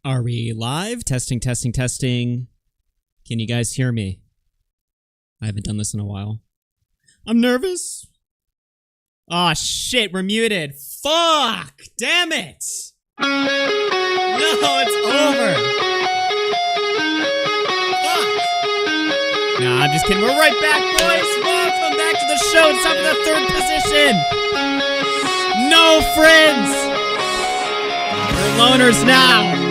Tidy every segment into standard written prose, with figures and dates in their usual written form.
Are we live? Testing, testing, testing. Can you guys hear me? I haven't done this in a while. I'm nervous. Aw, shit, we're muted. Fuck! Damn it! No, it's over. Fuck! Nah, I'm just kidding. We're right back, boys. Welcome back to the show. It's time for the third position. No friends. We're loners now.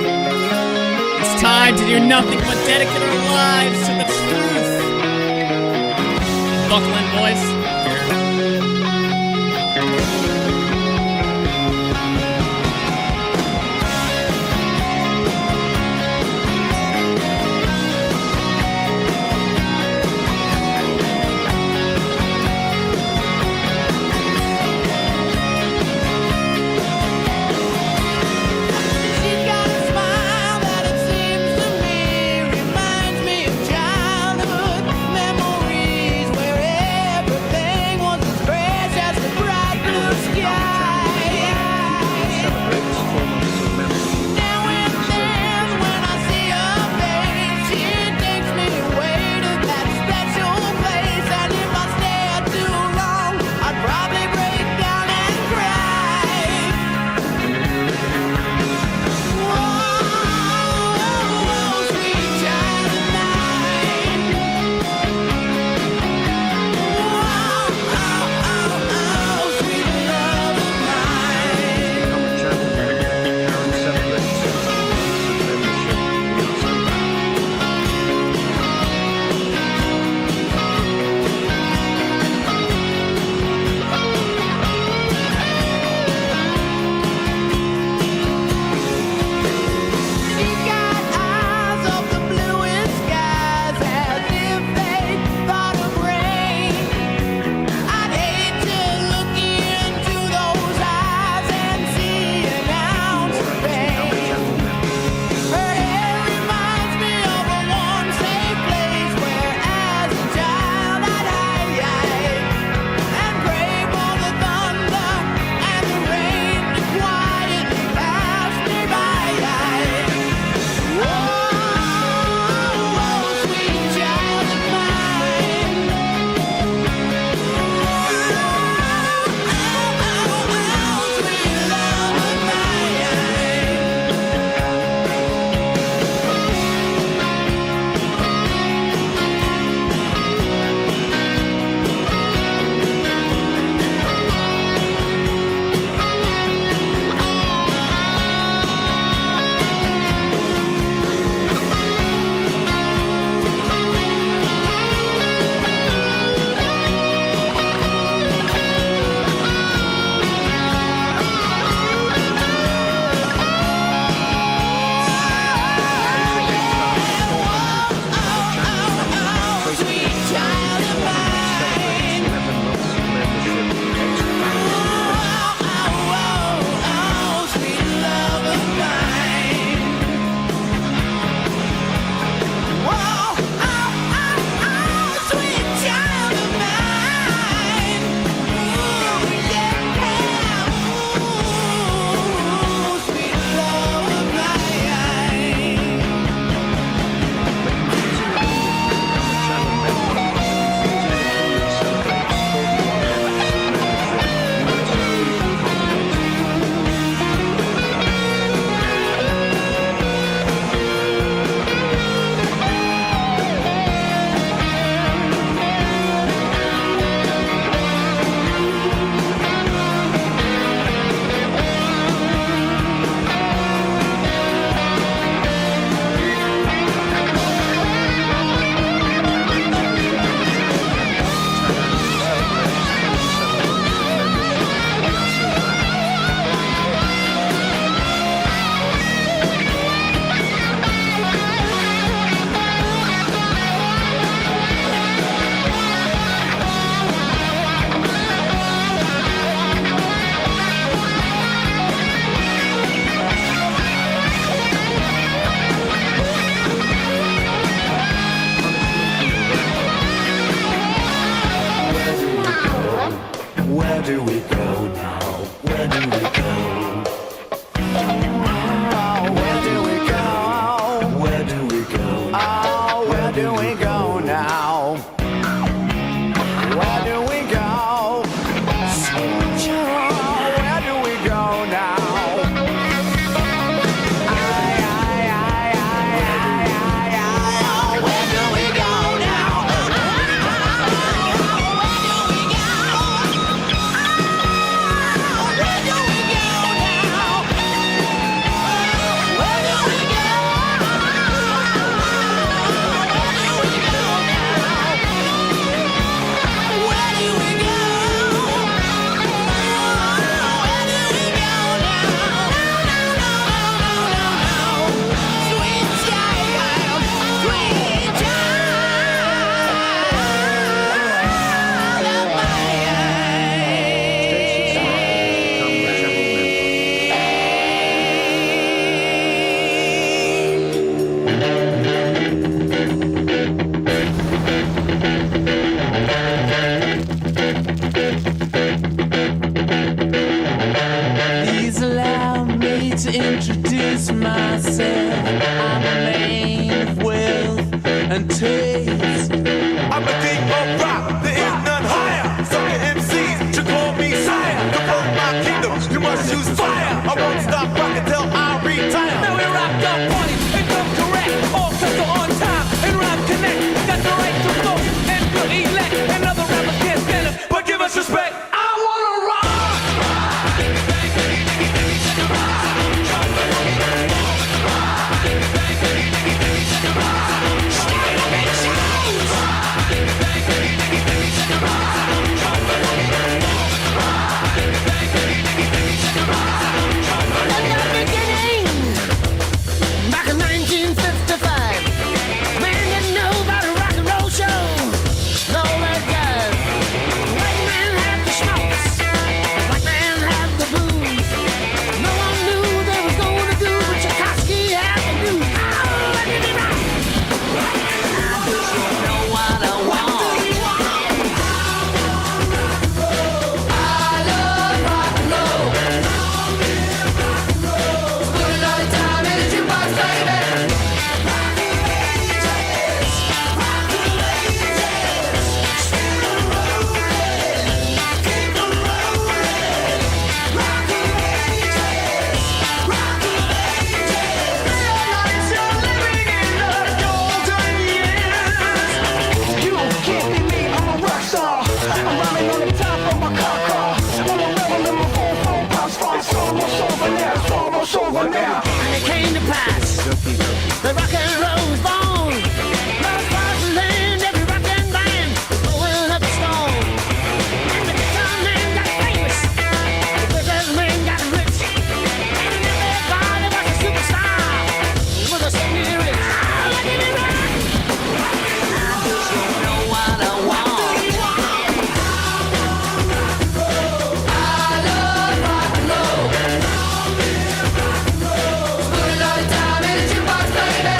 It's time to do nothing but dedicate our lives to the truth. Buckle in, boys. do we go now? Where do we go? Where do we go? convince myself I'm a man of wealth and taste. I'm a king of rock, there is none higher. Sucker MCs should call me sire. To burn my kingdom, you must use fire. I won't stop rocking till I retire. Now we rock the party and come correct. All sets are on time and rhyme connect. Got the right to vote and we'll elect. Another rapper can't stand us, but give us respect. I wanna rock. Back in 1955, man didn't know about a rock and roll show. No, that guy. White man had the schmaltz, black man had the blues. No one knew they was going to do what Tchaikovsky had to do. Oh, let me rock. I just know what I want. I love rock and roll. Put another time in the jukebox, baby. And it came to pass, the rock and roll was born. Love bars and land, every rock and band going up the stone. And the guitar man got famous, the business man got rich, and everybody was a superstar. It was a singing rich. Oh, let me rock. I just don't know what I want. I love rock and roll. Put another time in the jukebox, baby.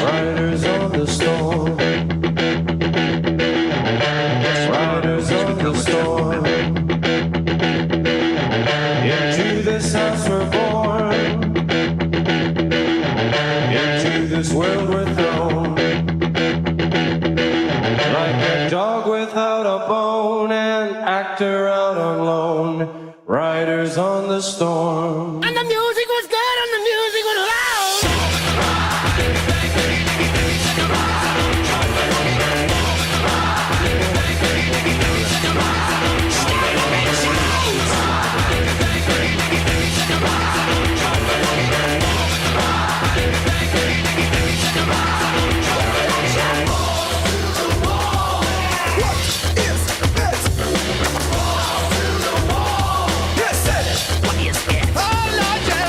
Riders on the storm. Riders on the storm. Into this house we're born. Into this world we're thrown. Like a dog without a bone, an actor out on loan. Riders on the storm. And the music was good and the music was loud. Oh Lord, yeah.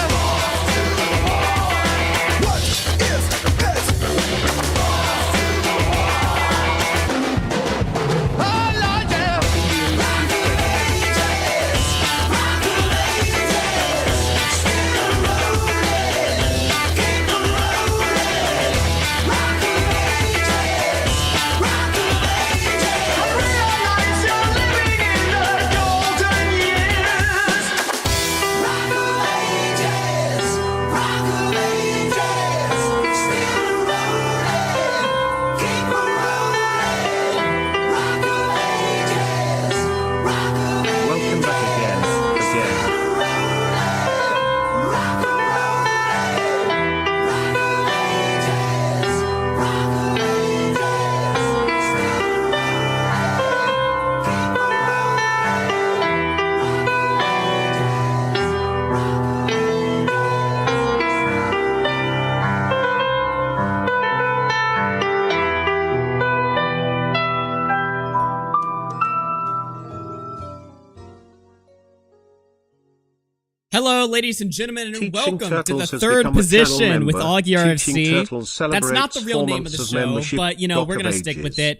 Hello, ladies and gentlemen, and Teaching welcome to the Turtles has third become a position channel with member. AugieRFC. Teaching Turtles That's not the celebrates real 4 name of months the of show, membership, but, you know, Doc we're of going to stick with Ages.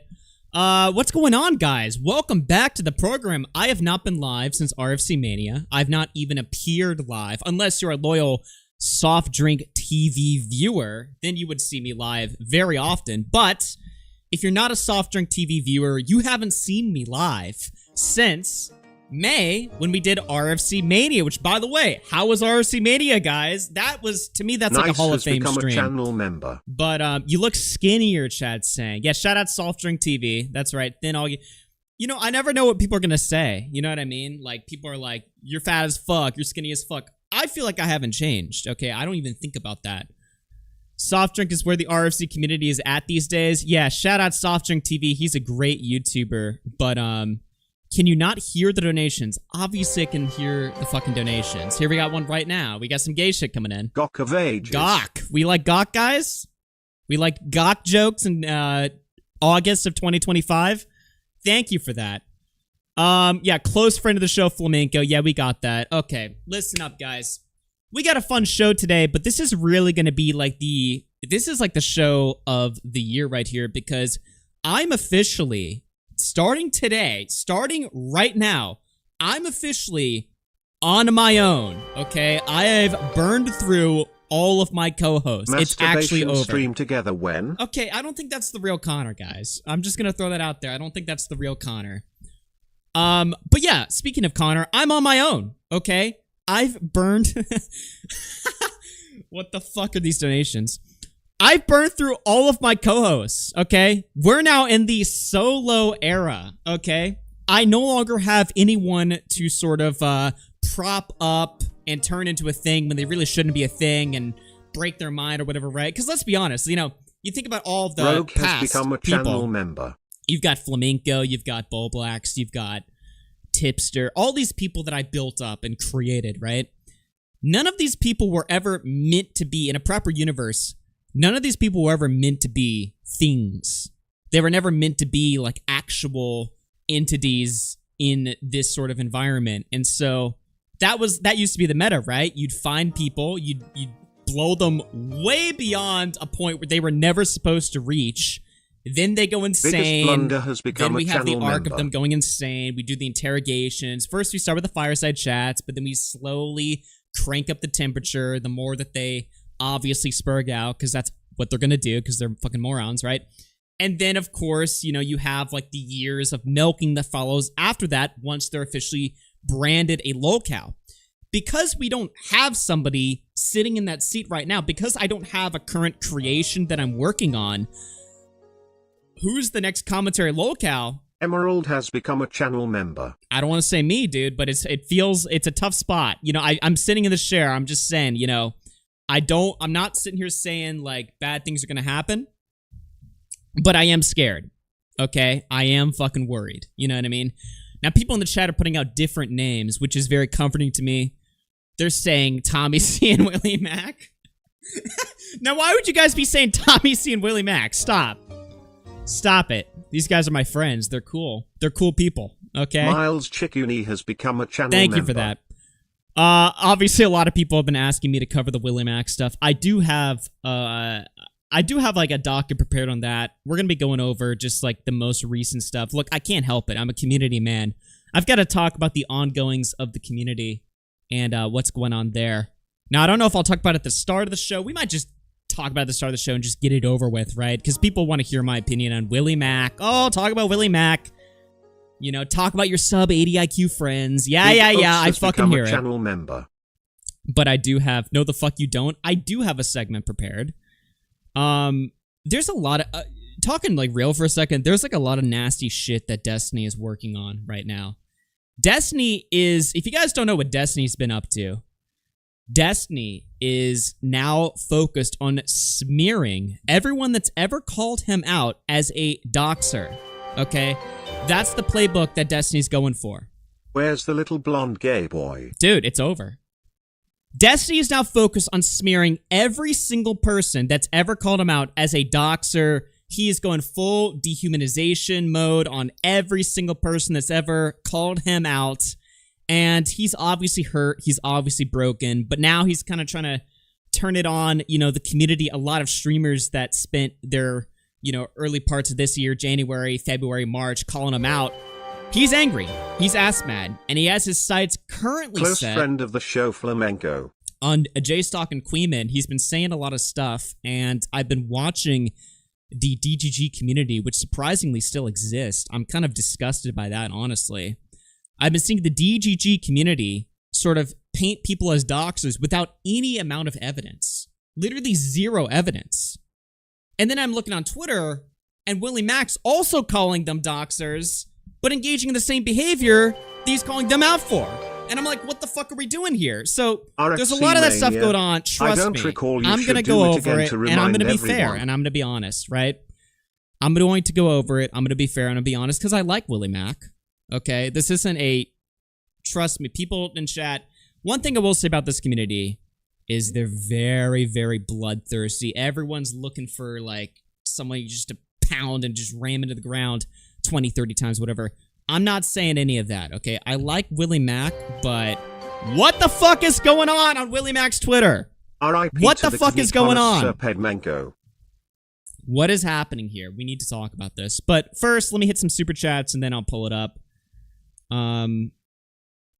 it. What's going on, guys? Welcome back to the program. I have not been live since RFC Mania. I've not even appeared live, unless you're a loyal soft drink TV viewer, then you would see me live very often. But if you're not a soft drink TV viewer, you haven't seen me live since May, when we did RFC Mania, which, by the way, how was RFC Mania, guys? That was, to me, that's like a Hall of Fame has become stream. a channel member. But you look skinnier, Chad's saying. Yeah, shout out Soft Drink TV. That's right. Then you know, I never know what people are going to say. You know what I mean? Like, people are like, you're fat as fuck, you're skinny as fuck. I feel like I haven't changed, okay? I don't even think about that. Soft Drink is where the RFC community is at these days. Yeah, shout out Soft Drink TV. He's a great YouTuber. But, can you not hear the donations? Obviously, I can hear the fucking donations. Here, we got one right now. We got some gay shit coming in. Gawk of Ages. Gawk. We like Gawk, guys? We like Gawk jokes in August of 2025? Thank you for that. Yeah, close friend of the show, Flamenco. Yeah, we got that. Okay, listen up, guys. We got a fun show today, but this is really going to be like this is like the show of the year right here, because I'm officially, starting right now, I'm officially on my own, okay? I have burned through all of my co-hosts. It's actually over. Stream together when? Okay, I don't think that's the real Connor, guys. I'm just gonna throw that out there. I don't think that's the real Connor. But yeah, speaking of Connor, I'm on my own, okay? I've burned... What the fuck are these donations? I've burned through all of my co-hosts, okay? We're now in the solo era, okay? I no longer have anyone to sort of prop up and turn into a thing when they really shouldn't be a thing and break their mind or whatever, right? Because let's be honest, you know, you think about all of the Rogue past has become a people. channel member. You've got Flamenco, you've got Bull Blacks, you've got Tipster, all these people that I built up and created, right? None of these people were ever meant to be, in a proper universe, none of these people were ever meant to be things. They were never meant to be like actual entities in this sort of environment. And so that used to be the meta, right? You'd find people, you'd blow them way beyond a point where they were never supposed to reach. Then they go insane. Biggest blunder has become then we a have the channel arc member. of them going insane. We do the interrogations. First, we start with the fireside chats, but then we slowly crank up the temperature the more that they obviously spurg out, because that's what they're gonna do, because they're fucking morons, right? And then, of course, you know, you have like the years of milking that follows after that once they're officially branded a locale. Because we don't have somebody sitting in that seat right now, because I don't have a current creation that I'm working on, who's the next commentary locale? Emerald has become a channel member. I don't want to say me, dude, but it's a tough spot. You know, I'm sitting in this chair. I'm just saying, you know, I'm not sitting here saying like bad things are going to happen, but I am scared. Okay. I am fucking worried. You know what I mean? Now, people in the chat are putting out different names, which is very comforting to me. They're saying Tommy C and Willie Mac. Now, why would you guys be saying Tommy C and Willie Mac? Stop it. These guys are my friends. They're cool. They're cool people. Okay. Miles Chickuni has become a channel member. Thank you for that. Obviously, a lot of people have been asking me to cover the WillyMac stuff. I do have like a docket prepared on that. We're gonna be going over just like the most recent stuff. Look, I can't help it. I'm a community man. I've got to talk about the ongoings of the community and what's going on there. Now, I don't know if I'll talk about it at the start of the show. We might just talk about it at the start of the show and just get it over with, right? Because people want to hear my opinion on WillyMac. Oh, talk about WillyMac. You know, talk about your sub 80 IQ friends. Yeah. I fucking hear it. Channel member. But I do have no, the fuck you don't. I do have a segment prepared. There's a lot of talking like real for a second. There's like a lot of nasty shit that Destiny is working on right now. Destiny is, if you guys don't know what Destiny's been up to, Destiny is now focused on smearing everyone that's ever called him out as a doxer. Okay? That's the playbook that Destiny's going for. Where's the little blonde gay boy? Dude, it's over. Destiny is now focused on smearing every single person that's ever called him out as a doxer. He is going full dehumanization mode on every single person that's ever called him out. And he's obviously hurt. He's obviously broken. But now he's kind of trying to turn it on, the community. A lot of streamers that spent their, early parts of this year, January, February, March, calling him out. He's angry. He's ass mad. And he has his sights currently Close set friend of the show, Flamenco. on J-Stock and Queeman. He's been saying a lot of stuff. And I've been watching the DGG community, which surprisingly still exists. I'm kind of disgusted by that, honestly. I've been seeing the DGG community sort of paint people as doxers without any amount of evidence. Literally zero evidence. And then I'm looking on Twitter, and WillyMax also calling them doxers, but engaging in the same behavior that he's calling them out for. And I'm like, what the fuck are we doing here? So there's a lot of that stuff going on. Trust me. I'm going to go over it, and I'm going to be fair, and I'm going to be honest, right? I'm going to go over it. I'm going to be fair, and I'm going to be honest, because I like WillyMac. Okay? This isn't a... Trust me, people in chat... One thing I will say about this community is they're very, very bloodthirsty. Everyone's looking for, someone just to pound and just ram into the ground 20, 30 times, whatever. I'm not saying any of that, okay? I like WillyMac, but what the fuck is going on WillyMac's Twitter? What the fuck is going on? What is happening here? We need to talk about this. But first, let me hit some super chats, and then I'll pull it up.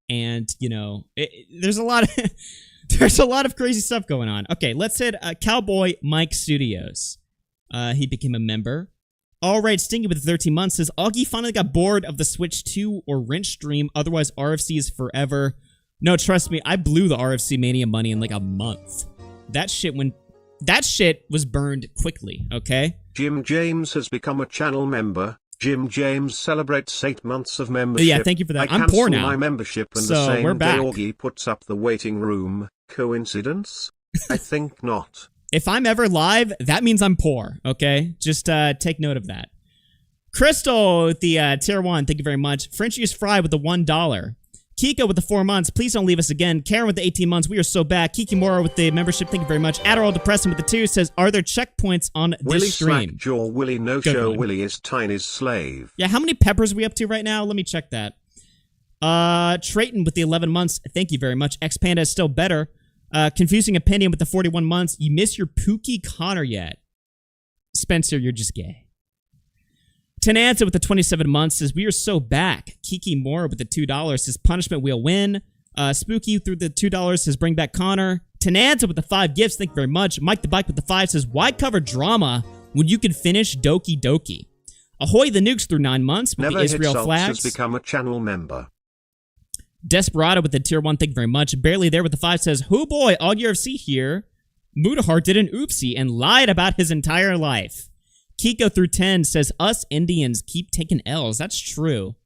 There's a lot of... There's a lot of crazy stuff going on. Okay, let's hit Cowboy Mike Studios. He became a member. All right, Stingy with 13 months says, Augie finally got bored of the Switch 2 or Wrench stream, otherwise RFC is forever. No, trust me, I blew the RFC Mania money in a month. That shit was burned quickly, okay? Jim James has become a channel member. Jim James celebrates 8 months of membership. Yeah, thank you for that. I I'm poor now. my membership and So, the same we're back. day Augie puts up the waiting room. Coincidence? I think not. If I'm ever live, that means I'm poor, okay? Just take note of that. Crystal with the tier 1, thank you very much. Frenchie's Fry with the $1. Kiko with the 4 months, please don't leave us again. Karen with the 18 months, we are so back. Kiki Mora with the membership, thank you very much. Adderall Depressing with the 2 says, are there checkpoints on this Willy stream? Slackjaw, Willy No Good Show, one. Willy is Tiny's slave. Yeah, how many peppers are we up to right now? Let me check that. Trayton with the 11 months, thank you very much. X-Panda is still better. Confusing Opinion with the 41 months, you miss your Pookie Connor yet. Spencer, you're just gay. Tenanza with the 27 months says, we are so back. Kiki Moore with the $2 says, punishment will win. Spooky through the $2 says, bring back Connor. Tenanza with the 5 gifts, thank you very much. Mike the Bike with the 5 says, why cover drama when you can finish Doki Doki? Ahoy the Nukes through 9 months with Never the Israel Hit Sulks flags. has become a channel member. Desperado with the tier 1, thank you very much. Barely There with the 5 says, oh boy, AugieRFC here. Mutahar did an oopsie and lied about his entire life. Kiko through 10 says, us Indians keep taking L's. That's true.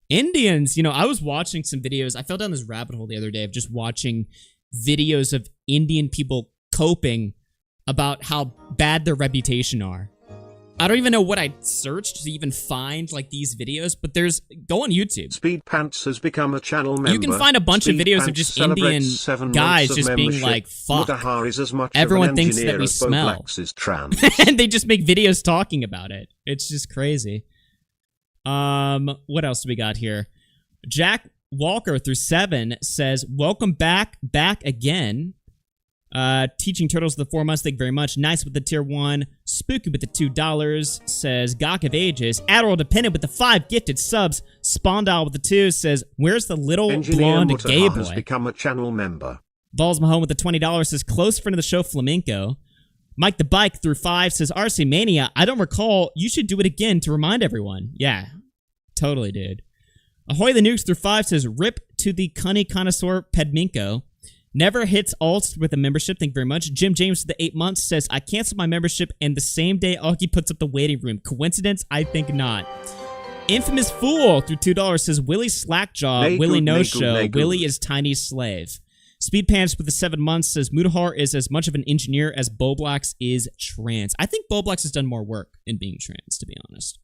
Indians, I was watching some videos. I fell down this rabbit hole the other day of just watching videos of Indian people coping about how bad their reputation are. I don't even know what I searched to even find these videos, but go on YouTube. Speed Pants has become a channel member. You can find a bunch of videos of just Indian guys just being like, fuck. Mutahar is as much Everyone of an thinks that engineer we as smell. Boblax is trans. And they just make videos talking about it. It's just crazy. What else do we got here? Jack Walker through 7 says, welcome back again. Teaching Turtles the 4 months, thank you very much. Nice with the tier 1. Spooky with the $2 says, Gawk of Ages. Adderall Dependent with the 5 gifted subs. Spondal with the 2 says, where's the little Engineer blonde Mutahar gay has boy? become a channel member. Balls Mahone with the $20 says, close friend of the show, Flamenco. Mike the Bike through 5 says, RC Mania, I don't recall. You should do it again to remind everyone. Yeah, totally, dude. Ahoy the Nukes through 5 says, rip to the cunny connoisseur Pedminko. Never hits alt with a membership, thank you very much. Jim James with the 8 months says, I canceled my membership and the same day Augie puts up the waiting room. Coincidence? I think not. Infamous Fool through $2 says, Willy Slackjaw, Willy No Show, Willy is Tiny's slave. Speed Pants with the 7 months says, Mutahar is as much of an engineer as Boblax is trans. I think Boblax has done more work in being trans, to be honest.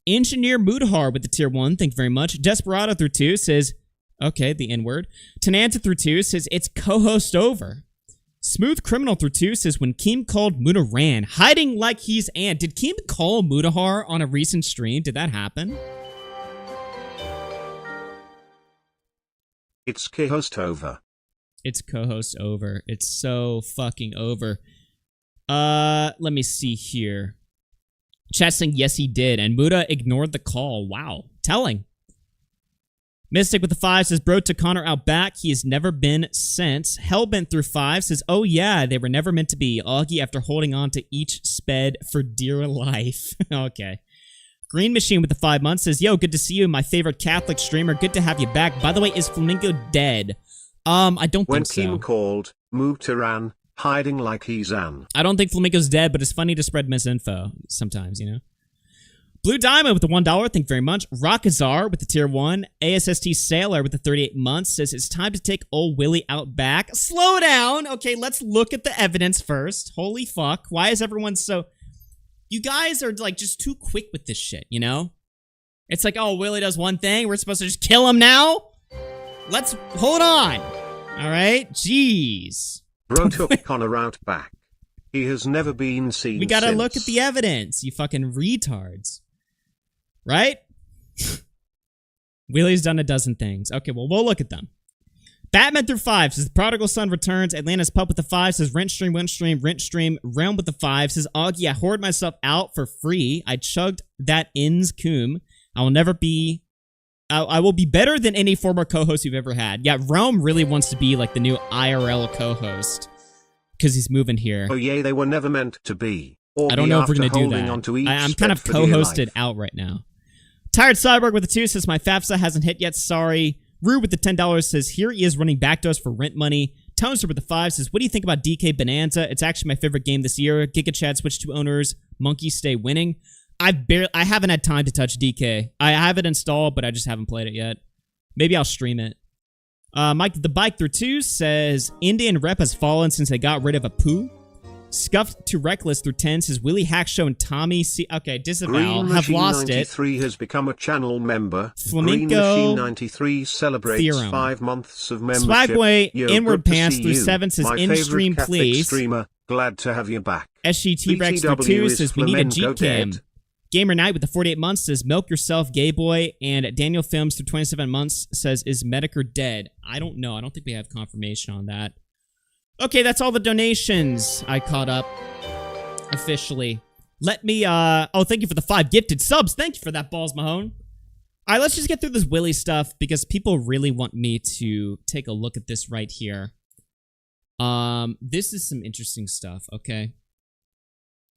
Engineer Mutahar with the tier 1, thank you very much. Desperado through 2 says, okay, the N-word. Tenanta through 2 says, it's co-host over. Smooth Criminal through 2 says, when Keem called Muta ran, hiding like he's Ant. Did Keem call Mutahar on a recent stream? Did that happen? It's co-host over. It's co-host over. It's so fucking over. Let me see here. Chat saying yes he did, and Muda ignored the call. Wow. Telling. Mystic with the 5 says, bro took Connor out back. He has never been since. Hellbent through 5 says, oh yeah, they were never meant to be. Augie after holding on to each sped for dear life. Okay. Green Machine with the 5 months says, yo, good to see you, my favorite Catholic streamer. Good to have you back. By the way, is Flamingo dead? I don't When think so. Keem called, Mutahar, hiding like he's An. I don't think Flamingo's dead, but it's funny to spread misinfo sometimes, you know? Blue Diamond with the $1, thank you very much. Rockazar with the tier 1. ASST Sailor with the 38 months says, it's time to take old Willy out back. Slow down! Okay, let's look at the evidence first. Holy fuck. Why is everyone so... You guys are, like, just too quick with this shit, you know? It's like, oh, Willy does one thing, we're supposed to just kill him now? Let's... Hold on. Alright? Jeez. Bro took Connor out back. He has never been seen We gotta since. look at the evidence, you fucking retards. Right? Wheelie's done a dozen things. Okay, well, we'll look at them. Batman through 5 says, the prodigal son returns. Atlanta's Pup with the 5 says, rent stream. Realm with the 5 says, Augie, I hoard myself out for free. I chugged that ins coom. I will never be... I will be better than any former co-host you've ever had. Yeah, Realm really wants to be like the new IRL co-host. Because he's moving here. Oh yeah, they were never meant to be. I don't know if we're going to do that. I'm kind of co-hosted out right now. Tired Cyborg with the 2 says, my FAFSA hasn't hit yet, sorry. Rue with the $10 says, here he is running back to us for rent money. Townster with the 5 says, what do you think about DK Bonanza? It's actually my favorite game this year. GigaChad switched to owners. Monkeys stay winning. I haven't had time to touch DK. I have it installed, but I just haven't played it yet. Maybe I'll stream it. Mike the Bike through 2 says, Indian rep has fallen since they got rid of a poo. Scuffed to Reckless through 10 says, WillyHackShow and Tommy C. Okay, Disavow Green have Machine lost 93 has become a channel member. Flamenco Green Machine 93 celebrates Theorem. 5 months of membership. Swagboy Yo, Inward good to Pants see through you. 7 says, My in favorite stream Catholic please. streamer, glad to have you back. SGT Rex through 2 is says, we need a Flamenco G-Cam. dead. Gamer Knight with the 48 months says, milk yourself, gay boy. And Daniel Films through 27 months says, is Medicare dead? I don't know. I don't think we have confirmation on that. Okay, that's all the donations I caught up officially. Let me, oh, thank you for the 5 gifted subs. Thank you for that, Balls Mahone. All right, let's just get through this Willy stuff because people really want me to take a look at this right here. This is some interesting stuff, okay?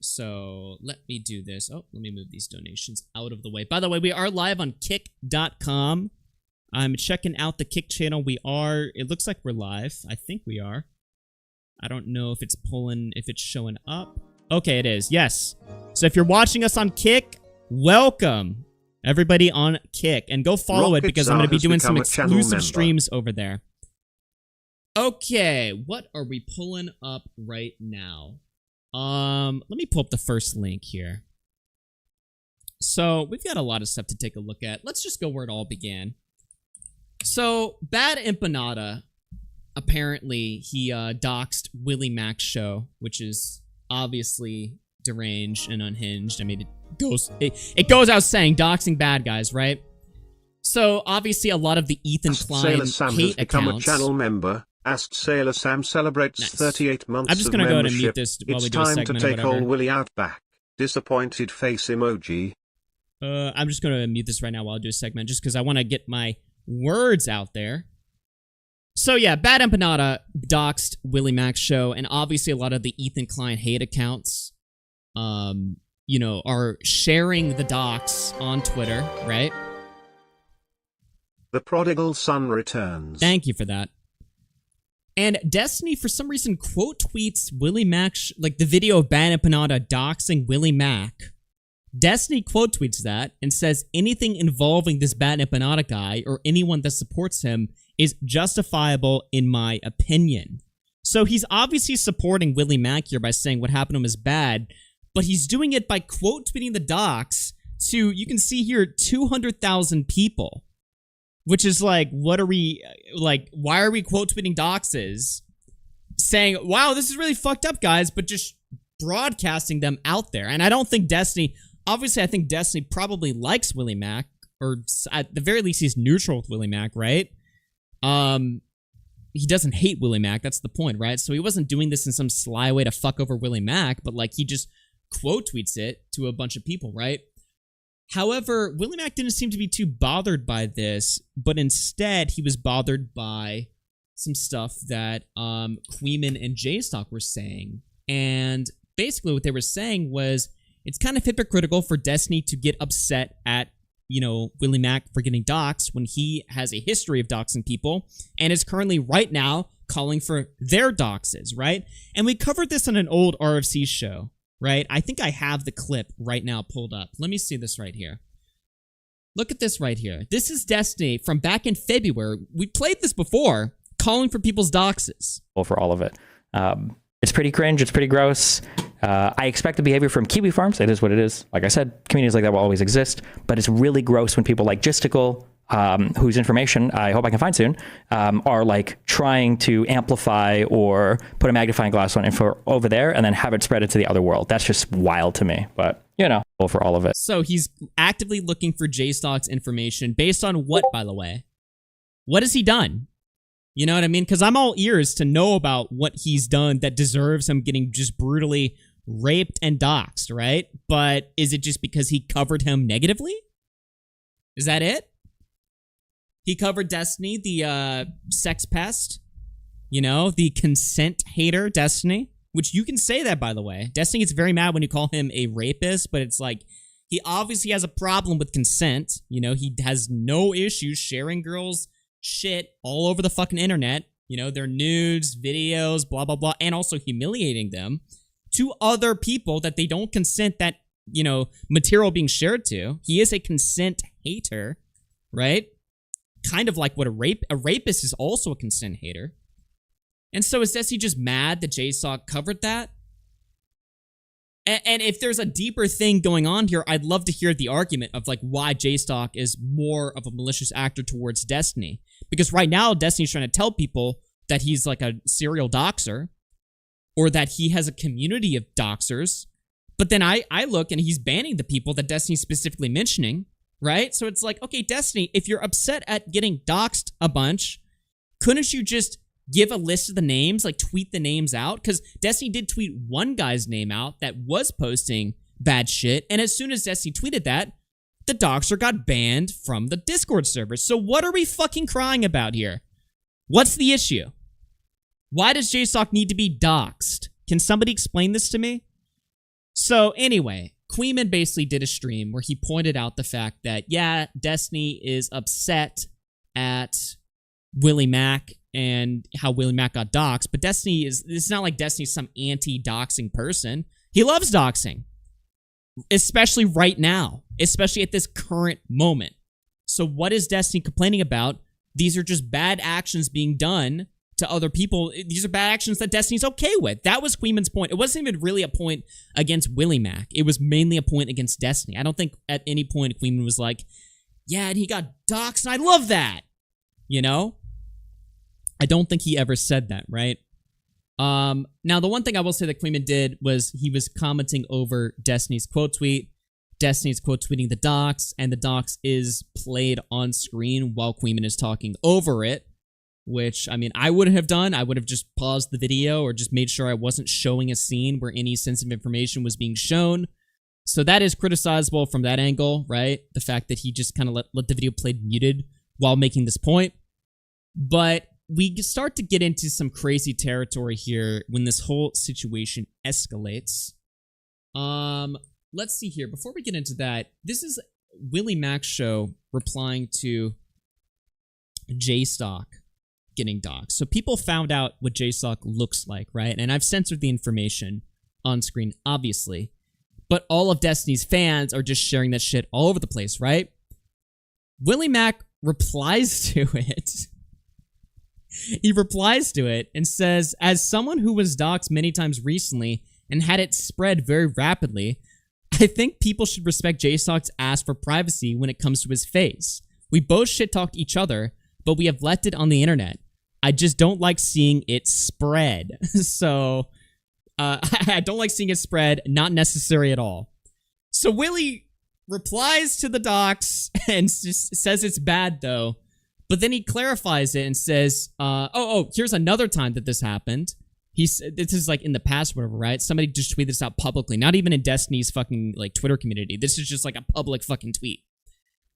So let me do this. Oh, let me move these donations out of the way. By the way, we are live on kick.com. I'm checking out the Kick channel. It looks like we're live. I think we are. I don't know if it's showing up. Okay, it is. Yes. So if you're watching us on Kick, welcome everybody on Kick. And go follow it because I'm going to be doing some exclusive streams over there. Okay, what are we pulling up right now? Let me pull up the first link here. So we've got a lot of stuff to take a look at. Let's just go where it all began. So Bad Empanada, apparently he doxed WillyMacShow, which is obviously deranged and unhinged. I mean, it goes out saying doxing bad guys, right? So obviously a lot of the Ethan Klein Sailor Sam has hate become accounts. a channel member. Asked Sailor Sam celebrates Nice. 38 months I'm just of gonna go ahead and membership. mute this while It's we do a time to segment or take whatever. old Willy out back. Disappointed face emoji. I'm just going to mute this right now while I do a segment, just because I want to get my words out there. So yeah, Bad Empanada doxed WillyMacShow, and obviously a lot of the Ethan Klein hate accounts, you know, are sharing the dox on Twitter, right? The prodigal son returns. Thank you for that. And Destiny, for some reason, quote tweets WillyMac, like the video of Bad Empanada doxing WillyMac. Destiny quote tweets that and says anything involving this Bad Empanada guy or anyone that supports him is justifiable in my opinion. So he's obviously supporting WillyMac here by saying what happened to him is bad, but he's doing it by quote tweeting the docs to, you can see here, 200,000 people. Which is like, what are we, like, why are we quote tweeting doxes? Saying, wow, this is really fucked up, guys, but just broadcasting them out there. And I don't think Destiny, obviously I think Destiny probably likes WillyMac, or at the very least he's neutral with WillyMac, right? he doesn't hate Willie Mac. That's the point, right? So he wasn't doing this in some sly way to fuck over Willie Mac, but like he just quote tweets it to a bunch of people, right? However, Willie Mac didn't seem to be too bothered by this, but instead he was bothered by some stuff that Queeman and J-Stock were saying. And basically what they were saying was it's kind of hypocritical for Destiny to get upset at, you know, Willie Mac for getting doxxed when he has a history of doxing people and is currently right now calling for their doxes, right? And we covered this on an old RFC show, right? I think I have the clip right now pulled up. Let me see this right here. Look at this right here. This is Destiny from back in February. We played this before, calling for people's doxes. For all of it. It's pretty cringe. It's pretty gross. I expect the behavior from Kiwi Farms. It is what it is. Like I said, communities like that will always exist, but it's really gross when people like Gisticle, whose information I hope I can find soon, are like trying to amplify or put a magnifying glass on info over there and then have it spread into the other world. That's just wild to me, but you know, for all of it. So he's actively looking for J-Stock's information based on what, by the way? What has he done? You know what I mean? Because I'm all ears to know about what he's done that deserves him getting just brutally raped and doxxed, right? But is it just because he covered him negatively? Is that it? He covered Destiny, the sex pest, you know, the consent hater Destiny, which you can say that, by the way. Destiny gets very mad when you call him a rapist, but it's like, he obviously has a problem with consent. You know, he has no issues sharing girls' shit all over the fucking internet, you know, their nudes, videos, blah, blah, blah, and also humiliating them to other people that they don't consent that, you know, material being shared to. He is a consent hater, right? Kind of like what a rapist is also a consent hater. And so is Destiny just mad that J-Stock covered that? And if there's a deeper thing going on here, I'd love to hear the argument of like why J-Stock is more of a malicious actor towards Destiny. Because right now, Destiny's trying to tell people that he's like a serial doxer or that he has a community of doxers. But then I look and he's banning the people that Destiny's specifically mentioning, right? So it's like, okay, Destiny, if you're upset at getting doxed a bunch, couldn't you just give a list of the names, like tweet the names out? Because Destiny did tweet one guy's name out that was posting bad shit, and as soon as Destiny tweeted that, the doxer got banned from the Discord server. So what are we fucking crying about here? What's the issue? Why does J-Stock need to be doxed? Can somebody explain this to me? So anyway, Queeman basically did a stream where he pointed out the fact that, yeah, Destiny is upset at Willie Mac and how Willie Mac got doxxed, but it's not like Destiny's some anti-doxing person. He loves doxing, especially right now, especially at this current moment. So what is Destiny complaining about? These are just bad actions being done to other people. These are bad actions that Destiny's okay with. That was Queeman's point. It wasn't even really a point against Willie Mac. It was mainly a point against Destiny. I don't think at any point Queeman was like, yeah, and he got doxxed, and I love that. You know? I don't think he ever said that, right? Now, the one thing I will say that Queeman did was he was commenting over Destiny's quote tweet. Destiny's quote tweeting the dox, and the dox is played on screen while Queeman is talking over it, which, I mean, I wouldn't have done. I would have just paused the video or just made sure I wasn't showing a scene where any sensitive information was being shown. So that is criticizable from that angle, right? The fact that he just kind of let the video play muted while making this point. But we start to get into some crazy territory here when this whole situation escalates. Let's see here. Before we get into that, this is WillyMacShow replying to J-Stock getting doxxed. So people found out what J-Stock looks like, right? And I've censored the information on screen, obviously. But all of Destiny's fans are just sharing that shit all over the place, right? Willie Mac replies to it. He replies to it and says, as someone who was doxxed many times recently and had it spread very rapidly, I think people should respect J-Stock's ask for privacy when it comes to his face. We both shit-talked each other, but we have left it on the internet. I just don't like seeing it spread. So, I don't like seeing it spread. Not necessary at all. So Willie replies to the dox and says it's bad, though. But then he clarifies it and says, here's another time that this happened. This is like in the past, whatever, right? Somebody just tweeted this out publicly, not even in Destiny's fucking like Twitter community. This is just like a public fucking tweet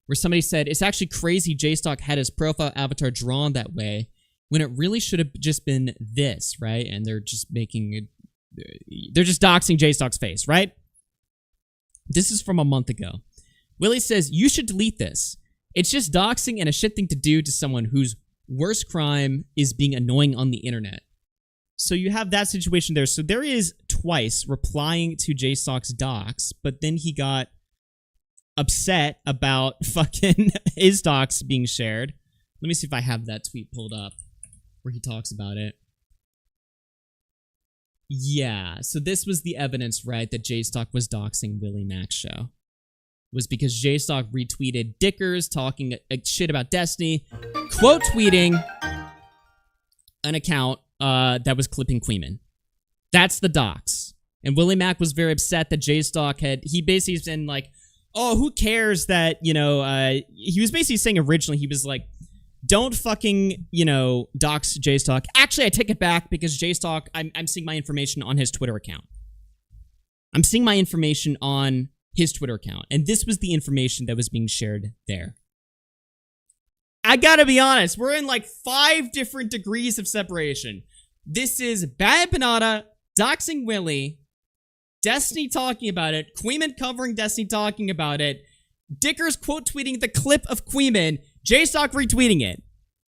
where somebody said, it's actually crazy JStock had his profile avatar drawn that way when it really should have just been this, right? And they're just they're just doxing JStock's face, right? This is from a month ago. Willie says, you should delete this. It's just doxing and a shit thing to do to someone whose worst crime is being annoying on the internet. So you have that situation there. So there is twice replying to JStock's dox, but then he got upset about fucking his docs being shared. Let me see if I have that tweet pulled up where he talks about it. Yeah, so this was the evidence, right, that JStock was doxing WillyMacShow. Was because JStock retweeted Dickers talking shit about Destiny, quote tweeting an account that was clipping Queeman. That's the dox. And WillyMac was very upset that JStock he basically been like, oh, who cares that, he was basically saying originally, he was like, don't fucking, dox JStock. Actually, I take it back because JStock, I'm seeing my information on his Twitter account. I'm seeing my information on his Twitter account. And this was the information that was being shared there. I gotta be honest, we're in like 5 different degrees of separation. This is Bad Panada doxing Willy, Destiny talking about it, Queeman covering Destiny talking about it, Dickers quote tweeting the clip of Queeman, JStock retweeting it.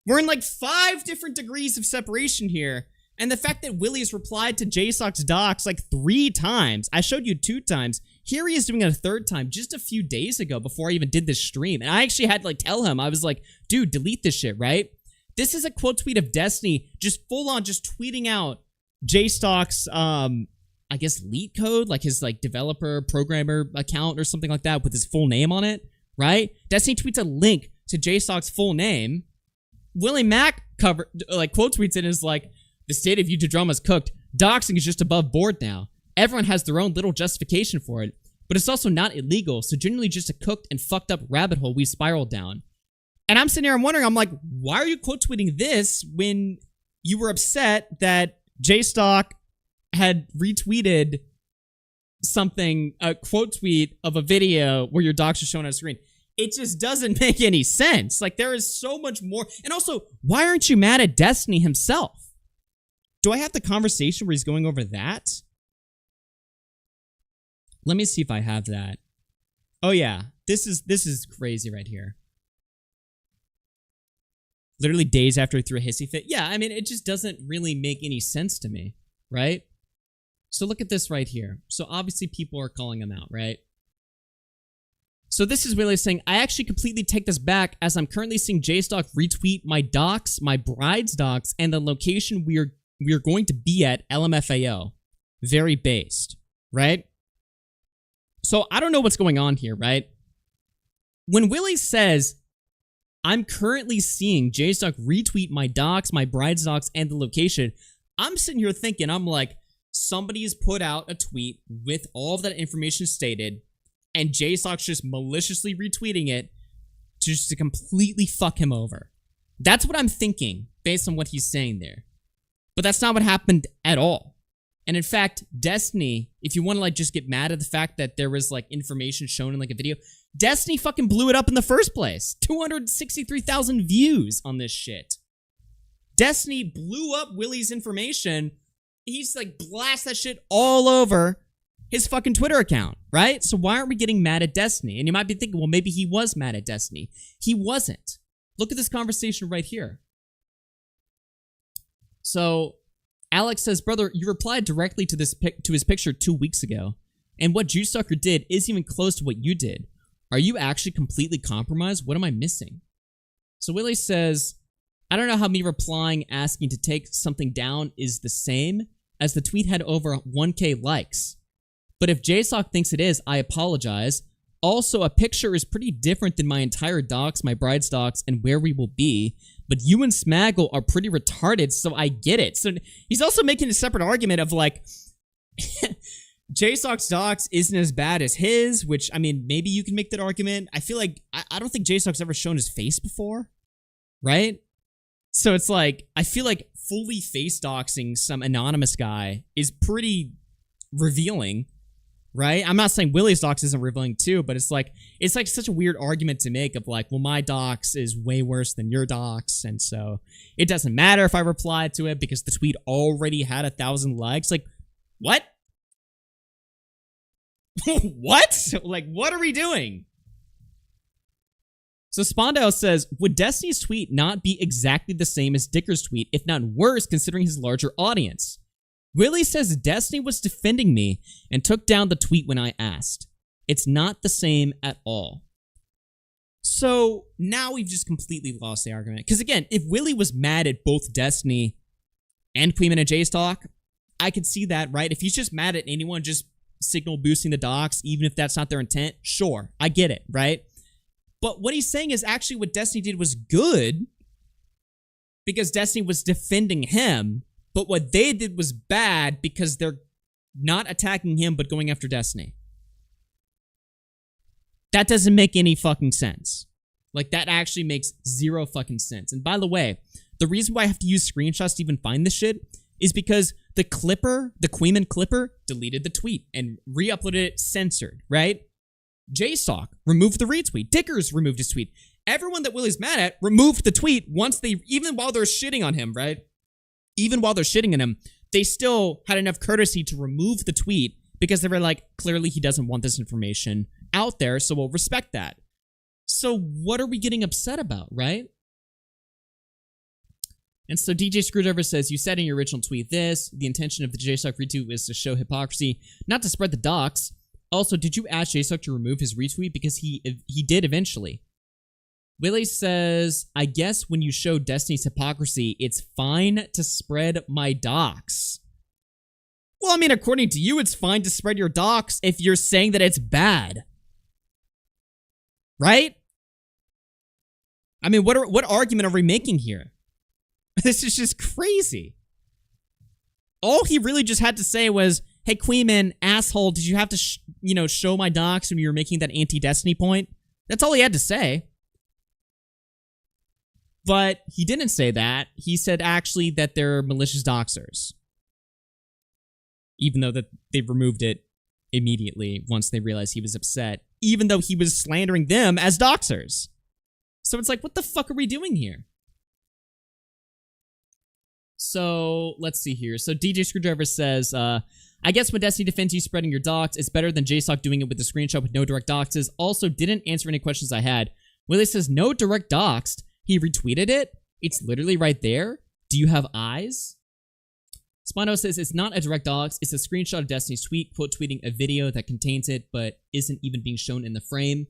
We're in like 5 different degrees of separation here. And the fact that Willy's replied to JStock's docs like 3 times, I showed you 2 times, here he is doing it a 3rd time just a few days ago before I even did this stream. And I actually had to like tell him, I was like, dude, delete this shit, right? This is a quote tweet of Destiny just full on just tweeting out JStock's, I guess, lead code, like his like developer, programmer account or something like that with his full name on it, right? Destiny tweets a link to JStock's full name. WillyMac quote tweets it and is like, the state of YouTube drama is cooked. Doxing is just above board now. Everyone has their own little justification for it, but it's also not illegal, so generally just a cooked and fucked up rabbit hole we spiraled down. And I'm sitting here and wondering, I'm like, why are you quote tweeting this when you were upset that JStock had retweeted something, a quote tweet of a video where your docs are shown on screen? It just doesn't make any sense. Like, there is so much more. And also, why aren't you mad at Destiny himself? Do I have the conversation where he's going over that? Let me see if I have that. Oh yeah, this is crazy right here. Literally days after he threw a hissy fit. Yeah, I mean, it just doesn't really make any sense to me, right? So look at this right here. So obviously people are calling him out, right? So this is really saying, I actually completely take this back as I'm currently seeing JStock retweet my docs, my bride's docs, and the location we are going to be at LMFAO. Very based, right? So I don't know what's going on here, right? When Willy says, I'm currently seeing JStock retweet my docs, my bride's docs, and the location, I'm sitting here thinking, I'm like, somebody's put out a tweet with all of that information stated, and JStock's just maliciously retweeting it just to completely fuck him over. That's what I'm thinking based on what he's saying there. But that's not what happened at all. And in fact, Destiny, if you want to like just get mad at the fact that there was like information shown in like a video, Destiny fucking blew it up in the first place. 263,000 views on this shit. Destiny blew up Willy's information. He's like blast that shit all over his fucking Twitter account, right? So why aren't we getting mad at Destiny? And you might be thinking, well, maybe he was mad at Destiny. He wasn't. Look at this conversation right here. So Alex says, brother, you replied directly to his picture 2 weeks ago, and what JuiceSucker did isn't even close to what you did. Are you actually completely compromised? What am I missing? So Willy says, I don't know how me replying asking to take something down is the same, as the tweet had over 1K likes. But if JStock thinks it is, I apologize. Also, a picture is pretty different than my entire docs, my bride's docs, and where we will be. But you and Smaggle are pretty retarded, so I get it. So he's also making a separate argument of like, JStock's docs isn't as bad as his, which, I mean, maybe you can make that argument. I feel like, I don't think JStock's ever shown his face before, right? So it's like, I feel like fully face doxing some anonymous guy is pretty revealing, right? I'm not saying Willy's dox isn't revealing too, but it's like such a weird argument to make of like, well, my dox is way worse than your dox, and so it doesn't matter if I reply to it because the tweet already had 1,000 likes. Like, what? What? Like, what are we doing? So Spondale says, would Destiny's tweet not be exactly the same as Dicker's tweet, if not worse, considering his larger audience? Willy says Destiny was defending me and took down the tweet when I asked. It's not the same at all. So now we've just completely lost the argument. Because again, if Willy was mad at both Destiny and Queeman and J-Stock, I could see that, right? If he's just mad at anyone just signal boosting the docs, even if that's not their intent, sure, I get it, right? But what he's saying is actually what Destiny did was good because Destiny was defending him, but what they did was bad because they're not attacking him but going after Destiny. That doesn't make any fucking sense. Like, that actually makes zero fucking sense. And by the way, the reason why I have to use screenshots to even find this shit is because the clipper, the Queeman clipper, deleted the tweet and re-uploaded it censored, right? J-Stock removed the retweet. Dickers removed his tweet. Everyone that Willy's mad at removed the tweet once they, even while they're shitting on him, right? Even while they're shitting on him, they still had enough courtesy to remove the tweet because they were like, clearly he doesn't want this information out there, so we'll respect that. So what are we getting upset about, right? And so DJ Screwdriver says, you said in your original tweet this, the intention of the J-Stock retweet was to show hypocrisy, not to spread the docs. Also, did you ask J-Stock to remove his retweet? Because he did eventually. Willy says, I guess when you show Destiny's hypocrisy, it's fine to spread my docs. Well, I mean, according to you, it's fine to spread your docs if you're saying that it's bad. Right? I mean, what argument are we making here? This is just crazy. All he really just had to say was, hey, Queeman, asshole, did you have to, show my docs when you were making that anti-Destiny point? That's all he had to say. But he didn't say that. He said, actually, that they're malicious doxers. Even though that they removed it immediately once they realized he was upset. Even though he was slandering them as doxers. So it's like, what the fuck are we doing here? So, let's see here. So, DJ Screwdriver says, I guess when Destiny defends you spreading your docs, it's better than JSOC doing it with the screenshot with no direct doxes. Also, didn't answer any questions I had. Willy says, no direct doxed. He retweeted it. It's literally right there. Do you have eyes? Spino says, it's not a direct dox. It's a screenshot of Destiny's tweet, quote tweeting a video that contains it, but isn't even being shown in the frame.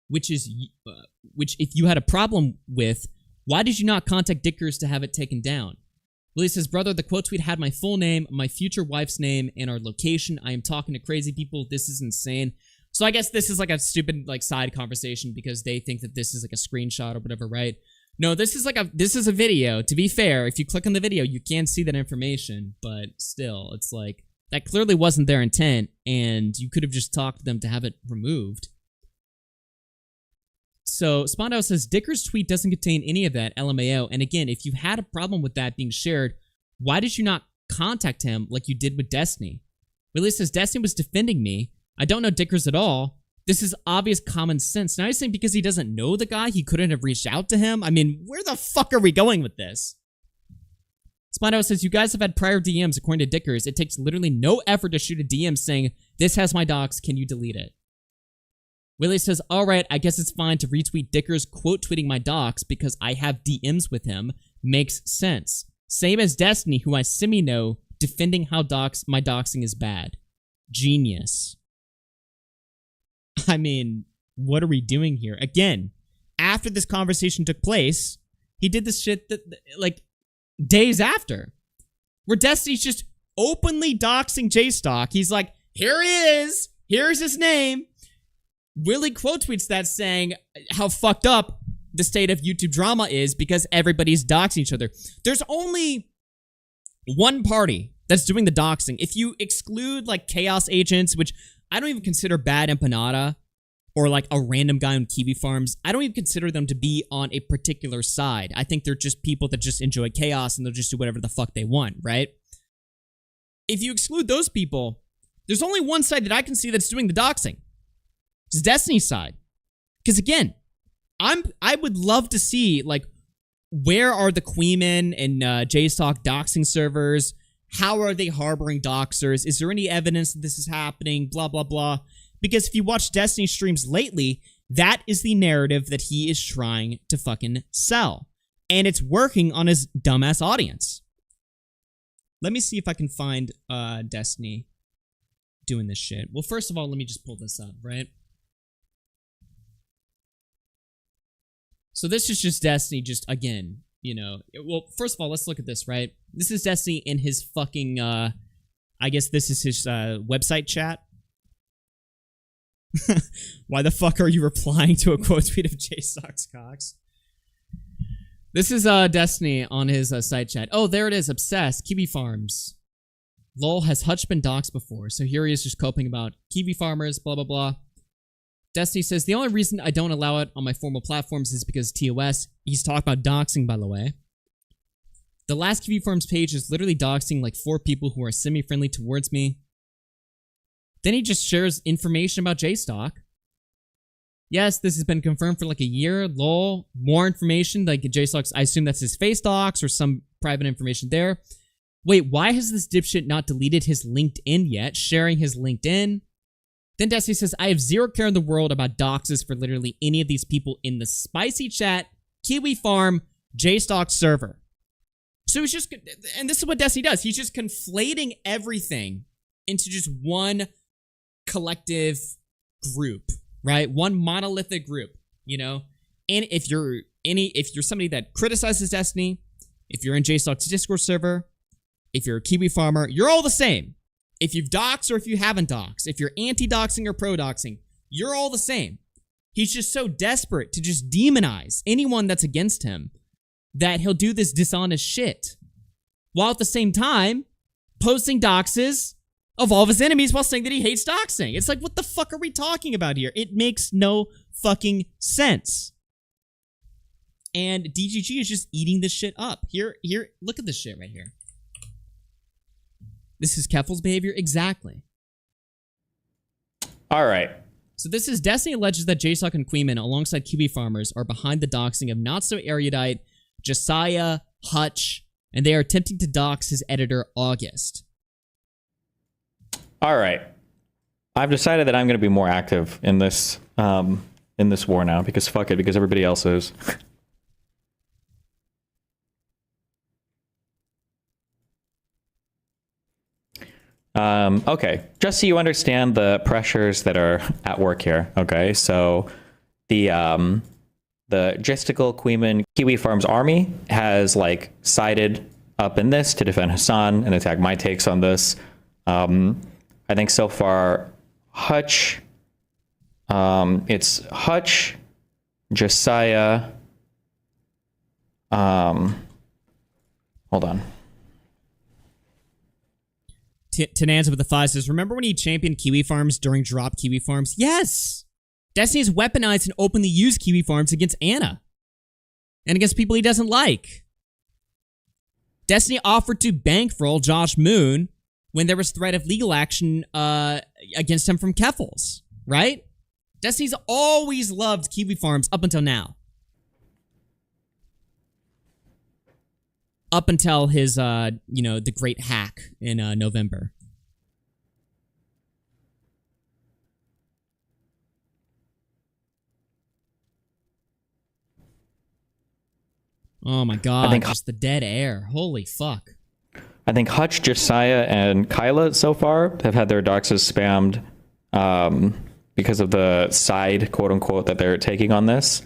Which if you had a problem with, why did you not contact Dickers to have it taken down? Willy says, brother, the quote tweet had my full name, my future wife's name, and our location. I am talking to crazy people. This is insane. So I guess this is like a stupid side conversation because they think that this is like a screenshot or whatever, right? No, this is a video. To be fair, if you click on the video, you can see that information, but still, it's like, that clearly wasn't their intent, and you could have just talked to them to have it removed. So, Spondale says, Dicker's tweet doesn't contain any of that, LMAO. And again, if you had a problem with that being shared, why did you not contact him like you did with Destiny? Willy says, Destiny was defending me. I don't know Dickers at all. This is obvious common sense. Now he's saying because he doesn't know the guy, he couldn't have reached out to him? I mean, where the fuck are we going with this? Spondale says, you guys have had prior DMs according to Dickers. It takes literally no effort to shoot a DM saying, this has my docs, can you delete it? Willy says, alright, I guess it's fine to retweet Dickers quote tweeting my docs because I have DMs with him. Makes sense. Same as Destiny, who I semi-know, defending how my doxing is bad. Genius. I mean, what are we doing here? Again, after this conversation took place, he did this shit that, days after. Where Destiny's just openly doxing J-Stock. He's like, here he is. Here's his name. Willy quote tweets that saying how fucked up the state of YouTube drama is because everybody's doxing each other. There's only one party that's doing the doxing. If you exclude Chaos Agents, which I don't even consider bad empanada, or like a random guy on Kiwi Farms, I don't even consider them to be on a particular side. I think they're just people that just enjoy chaos and they'll just do whatever the fuck they want, right? If you exclude those people, there's only one side that I can see that's doing the doxing. It's Destiny's side. Because again, I would love to see, like, where are the Queeman and JStalk doxing servers? How are they harboring doxers? Is there any evidence that this is happening? Blah, blah, blah. Because if you watch Destiny streams lately, that is the narrative that he is trying to fucking sell. And it's working on his dumbass audience. Let me see if I can find Destiny doing this shit. Well, first of all, let me just pull this up, right? So this is just Destiny, just again, you know. Well, first of all, let's look at this, right? This is Destiny in his fucking, I guess this is his website chat. Why the fuck are you replying to a quote tweet of JStalk's Cox? This is Destiny on his site chat. Oh, there it is. Obsessed. Kiwi Farms. Lol, has Hutch been doxed before? So here he is just coping about Kiwi farmers, blah, blah, blah. Destiny says, the only reason I don't allow it on my formal platforms is because TOS. He's talking about doxing, by the way. The last Kiwi Farms page is literally doxing like 4 people who are semi-friendly towards me. Then he just shares information about JStalk. Yes, this has been confirmed for like a year. Lol. More information, like JStalk's, I assume that's his face docs or some private information there. Wait, why has this dipshit not deleted his LinkedIn yet? Sharing his LinkedIn. Then Destiny says, I have zero care in the world about doxes for literally any of these people in the spicy chat, Kiwi Farm, JStalk server. So he's just, and this is what Destiny does. He's just conflating everything into just one collective group, right? One monolithic group, you know? And if you're somebody that criticizes Destiny, if you're in JStalk's Discord server, if you're a Kiwi farmer, you're all the same. If you've doxed or if you haven't doxed, if you're anti-doxing or pro-doxing, you're all the same. He's just so desperate to just demonize anyone that's against him that he'll do this dishonest shit, while at the same time posting doxes of all of his enemies while saying that he hates doxing. It's like, what the fuck are we talking about here? It makes no fucking sense. And DGG is just eating this shit up. Here, look at this shit right here. This is Keffel's behavior? Exactly. All right. So this is Destiny alleges that JStalk and Queeman, alongside Kiwi farmers, are behind the doxing of not-so-erudite Josiah Hutch, and they are attempting to dox his editor, August. All right. I've decided that I'm going to be more active in this war now, because fuck it, because everybody else is. Okay, just so you understand the pressures that are at work here. Okay, so the Gistical Queeman Kiwi Farms army has like sided up in this to defend Hassan and attack my takes on this. I think so far, Hutch, it's Hutch, Josiah, hold on. Tenanza with the 5 says, remember when he championed Kiwi Farms during Drop Kiwi Farms? Yes! Destiny has weaponized and openly used Kiwi Farms against Anna. And against people he doesn't like. Destiny offered to bankroll Josh Moon when there was threat of legal action against him from Keffels, right? Destiny's always loved Kiwi Farms up until now. Up until his, the great hack in November. Oh my god, just the dead air. Holy fuck. I think Hutch, Josiah, and Kyla so far have had their doxes spammed because of the side, quote-unquote, that they're taking on this.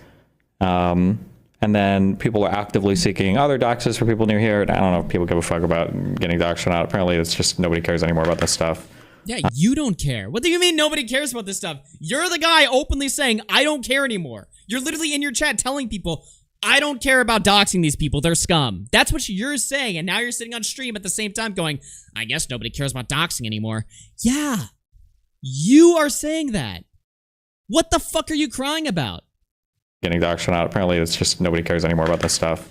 And then people are actively seeking other doxes for people near here. And I don't know if people give a fuck about getting doxed or not. Apparently, it's just nobody cares anymore about this stuff. Yeah, you don't care. What do you mean nobody cares about this stuff? You're the guy openly saying, I don't care anymore. You're literally in your chat telling people, I don't care about doxing these people. They're scum. That's what you're saying. And now you're sitting on stream at the same time going, I guess nobody cares about doxing anymore. Yeah, you are saying that. What the fuck are you crying about? Getting doxxed out. Apparently, it's just nobody cares anymore about this stuff.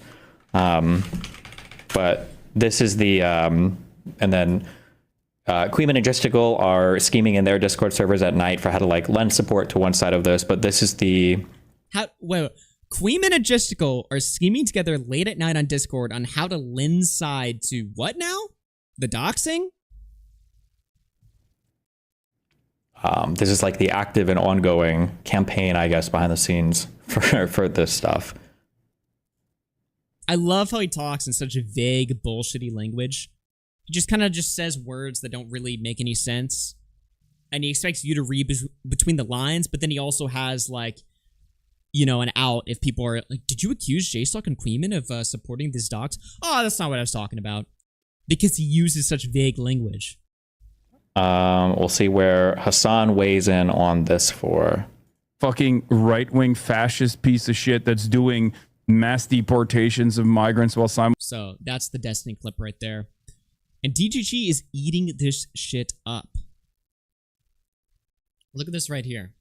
But this is the and then Queeman and Gisticle are scheming in their Discord servers at night for how to like lend support to one side of this. But this is the wait. Queeman and Gisticle are scheming together late at night on Discord on how to lend side to what now? The doxing? This is like the active and ongoing campaign, I guess, behind the scenes for this stuff. I love how he talks in such a vague, bullshitty language. He just kind of just says words that don't really make any sense. And he expects you to read between the lines, but then he also has, like, you know, an out if people are like, did you accuse JStock and Queeman of supporting this dox? Oh, that's not what I was talking about. Because he uses such vague language. We'll see where Hassan weighs in on this for. Fucking right-wing fascist piece of shit that's doing mass deportations of migrants while So that's the Destiny clip right there. And DGG is eating this shit up. Look at this right here.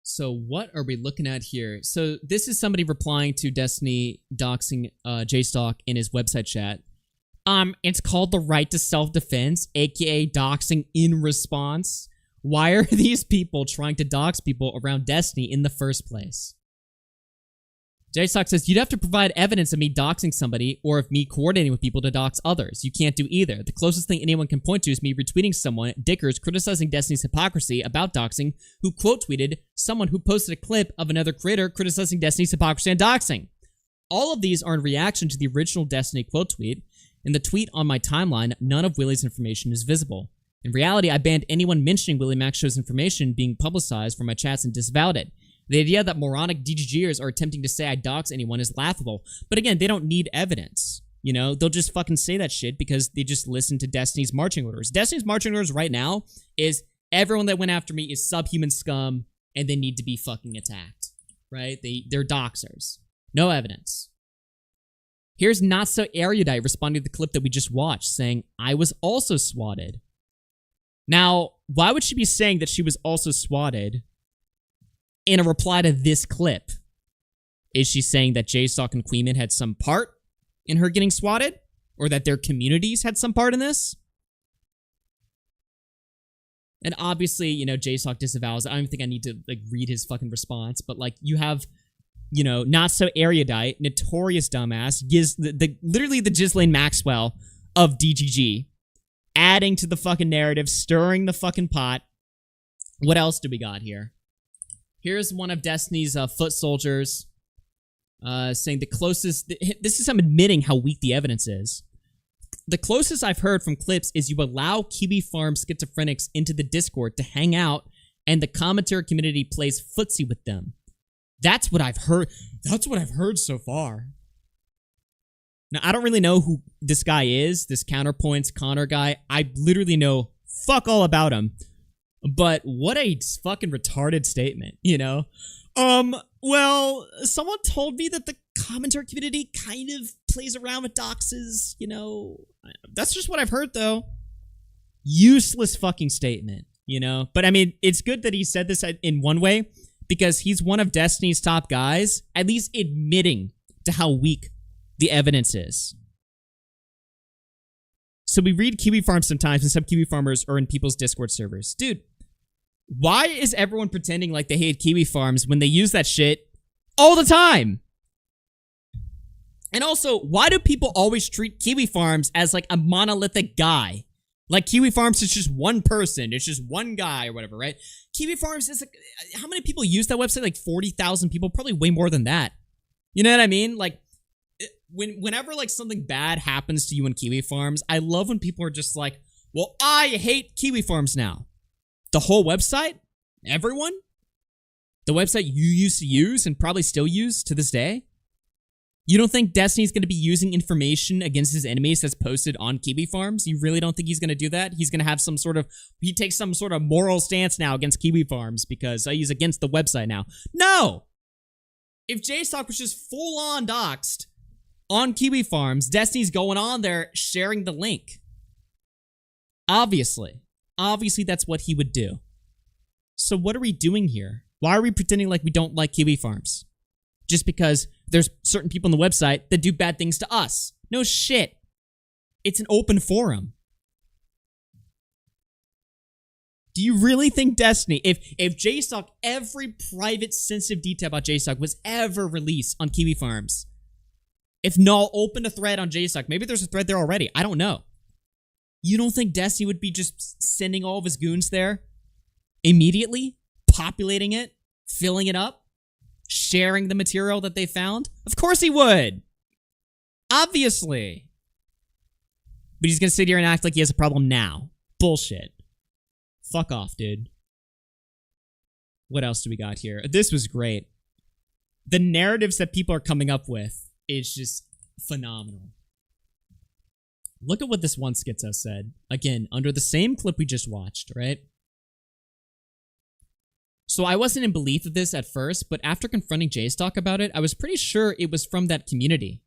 So what are we looking at here? So this is somebody replying to Destiny doxing JStock in his website chat. It's called the right to self-defense, aka doxing in response. Why are these people trying to dox people around Destiny in the first place? JStock says, you'd have to provide evidence of me doxing somebody or of me coordinating with people to dox others. You can't do either. The closest thing anyone can point to is me retweeting someone, Dickers, criticizing Destiny's hypocrisy about doxing, who quote tweeted someone who posted a clip of another creator criticizing Destiny's hypocrisy and doxing. All of these are in reaction to the original Destiny quote tweet. In the tweet on my timeline, none of Willy's information is visible. In reality, I banned anyone mentioning WillyMacShow's information being publicized from my chats and disavowed it. The idea that moronic DGGers are attempting to say I dox anyone is laughable. But again, they don't need evidence. You know, they'll just fucking say that shit because they just listen to Destiny's marching orders. Destiny's marching orders right now is everyone that went after me is subhuman scum and they need to be fucking attacked. Right? They're doxers. No evidence. Here's Not So Erudite responding to the clip that we just watched, saying, I was also swatted. Now, why would she be saying that she was also swatted in a reply to this clip? Is she saying that JStock and Queeman had some part in her getting swatted? Or that their communities had some part in this? And obviously, you know, JStock disavows. I don't even think I need to, like, read his fucking response. But, like, you have, you know, Not So Erudite, notorious dumbass, gives literally the Ghislaine Maxwell of DGG, adding to the fucking narrative, stirring the fucking pot. What else do we got here? Here's one of Destiny's foot soldiers saying the closest... This is him admitting how weak the evidence is. The closest I've heard from clips is you allow Kiwi Farm schizophrenics into the Discord to hang out, and the commentary community plays footsie with them. That's what I've heard. That's what I've heard so far. Now, I don't really know who this guy is, this Counterpoints Connor guy. I literally know fuck all about him. But what a fucking retarded statement, you know? Well, someone told me that the commentary community kind of plays around with doxes, you know? That's just what I've heard, though. Useless fucking statement, you know? But, I mean, it's good that he said this in one way, because he's one of Destiny's top guys, at least admitting to how weak the evidence is. So we read Kiwi Farm sometimes, and some Kiwi Farmers are in people's Discord servers. Dude, why is everyone pretending like they hate Kiwi Farms when they use that shit all the time? And also, why do people always treat Kiwi Farms as like a monolithic guy? Like Kiwi Farms is just one person, it's just one guy or whatever, right? Kiwi Farms is like, how many people use that website? Like 40,000 people, probably way more than that. You know what I mean? Like, whenever like something bad happens to you in Kiwi Farms, I love when people are just like, well, I hate Kiwi Farms now. The whole website? Everyone? The website you used to use and probably still use to this day? You don't think Destiny's going to be using information against his enemies that's posted on Kiwi Farms? You really don't think he's going to do that? He's going to have some sort of... He takes some sort of moral stance now against Kiwi Farms because he's against the website now. No! If JStock was just full-on doxed on Kiwi Farms, Destiny's going on there sharing the link. Obviously. Obviously, that's what he would do. So what are we doing here? Why are we pretending like we don't like kiwi farms? Just because there's certain people on the website that do bad things to us. No shit. It's an open forum. Do you really think Destiny, if JSOC, every private sensitive detail about JSOC was ever released on Kiwi Farms, if Null opened a thread on JSOC, maybe there's a thread there already, I don't know. You don't think Destiny would be just sending all of his goons there immediately, populating it, filling it up, sharing the material that they found? Of course he would. Obviously. But he's gonna sit here and act like he has a problem now. Bullshit. Fuck off, dude. What else do we got here? This was great. The narratives that people are coming up with is just phenomenal. Look at what this one schizo said. Again, under the same clip we just watched, right? So I wasn't in belief of this at first, but after confronting JStalk about it, I was pretty sure it was from that community.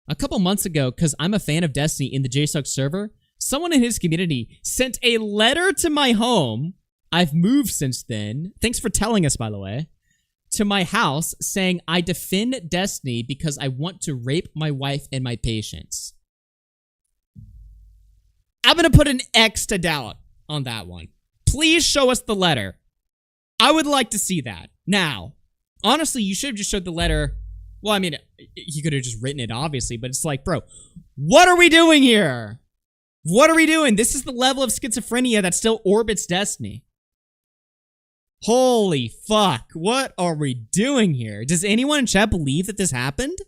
A couple months ago, because I'm a fan of Destiny in the JStalk server, someone in his community sent a letter to my home. I've moved since then. Thanks for telling us, by the way. To my house saying, I defend Destiny because I want to rape my wife and my patients. I'm going to put an X to doubt on that one. Please show us the letter. I would like to see that. Now, honestly, you should have just showed the letter. Well, I mean, he could have just written it, obviously, but it's like, bro, what are we doing here? What are we doing? This is the level of schizophrenia that still orbits Destiny. Holy fuck. What are we doing here? Does anyone in chat believe that this happened?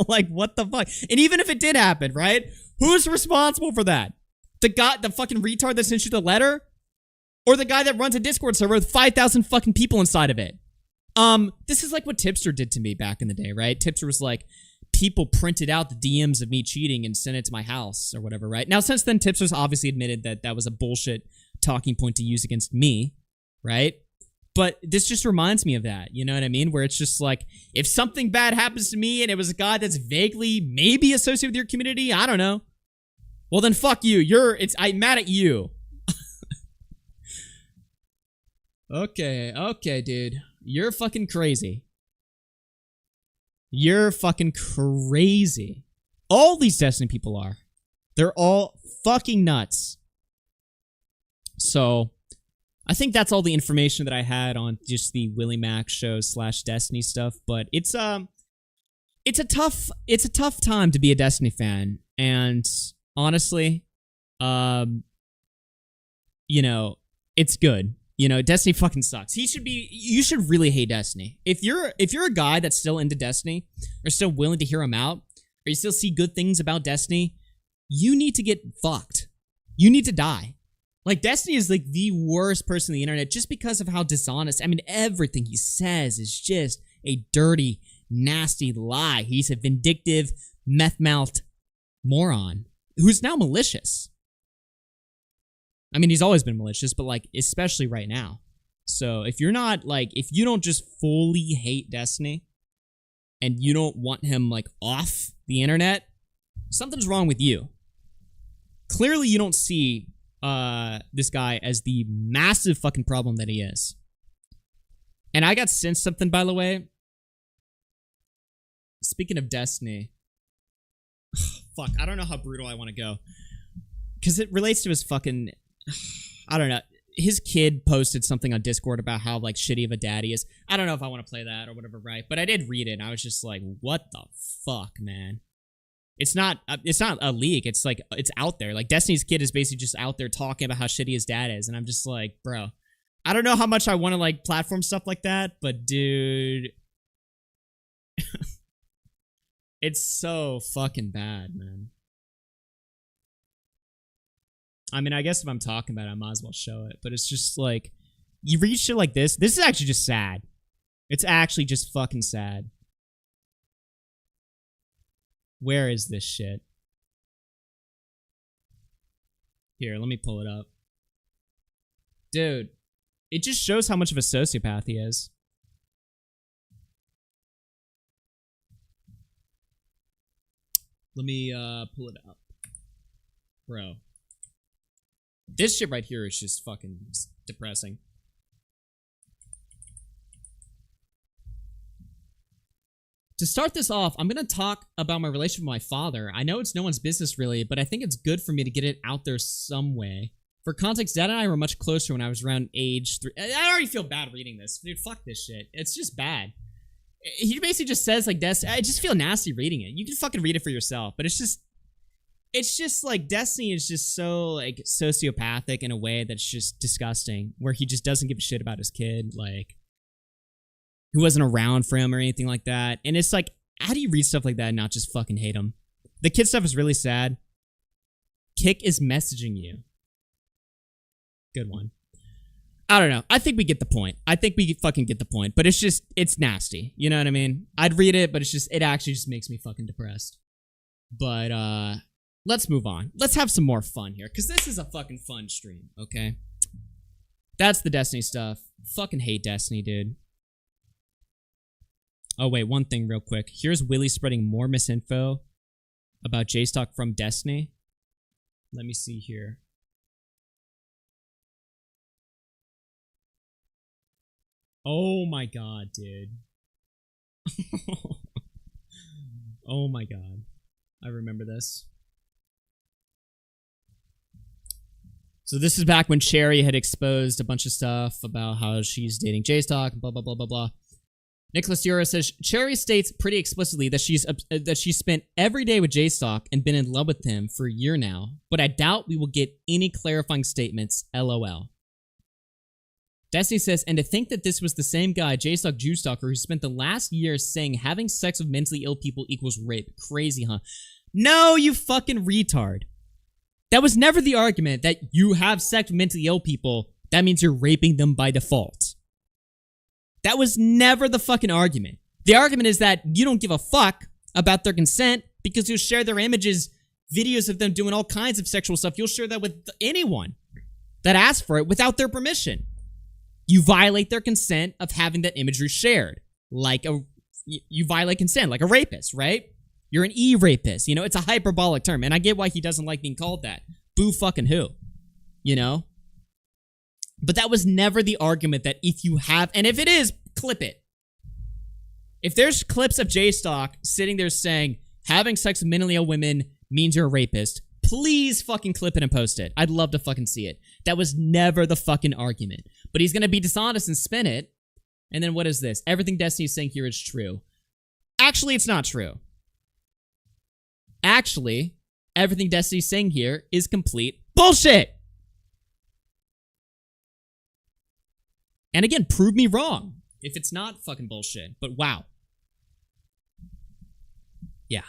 Like, what the fuck? And even if it did happen, right? Who's responsible for that? The guy, the fucking retard that sent you the letter? Or the guy that runs a Discord server with 5,000 fucking people inside of it? This is like what Tipster did to me back in the day, right? Tipster was like, people printed out the DMs of me cheating and sent it to my house or whatever, right? Now, since then, Tipster's obviously admitted that that was a bullshit talking point to use against me, right? But this just reminds me of that, you know what I mean? Where it's just like, if something bad happens to me and it was a guy that's vaguely maybe associated with your community, I don't know. Well, then fuck you. I'm mad at you. Okay, dude. You're fucking crazy. You're fucking crazy. All these Destiny people are. They're all fucking nuts. So, I think that's all the information that I had on just the WillyMacShow / Destiny stuff. But it's a tough time to be a Destiny fan. And honestly, you know, it's good. You know, Destiny fucking sucks. You should really hate Destiny. If you're a guy that's still into Destiny, or still willing to hear him out, or you still see good things about Destiny, you need to get fucked. You need to die. Like, Destiny is like the worst person on the internet just because of how dishonest. I mean, everything he says is just a dirty, nasty lie. He's a vindictive, meth-mouthed moron who's now malicious. I mean, he's always been malicious, but, like, especially right now. So, if you don't just fully hate Destiny, and you don't want him, like, off the internet, something's wrong with you. Clearly, you don't see this guy as the massive fucking problem that he is. And I got sent something, by the way. Speaking of Destiny. Fuck, I don't know how brutal I want to go. Because it relates to his fucking... I don't know. His kid posted something on Discord about how, like, shitty of a dad he is. I don't know if I want to play that or whatever, right? But I did read it, and I was just like, what the fuck, man? It's not a leak. It's like, it's out there. Like, Destiny's kid is basically just out there talking about how shitty his dad is, and I'm just like, bro, I don't know how much I want to, like, platform stuff like that, but dude, it's so fucking bad, man. I mean, I guess if I'm talking about it, I might as well show it. But it's just like, you read shit like this. This is actually just sad. It's actually just fucking sad. Where is this shit? Here, let me pull it up. Dude, it just shows how much of a sociopath he is. Let me pull it up. Bro. This shit right here is just fucking depressing. To start this off, I'm going to talk about my relationship with my father. I know it's no one's business really, but I think it's good for me to get it out there some way. For context, Dad and I were much closer when I was around age 3. I already feel bad reading this. Dude, fuck this shit. It's just bad. He basically just says, like, I just feel nasty reading it. You can fucking read it for yourself, but it's just like Destiny is just so like sociopathic in a way that's just disgusting, where he just doesn't give a shit about his kid, like who wasn't around for him or anything like that. And it's like, how do you read stuff like that and not just fucking hate him? The kid stuff is really sad. Kick is messaging you. Good one. I don't know. I think we get the point. I think we fucking get the point. But it's nasty. You know what I mean? I'd read it, but it actually just makes me fucking depressed. But, let's move on. Let's have some more fun here, because this is a fucking fun stream, okay? That's the Destiny stuff. Fucking hate Destiny, dude. Oh, wait, one thing real quick. Here's Willy spreading more misinfo about JStock from Destiny. Let me see here. Oh my god, dude. Oh my god. I remember this. So this is back when Cherry had exposed a bunch of stuff about how she's dating JStock, blah, blah, blah, blah, blah. Nicholas Yura says, Cherry states pretty explicitly that she's spent every day with JStock and been in love with him for a year now, but I doubt we will get any clarifying statements, LOL. Destiny says, and to think that this was the same guy, JStock Jewstalker, who spent the last year saying having sex with mentally ill people equals rape. Crazy, huh? No, you fucking retard. That was never the argument that you have sex with mentally ill people, that means you're raping them by default. That was never the fucking argument. The argument is that you don't give a fuck about their consent because you'll share their images, videos of them doing all kinds of sexual stuff. You'll share that with anyone that asks for it without their permission. You violate their consent of having that imagery shared. You violate consent, like a rapist, right? You're an e-rapist. You know, it's a hyperbolic term. And I get why he doesn't like being called that. Boo fucking who? You know? But that was never the argument that if you have... And if it is, clip it. If there's clips of JStock sitting there saying, having sex with mentally ill women means you're a rapist, please fucking clip it and post it. I'd love to fucking see it. That was never the fucking argument. But he's gonna be dishonest and spin it. And then what is this? Everything Destiny's saying here is true. Actually, it's not true. Actually, everything Destiny's saying here is complete bullshit. And again, prove me wrong if it's not fucking bullshit. But wow. Yeah.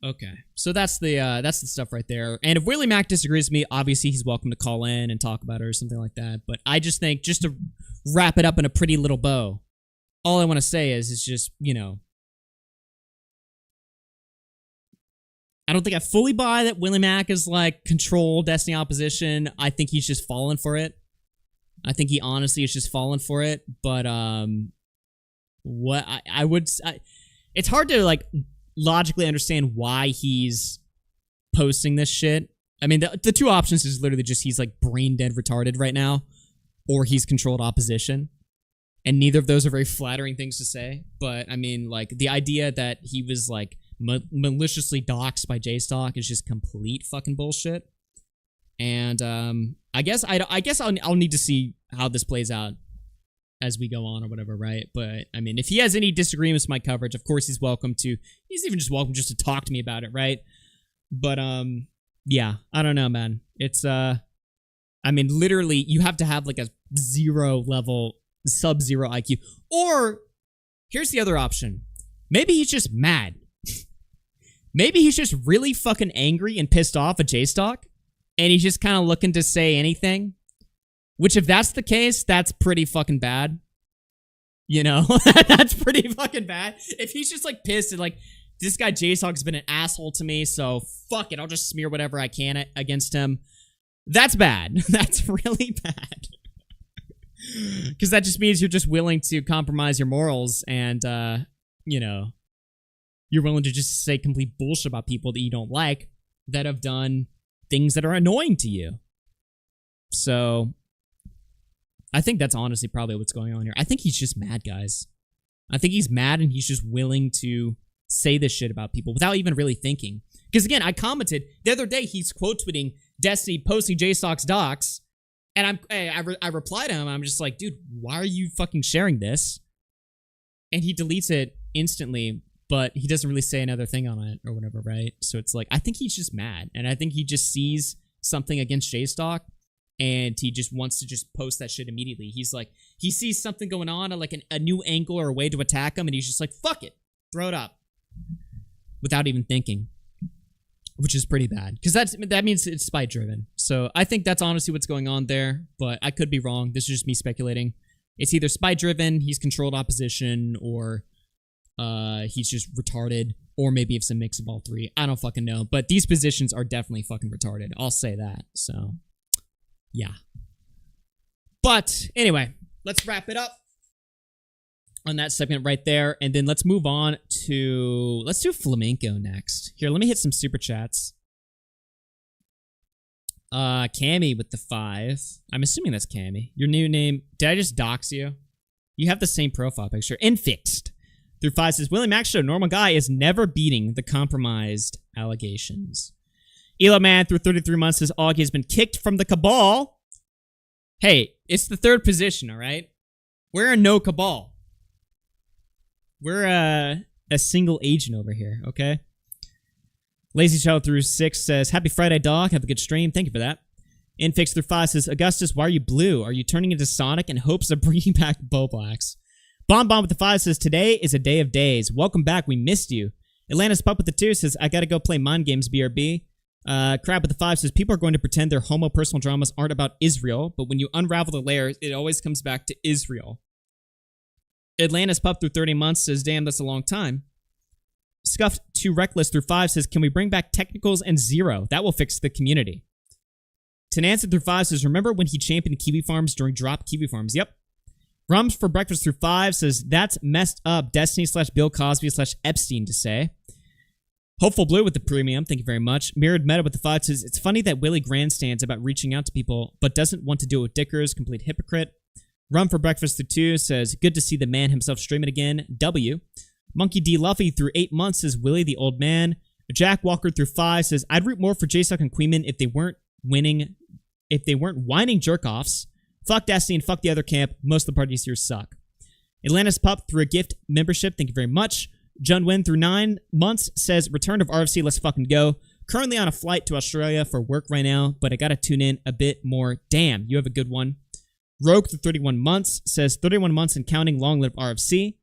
Okay. So that's the stuff right there. And if WillyMac disagrees with me, obviously he's welcome to call in and talk about it or something like that. But I just think, just to wrap it up in a pretty little bow, all I want to say is just, you know, I don't think I fully buy that WillyMac is like control Destiny opposition. I think he's just fallen for it. I think he honestly is just fallen for it. But it's hard to like logically understand why he's posting this shit. I mean, the two options is literally just he's like brain dead retarded right now, or he's controlled opposition. And neither of those are very flattering things to say. But I mean, like the idea that he was like maliciously doxxed by JStock is just complete fucking bullshit. And I guess I'll need to see how this plays out as we go on or whatever, right? But I mean, if he has any disagreements with my coverage, of course he's welcome to. He's even just welcome just to talk to me about it, right? But yeah, I don't know, man. It's I mean, literally, you have to have like a 0 level, sub-zero IQ. Or here's the other option. Maybe he's just mad. Maybe he's just really fucking angry and pissed off at JStock, and he's just kind of looking to say anything. Which, if that's the case, that's pretty fucking bad. You know? That's pretty fucking bad. If he's just, like, pissed and, like, this guy JStock's been an asshole to me, so fuck it, I'll just smear whatever I can against him. That's bad. That's really bad. Because that just means you're just willing to compromise your morals and, you know, you're willing to just say complete bullshit about people that you don't like that have done things that are annoying to you. So I think that's honestly probably what's going on here. I think he's just mad, guys. I think he's mad and he's just willing to say this shit about people without even really thinking. Because again, I commented the other day, he's quote tweeting Destiny posting JSock's docs, and I replied to him. I'm just like, dude, why are you fucking sharing this? And he deletes it instantly, but he doesn't really say another thing on it or whatever, right? So it's like, I think he's just mad, and I think he just sees something against JStock, and he just wants to just post that shit immediately. He's like, he sees something going on, like a new angle or a way to attack him, and he's just like, fuck it, throw it up, without even thinking, which is pretty bad, because that means it's spite driven. So I think that's honestly what's going on there, but I could be wrong. This is just me speculating. It's either spite driven, he's controlled opposition, or he's just retarded, or maybe it's a mix of all three. I don't fucking know, but these positions are definitely fucking retarded. I'll say that. So yeah. But anyway, let's wrap it up on that segment right there, and then let's move on to, let's do Flamenco next. Here, let me hit some super chats. Cammy with the 5. I'm assuming that's Cammy. Your new name, did I just dox you? You have the same profile picture. Infixed through 5 says, WillyMacShow, normal guy is never beating the compromised allegations. Elo Man through 33 months says, Augie has been kicked from the cabal. Hey, it's the 3rd position, all right? We're in no cabal. We're a single agent over here, okay? Lazy Child through 6 says, happy Friday, dog. Have a good stream. Thank you for that. Infix through 5 says, Augustus, why are you blue? Are you turning into Sonic in hopes of bringing back Bo Blacks? Bomb with the 5 says, today is a day of days. Welcome back. We missed you. Atlantis Pup with the 2 says, I gotta go play Mind Games, BRB. Crab with the 5 says, people are going to pretend their homo personal dramas aren't about Israel, but when you unravel the layers, it always comes back to Israel. Atlantis Pup through 30 months says, damn, that's a long time. Scuffed to Reckless through 5 says, can we bring back technicals and 0? That will fix the community. Tenancy through 5 says, remember when he championed Kiwi Farms during Drop Kiwi Farms? Yep. Rums for Breakfast through 5 says, that's messed up. Destiny / Bill Cosby / Epstein to say. Hopeful Blue with the premium, thank you very much. Mirrored Meta with the 5 says, it's funny that Willie grandstands about reaching out to people, but doesn't want to do it with dickers, complete hypocrite. Rum for Breakfast through 2 says, good to see the man himself streaming again. W. Monkey D. Luffy through 8 months says, Willie the old man. Jack Walker through 5 says, I'd root more for J-Suck and Queenman if they weren't whining jerk-offs. Fuck Destiny and fuck the other camp. Most of the parties here suck. Atlantis Pup through a gift membership, thank you very much. John Wynn through 9 months says, return of RFC, let's fucking go. Currently on a flight to Australia for work right now, but I gotta tune in a bit more. Damn, you have a good one. Rogue through 31 months says, 31 months and counting, long live RFC.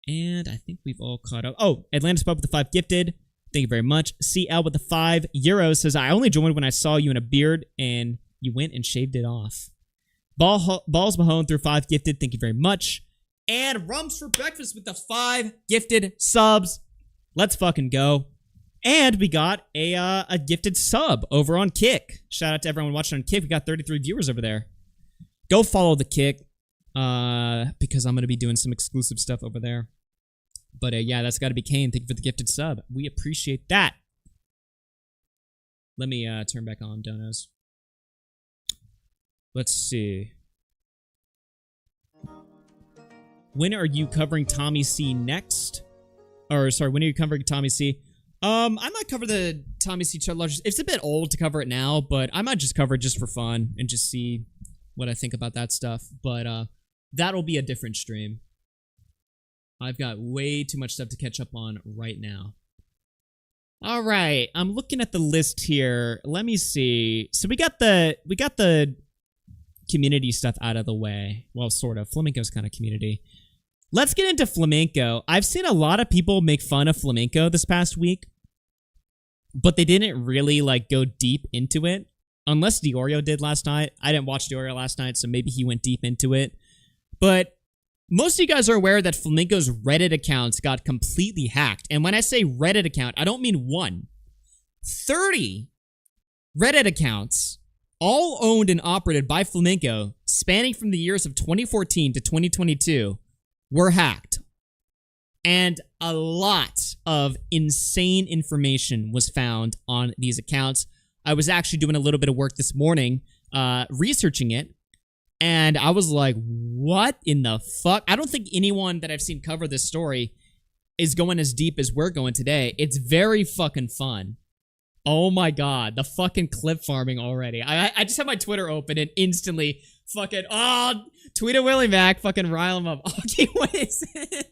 And I think we've all caught up. Oh, Atlantis Pub with the 5 gifted. Thank you very much. CL with the 5 euros says, I only joined when I saw you in a beard and you went and shaved it off. Balls Mahone through 5 gifted. Thank you very much. And Rums for Breakfast with the 5 gifted subs. Let's fucking go. And we got a gifted sub over on Kick. Shout out to everyone watching on Kick. We got 33 viewers over there. Go follow the Kick. Because I'm going to be doing some exclusive stuff over there. But yeah, that's got to be Kane. Thank you for the gifted sub. We appreciate that. Let me turn back on donos. Let's see. When are you covering Tommy C next? Or sorry, when are you covering Tommy C? I might cover the Tommy C Chud Largest. It's a bit old to cover it now, but I might just cover it just for fun and just see what I think about that stuff. But that'll be a different stream. I've got way too much stuff to catch up on right now. All right, I'm looking at the list here. Let me see. So we got the community stuff out of the way. Well, sort of. Flamenco's kind of community. Let's get into Flamenco. I've seen a lot of people make fun of Flamenco this past week, but they didn't really go deep into it. Unless Diorio did last night. I didn't watch Diorio last night, so maybe he went deep into it. But most of you guys are aware that Flamenco's Reddit accounts got completely hacked. And when I say Reddit account, I don't mean 1. 30 Reddit accounts, all owned and operated by Flamenco, spanning from the years of 2014 to 2022, were hacked. And a lot of insane information was found on these accounts. I was actually doing a little bit of work this morning, researching it, and I was like, what in the fuck? I don't think anyone that I've seen cover this story is going as deep as we're going today. It's very fucking fun. Oh my god, the fucking clip farming already. I just have my Twitter open and instantly fucking, tweet at WillyMac, fucking rile him up. Augie, what is it?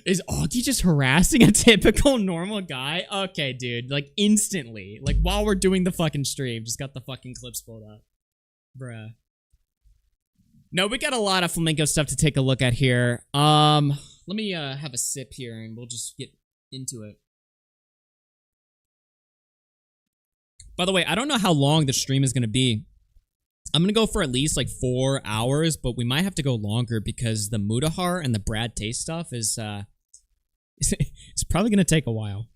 Is Augie just harassing a typical normal guy? Okay, dude, like instantly. Like while we're doing the fucking stream, just got the fucking clips pulled up. Bruh. No, we got a lot of Flamenco stuff to take a look at here. Let me have a sip here and we'll just get into it. By the way, I don't know how long the stream is going to be. I'm going to go for at least like 4 hours, but we might have to go longer because the Mutahar and the BradTaste stuff is it's probably going to take a while.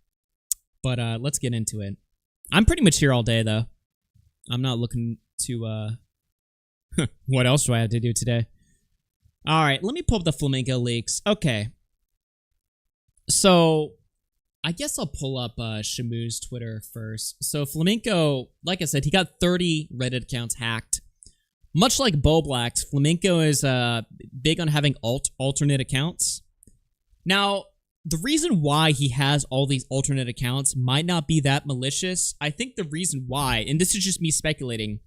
But let's get into it. I'm pretty much here all day though. I'm not looking to what else do I have to do today? All right, let me pull up the Flamenco leaks. Okay. So, I guess I'll pull up Shamu's Twitter first. So, Flamenco, like I said, he got 30 Reddit accounts hacked. Much like Bo Black's, Flamenco is big on having alternate accounts. Now, the reason why he has all these alternate accounts might not be that malicious. I think the reason why, and this is just me speculating,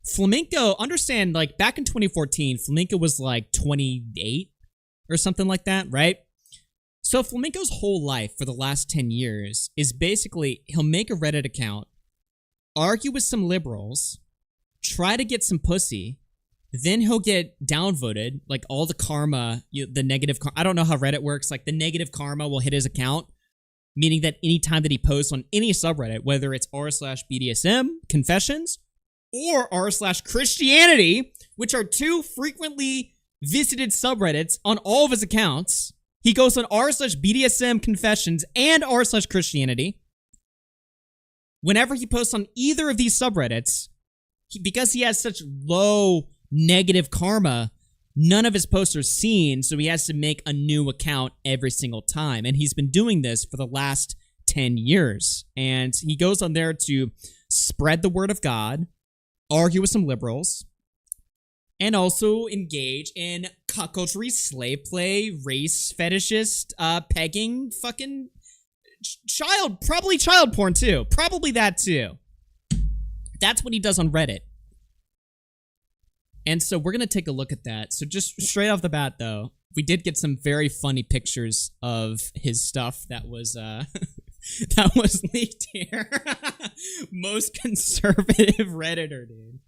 Flamenco, understand, like, back in 2014, Flamenco was, like, 28 or something like that, right? So Flamenco's whole life for the last 10 years is basically he'll make a Reddit account, argue with some liberals, try to get some pussy, then he'll get downvoted, like, all the karma, the negative karma. I don't know how Reddit works. Like, the negative karma will hit his account, meaning that anytime that he posts on any subreddit, whether it's r/BDSM, confessions, or r/Christianity, which are two frequently visited subreddits on all of his accounts. He goes on r/BDSM confessions and r/Christianity. Whenever he posts on either of these subreddits, because he has such low negative karma, none of his posts are seen, so he has to make a new account every single time. And he's been doing this for the last 10 years. And he goes on there to spread the word of God, argue with some liberals, and also engage in cuckoldry, slave play, race fetishist, pegging, fucking probably child porn too. Probably that too. That's what he does on Reddit. And so we're going to take a look at that. So just straight off the bat though, we did get some very funny pictures of his stuff that was, that was leaked here. Most conservative Redditor, dude.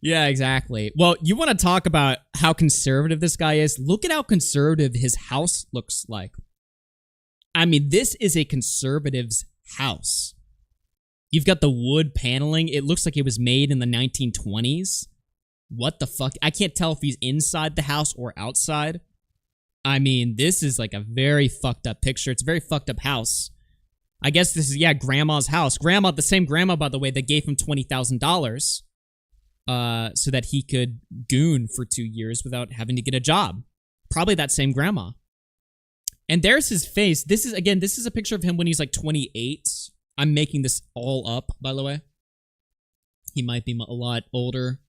Yeah, exactly. Well, you want to talk about how conservative this guy is? Look at how conservative his house looks like. I mean, this is a conservative's house. You've got the wood paneling. It looks like it was made in the 1920s. What the fuck? I can't tell if he's inside the house or outside. I mean, this is like a very fucked up picture. It's a very fucked up house. I guess this is, yeah, grandma's house. Grandma, the same grandma, by the way, that gave him $20,000 so that he could goon for 2 years without having to get a job. Probably that same grandma. And there's his face. This is, again, this is a picture of him when he's like 28. I'm making this all up, by the way. He might be a lot older.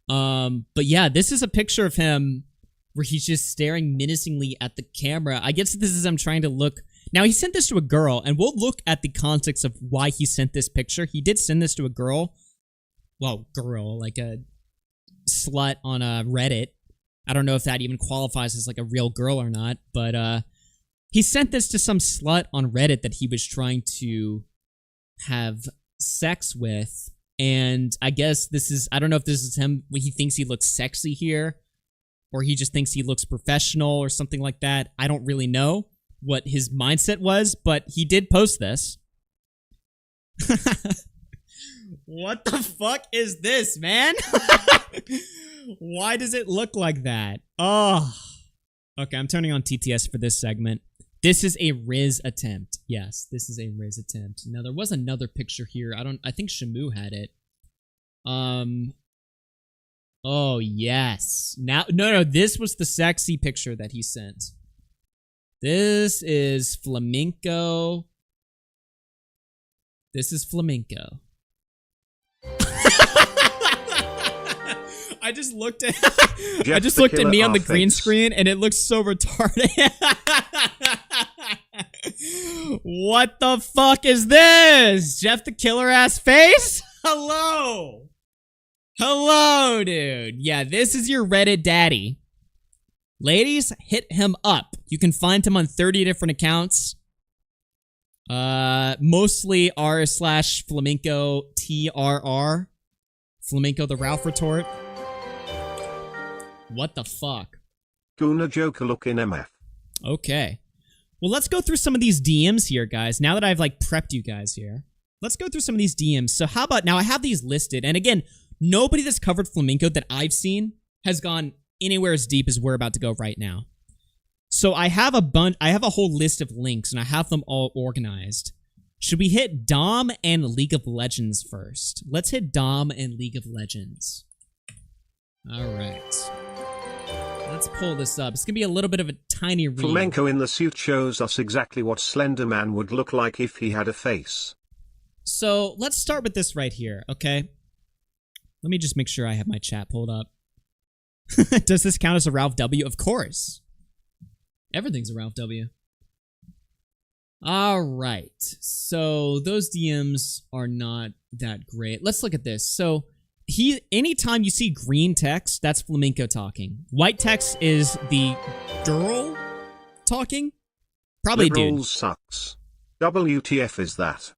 But yeah, this is a picture of him where he's just staring menacingly at the camera. I guess this is him trying to look. Now, he sent this to a girl, and we'll look at the context of why he sent this picture. He did send this to a girl. Well, girl, like a slut on a Reddit. I don't know if that even qualifies as like a real girl or not, but he sent this to some slut on Reddit that he was trying to have sex with. And I guess this is, I don't know if this is him, he thinks he looks sexy here, or he just thinks he looks professional or something like that. I don't really know what his mindset was, but he did post this. What the fuck is this, man? Why does it look like that? Oh. Okay, I'm turning on TTS for this segment. This is a Riz attempt. Yes, this is a Riz attempt. Now, there was another picture here. I think Shamu had it. Oh, yes. Now, no, this was the sexy picture that he sent. This is Flamenco. This is Flamenco. I just looked at me on the green screen and it looks so retarded. What the fuck is this? Jeff the killer ass face? Hello. Hello, dude. Yeah, this is your Reddit daddy. Ladies, hit him up. You can find him on 30 different accounts. Mostly r/Flamenco TRR. Flamenco the Ralph retort. What the fuck? Guna Joker look in MF. Okay. Well, let's go through some of these DMs here, guys. Now that I've like prepped you guys here, let's go through some of these DMs. So how about now I have these listed, and again, nobody that's covered Flamenco that I've seen has gone anywhere as deep as we're about to go right now. So I have a whole list of links, and I have them all organized. Should we hit Dom and League of Legends first? Let's hit Dom and League of Legends. All right. Let's pull this up. It's going to be a little bit of a tiny read. Flamenco in the suit shows us exactly what Slender Man would look like if he had a face. So let's start with this right here, okay? Let me just make sure I have my chat pulled up. Does this count as a Ralph W? Of course. Everything's a Ralph W. All right. So those DMs are not that great. Let's look at this. So anytime you see green text, that's Flamenco talking. White text is the girl talking. Probably Liberals dude. Sucks. WTF is that?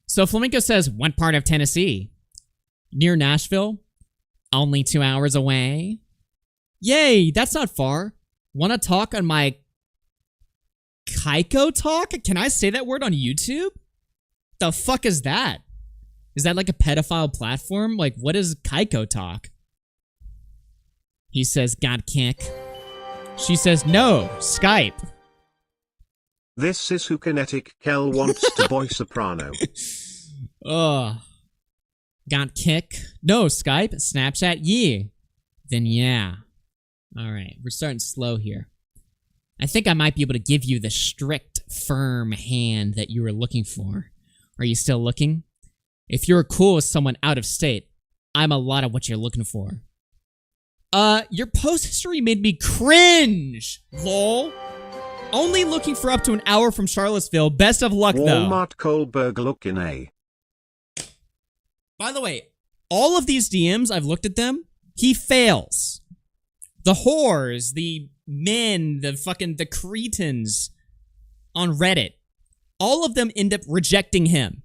So Flamenco says, what part of Tennessee? Near Nashville? Only 2 hours away? Yay, that's not far. Want to talk on my Kaiko talk? Can I say that word on YouTube? The fuck is that? Is that like a pedophile platform? Like, what is Kaiko talk? He says, got kick. She says, no, Skype. This is who Kinetic Kel wants to boy soprano. Ugh. Got kick? No, Skype? Snapchat? Yeah. Then yeah. Alright, we're starting slow here. I think I might be able to give you the strict, firm hand that you were looking for. Are you still looking? If you're cool with someone out of state, I'm a lot of what you're looking for. Your post history made me cringe, lol. Only looking for up to an hour from Charlottesville. Best of luck, though. Walmart Kohlberg looking A. By the way, all of these DMs, I've looked at them, he fails. The whores, the men, the cretins on Reddit, all of them end up rejecting him.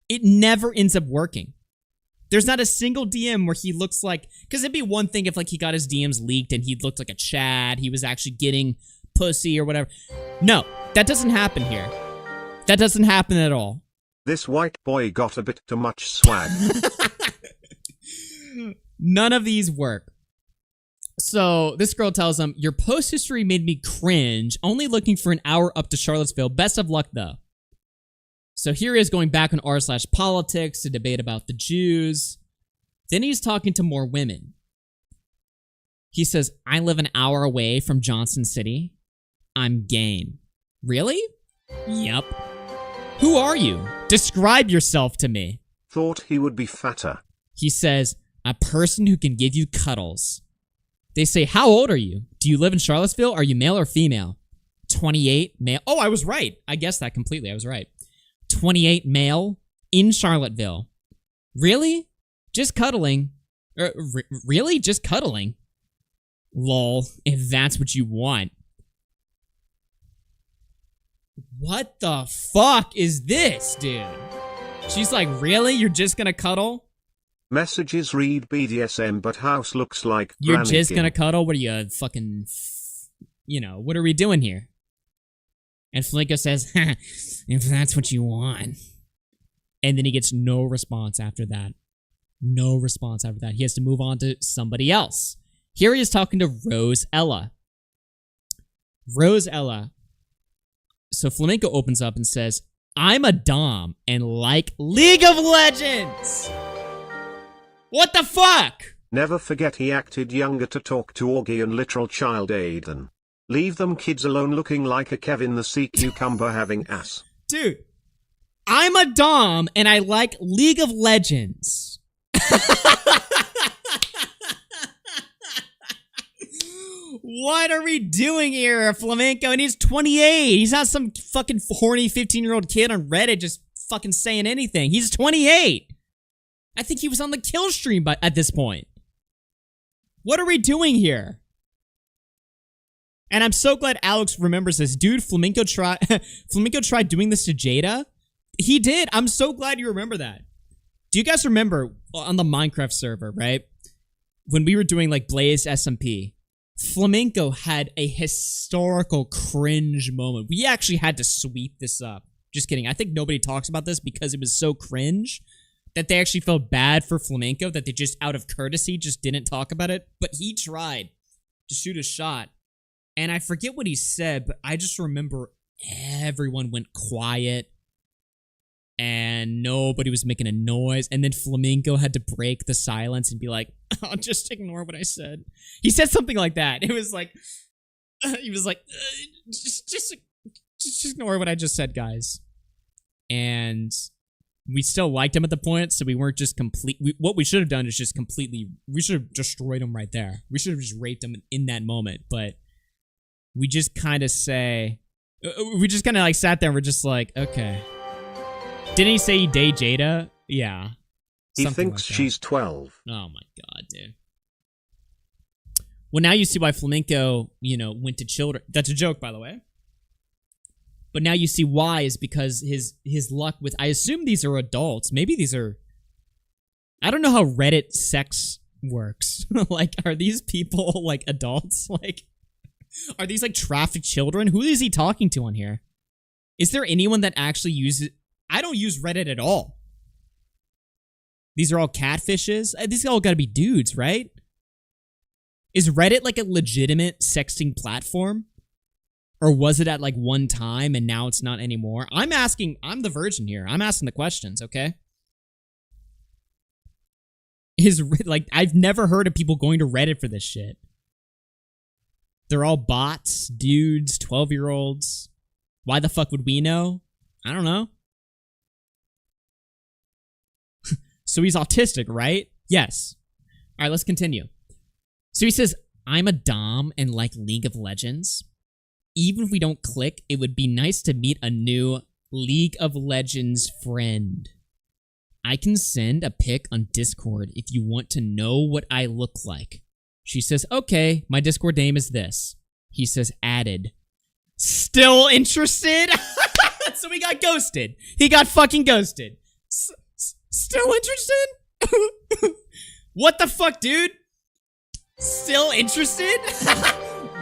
It never ends up working. There's not a single DM where he looks like, because it'd be one thing if like he got his DMs leaked and he looked like a Chad, he was actually getting pussy or whatever. No, that doesn't happen here. That doesn't happen at all. This white boy got a bit too much swag. None of these work. So this girl tells him, your post history made me cringe, only looking for an hour up to Charlottesville. Best of luck, though. So here he is going back on r/politics to debate about the Jews. Then he's talking to more women. He says, I live an hour away from Johnson City. I'm game. Really? Yep. Who are you? Describe yourself to me. Thought he would be fatter. He says, a person who can give you cuddles. They say, how old are you? Do you live in Charlottesville? Are you male or female? 28, male. Oh, I was right. I guessed that completely. I was right. 28, male, in Charlottesville. Really? Just cuddling. Really? Just cuddling? Lol, if that's what you want. What the fuck is this, dude? She's like, really? You're just gonna cuddle? Messages read BDSM, but house looks like You're Granny just King. gonna cuddle? What are you, fucking... You know, what are we doing here? And Flamenco says, if that's what you want. And then he gets no response after that. No response after that. He has to move on to somebody else. Here he is talking to Rose Ella. Rose Ella. So Flamenco opens up and says, I'm a dom and like League of Legends. What the fuck? Never forget he acted younger to talk to Augie and literal child Aiden. Leave them kids alone looking like a Kevin the Sea Cucumber having ass. Dude, I'm a Dom and I like League of Legends. What are we doing here, Flamenco? And he's 28. He's not some fucking horny 15-year-old kid on Reddit just fucking saying anything. He's 28. I think he was on the kill stream at this point. What are we doing here? And I'm so glad Alex remembers this. Dude, Flamenco tried doing this to Jada. He did. I'm so glad you remember that. Do you guys remember on the Minecraft server, right? When we were doing like Blaze SMP, Flamenco had a historical cringe moment. We actually had to sweep this up. Just kidding. I think nobody talks about this because it was so cringe that they actually felt bad for Flamenco, that they just out of courtesy just didn't talk about it. But he tried to shoot a shot. And I forget what he said, but I just remember everyone went quiet and nobody was making a noise. And then Flamenco had to break the silence and be like, "Oh, just ignore what I said." He said something like that. It was like, he was like, just ignore what I just said, guys. And we still liked him at the point, so we weren't just what we should have done is just completely, we should have destroyed him right there. We should have just raped him in that moment, but we just kind of like sat there and we're just like, okay. Didn't he say he dated Jada? Yeah. He Something thinks like that. she's 12. Oh my god, dude. Well, now you see why Flamenco, went to children. That's a joke, by the way. But now you see why is because his luck with, I assume these are adults. Maybe these are, I don't know how Reddit sex works. Like, are these people like adults? Like, are these like trafficked children? Who is he talking to on here? Is there anyone that actually uses, I don't use Reddit at all. These are all catfishes. These all gotta be dudes, right? Is Reddit like a legitimate sexting platform? Or was it at like one time and now it's not anymore? I'm the virgin here. I'm asking the questions, okay? I've never heard of people going to Reddit for this shit. They're all bots, dudes, 12-year-olds. Why the fuck would we know? I don't know. So he's autistic, right? Yes. All right, let's continue. So he says, I'm a Dom and like League of Legends. Even if we don't click, it would be nice to meet a new League of Legends friend. I can send a pic on Discord if you want to know what I look like. She says, okay, my Discord name is this. He says, added. Still interested? So he got ghosted. He got fucking ghosted. Still interested? What the fuck, dude? Still interested?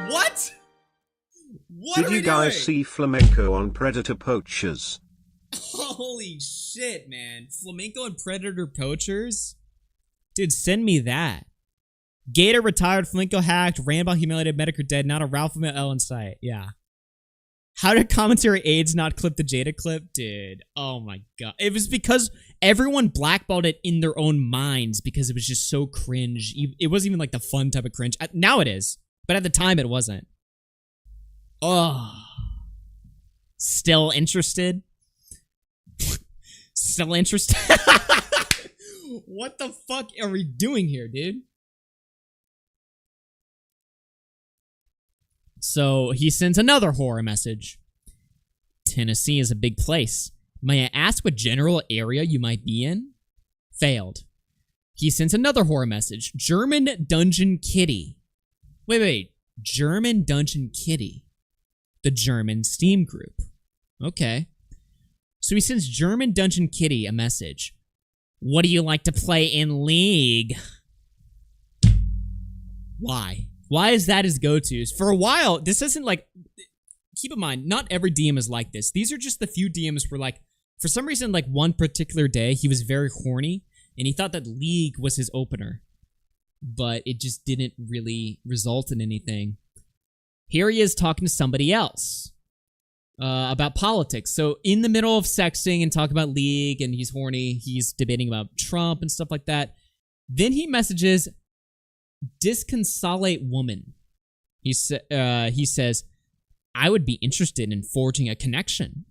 What? What Did you guys see Flamenco on Predator Poachers? Holy shit, man. Flamenco and Predator Poachers? Dude, send me that. Gator retired, Flamenco hacked, Rambo humiliated, Medicare dead, not a Ralph L in sight. Yeah. How did commentary aides not clip the Jada clip? Dude, oh my god. It was because everyone blackballed it in their own minds because it was just so cringe. It wasn't even like the fun type of cringe. Now it is, but at the time it wasn't. Oh. Still interested? Still interested? What the fuck are we doing here, dude? So he sends another horror message. Tennessee is a big place. May I ask what general area you might be in? Failed. He sends another horror message. German Dungeon Kitty. Wait. German Dungeon Kitty. The German Steam group. Okay. So he sends German Dungeon Kitty a message. What do you like to play in League? Why? Why is that his go-tos? For a while, this isn't like... Keep in mind, not every DM is like this. These are just the few DMs where, like, for some reason, like, one particular day, he was very horny, and he thought that League was his opener. But it just didn't really result in anything. Here he is talking to somebody else about politics. So in the middle of sexting and talking about League, and he's horny, he's debating about Trump and stuff like that. Then he messages... Disconsolate woman. He says, I would be interested in forging a connection.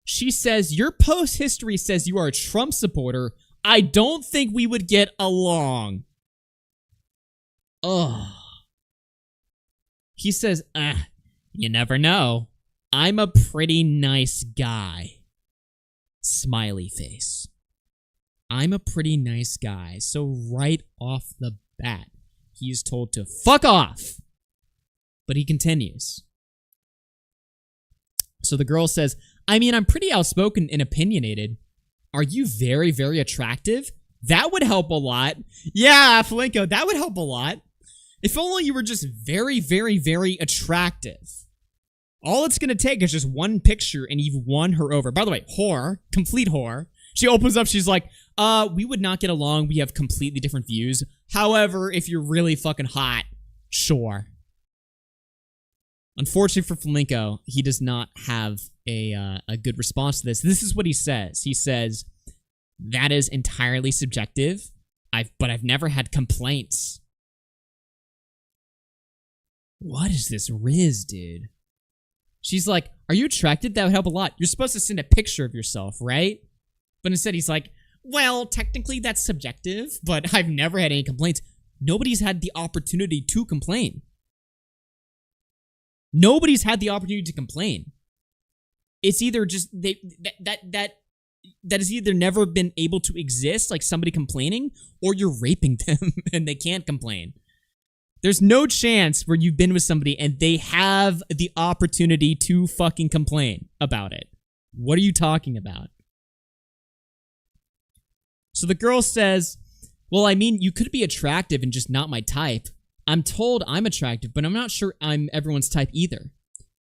She says, your post history says you are a Trump supporter. I don't think we would get along. Ugh. He says, you never know. I'm a pretty nice guy. Smiley face. I'm a pretty nice guy. So right off the bat, he is told to fuck off. But he continues. So the girl says, I mean, I'm pretty outspoken and opinionated. Are you very, very attractive? That would help a lot. Yeah, Flamingo, that would help a lot. If only you were just very, very, very attractive. All it's gonna take is just one picture and you've won her over. By the way, whore, complete whore. She opens up, she's like, we would not get along. We have completely different views. However, if you're really fucking hot, sure. Unfortunately for Flamenco, he does not have a good response to this. This is what he says. He says, that is entirely subjective, but I've never had complaints. What is this Riz, dude? She's like, are you attracted? That would help a lot. You're supposed to send a picture of yourself, right? But instead he's like, well, technically that's subjective, but I've never had any complaints. Nobody's had the opportunity to complain. Nobody's had the opportunity to complain. It's either just that has either never been able to exist, like somebody complaining, or you're raping them and they can't complain. There's no chance where you've been with somebody and they have the opportunity to fucking complain about it. What are you talking about? So the girl says, well, I mean, you could be attractive and just not my type. I'm told I'm attractive, but I'm not sure I'm everyone's type either.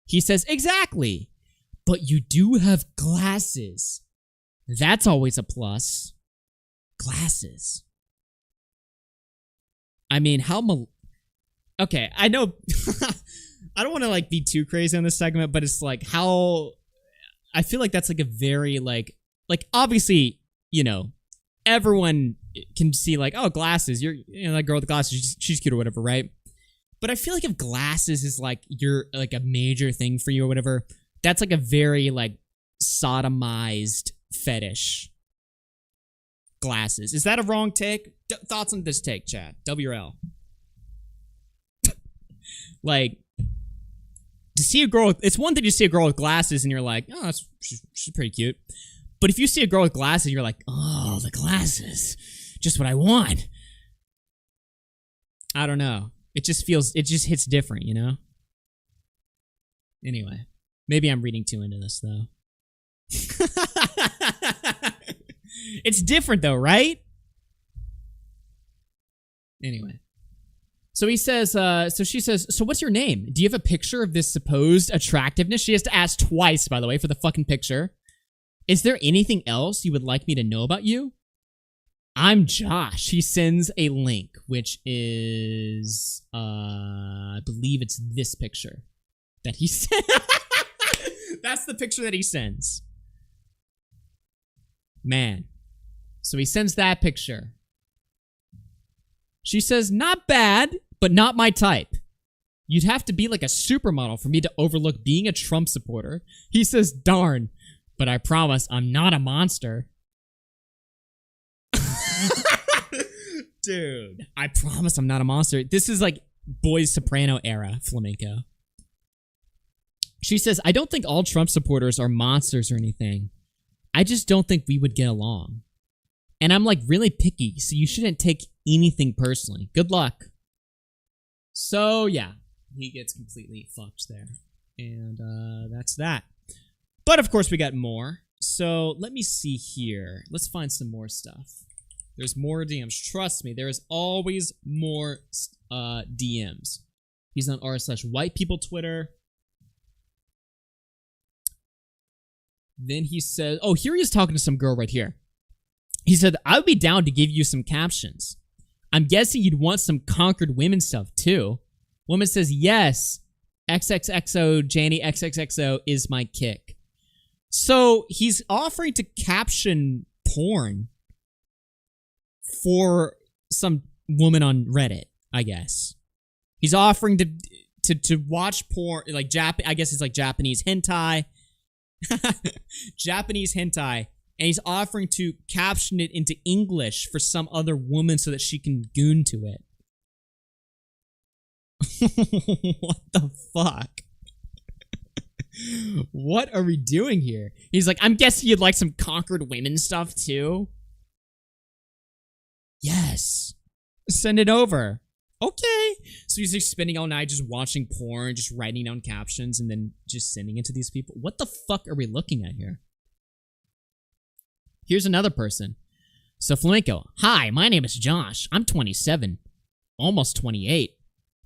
He says, exactly. But you do have glasses. That's always a plus. Glasses. I mean, okay, I know I don't want to like be too crazy on this segment, but it's like how I feel like that's like a very like obviously, you know, everyone can see like, oh, glasses, you know, that girl with the glasses, she's cute or whatever, right? But I feel like if glasses is like you're like a major thing for you or whatever, that's like a very like sodomized fetish. Glasses. Is that a wrong take? Thoughts on this take, chat? WL. Like, to see a girl, it's one thing to see a girl with glasses and you're like, oh, she's pretty cute. But if you see a girl with glasses, you're like, oh, the glasses, just what I want. I don't know. It just hits different, you know? Anyway, maybe I'm reading too into this, though. It's different, though, right? Anyway. So he says, so she says, so what's your name? Do you have a picture of this supposed attractiveness? She has to ask twice, by the way, for the fucking picture. Is there anything else you would like me to know about you? I'm Josh. He sends a link, which is, I believe it's this picture that he sent. That's the picture that he sends. Man. So he sends that picture. She says, not bad, but not my type. You'd have to be like a supermodel for me to overlook being a Trump supporter. He says, darn, but I promise I'm not a monster. Dude, I promise I'm not a monster. This is like Boys Soprano era Flamenco. She says, I don't think all Trump supporters are monsters or anything. I just don't think we would get along. And I'm like really picky, so you shouldn't take anything personally. Good luck. So yeah, he gets completely fucked there. And that's that. But of course we got more. So let me see here. Let's find some more stuff. There's more DMs. Trust me, there is always more DMs. He's on r/white people Twitter. Then he says, oh, here he is talking to some girl right here. He said, I would be down to give you some captions. I'm guessing you'd want some conquered women stuff too. Woman says, yes, XXXO, Janie XXXO is my kick. So he's offering to caption porn for some woman on Reddit, I guess. He's offering to watch porn, like I guess it's like Japanese hentai, Japanese hentai, and he's offering to caption it into English for some other woman so that she can goon to it. What the fuck? What are we doing here? He's like, I'm guessing you'd like some conquered women stuff too? Yes. Send it over. Okay. So he's just spending all night just watching porn, just writing down captions, and then just sending it to these people. What the fuck are we looking at here? Here's another person. So Flamenco, hi, my name is Josh. I'm 27, almost 28.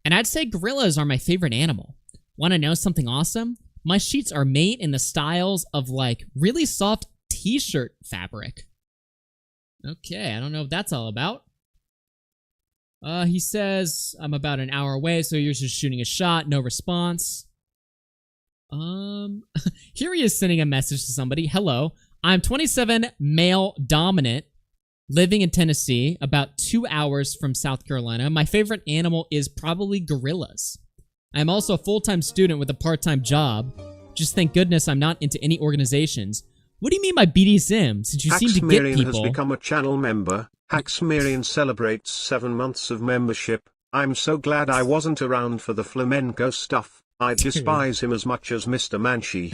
And I'd say gorillas are my favorite animal. Want to know something awesome? My sheets are made in the styles of like really soft t-shirt fabric. Okay, I don't know what that's all about. He says, I'm about an hour away, so you're just shooting a shot, no response. Here he is sending a message to somebody. Hello, I'm 27, male dominant, living in Tennessee, about 2 hours from South Carolina. My favorite animal is probably gorillas. I'm also a full-time student with a part-time job. Just thank goodness I'm not into any organizations. What do you mean by BDSM, since you seem to get Haxmirian people? has become a channel member. Haxmirian celebrates 7 months of membership. I'm so glad I wasn't around for the flamenco stuff. I despise him as much as Mr. Manchi.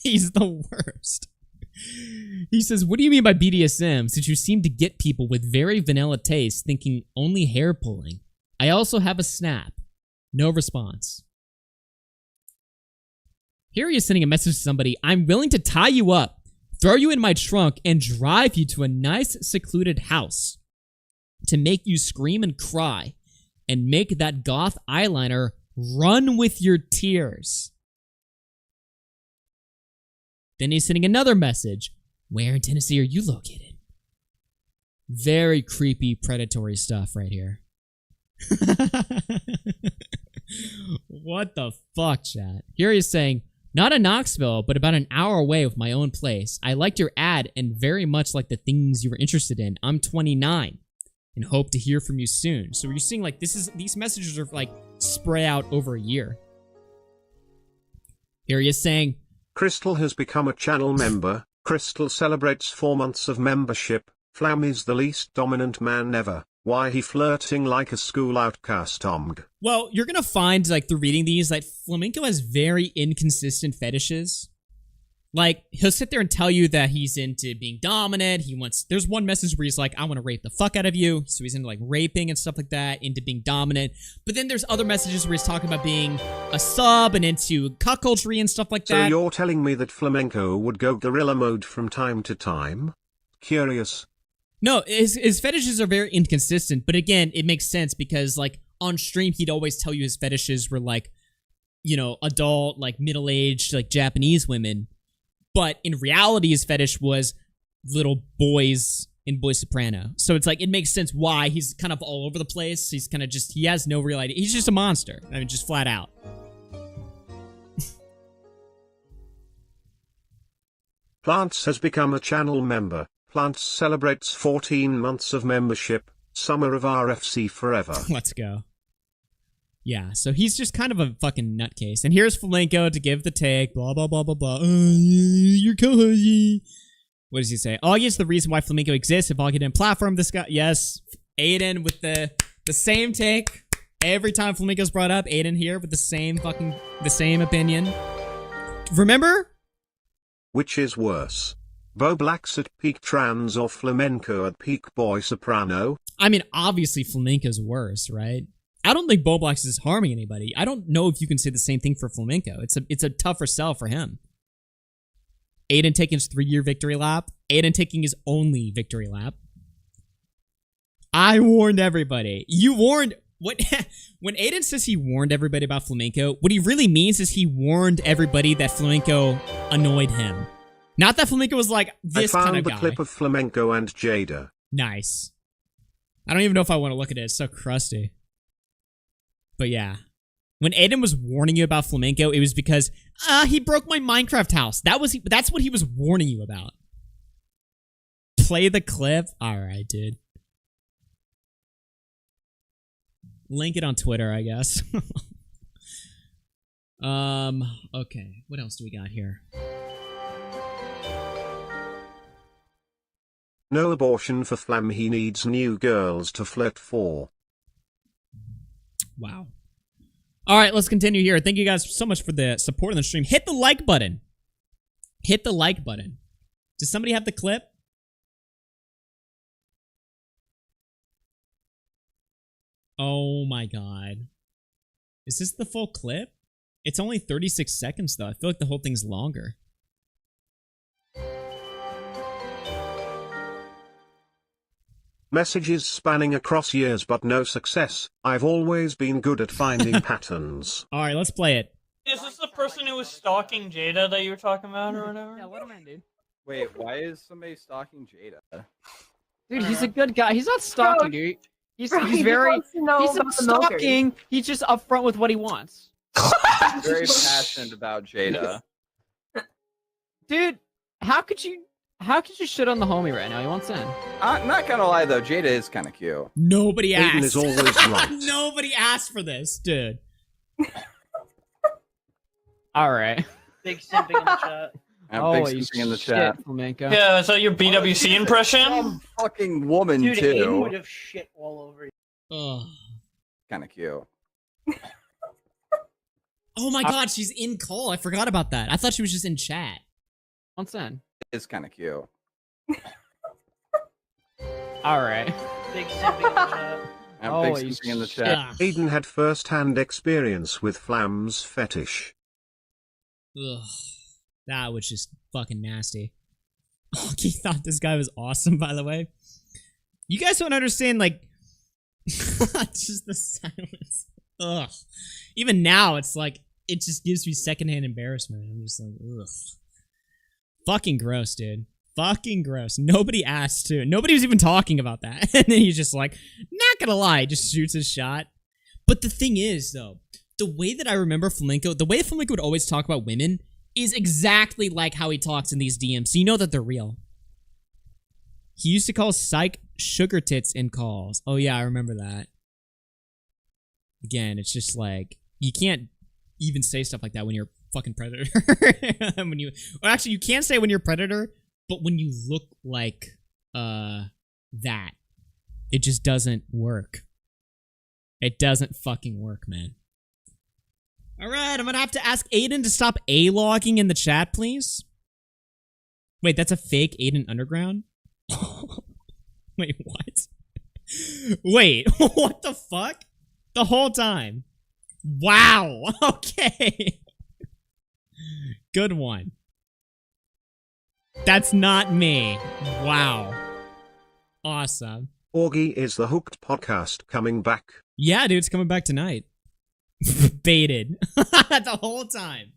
He's the worst. He says, what do you mean by BDSM, since you seem to get people with very vanilla taste thinking only hair pulling? I also have a snap. No response. Here he is sending a message to somebody. I'm willing to tie you up, throw you in my trunk, and drive you to a nice secluded house to make you scream and cry and make that goth eyeliner run with your tears. Then he's sending another message. Where in Tennessee are you located? Very creepy, predatory stuff right here. What the fuck, chat? Here he's saying, not in Knoxville, but about an hour away with my own place. I liked your ad and very much like the things you were interested in. I'm 29 and hope to hear from you soon. So you're seeing like these messages are like spray out over a year. Here he is saying, Crystal has become a channel member. Crystal celebrates 4 months of membership. Flam is the least dominant man ever. Why he flirting like a school outcast omg. well, you're gonna find like through reading these that Flamenco has very inconsistent fetishes. Like, he'll sit there and tell you that he's into being dominant. There's one message where he's like, I want to rape the fuck out of you. So he's into like raping and stuff like that, into being dominant. But then there's other messages where he's talking about being a sub and into cuckoldry and stuff like So that. you're telling me that Flamenco would go gorilla mode from time to time? Curious. No, his fetishes are very inconsistent. But again, it makes sense because like on stream, he'd always tell you his fetishes were like, you know, adult, like middle-aged, like Japanese women. But in reality, his fetish was little boys in Boy Soprano. So it's like, it makes sense why he's kind of all over the place. He's kind of just, he has no real idea. He's just a monster. I mean, just flat out. Plants has become a channel member. Plants celebrates 14 months of membership. Summer of RFC forever. Let's go. Yeah, so he's just kind of a fucking nutcase. And here's Flamenco to give the take, blah, blah, blah, blah, blah. You're co-host. What does he say? Augie's the reason why Flamenco exists. If Augie didn't platform this guy, yes. Aiden with the same take. Every time Flamenco's brought up, Aiden here with the same opinion. Remember? Which is worse? Bo Blacks at peak trans or Flamenco at peak boy soprano? I mean, obviously Flamenco's worse, right? I don't think Boblox is harming anybody. I don't know if you can say the same thing for Flamenco. It's a tougher sell for him. Aiden taking his 3-year victory lap. Aiden taking his only victory lap. I warned everybody. You warned... What? When Aiden says he warned everybody about Flamenco, what he really means is he warned everybody that Flamenco annoyed him. Not that Flamenco was like this kind of guy. I found the clip of Flamenco and Jada. Nice. I don't even know if I want to look at it. It's so crusty. But yeah, when Aiden was warning you about Flamenco, it was because he broke my Minecraft house. That's what he was warning you about. Play the clip. All right, dude. Link it on Twitter, I guess. Okay, what else do we got here? No abortion for Flam, he needs new girls to flirt for. Wow. All right, let's continue here. Thank you guys so much for the support on the stream. Hit the like button. Hit the like button. Does somebody have the clip? Oh my god. Is this the full clip? It's only 36 seconds though. I feel like the whole thing's longer. Messages spanning across years but no success. I've always been good at finding patterns. All right, let's play it. Is this the person who was stalking Jada that you were talking about or whatever? Yeah, what a man, dude. Wait, why is somebody stalking Jada? Dude, he's a good guy. He's not stalking, dude. He's very. He's not stalking. He's just upfront with what he wants. I'm very passionate about Jada. Dude, how could you shit on the homie right now? He wants in. I'm not gonna lie though, Jada is kind of cute. Nobody asked. Aiden is always right. Nobody asked for this, dude. All right. Big simping in the chat. I'm big simping in the chat. Flamenco. Yeah, is that your BWC impression? Some fucking woman Dude, Aiden too. would have shit all over you. Ugh. Kind of cute. Oh my god, she's in call. I forgot about that. I thought she was just in chat. Wants in. It's kind of cute. All right. Big simping in the chat. I'm Holy big simping in the chat. Ugh. Aiden had first-hand experience with Flam's fetish. Ugh. That was just fucking nasty. Augie thought this guy was awesome, by the way. You guys don't understand, like, just the silence. Ugh. Even now, it's like, it just gives me secondhand embarrassment. I'm just like, ugh. Fucking gross, dude. Fucking gross. Nobody asked to. Nobody was even talking about that. And then he's just like, not gonna lie, just shoots his shot. But the thing is, though, the way that I remember Flamenco, the way Flamenco would always talk about women is exactly like how he talks in these DMs. So you know that they're real. He used to call psych sugar tits in calls. Oh yeah, I remember that. Again, it's just like, you can't even say stuff like that when you're a fucking predator. Or actually, you can say when you're a predator, but when you look like that, it just doesn't work. It doesn't fucking work, man. Alright, I'm gonna have to ask Aiden to stop A-logging in the chat, please. Wait, that's a fake Aiden Underground? Wait, what? Wait, what the fuck? The whole time. Wow, okay. Good one. That's not me. Wow. Awesome. Augie is the Hooked podcast coming back. Yeah, dude, it's coming back tonight. Baited. The whole time.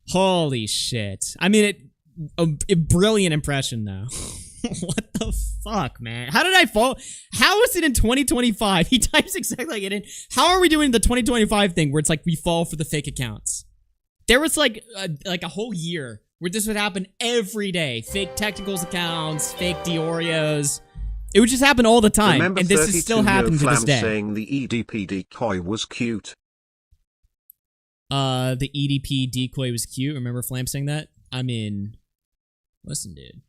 Holy shit. I mean, a brilliant impression, though. What the fuck, man? How did I fall? How is it in 2025? He types exactly like it in. How are we doing the 2025 thing where it's like we fall for the fake accounts? There was like a whole year where this would happen every day. Fake Technicals accounts, fake Diorios. It would just happen all the time, Remember and this is still happening to this Flam day. saying the EDP decoy was cute. The EDP decoy was cute. Remember Flam saying that? I mean, listen, dude.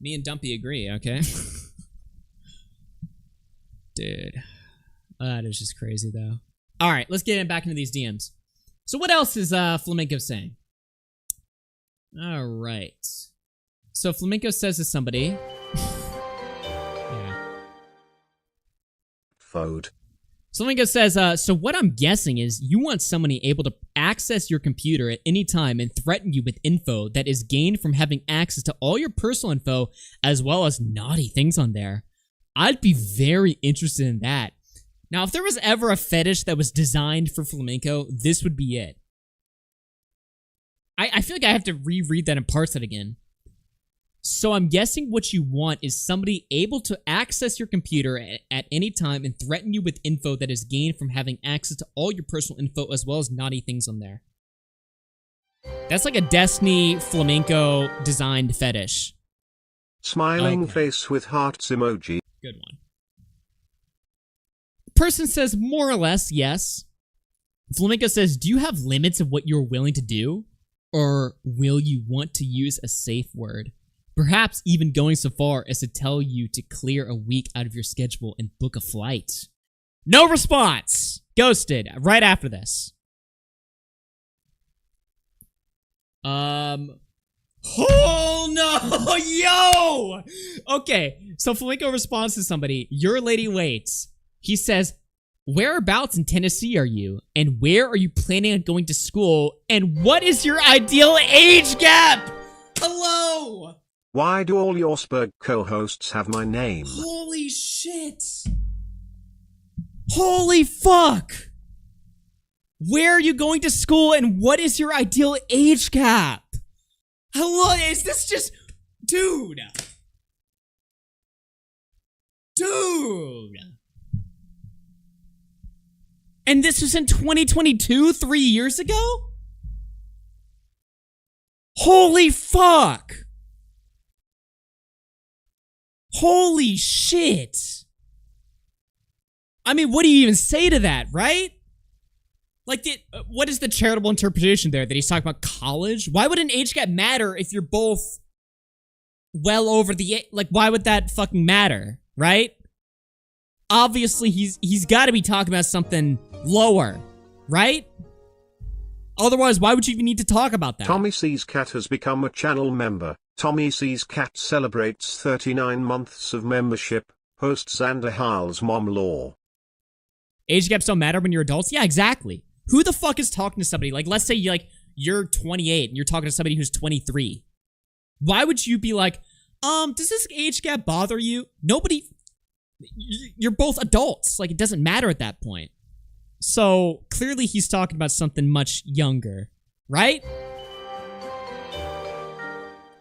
Me and Dumpy agree, okay? Dude. That is just crazy, though. Alright, let's get back into these DMs. So what else is Flamenco saying? Alright. So Flamenco says to somebody... yeah. Fode. Flamenco says, so what I'm guessing is you want somebody able to access your computer at any time and threaten you with info that is gained from having access to all your personal info as well as naughty things on there. I'd be very interested in that. Now, if there was ever a fetish that was designed for Flamenco, this would be it. I feel like I have to reread that and parse that again. So I'm guessing what you want is somebody able to access your computer at any time and threaten you with info that is gained from having access to all your personal info as well as naughty things on there. That's like a Destiny Flamenco designed fetish. Smiling Okay. face with hearts emoji. Good one. The person says more or less, yes. Flamenco says, do you have limits of what you're willing to do? Or will you want to use a safe word? Perhaps even going so far as to tell you to clear a week out of your schedule and book a flight. No response. Ghosted right after this. Oh no, yo! Okay, so Flamenco responds to somebody. Your lady waits. He says, whereabouts in Tennessee are you? And where are you planning on going to school? And what is your ideal age gap? Hello! Why do all your Spurg co-hosts have my name? Holy shit! Holy fuck! Where are you going to school and what is your ideal age gap? Hello, is this just... Dude! Dude! And this was in 2022, 3 years ago? Holy fuck! Holy shit! I mean, what do you even say to that, right? Like, what is the charitable interpretation there? That he's talking about college? Why would an age gap matter if you're both well over the... Like, why would that fucking matter, right? Obviously, he's got to be talking about something lower, right? Otherwise, why would you even need to talk about that? Tommy C's Cat has become a channel member. Tommy C's Cat celebrates 39 months of membership. Host Xander Hall's mom law. Age gaps don't matter when you're adults? Yeah, exactly. Who the fuck is talking to somebody? Like, let's say you're 28 and you're talking to somebody who's 23. Why would you be like, does this age gap bother you? Nobody... You're both adults. Like, it doesn't matter at that point. So, clearly he's talking about something much younger. Right?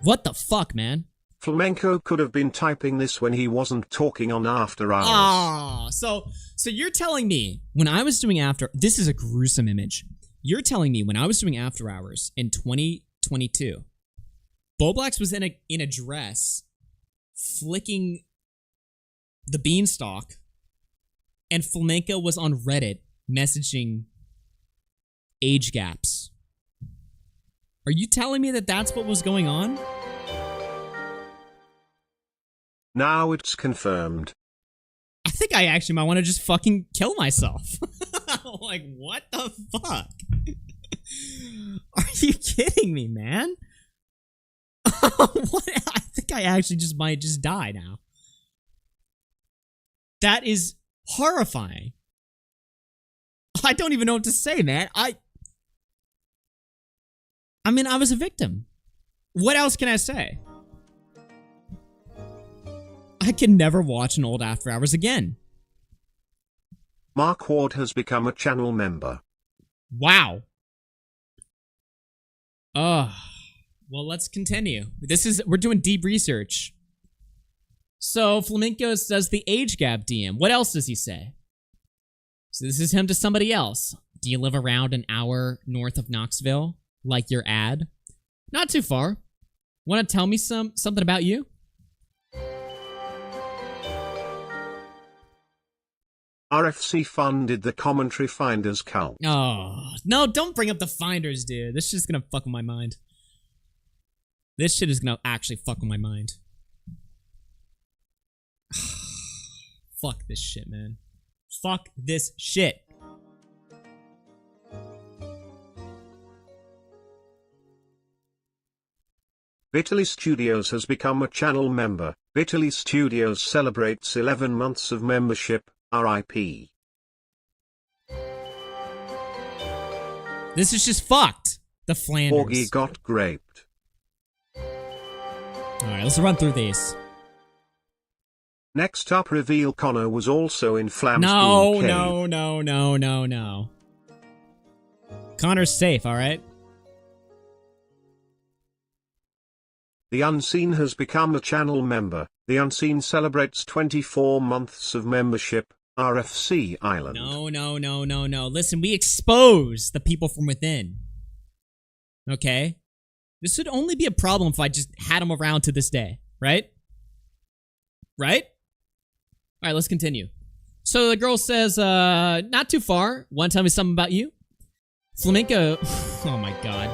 What the fuck, man? Flamenco could have been typing this when he wasn't talking on After Hours. Ah, so you're telling me when I was doing this is a gruesome image. You're telling me when I was doing After Hours in 2022, Boblax was in a dress, flicking the beanstalk, and Flamenco was on Reddit messaging age gaps. Are you telling me that that's what was going on? Now it's confirmed. I think I actually might want to just fucking kill myself. Like, what the fuck? Are you kidding me, man? What? I think I actually might just die now. That is horrifying. I don't even know what to say, man. I mean, I was a victim. What else can I say? I can never watch an old After Hours again. Mark Ward has become a channel member. Wow. Well, let's continue. We're doing deep research. So, Flamenco says the age gap DM. What else does he say? So this is him to somebody else. Do you live around an hour north of Knoxville? Like your ad? Not too far. Want to tell me something about you? RFC funded the commentary finders cult. Oh, no, don't bring up the finders, dude. This shit's gonna fuck with my mind. This shit is gonna actually fuck with my mind. Fuck this shit, man. Fuck this shit. Vitaly Studios has become a channel member. Vitaly Studios celebrates 11 months of membership. RIP. This is just fucked. The Flanders. Augie got graped. Alright, let's run through these. Next up, reveal Connor was also in Flamingo. No. Connor's safe, alright? The Unseen has become a channel member. The Unseen celebrates 24 months of membership. RFC Island. No. Listen, we expose the people from within. Okay? This would only be a problem if I just had them around to this day, right? Right? Alright, let's continue. So the girl says, not too far. Want to tell me something about you? Flamenco. Oh my god.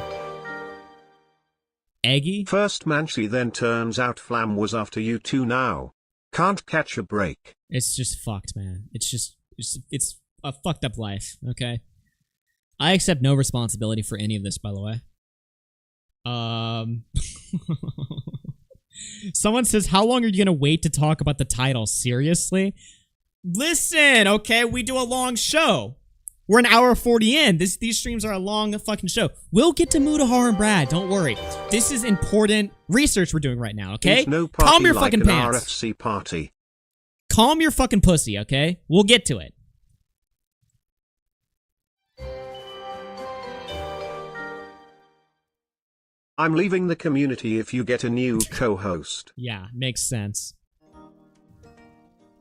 Eggy? First Manchi, then turns out Flam was after you two now. Can't catch a break. It's just fucked, man. It's a fucked up life, okay? I accept no responsibility for any of this, by the way. Someone says, how long are you gonna wait to talk about the title? Seriously? Listen, okay? We do a long show. We're an hour 40 in. These streams are a long fucking show. We'll get to Mutahar and Brad. Don't worry. This is important research we're doing right now, okay? There's no party Calm your like fucking an pants. RFC party. Calm your fucking pussy, okay? We'll get to it. I'm leaving the community if you get a new co-host. Yeah, makes sense.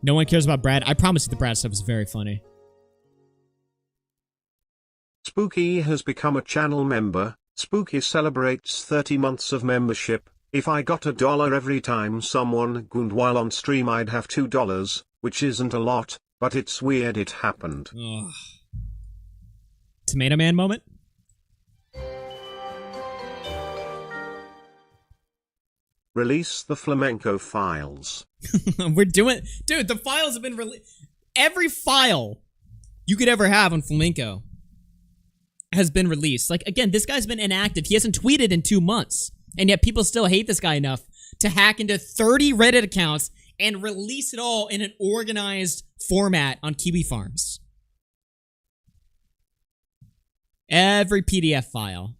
No one cares about Brad. I promise you the Brad stuff is very funny. Spooky has become a channel member. Spooky celebrates 30 months of membership. If I got $1 every time someone gooned while on stream, I'd have $2, which isn't a lot, but it's weird it happened. Ugh. Tomato Man moment? Release the Flamenco files. We're doing... Dude, the files have been released. Every file you could ever have on Flamenco has been released. Like, again, this guy's been inactive. He hasn't tweeted in 2 months. And yet people still hate this guy enough to hack into 30 Reddit accounts and release it all in an organized format on Kiwi Farms. Every PDF file.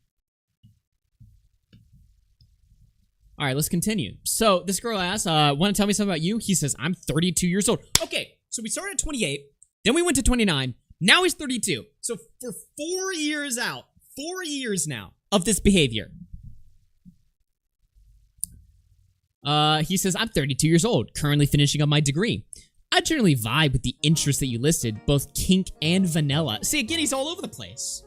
All right, let's continue. So this girl asks, want to tell me something about you? He says, I'm 32 years old. Okay, so we started at 28, then we went to 29, now he's 32. So for 4 years out, 4 years now of this behavior. He says, I'm 32 years old, currently finishing up my degree. I generally vibe with the interests that you listed, both kink and vanilla. See, again, he's all over the place.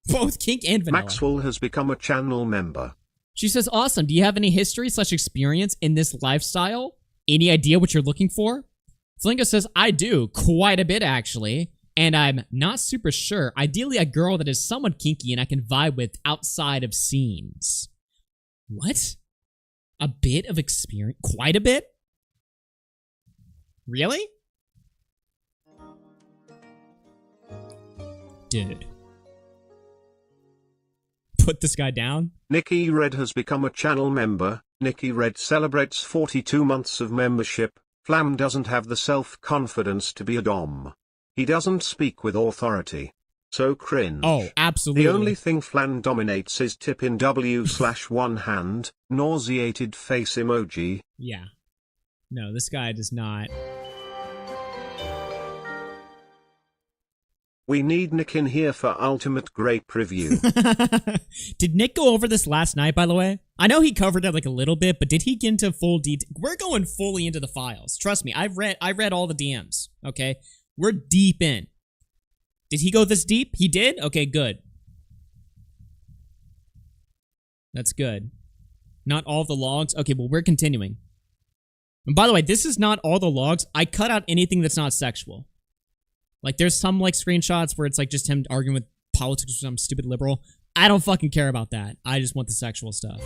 Both kink and vanilla. Maxwell has become a channel member. She says, awesome. Do you have any history/experience in this lifestyle? Any idea what you're looking for? Flamingo says, I do. Quite a bit, actually. And I'm not super sure. Ideally, a girl that is somewhat kinky and I can vibe with outside of scenes. What? A bit of experience? Quite a bit? Really? Dude. Put this guy down? Nikki Red has become a channel member. Nikki Red celebrates 42 months of membership. Flam doesn't have the self-confidence to be a dom. He doesn't speak with authority. So cringe. Oh, absolutely. The only thing Flan dominates is tip in W/1 hand, nauseated face emoji. Yeah. No, this guy does not. We need Nick in here for ultimate grape review. Did Nick go over this last night, by the way? I know he covered it like a little bit, but did he get into full detail? We're going fully into the files. Trust me, I read all the DMs, okay? We're deep in. Did he go this deep? He did? Okay, good. That's good. Not all the logs? Okay, well, we're continuing. And by the way, this is not all the logs. I cut out anything that's not sexual. Like, there's some, like, screenshots where it's, like, just him arguing with politics with some stupid liberal. I don't fucking care about that. I just want the sexual stuff.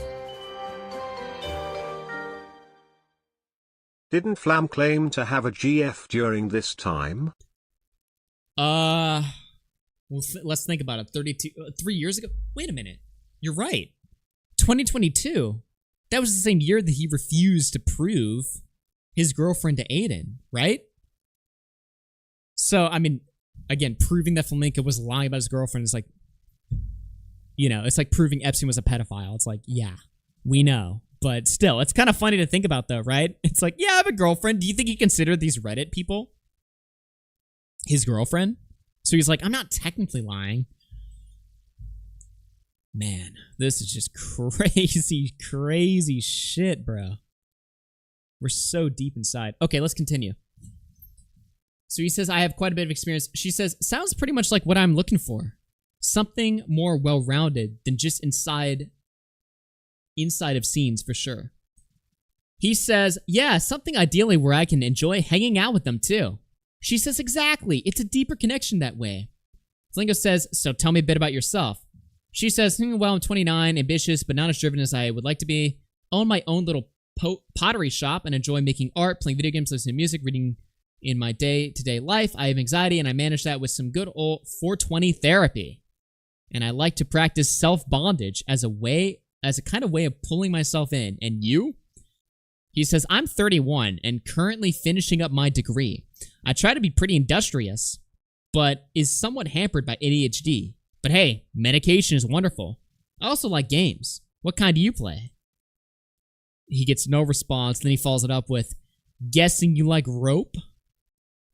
Didn't Flam claim to have a GF during this time? Well, let's think about it. 3 years ago? Wait a minute. You're right. 2022. That was the same year that he refused to prove his girlfriend to Aiden, right? So, I mean, again, proving that Flamenco was lying about his girlfriend is like, you know, it's like proving Epstein was a pedophile. It's like, yeah, we know. But still, it's kind of funny to think about, though, right? It's like, yeah, I have a girlfriend. Do you think he considered these Reddit people his girlfriend? So he's like, I'm not technically lying. Man, this is just crazy, crazy shit, bro. We're so deep inside. Okay, let's continue. So he says, I have quite a bit of experience. She says, sounds pretty much like what I'm looking for. Something more well-rounded than just inside of scenes, for sure. He says, yeah, something ideally where I can enjoy hanging out with them, too. She says, exactly. It's a deeper connection that way. Flamingo says, so tell me a bit about yourself. She says, well, I'm 29, ambitious, but not as driven as I would like to be. Own my own little pottery shop and enjoy making art, playing video games, listening to music, reading in my day-to-day life. I have anxiety, and I manage that with some good old 420 therapy. And I like to practice self-bondage as a kind of way of pulling myself in. And you? He says, I'm 31 and currently finishing up my degree. I try to be pretty industrious, but is somewhat hampered by ADHD. But hey, medication is wonderful. I also like games. What kind do you play? He gets no response. Then he follows it up with, guessing you like rope?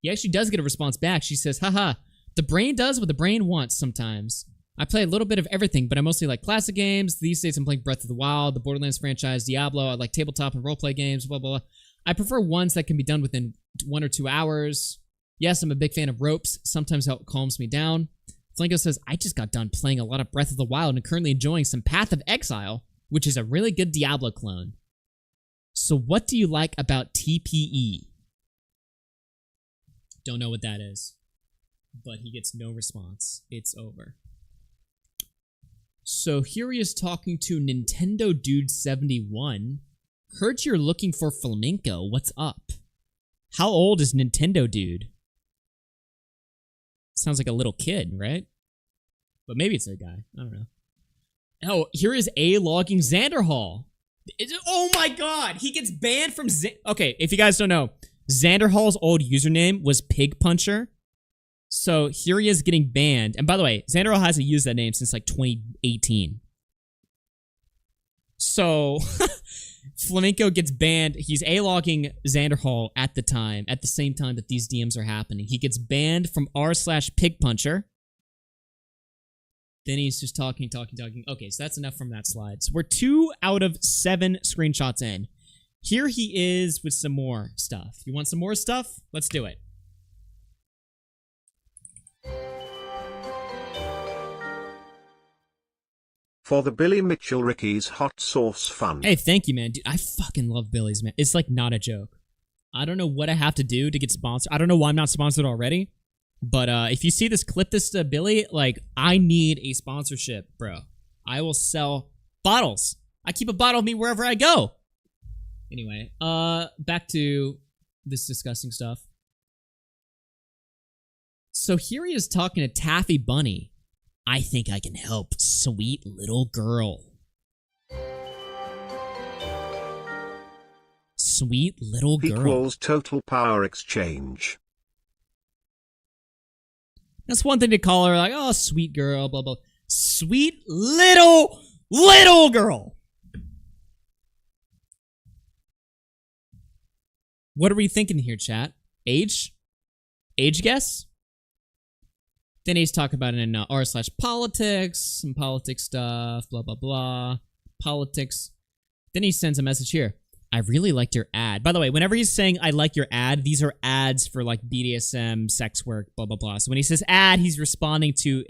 He actually does get a response back. She says, haha, the brain does what the brain wants sometimes. I play a little bit of everything, but I mostly like classic games. These days I'm playing Breath of the Wild, the Borderlands franchise, Diablo. I like tabletop and roleplay games, blah, blah, blah. I prefer ones that can be done within 1 or 2 hours. Yes, I'm a big fan of ropes. Sometimes help calms me down. Flamingo says, I just got done playing a lot of Breath of the Wild and currently enjoying some Path of Exile, which is a really good Diablo clone. So what do you like about TPE? Don't know what that is. But he gets no response. It's over. So here he is talking to Nintendo Dude 71. Heard you're looking for Flamenco. What's up? How old is Nintendo Dude? Sounds like a little kid, right? But maybe it's a guy. I don't know. Oh, here is A logging Xanderhall. Oh my god! He gets banned from Okay, if you guys don't know, Xanderhall's old username was Pig Puncher. So here he is getting banned. And by the way, Xanderhall hasn't used that name since like 2018. So Flamenco gets banned. He's A-logging Xanderhall at the same time that these DMs are happening. He gets banned from r/pigpuncher. Then he's just talking. Okay, so that's enough from that slide. So we're 2 out of 7 screenshots in. Here he is with some more stuff. You want some more stuff? Let's do it. For the Billy Mitchell Ricky's Hot Sauce Fun. Hey, thank you, man. Dude, I fucking love Billy's, man. It's like not a joke. I don't know what I have to do to get sponsored. I don't know why I'm not sponsored already. But if you see this, clip this to Billy, like, I need a sponsorship, bro. I will sell bottles. I keep a bottle of me wherever I go. Anyway, back to this disgusting stuff. So here he is talking to Taffy Bunny. I think I can help, sweet little girl. Sweet little girl. Equals total power exchange. That's one thing to call her, like, oh, sweet girl, blah, blah. Sweet little girl. What are we thinking here, chat? Age? Age guess? Then he's talking about it in r/politics, some politics stuff, blah, blah, blah. Politics. Then he sends a message here. I really liked your ad. By the way, whenever he's saying, I like your ad, these are ads for like BDSM, sex work, blah, blah, blah. So when he says ad, he's responding to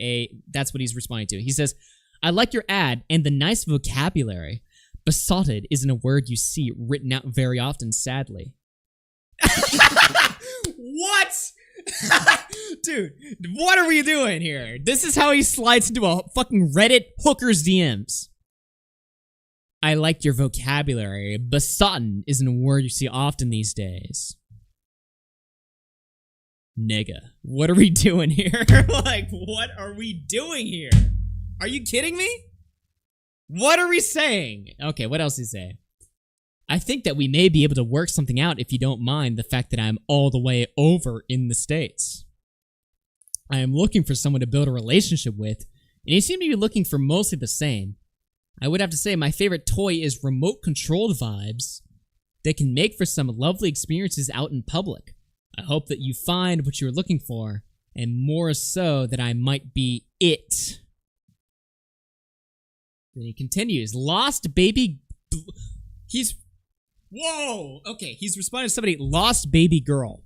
that's what he's responding to. He says, I like your ad and the nice vocabulary. Besotted isn't a word you see written out very often, sadly. What? Dude, what are we doing here? This is how he slides into a fucking Reddit hooker's DMs. I like your vocabulary. Besotted isn't a word you see often these days. Nigga, what are we doing here? Like, what are we doing here? Are you kidding me? What are we saying? Okay, what else is he say? I think that we may be able to work something out if you don't mind the fact that I'm all the way over in the States. I am looking for someone to build a relationship with, and you seem to be looking for mostly the same. I would have to say my favorite toy is remote-controlled vibes that can make for some lovely experiences out in public. I hope that you find what you're looking for, and more so that I might be it. Then he continues, lost baby... He's... Whoa! Okay, he's responding to somebody, lost baby girl.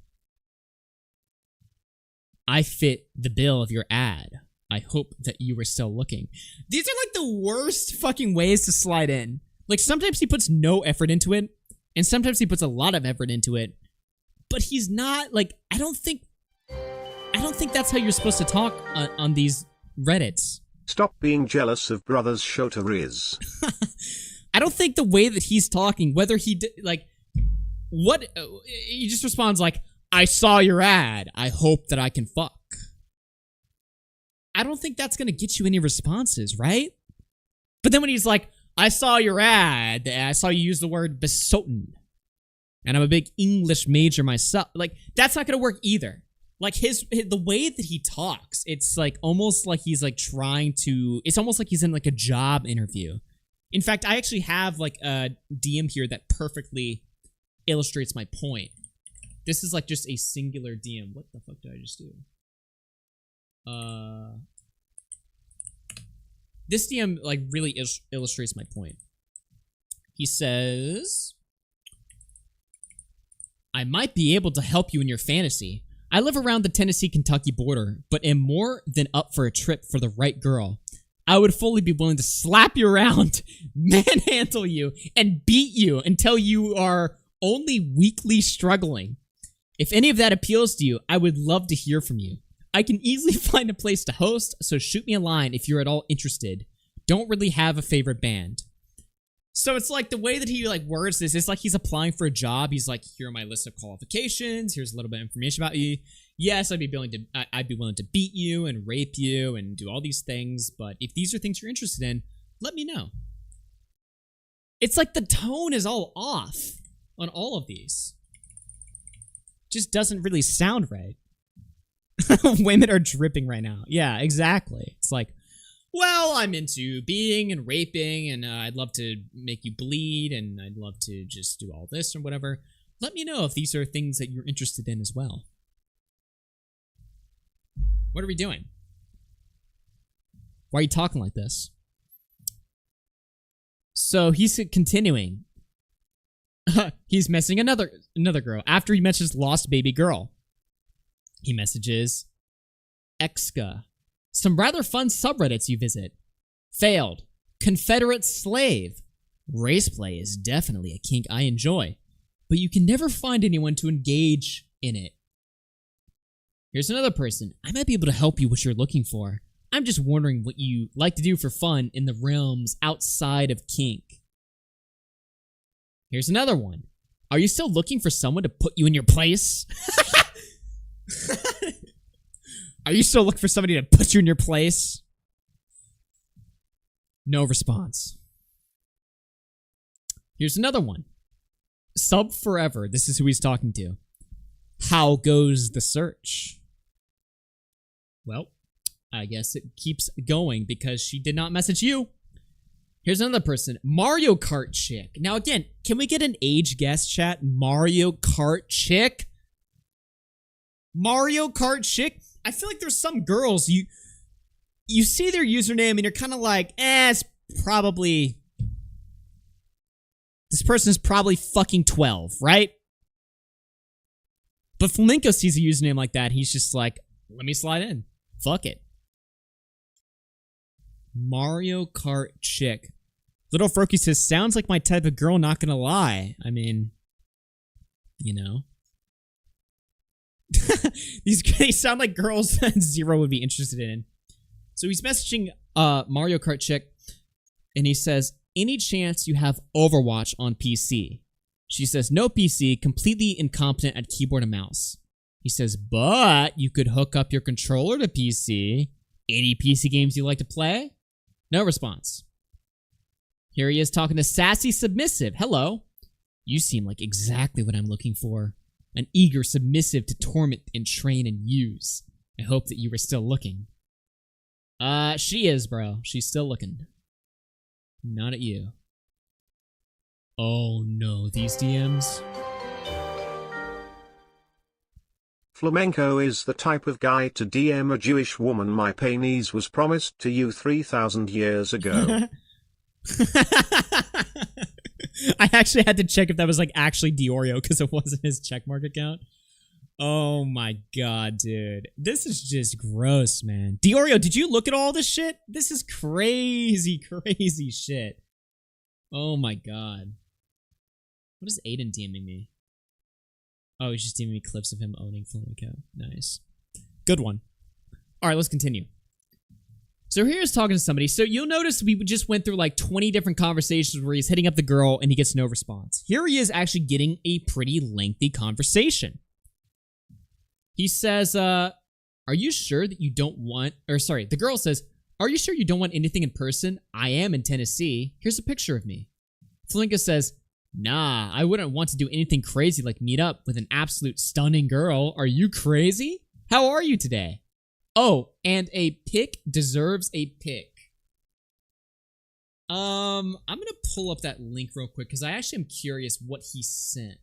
I fit the bill of your ad. I hope that you were still looking. These are like the worst fucking ways to slide in. Like sometimes he puts no effort into it, and sometimes he puts a lot of effort into it. But he's not like I don't think that's how you're supposed to talk on these Reddits. Stop being jealous of brothers Shota Riz. I don't think the way that he's talking, whether he did, like, what, he just responds like, I saw your ad. I hope that I can fuck. I don't think that's going to get you any responses, right? But then when he's like, I saw your ad, I saw you use the word besotten, and I'm a big English major myself, like, that's not going to work either. Like, the way that he talks, it's like almost like he's like trying to, it's almost like he's in like a job interview. In fact, I actually have like a DM here that perfectly illustrates my point. This is like just a singular DM. What the fuck did I just do? This DM like really illustrates my point. He says, I might be able to help you in your fantasy. I live around the Tennessee-Kentucky border, but am more than up for a trip for the right girl. I would fully be willing to slap you around, manhandle you, and beat you until you are only weakly struggling. If any of that appeals to you, I would love to hear from you. I can easily find a place to host, so shoot me a line if you're at all interested. Don't really have a favorite band. So it's like the way that he like words this, it's like he's applying for a job. He's like, here are my list of qualifications. Here's a little bit of information about you. Yes, I'd be willing to beat you and rape you and do all these things. But if these are things you're interested in, let me know. It's like the tone is all off on all of these. Just doesn't really sound right. Women are dripping right now. Yeah, exactly. It's like, well, I'm into beating and raping, and I'd love to make you bleed, and I'd love to just do all this or whatever. Let me know if these are things that you're interested in as well. What are we doing? Why are you talking like this? So he's continuing. He's messaging another girl. After he mentions lost baby girl, he messages Exka. Some rather fun subreddits you visit. Failed. Confederate slave. Race play is definitely a kink I enjoy, but you can never find anyone to engage in it. Here's another person. I might be able to help you what you're looking for. I'm just wondering what you like to do for fun in the realms outside of kink. Here's another one. Are you still looking for someone to put you in your place? Are you still looking for somebody to put you in your place? No response. Here's another one. Sub forever. This is who he's talking to. How goes the search? Well, I guess it keeps going because she did not message you. Here's another person. Mario Kart chick. Now again, can we get an age guess, chat? Mario Kart chick? Mario Kart chick? I feel like there's some girls, you see their username and you're kind of like, it's probably, this person is probably fucking 12, right? But Flamingo sees a username like that, he's just like, let me slide in. Fuck it. Mario Kart chick. Little Froky says, sounds like my type of girl, not gonna lie. I mean, you know. These sound like girls that Zero would be interested in. So he's messaging Mario Kart chick, and he says, any chance you have Overwatch on PC? She says, no PC, completely incompetent at keyboard and mouse. He says, but you could hook up your controller to PC. Any PC games you like to play? No response. Here he is talking to Sassy Submissive. Hello. You seem like exactly what I'm looking for. An eager submissive to torment and train and use. I hope that you were still looking. She is, bro. She's still looking. Not at you. Oh no, these DMs. Flamenco is the type of guy to DM a Jewish woman. My penis was promised to you 3,000 years ago. I actually had to check if that was like actually Diorio because it wasn't his checkmark account. Oh my god, dude. This is just gross, man. Diorio, did you look at all this shit? This is crazy, crazy shit. Oh my god. What is Aiden DMing me? Oh, he's just DMing me clips of him owning Flamenco. Nice. Good one. Alright, let's continue. So So here's talking to somebody. So you'll notice we just went through like 20 different conversations where he's hitting up the girl and he gets no response. Here he is actually getting a pretty lengthy conversation. He says, are you sure that you don't want, or sorry, the girl says, are you sure you don't want anything in person? I am in Tennessee. Here's a picture of me. Flamingo says, nah, I wouldn't want to do anything crazy like meet up with an absolute stunning girl. Are you crazy? How are you today? Oh, and a pic deserves a pic. I'm gonna pull up that link real quick because I actually am curious what he sent.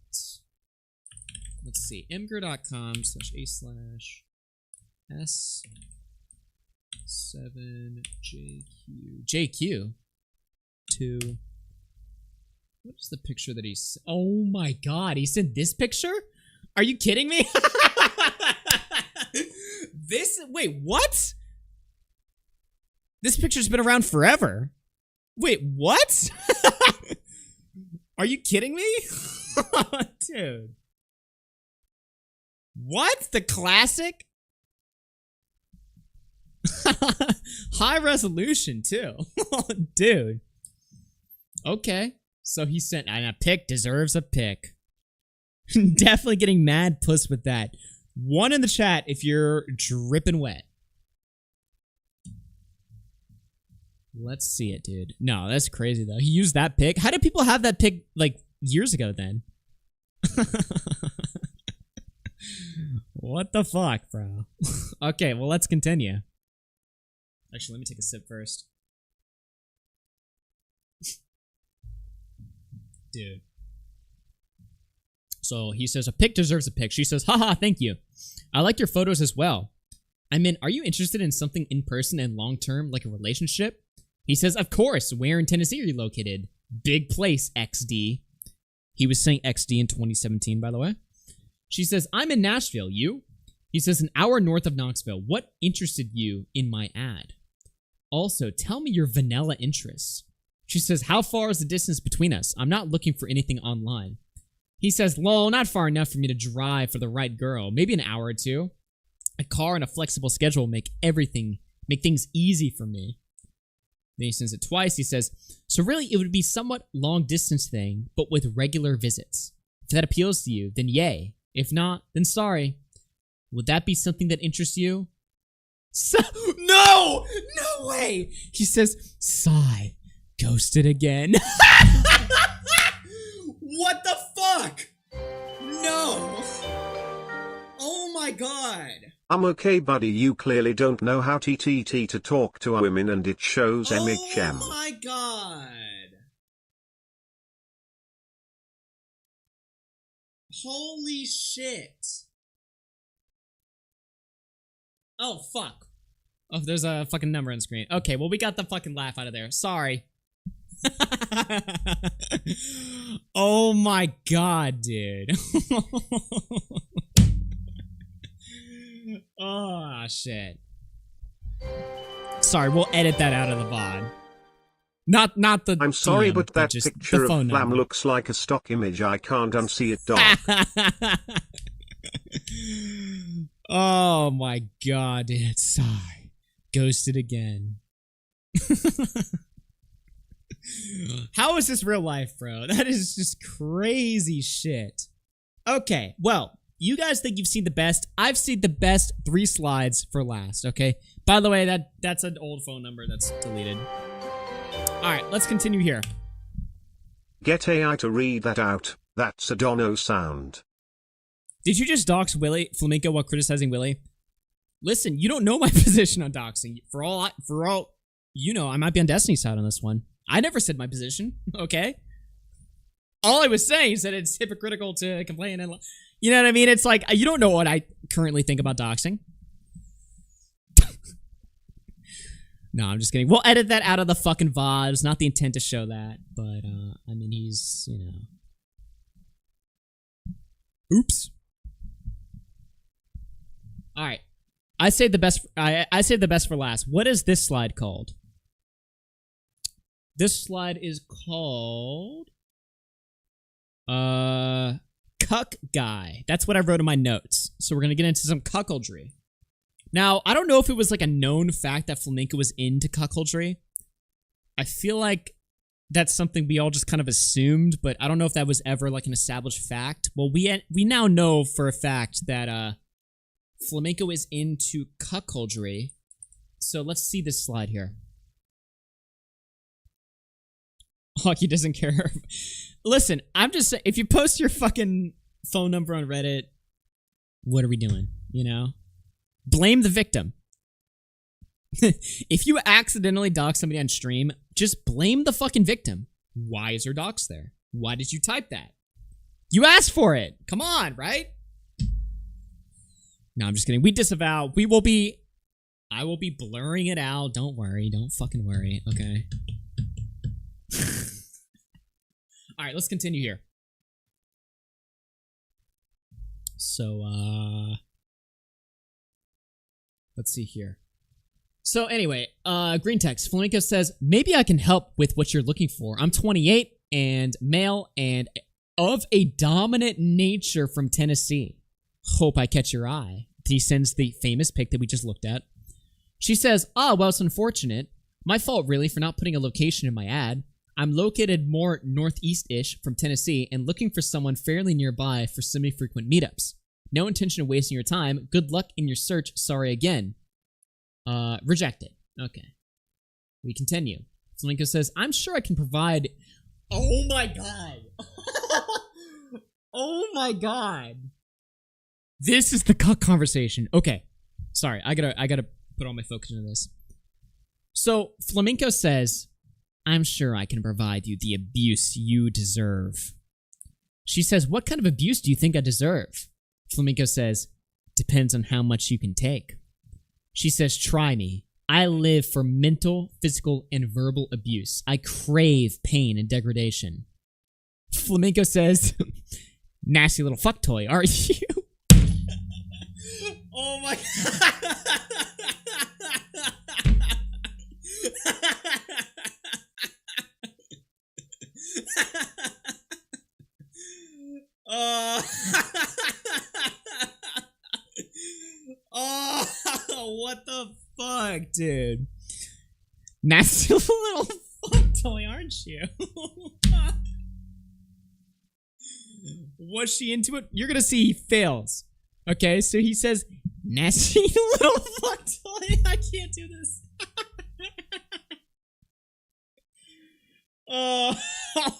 Let's see, mgr.com/s7jq. JQ2. What is the picture that he sent? Oh my god, he sent this picture? Are you kidding me? Wait, what? This picture's been around forever. Wait, what? Are you kidding me? Dude. What? The classic? High resolution, too. Dude. Okay. So he sent, and a pic deserves a pic. Definitely getting mad puss with that. One in the chat if you're dripping wet. Let's see it, dude. No, that's crazy, though. He used that pic. How did people have that pic, like, years ago, then? What the fuck, bro? Okay, well, let's continue. Actually, let me take a sip first. Dude. So he says, a pic deserves a pic. She says, haha, thank you. I like your photos as well. I mean, are you interested in something in person and long-term, like a relationship? He says, of course. Where in Tennessee are you located? Big place, XD. He was saying XD in 2017, by the way. She says, I'm in Nashville. You? He says, an hour north of Knoxville. What interested you in my ad? Also, tell me your vanilla interests. She says, how far is the distance between us? I'm not looking for anything online. He says, lol, not far enough for me to drive for the right girl. Maybe an hour or two. A car and a flexible schedule make things easy for me. Then he sends it twice. He says, so really it would be somewhat long distance thing, but with regular visits. If that appeals to you, then yay. If not, then sorry. Would that be something that interests you? No! No way! He says, sigh. Ghosted again. What the fuck? No. Oh my god. I'm okay, buddy. You clearly don't know how to talk to women, and it shows MHM. Oh my god. Holy shit. Oh, fuck. Oh, there's a fucking number on screen. Okay, well, we got the fucking laugh out of there. Sorry. Oh my god, dude. Oh, shit. Sorry, we'll edit that out of the VOD. Not the I'm sorry, DM, but that just picture the of phone Flam number. looks like a stock image. I can't unsee it, dog. Oh my god, dude. Sigh. Ghosted again. How is this real life, bro? That is just crazy shit. Okay, well, you guys think you've seen the best. I've seen the best 3 slides for last, okay? By the way, that's an old phone number that's deleted. Alright, let's continue here. Get AI to read that out. That's a Dono sound. Did you just dox Flamenco while criticizing Willy? Listen, you don't know my position on doxing. For all you know, I might be on Destiny's side on this one. I never said my position, okay? All I was saying is that it's hypocritical to complain and, you know what I mean? It's like, you don't know what I currently think about doxing. No, I'm just kidding. We'll edit that out of the fucking VOD. It's not the intent to show that, but, I mean, he's, you know. Oops. All right. I saved the best. I saved the best for last. What is this slide called? This slide is called Cuck Guy. That's what I wrote in my notes. So we're gonna get into some cuckoldry. Now, I don't know if it was like a known fact that Flamenco was into cuckoldry. I feel like that's something we all just kind of assumed, but I don't know if that was ever like an established fact. Well, we now know for a fact that Flamenco is into cuckoldry. So let's see this slide here. Hockey doesn't care. Listen, I'm just saying, if you post your fucking phone number on Reddit, what are we doing? You know? Blame the victim. If you accidentally dox somebody on stream, just blame the fucking victim. Why is her dox there? Why did you type that? You asked for it. Come on, right? No, I'm just kidding. We disavow. I will be blurring it out. Don't worry. Don't fucking worry. Okay. All right, let's continue here. So, let's see here. So anyway, green text. Flamenco says, maybe I can help with what you're looking for. I'm 28 and male and of a dominant nature from Tennessee. Hope I catch your eye. He sends the famous pic that we just looked at. She says, well, it's unfortunate. My fault, really, for not putting a location in my ad. I'm located more northeast-ish from Tennessee and looking for someone fairly nearby for semi-frequent meetups. No intention of wasting your time. Good luck in your search. Sorry again. Rejected. Okay. We continue. Flamenco says, I'm sure I can provide... Oh my god. Oh my god. This is the cuck conversation. Okay. Sorry, I gotta put all my focus into this. So, Flamenco says, I'm sure I can provide you the abuse you deserve. She says, what kind of abuse do you think I deserve? Flamenco says, depends on how much you can take. She says, try me. I live for mental, physical, and verbal abuse. I crave pain and degradation. Flamenco says, nasty little fuck toy, are you? Oh my god. Oh, what the fuck, dude? Nasty little fuck toy, aren't you? Was she into it? You're gonna see he fails. Okay, so he says, nasty little fuck toy. I can't do this. Oh,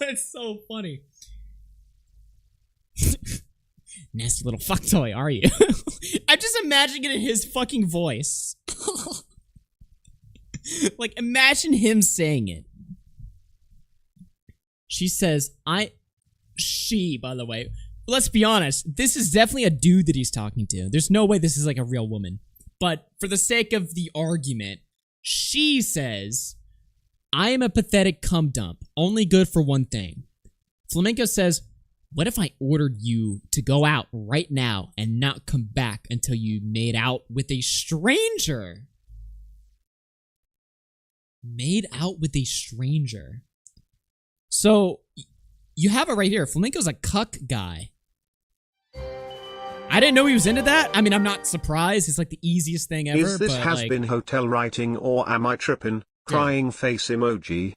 it's so funny. Nasty little fuck toy, are you? I'm just imagining it in his fucking voice. Like, imagine him saying it. She says, she, by the way, let's be honest, this is definitely a dude that he's talking to. There's no way this is like a real woman. But for the sake of the argument, she says, I am a pathetic cum dump, only good for one thing. Flamenco says, what if I ordered you to go out right now and not come back until you made out with a stranger? Made out with a stranger. So, you have it right here. Flamenco's a cuck guy. I didn't know he was into that. I mean, I'm not surprised. It's like the easiest thing ever. Is this but has-been hotel writing or am I tripping? Crying face emoji.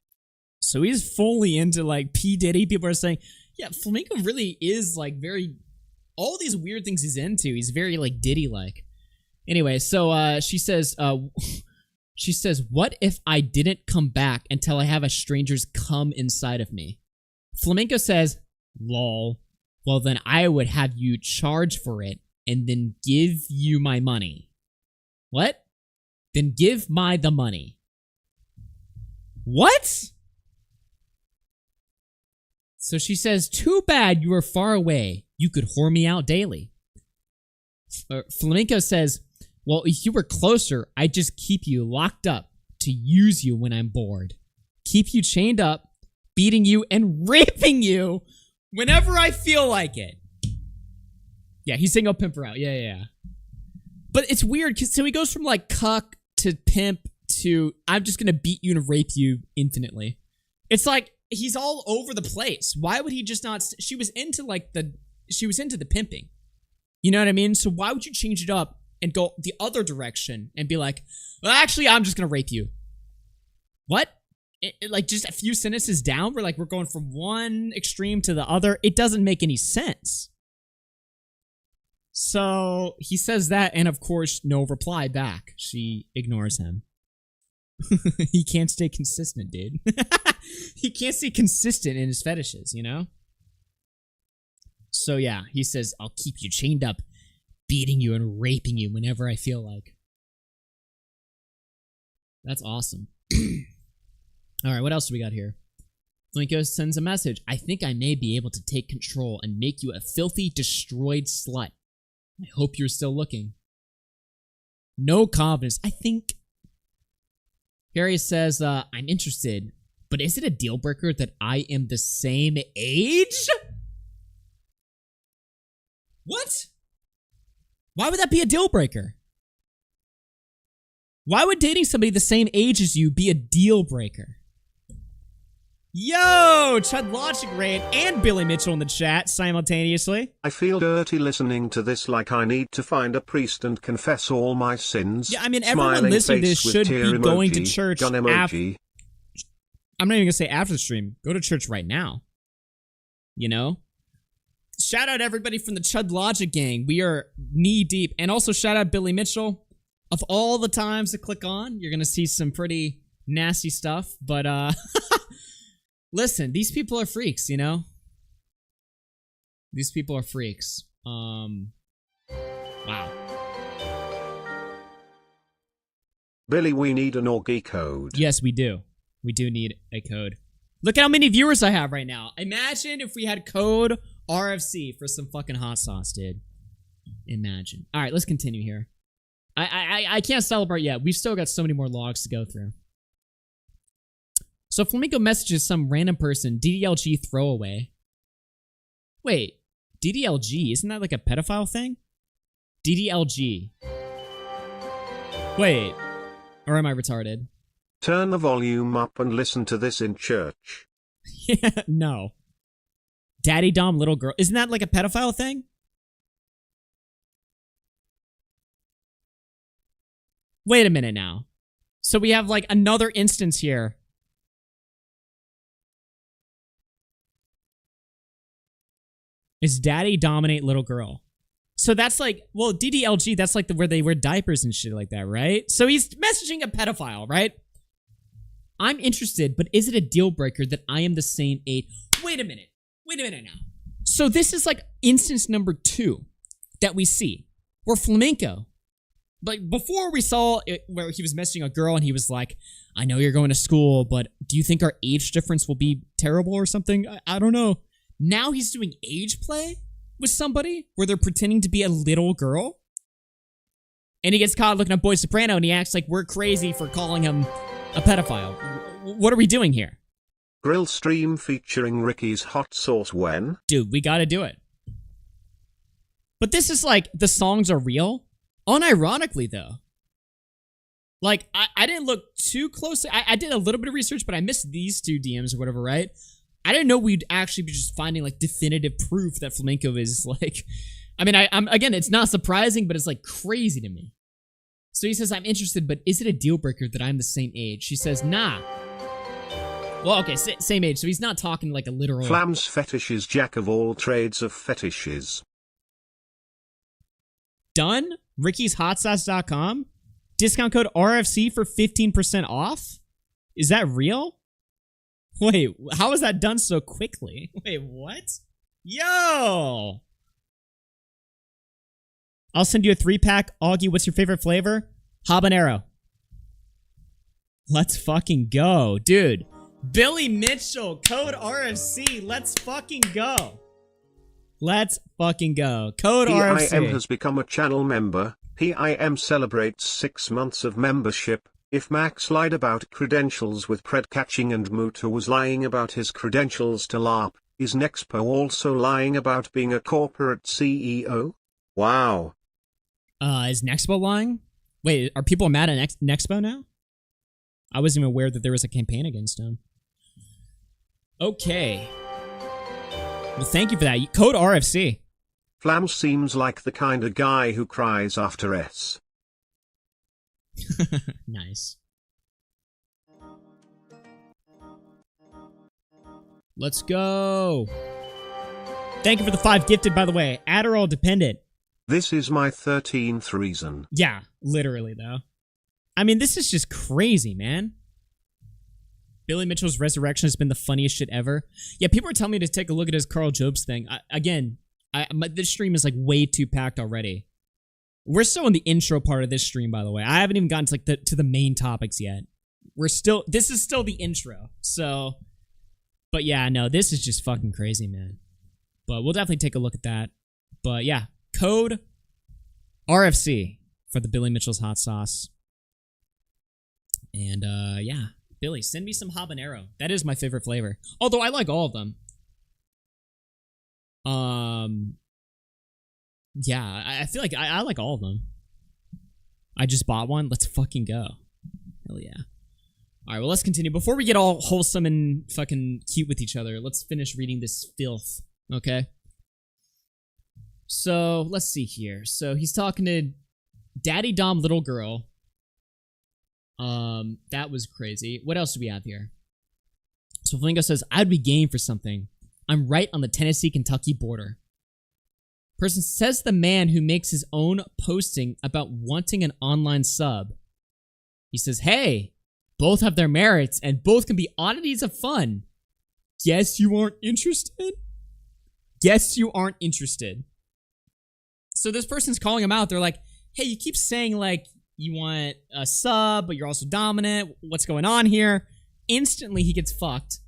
So he's fully into like P. Diddy. People are saying, yeah, Flamenco really is like very... all these weird things he's into. He's very like Diddy-like. Anyway, so she says... she says, what if I didn't come back until I have a stranger's cum inside of me? Flamenco says, lol. Well, then I would have you charge for it and then give you my money. What? Then give the money. What? So she says, too bad you are far away. You could whore me out daily. Flamenco says, well, if you were closer, I'd just keep you locked up to use you when I'm bored. Keep you chained up, beating you, and raping you whenever I feel like it. Yeah, he's saying, oh, pimp her out. Yeah. But it's weird, because so he goes from, like, cuck to pimp to I'm just gonna beat you and rape you infinitely. It's like, he's all over the place. Why would he just not... she was into the pimping. You know what I mean? So why would you change it up and go the other direction and be like, well, actually, I'm just gonna rape you. What? Like just a few sentences down, we're going from one extreme to the other. It doesn't make any sense. So he says that, and of course, no reply back. She ignores him. He can't stay consistent, dude. He can't stay consistent in his fetishes, you know? So yeah, he says, I'll keep you chained up, beating you and raping you whenever I feel like. That's awesome. All right, what else do we got here? Flamingo sends a message. I think I may be able to take control and make you a filthy, destroyed slut. I hope you're still looking. No confidence. I think... Harry says, I'm interested, but is it a deal breaker that I am the same age? What? Why would that be a deal breaker? Why would dating somebody the same age as you be a deal breaker? Yo, Chud Logic Raid and Billy Mitchell in the chat simultaneously. I feel dirty listening to this, like I need to find a priest and confess all my sins. Yeah, I mean, everyone Smiling listening to face this with should tear be going to emoji, church gun emoji. I'm not even gonna say after the stream. Go to church right now. You know? Shout out everybody from the Chud Logic gang. We are knee deep. And also shout out Billy Mitchell. Of all the times to click on, you're gonna see some pretty nasty stuff. But listen, these people are freaks, you know? These people are freaks. Wow. Billy, we need an Augie code. Yes, we do. We do need a code. Look at how many viewers I have right now. Imagine if we had code RFC for some fucking hot sauce, dude. Imagine. All right, let's continue here. I can't celebrate yet. We've still got so many more logs to go through. So Flamingo messages some random person, DDLG throwaway. Wait, DDLG, isn't that like a pedophile thing? DDLG. Wait, or am I retarded? Turn the volume up and listen to this in church. Yeah, no. Daddy Dom little girl. Isn't that like a pedophile thing? Wait a minute now. So we have like another instance here. Is daddy dominate little girl? So that's like, well, DDLG, that's like where they wear diapers and shit like that, right? So he's messaging a pedophile, right? I'm interested, but is it a deal breaker that I am the same age? Wait a minute now. So this is like instance number 2 that we see where Flamenco, like before we saw it where he was messaging a girl and he was like, I know you're going to school, but do you think our age difference will be terrible or something? I don't know. Now he's doing age play with somebody where they're pretending to be a little girl. And he gets caught looking at Boy Soprano and he acts like we're crazy for calling him a pedophile. What are we doing here? Grill stream featuring Ricky's hot sauce when? Dude, we gotta do it. But this is like, the songs are real. Unironically, though. Like, I didn't look too closely. I did a little bit of research, but I missed these 2 DMs or whatever, right? I didn't know we'd actually be just finding, like, definitive proof that Flamenco is, like... I mean, I'm again, it's not surprising, but it's, like, crazy to me. So he says, I'm interested, but is it a deal breaker that I'm the same age? She says, nah. Well, okay, same age, so he's not talking like a literal... Flam's fetish is jack of all trades of fetishes. Done? Ricky'sHotSauce.com? Discount code RFC for 15% off? Is that real? Wait, how is that done so quickly? Wait, what? Yo! I'll send you a 3-pack. Augie, what's your favorite flavor? Habanero. Let's fucking go. Dude, Billy Mitchell, code RFC. Let's fucking go. Let's fucking go. Code RFC. PIM has become a channel member. PIM celebrates 6 months of membership. If Max lied about credentials with Pred catching and Muta was lying about his credentials to LARP, is Nexpo also lying about being a corporate CEO? Wow. Is Nexpo lying? Wait, are people mad at Nexpo now? I wasn't even aware that there was a campaign against him. Okay. Well, thank you for that. Code RFC. Flam seems like the kind of guy who cries after S. Nice. Let's go. Thank you for the 5 gifted, by the way. Adderall dependent. This is my 13th reason. Yeah, literally, though. I mean, this is just crazy, man. Billy Mitchell's resurrection has been the funniest shit ever. Yeah, people are telling me to take a look at his Carl Jobs thing. This stream is like way too packed already. We're still in the intro part of this stream, by the way. I haven't even gotten to to the main topics yet. This is still the intro. So, but yeah, no, this is just fucking crazy, man. But we'll definitely take a look at that. But yeah, code RFC for the Billy Mitchell's hot sauce. And yeah, Billy, send me some habanero. That is my favorite flavor. Although I like all of them. Yeah, I feel like I like all of them. I just bought one. Let's fucking go. Hell yeah. All right, well, let's continue. Before we get all wholesome and fucking cute with each other, let's finish reading this filth, okay? So, let's see here. So, he's talking to Daddy Dom Little Girl. That was crazy. What else do we have here? So, Flamingo says, I'd be game for something. I'm right on the Tennessee-Kentucky border. Person says the man who makes his own posting about wanting an online sub. He says, hey, both have their merits and both can be oddities of fun. Guess you aren't interested? Guess you aren't interested. So this person's calling him out. They're like, hey, you keep saying like you want a sub, but you're also dominant. What's going on here? Instantly he gets fucked.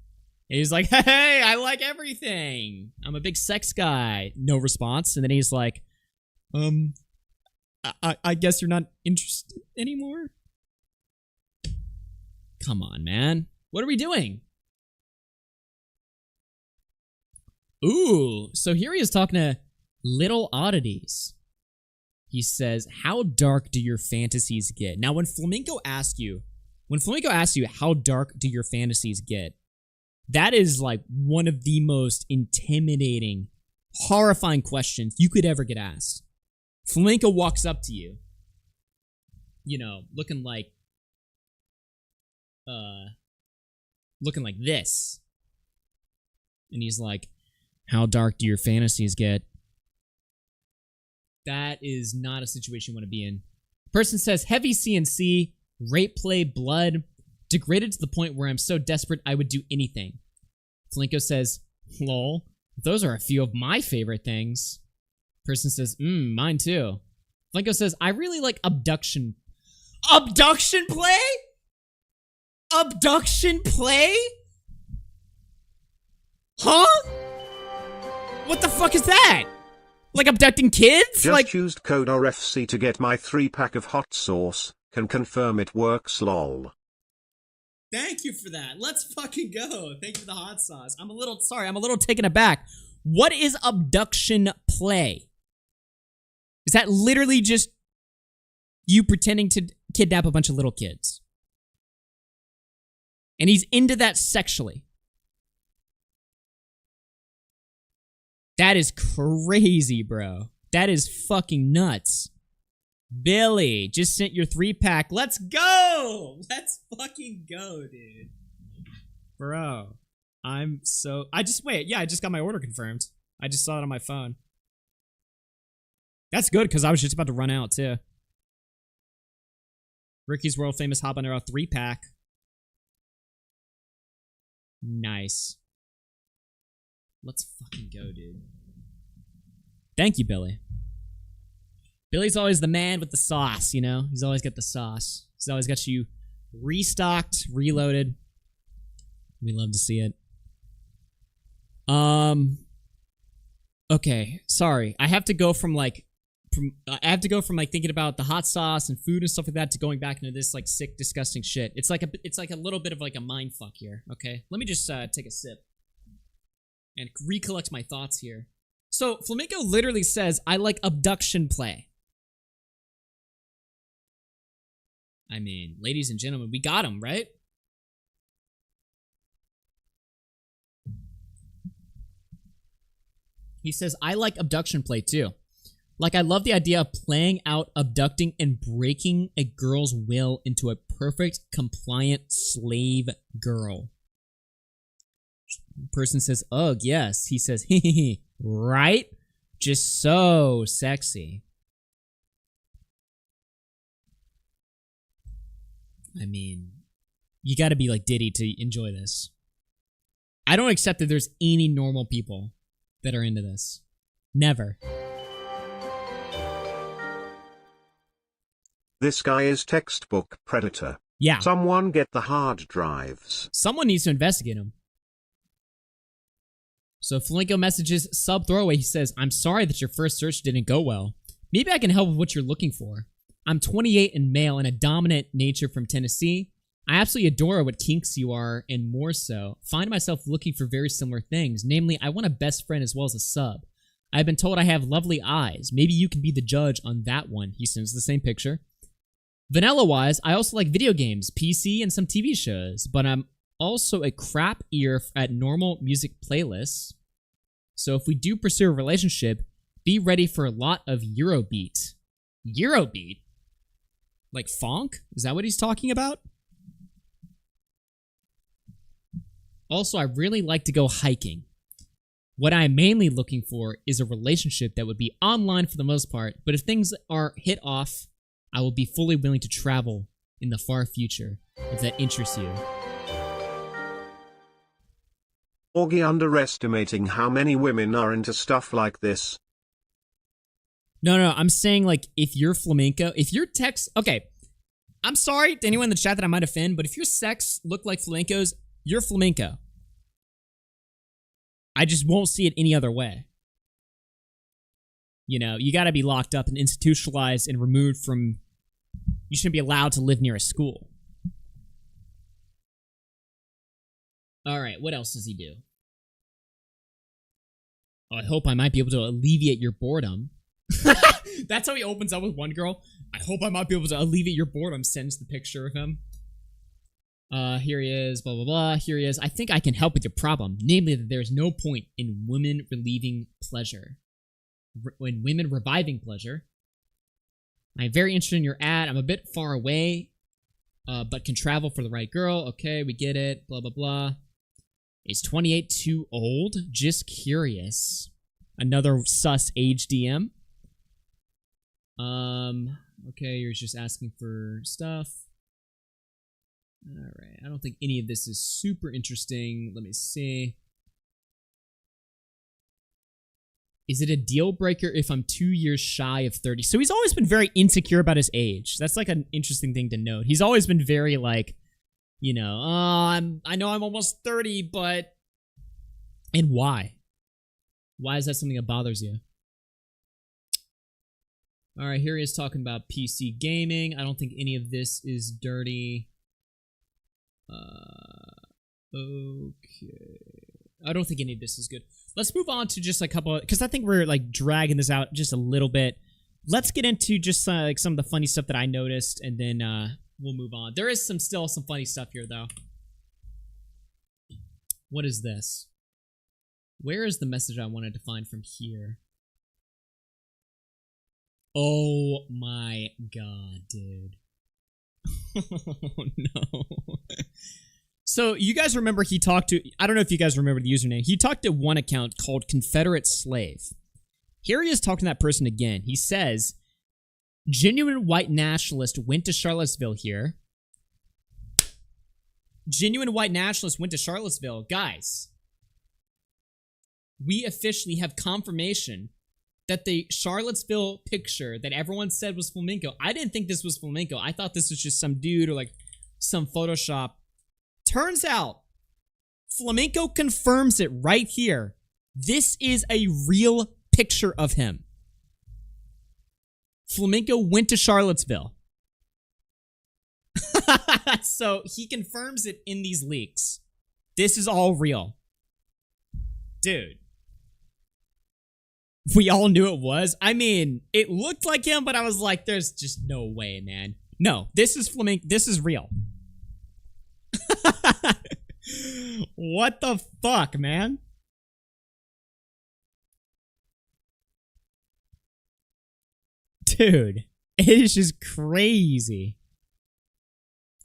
And he's like, hey, I like everything. I'm a big sex guy. No response. And then he's like, I guess you're not interested anymore? Come on, man. What are we doing? Ooh, so here he is talking to Little Oddities. He says, how dark do your fantasies get? Now, when Flamingo asks you, how dark do your fantasies get? That is like one of the most intimidating, horrifying questions you could ever get asked. Flamenco walks up to you, you know, looking like this. And he's like, how dark do your fantasies get? That is not a situation you want to be in. Person says, heavy CNC, rape play, blood, degraded to the point where I'm so desperate I would do anything. Flinko says, lol, those are a few of my favorite things. Person says, mine too. Flinko says, I really like abduction. Abduction play? Abduction play? Huh? What the fuck is that? Like abducting kids? Just used code RFC to get my 3-pack of hot sauce. Can confirm it works, lol. Thank you for that. Let's fucking go. Thank you for the hot sauce. I'm a little taken aback. What is abduction play? Is that literally just you pretending to kidnap a bunch of little kids? And he's into that sexually. That is crazy, bro. That is fucking nuts. Billy, just sent your 3-pack. Let's go! Let's fucking go, dude. Bro, I just got my order confirmed. I just saw it on my phone. That's good, because I was just about to run out, too. Ricky's world famous habanero 3-pack. Nice. Let's fucking go, dude. Thank you, Billy. Billy's always the man with the sauce, you know? He's always got the sauce. He's always got you restocked, reloaded. We love to see it. Okay, sorry. I have to go from thinking about the hot sauce and food and stuff like that to going back into this like sick, disgusting shit. It's like a little bit of like a mind fuck here, okay? Let me just take a sip and recollect my thoughts here. So, Flamenco literally says, I like abduction play. I mean, ladies and gentlemen, we got him, right? He says, I like abduction play too. Like, I love the idea of playing out abducting and breaking a girl's will into a perfect, compliant slave girl. The person says, ugh, yes. He says, hee, right? Just so sexy. I mean, you gotta be like Diddy to enjoy this. I don't accept that there's any normal people that are into this. Never. This guy is textbook predator. Yeah. Someone get the hard drives. Someone needs to investigate him. So Flamingo messages sub throwaway. He says, I'm sorry that your first search didn't go well. Maybe I can help with what you're looking for. I'm 28 and male and a dominant nature from Tennessee. I absolutely adore what kinks you are, and more so. Find myself looking for very similar things. Namely, I want a best friend as well as a sub. I've been told I have lovely eyes. Maybe you can be the judge on that one. He sends the same picture. Vanilla-wise, I also like video games, PC, and some TV shows, but I'm also a crap ear at normal music playlists. So if we do pursue a relationship, be ready for a lot of Eurobeat. Eurobeat? Like funk? Is that what he's talking about? Also, I really like to go hiking. What I'm mainly looking for is a relationship that would be online for the most part, but if things are hit off, I will be fully willing to travel in the far future, if that interests you. Augie underestimating how many women are into stuff like this. No, I'm saying, like, if you're flamenco, if your text... Okay, I'm sorry to anyone in the chat that I might offend, but if your sex look like flamencos, you're flamenco. I just won't see it any other way. You know, you gotta be locked up and institutionalized and removed from... You shouldn't be allowed to live near a school. Alright, what else does he do? Oh, I hope I might be able to alleviate your boredom. That's how he opens up with one girl. I hope I might be able to alleviate your boredom. Sends the picture of him. Here he is, blah, blah, blah. Here he is. I think I can help with your problem. Namely, that there is no point in women relieving pleasure. When women reviving pleasure. I'm very interested in your ad. I'm a bit far away, but can travel for the right girl. Okay, we get it. Blah, blah, blah. Is 28 too old? Just curious. Another sus age DM. Okay, you're just asking for stuff. Alright, I don't think any of this is super interesting. Let me see. Is it a deal breaker if I'm 2 years shy of 30? So he's always been very insecure about his age. That's like an interesting thing to note. He's always been very like, you know, I know I'm almost 30, but... And why? Why is that something that bothers you? Alright, here he is talking about PC gaming. I don't think any of this is dirty. Okay. I don't think any of this is good. Let's move on to just a couple, because I think we're like dragging this out just a little bit. Let's get into just like some of the funny stuff that I noticed, and then we'll move on. There is still some funny stuff here, though. What is this? Where is the message I wanted to find from here? Oh my god, dude. Oh no. So you guys remember he talked to, I don't know if you guys remember the username. He talked to one account called Confederate Slave. Here he is talking to that person again. He says, genuine white nationalist went to Charlottesville here. Genuine white nationalist went to Charlottesville. Guys, we officially have confirmation that the Charlottesville picture that everyone said was Flamenco, I didn't think this was Flamenco. I thought this was just some dude or like some Photoshop. Turns out, Flamenco confirms it right here. This is a real picture of him. Flamenco went to Charlottesville. So he confirms it in these leaks. This is all real. Dude. We all knew it was. I mean, it looked like him, but I was like, there's just no way, man. No, this is Flamenco. This is real. What the fuck, man? Dude, it is just crazy.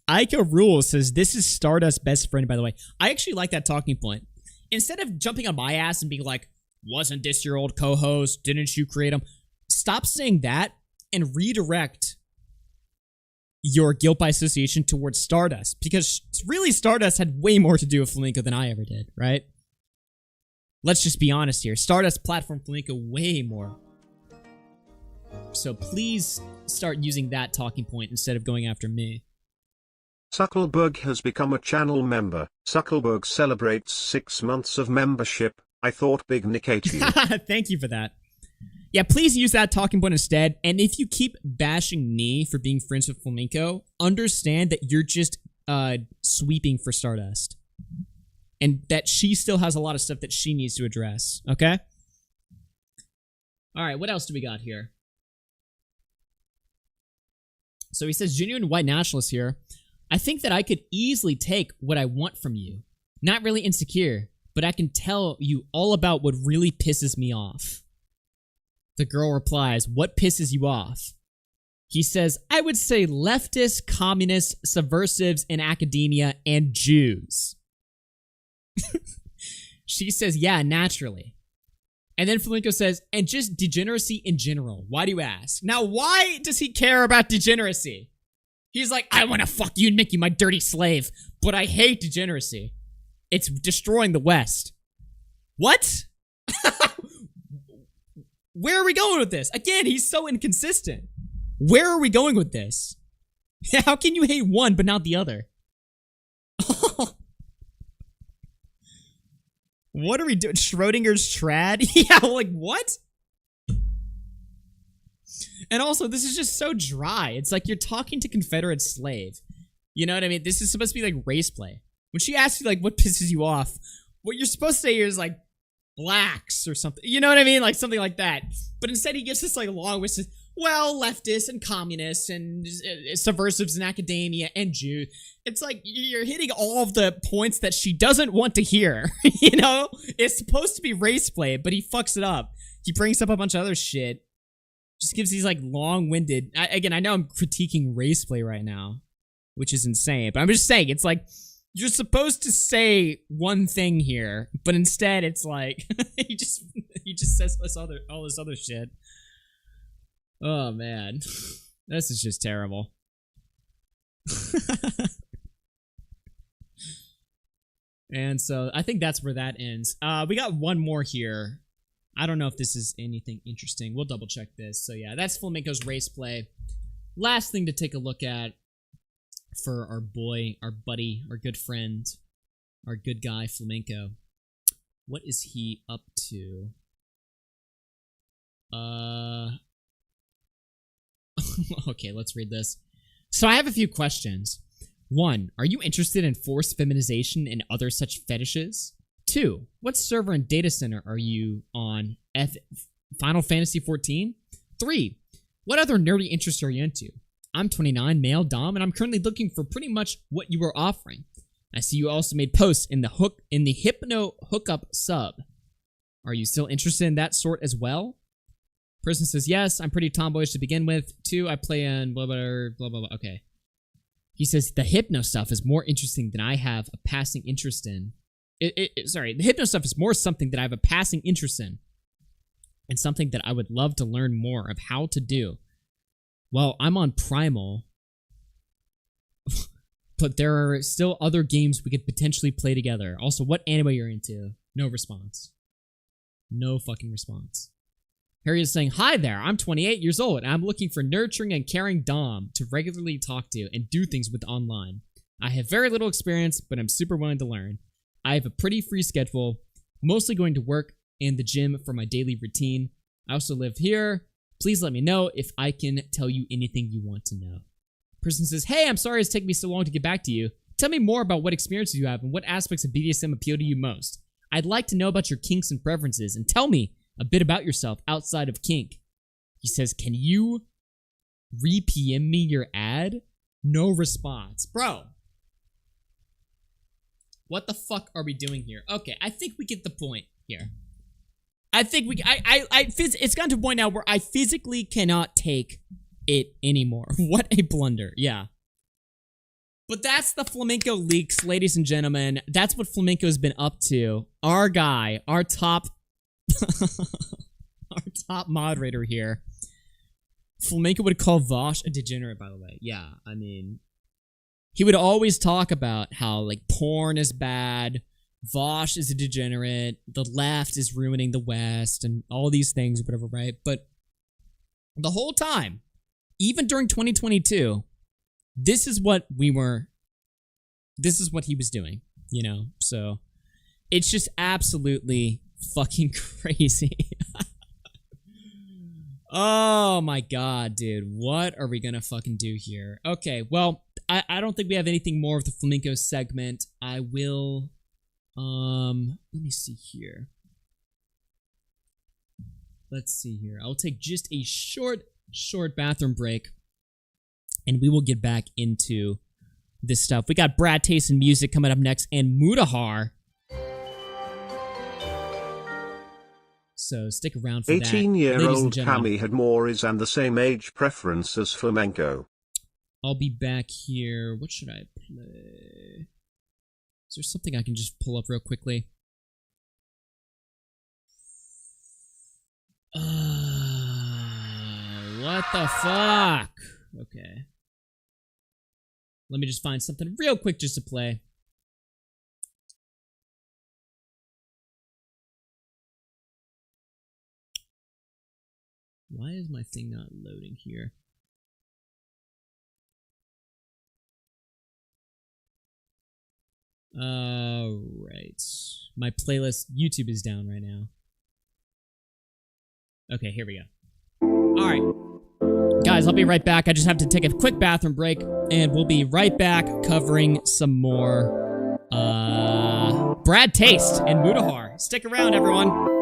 Ico Rule says, this is Stardust's best friend, by the way. I actually like that talking point. Instead of jumping on my ass and being like, wasn't this your old co-host? Didn't you create him? Stop saying that and redirect your guilt by association towards Stardust. Because really, Stardust had way more to do with Flamingo than I ever did, right? Let's just be honest here. Stardust platformed Flamingo way more. So please start using that talking point instead of going after me. Suckleberg has become a channel member. Suckleberg celebrates 6 months of membership. I thought Big Nick ate you. Thank you for that. Yeah, please use that talking point instead. And if you keep bashing me for being friends with Flamenco, understand that you're just sweeping for Stardust. And that she still has a lot of stuff that she needs to address, okay? Alright, what else do we got here? So he says, genuine white nationalist here. I think that I could easily take what I want from you. Not really insecure, but I can tell you all about what really pisses me off. The girl replies, what pisses you off? He says, I would say leftists, communists, subversives in academia, and Jews. She says, yeah, naturally. And then Flamenco says, and just degeneracy in general. Why do you ask? Now, why does he care about degeneracy? He's like, I want to fuck you and make you my dirty slave, but I hate degeneracy. It's destroying the West. What? Where are we going with this? Again, he's so inconsistent. Where are we going with this? How can you hate one but not the other? What are we doing? Schrodinger's trad? Yeah, like, what? And also, this is just so dry. It's like you're talking to Confederate slave. You know what I mean? This is supposed to be like race play. When she asks you, like, what pisses you off, what you're supposed to say here is, like, blacks or something. You know what I mean? Like, something like that. But instead, he gives this, like, long list of, well, leftists and communists and subversives in academia and Jews. It's like you're hitting all of the points that she doesn't want to hear. You know? It's supposed to be race play, but he fucks it up. He brings up a bunch of other shit. Just gives these, like, long-winded... Again, I know I'm critiquing race play right now, which is insane. But I'm just saying, it's like, you're supposed to say one thing here, but instead it's like, he just says all this other shit. Oh, man. This is just terrible. And so, I think that's where that ends. We got one more here. I don't know if this is anything interesting. We'll double check this. So yeah, that's Flamenco's race play. Last thing to take a look at for our boy, our buddy, our good friend, our good guy, Flamenco. What is he up to? Okay, let's read this. So I have a few questions. 1. Are you interested in forced feminization and other such fetishes? 2. What server and data center are you on? Final Fantasy 14? 3. What other nerdy interests are you into? I'm 29, male, dom, and I'm currently looking for pretty much what you are offering. I see you also made posts in the Hypno Hookup sub. Are you still interested in that sort as well? Person says, yes, I'm pretty tomboyish to begin with. 2, I play in blah, blah, blah, blah, blah. Okay. He says, the hypno stuff is more interesting than I have a passing interest in. Sorry, the hypno stuff is more something that I have a passing interest in. And something that I would love to learn more of how to do. Well, I'm on Primal. But there are still other games we could potentially play together. Also, what anime you're into? No response. No fucking response. Harry is saying, hi there, I'm 28 years old, and I'm looking for nurturing and caring dom to regularly talk to and do things with online. I have very little experience, but I'm super willing to learn. I have a pretty free schedule, mostly going to work and the gym for my daily routine. I also live here. Please let me know if I can tell you anything you want to know. Person says, hey, I'm sorry it's taken me so long to get back to you. Tell me more about what experiences you have and what aspects of BDSM appeal to you most. I'd like to know about your kinks and preferences, and tell me a bit about yourself outside of kink. He says, can you re-PM me your ad? No response. Bro. What the fuck are we doing here? Okay, I think we get the point here. I think it's gotten to a point now where I physically cannot take it anymore. What a blunder. Yeah. But that's the Flamenco leaks, ladies and gentlemen. That's what Flamenco's been up to. Our guy, our top our top moderator here. Flamenco would call Vosh a degenerate, by the way. Yeah, I mean, he would always talk about how, like, porn is bad, Vosh is a degenerate, the left is ruining the West, and all these things, whatever, right? But the whole time, even during 2022, this is what he was doing, you know? So, it's just absolutely fucking crazy. Oh my god, dude. What are we gonna fucking do here? Okay, well, I don't think we have anything more of the Flamenco segment. I will, let me see here. Let's see here. I'll take just a short bathroom break, and we will get back into this stuff. We got BradTaste and music coming up next, and Mutahar. So stick around for that. 18-year-old Cami had more is and the same age preference as Flamenco. I'll be back here. What should I play? Is there something I can just pull up real quickly? What the fuck? Okay. Let me just find something real quick just to play. Why is my thing not loading here? Alright. My playlist, YouTube is down right now. Okay, here we go. Alright. Guys, I'll be right back. I just have to take a quick bathroom break, and we'll be right back covering some more, BradTaste and Mutahar. Stick around, everyone.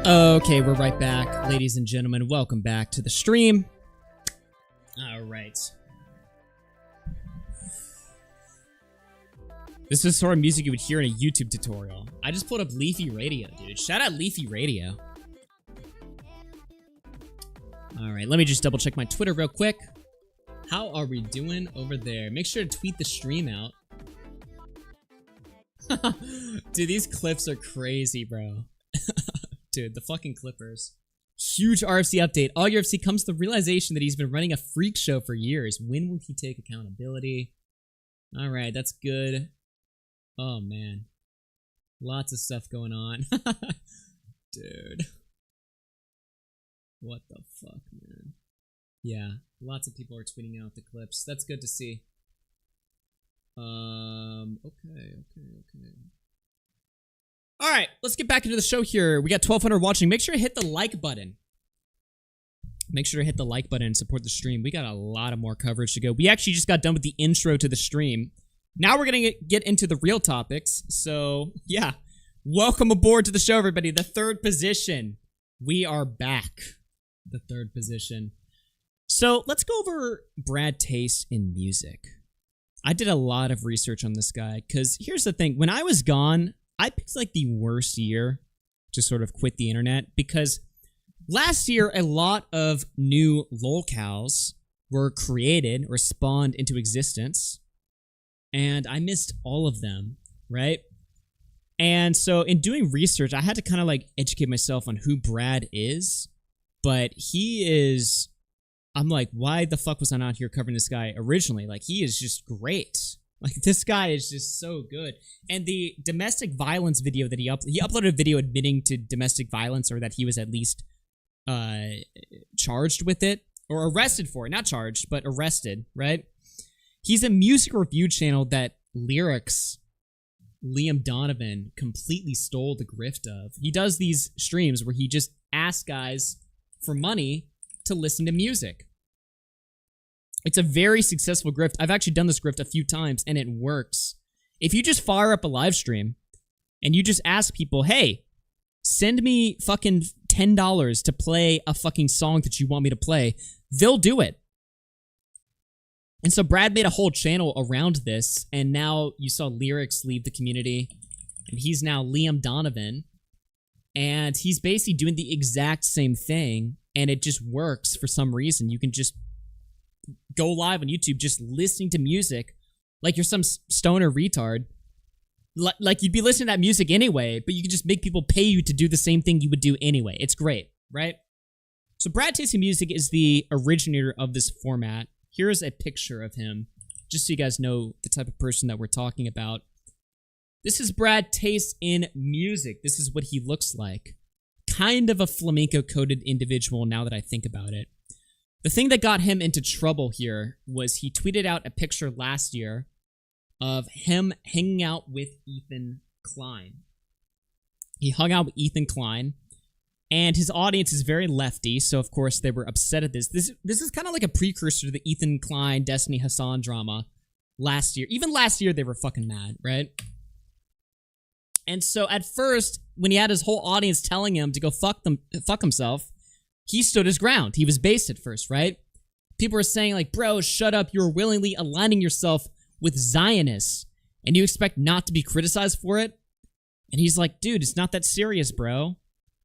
Okay, we're right back, ladies and gentlemen. Welcome back to the stream. All right. This is the sort of music you would hear in a YouTube tutorial. I just pulled up Leafy Radio, dude. Shout out Leafy Radio. All right, let me just double check my Twitter real quick. How are we doing over there? Make sure to tweet the stream out. Dude, these clips are crazy, bro. Dude, the fucking Clippers. Huge RFC update. AugieRFC comes to the realization that he's been running a freak show for years. When will he take accountability? Alright, that's good. Oh, man. Lots of stuff going on. Dude. What the fuck, man? Yeah, lots of people are tweeting out the clips. That's good to see. Okay. All right, let's get back into the show here. We got 1,200 watching. Make sure to hit the like button. Make sure to hit the like button and support the stream. We got a lot of more coverage to go. We actually just got done with the intro to the stream. Now we're going to get into the real topics. So, yeah. Welcome aboard to the show, everybody. The third position. We are back. the third position. So let's go over BradTaste in music. I did a lot of research on this guy because here's the thing. When I was gone, I picked like the worst year to sort of quit the internet because last year a lot of new lolcows were created or spawned into existence, and I missed all of them, right? And so in doing research, I had to kind of like educate myself on who Brad is, but he is... I'm like, why the fuck was I not here covering this guy originally? Like, he is just great. Like, this guy is just so good. And the domestic violence video that he uploaded a video admitting to domestic violence, or that he was at least charged with it, or arrested for it. Not charged, but arrested, right? He's a music review channel that Lyrics, Liam Donovan, completely stole the grift of. He does these streams where he just asks guys for money to listen to music. It's a very successful grift. I've actually done this grift a few times, and it works. If you just fire up a live stream, and you just ask people, hey, send me fucking $10 to play a fucking song that you want me to play, they'll do it. And so Brad made a whole channel around this, and now you saw Lyrics leave the community, and he's now Liam Donovan, and he's basically doing the exact same thing, and it just works for some reason. You can just go live on YouTube just listening to music like you're some stoner retard. Like you'd be listening to that music anyway, but you can just make people pay you to do the same thing you would do anyway. It's great, right? So BradTaste in Music is the originator of this format. Here's a picture of him, just so you guys know the type of person that we're talking about. This is BradTaste in Music. This is what he looks like. Kind of a flamenco-coded individual now that I think about it. The thing that got him into trouble here was he tweeted out a picture last year of him hanging out with Ethan Klein. He hung out with Ethan Klein, and his audience is very lefty, so of course they were upset at this. This is kind of like a precursor to the Ethan Klein, Destiny Hassan drama last year. Even last year they were fucking mad, right? And so at first, when he had his whole audience telling him to go fuck himself, he stood his ground. He was based at first, right? People were saying like, bro, shut up. You're willingly aligning yourself with Zionists, and you expect not to be criticized for it? And he's like, dude, it's not that serious, bro.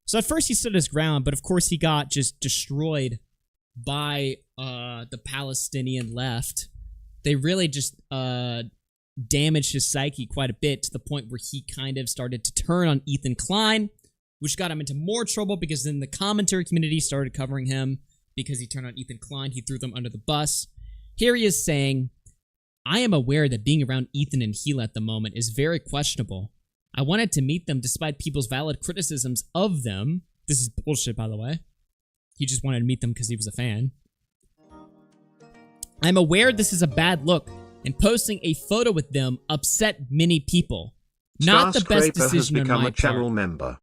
So at first he stood his ground, but of course he got just destroyed by the Palestinian left. They really just damaged his psyche quite a bit, to the point where he kind of started to turn on Ethan Klein, which got him into more trouble because then the commentary community started covering him because he turned on Ethan Klein. He threw them under the bus. Here he is saying, I am aware that being around Ethan and Gila at the moment is very questionable. I wanted to meet them despite people's valid criticisms of them. This is bullshit, by the way. He just wanted to meet them because he was a fan. I'm aware this is a bad look, and posting a photo with them upset many people. Not the best decision on my part. Has become a channel member.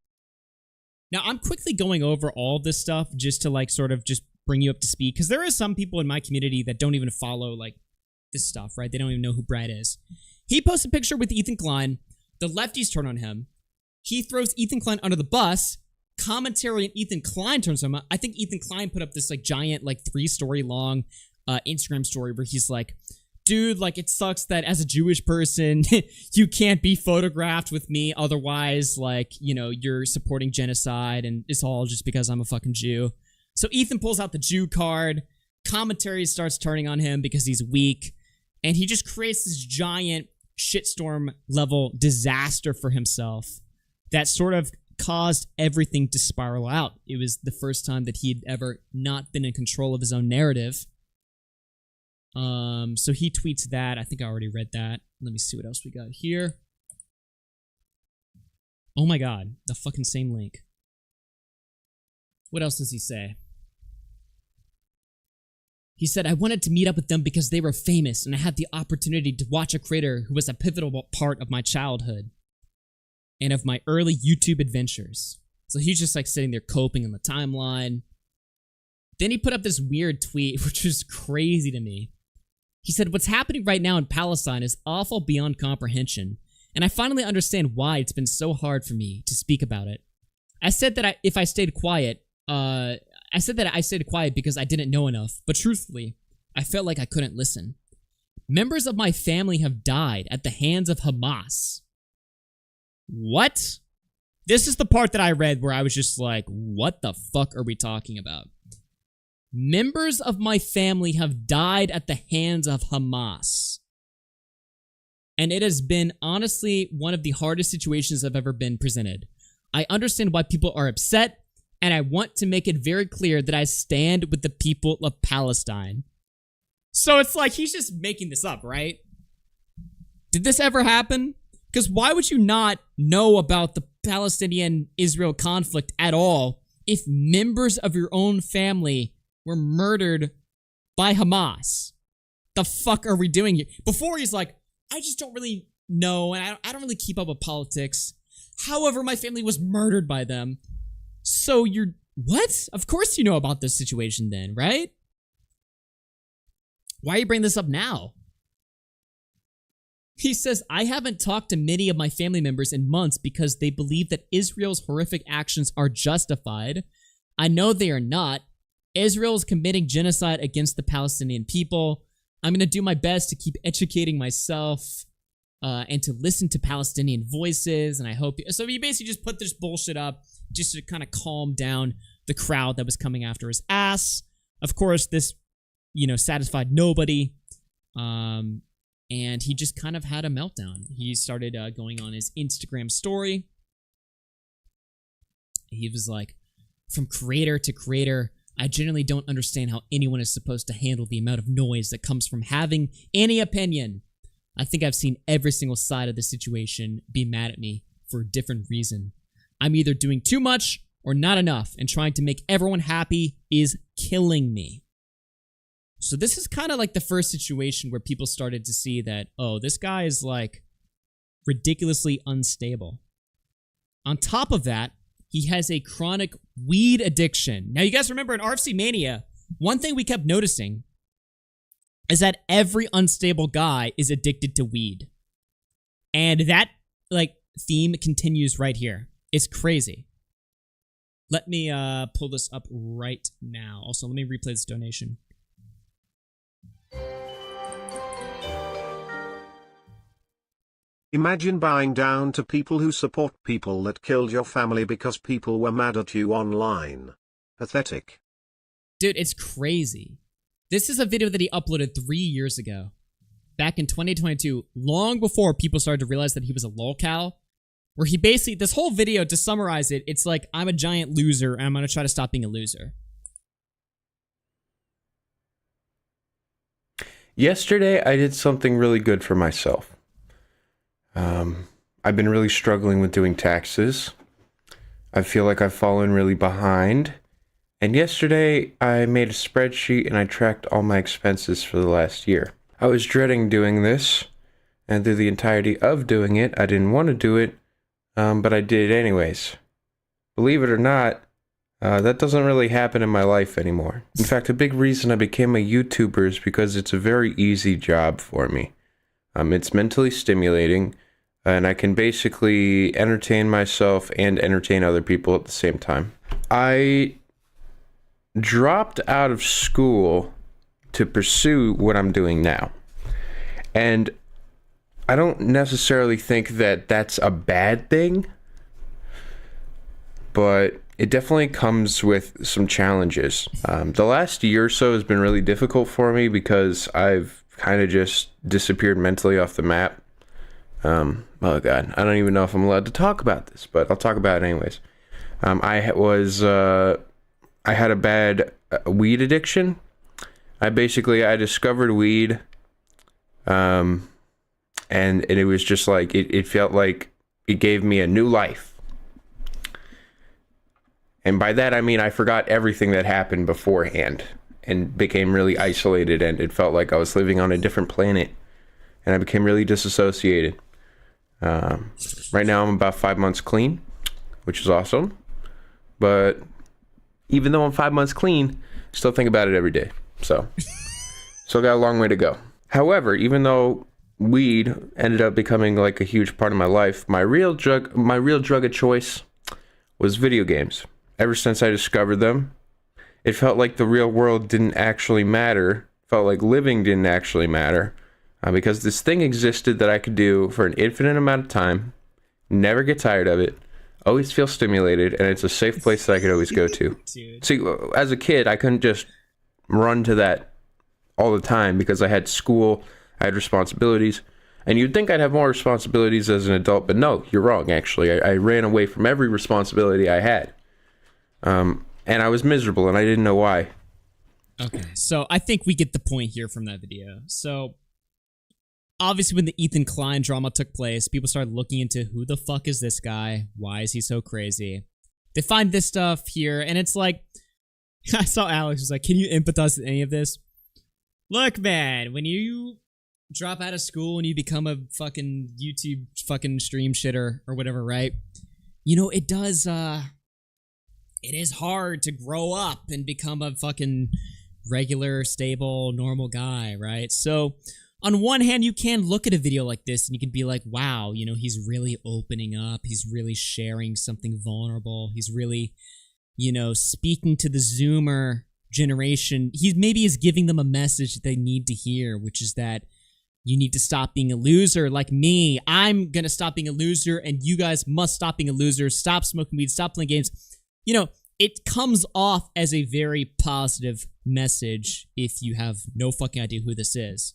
Now, I'm quickly going over all this stuff just to, like, sort of just bring you up to speed, because there are some people in my community that don't even follow, like, this stuff, right? They don't even know who Brad is. He posts a picture with Ethan Klein. The lefties turn on him. He throws Ethan Klein under the bus. Commentary on Ethan Klein turns on him. I think Ethan Klein put up this, like, giant, like, 3-story long Instagram story where he's like, dude, like, it sucks that as a Jewish person, you can't be photographed with me. Otherwise, like, you know, you're supporting genocide, and it's all just because I'm a fucking Jew. So Ethan pulls out the Jew card. Commentary starts turning on him because he's weak. And he just creates this giant shitstorm level disaster for himself that sort of caused everything to spiral out. It was the first time that he'd ever not been in control of his own narrative. So he tweets that. I think I already read that. Let me see what else we got here. Oh my god, the fucking same link. What else does he say? He said, I wanted to meet up with them because they were famous, and I had the opportunity to watch a creator who was a pivotal part of my childhood and of my early YouTube adventures. So he's just like sitting there coping in the timeline. Then he put up this weird tweet, which was crazy to me. He said, what's happening right now in Palestine is awful beyond comprehension, and I finally understand why it's been so hard for me to speak about it. I said that if I stayed quiet, I said that I stayed quiet because I didn't know enough, but truthfully, I felt like I couldn't listen. Members of my family have died at the hands of Hamas. What? This is the part that I read where I was just like, what the fuck are we talking about? Members of my family have died at the hands of Hamas. And it has been, honestly, one of the hardest situations I've ever been presented. I understand why people are upset, and I want to make it very clear that I stand with the people of Palestine. So it's like, he's just making this up, right? Did this ever happen? Because why would you not know about the Palestinian-Israel conflict at all if members of your own family were murdered by Hamas? The fuck are we doing here? Before he's like, I just don't really know, and I don't really keep up with politics. However, my family was murdered by them. So you're... What? Of course you know about this situation then, right? Why are you bringing this up now? He says, I haven't talked to many of my family members in months because they believe that Israel's horrific actions are justified. I know they are not. Israel is committing genocide against the Palestinian people. I'm going to do my best to keep educating myself and to listen to Palestinian voices, and I hope... So he basically just put this bullshit up just to kind of calm down the crowd that was coming after his ass. Of course, this, satisfied nobody. And he just kind of had a meltdown. He started going on his Instagram story. He was like, from creator to creator, I genuinely don't understand how anyone is supposed to handle the amount of noise that comes from having any opinion. I think I've seen every single side of the situation be mad at me for a different reason. I'm either doing too much or not enough, and trying to make everyone happy is killing me. So this is kind of like the first situation where people started to see that, oh, this guy is like ridiculously unstable. On top of that, he has a chronic weed addiction. Now, you guys remember in RFC Mania, one thing we kept noticing is that every unstable guy is addicted to weed. And that, theme continues right here. It's crazy. Let me pull this up right now. Also, let me replay this donation. Imagine bowing down to people who support people that killed your family because people were mad at you online. Pathetic. Dude, it's crazy. This is a video that he uploaded 3 years ago. Back in 2022, long before people started to realize that he was a lolcow. Where he basically, this whole video, to summarize it, it's like, I'm a giant loser and I'm gonna try to stop being a loser. Yesterday, I did something really good for myself. I've been really struggling with doing taxes. I feel like I've fallen really behind. And yesterday, I made a spreadsheet and I tracked all my expenses for the last year. I was dreading doing this, and through the entirety of doing it, I didn't want to do it, but I did it anyways. Believe it or not, that doesn't really happen in my life anymore. In fact, a big reason I became a YouTuber is because it's a very easy job for me. It's mentally stimulating, and I can basically entertain myself and entertain other people at the same time. I dropped out of school to pursue what I'm doing now. And I don't necessarily think that that's a bad thing, but it definitely comes with some challenges. The last year or so has been really difficult for me because I've kind of just disappeared mentally off the map. Oh God, I don't even know if I'm allowed to talk about this, but I'll talk about it anyways. I had a bad weed addiction. I discovered weed, and it was just like, it felt like it gave me a new life. And by that, I mean, I forgot everything that happened beforehand and became really isolated, and it felt like I was living on a different planet, and I became really disassociated. Right now, I'm about 5 months clean, which is awesome. But even though I'm 5 months clean, I still think about it every day. So, still got a long way to go. However, even though weed ended up becoming like a huge part of my life, my real drug of choice was video games. Ever since I discovered them, It felt like the real world didn't actually matter. Felt like living didn't actually matter. Because this thing existed that I could do for an infinite amount of time, never get tired of it, always feel stimulated, and it's a safe place that I could always go to. See, as a kid, I couldn't just run to that all the time because I had school, I had responsibilities, and you'd think I'd have more responsibilities as an adult, but no, you're wrong, actually. I ran away from every responsibility I had. And I was miserable, and I didn't know why. Okay, so I think we get the point here from that video. So, obviously when the Ethan Klein drama took place, people started looking into who the fuck is this guy? Why is he so crazy? They find this stuff here, and it's like, I saw Alex was like, can you empathize with any of this? Look, man, when you drop out of school and you become a fucking YouTube fucking stream shitter or whatever, right? You know, it is hard to grow up and become a fucking regular, stable, normal guy, right? So, on one hand, you can look at a video like this and you can be like, wow, you know, he's really opening up. He's really sharing something vulnerable. He's really, you know, speaking to the Zoomer generation. He maybe is giving them a message that they need to hear, which is that you need to stop being a loser like me. I'm going to stop being a loser and you guys must stop being a loser. Stop smoking weed. Stop playing games. You know, it comes off as a very positive message if you have no fucking idea who this is.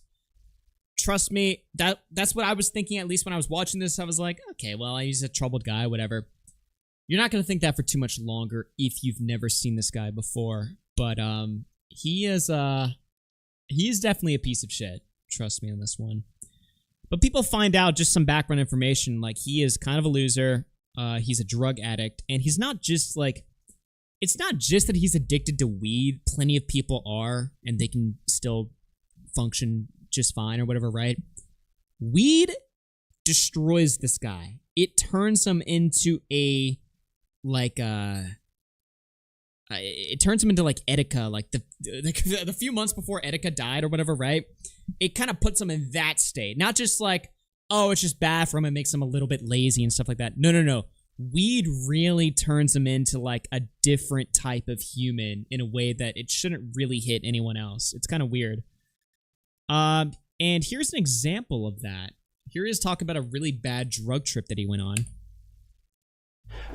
Trust me, that's what I was thinking, at least when I was watching this. I was like, okay, well, he's a troubled guy, whatever. You're not going to think that for too much longer if you've never seen this guy before. But he is definitely a piece of shit. Trust me on this one. But people find out just some background information, like he is kind of a loser. He's a drug addict, and he's not just like, it's not just that he's addicted to weed. Plenty of people are, and they can still function just fine or whatever, right? Weed destroys this guy. It turns him into it turns him into like Etika, like the few months before Etika died or whatever, right? It kind of puts him in that state. Not just like, oh, it's just bad for him, it makes him a little bit lazy and stuff like that. No. Weed really turns him into like a different type of human in a way that it shouldn't really hit anyone else. It's kind of weird. And here's an example of that. Here he is talking about a really bad drug trip that he went on.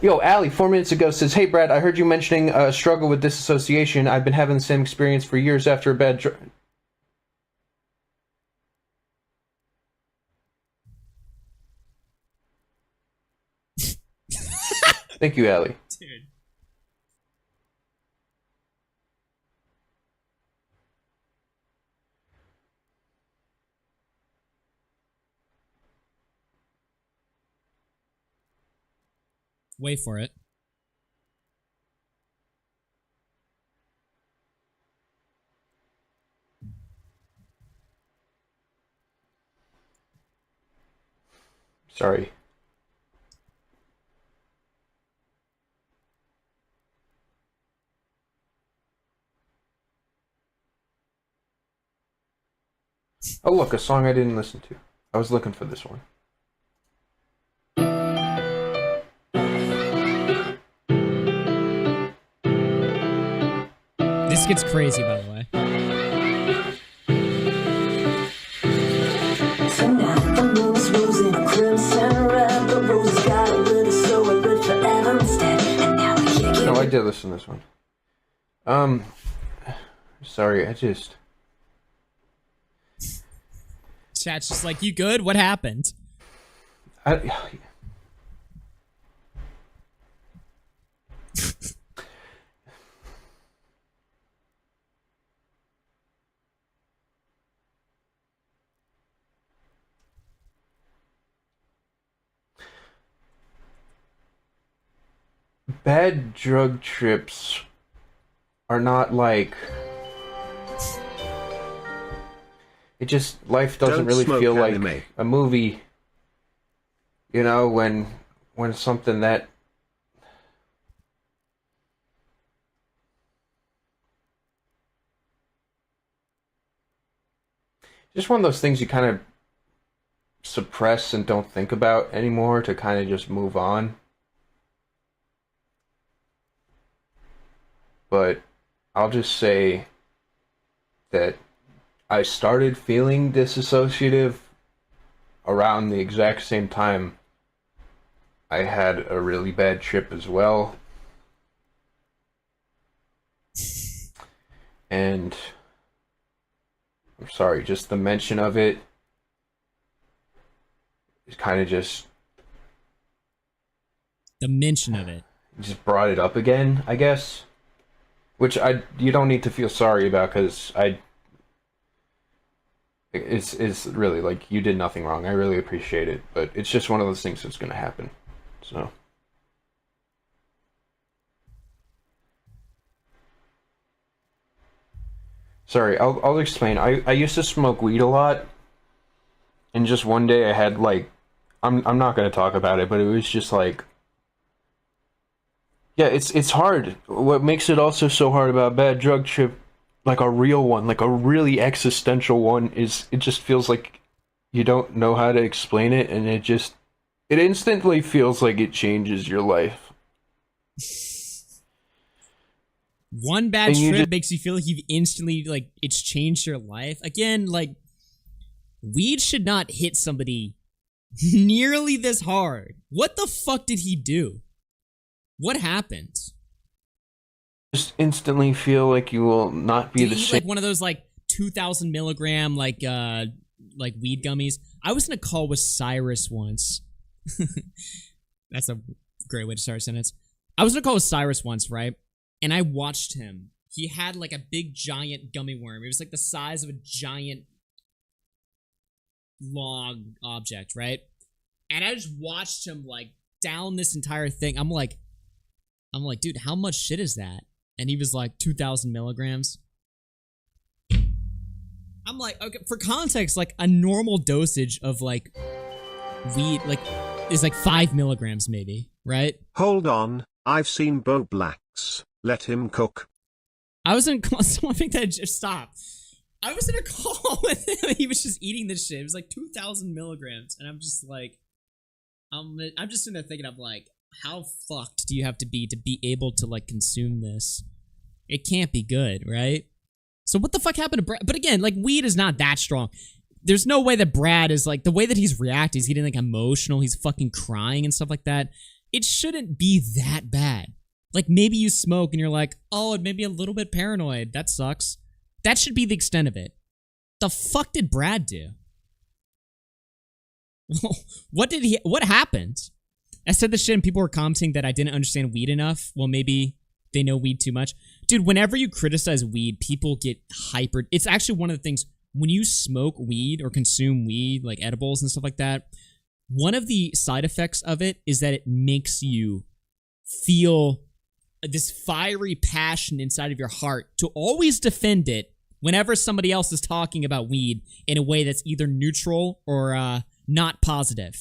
Yo, Allie, 4 minutes ago says, hey, Brad, I heard you mentioning a struggle with disassociation. I've been having the same experience for years after a bad Thank you, Allie. Dude. Wait for it. Sorry. Oh, look, a song I didn't listen to. I was looking for this one. This gets crazy, by the way. Tonight the moon is rosy, crimson red. The rose got a little so it would forever instead. And now we can't get. No, I did listen to this one. Sorry, I just. Chat's just like, you good? What happened? Bad drug trips are not like. It just, life doesn't really feel like a movie. You know, when something that. Just one of those things you kind of suppress and don't think about anymore to kind of just move on. But I'll just say that I started feeling disassociative around the exact same time I had a really bad trip as well. And I'm sorry, just the mention of it is kind of just... The mention of it. Just brought it up again, I guess. Which you don't need to feel sorry about, because it's really, like, you did nothing wrong. I really appreciate it, but it's just one of those things that's going to happen. So... Sorry, I'll explain. I used to smoke weed a lot, and just one day I had, like, I'm not gonna talk about it, but it was just like, yeah, it's hard. What makes it also so hard about bad drug trip, like a real one, like a really existential one, is it just feels like you don't know how to explain it, and it instantly feels like it changes your life. One bad trip makes you feel like you've instantly, like, it's changed your life. Again, like, weed should not hit somebody nearly this hard. What the fuck did he do? What happened? Just instantly feel like you will not be the same. Like one of those, like, 2,000 milligram, like weed gummies. I was in a call with Cyrus once. That's a great way to start a sentence. I was in a call with Cyrus once, right? And I watched him. He had like a big giant gummy worm. It was like the size of a giant log object, right? And I just watched him like down this entire thing. I'm like, dude, how much shit is that? And he was like 2,000 milligrams. I'm like, okay, for context, like a normal dosage of like weed, like is like 5 milligrams maybe, right? Hold on, I've seen Bo Black's. Let him cook. I was in a call. Someone think that just stop. I was in a call with him. He was just eating this shit. It was like 2,000 milligrams, and I'm just like, I'm just sitting there thinking, I'm like, how fucked do you have to be able to like consume this? It can't be good, right? So what the fuck happened to Brad? But again, like weed is not that strong. There's no way that Brad is like the way that he's reacting. He's getting like emotional. He's fucking crying and stuff like that. It shouldn't be that bad. Like, maybe you smoke and you're like, oh, it made me a little bit paranoid. That sucks. That should be the extent of it. The fuck did Brad do? What happened? I said this shit and people were commenting that I didn't understand weed enough. Well, maybe they know weed too much. Dude, whenever you criticize weed, people get hypered. It's actually one of the things, when you smoke weed or consume weed, like edibles and stuff like that, one of the side effects of it is that it makes you feel this fiery passion inside of your heart to always defend it whenever somebody else is talking about weed in a way that's either neutral or not positive.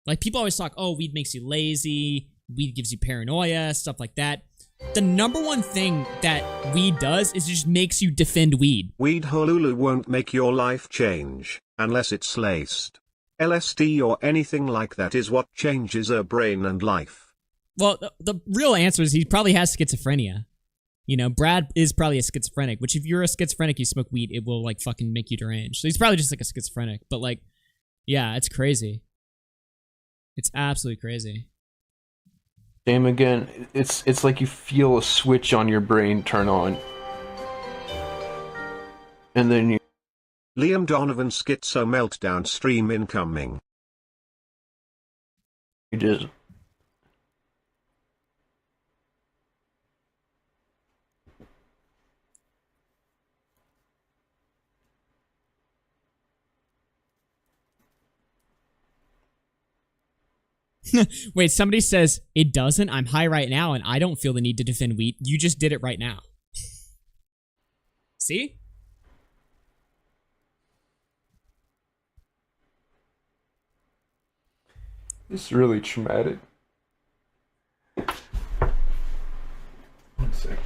Like, people always talk, oh, weed makes you lazy, weed gives you paranoia, stuff like that. The number one thing that weed does is it just makes you defend weed. Weed Honolulu won't make your life change, unless it's laced. LSD or anything like that is what changes our brain and life. Well, the real answer is he probably has schizophrenia. You know, Brad is probably a schizophrenic, which if you're a schizophrenic, you smoke weed, it will, like, fucking make you deranged. So he's probably just, like, a schizophrenic. But, like, yeah, it's crazy. It's absolutely crazy. Same again. It's like you feel a switch on your brain turn on. And then you... Liam Donovan schizo meltdown stream incoming. You just... Wait, somebody says, it doesn't? I'm high right now and I don't feel the need to defend wheat. You just did it right now. See? It's really traumatic. One sec.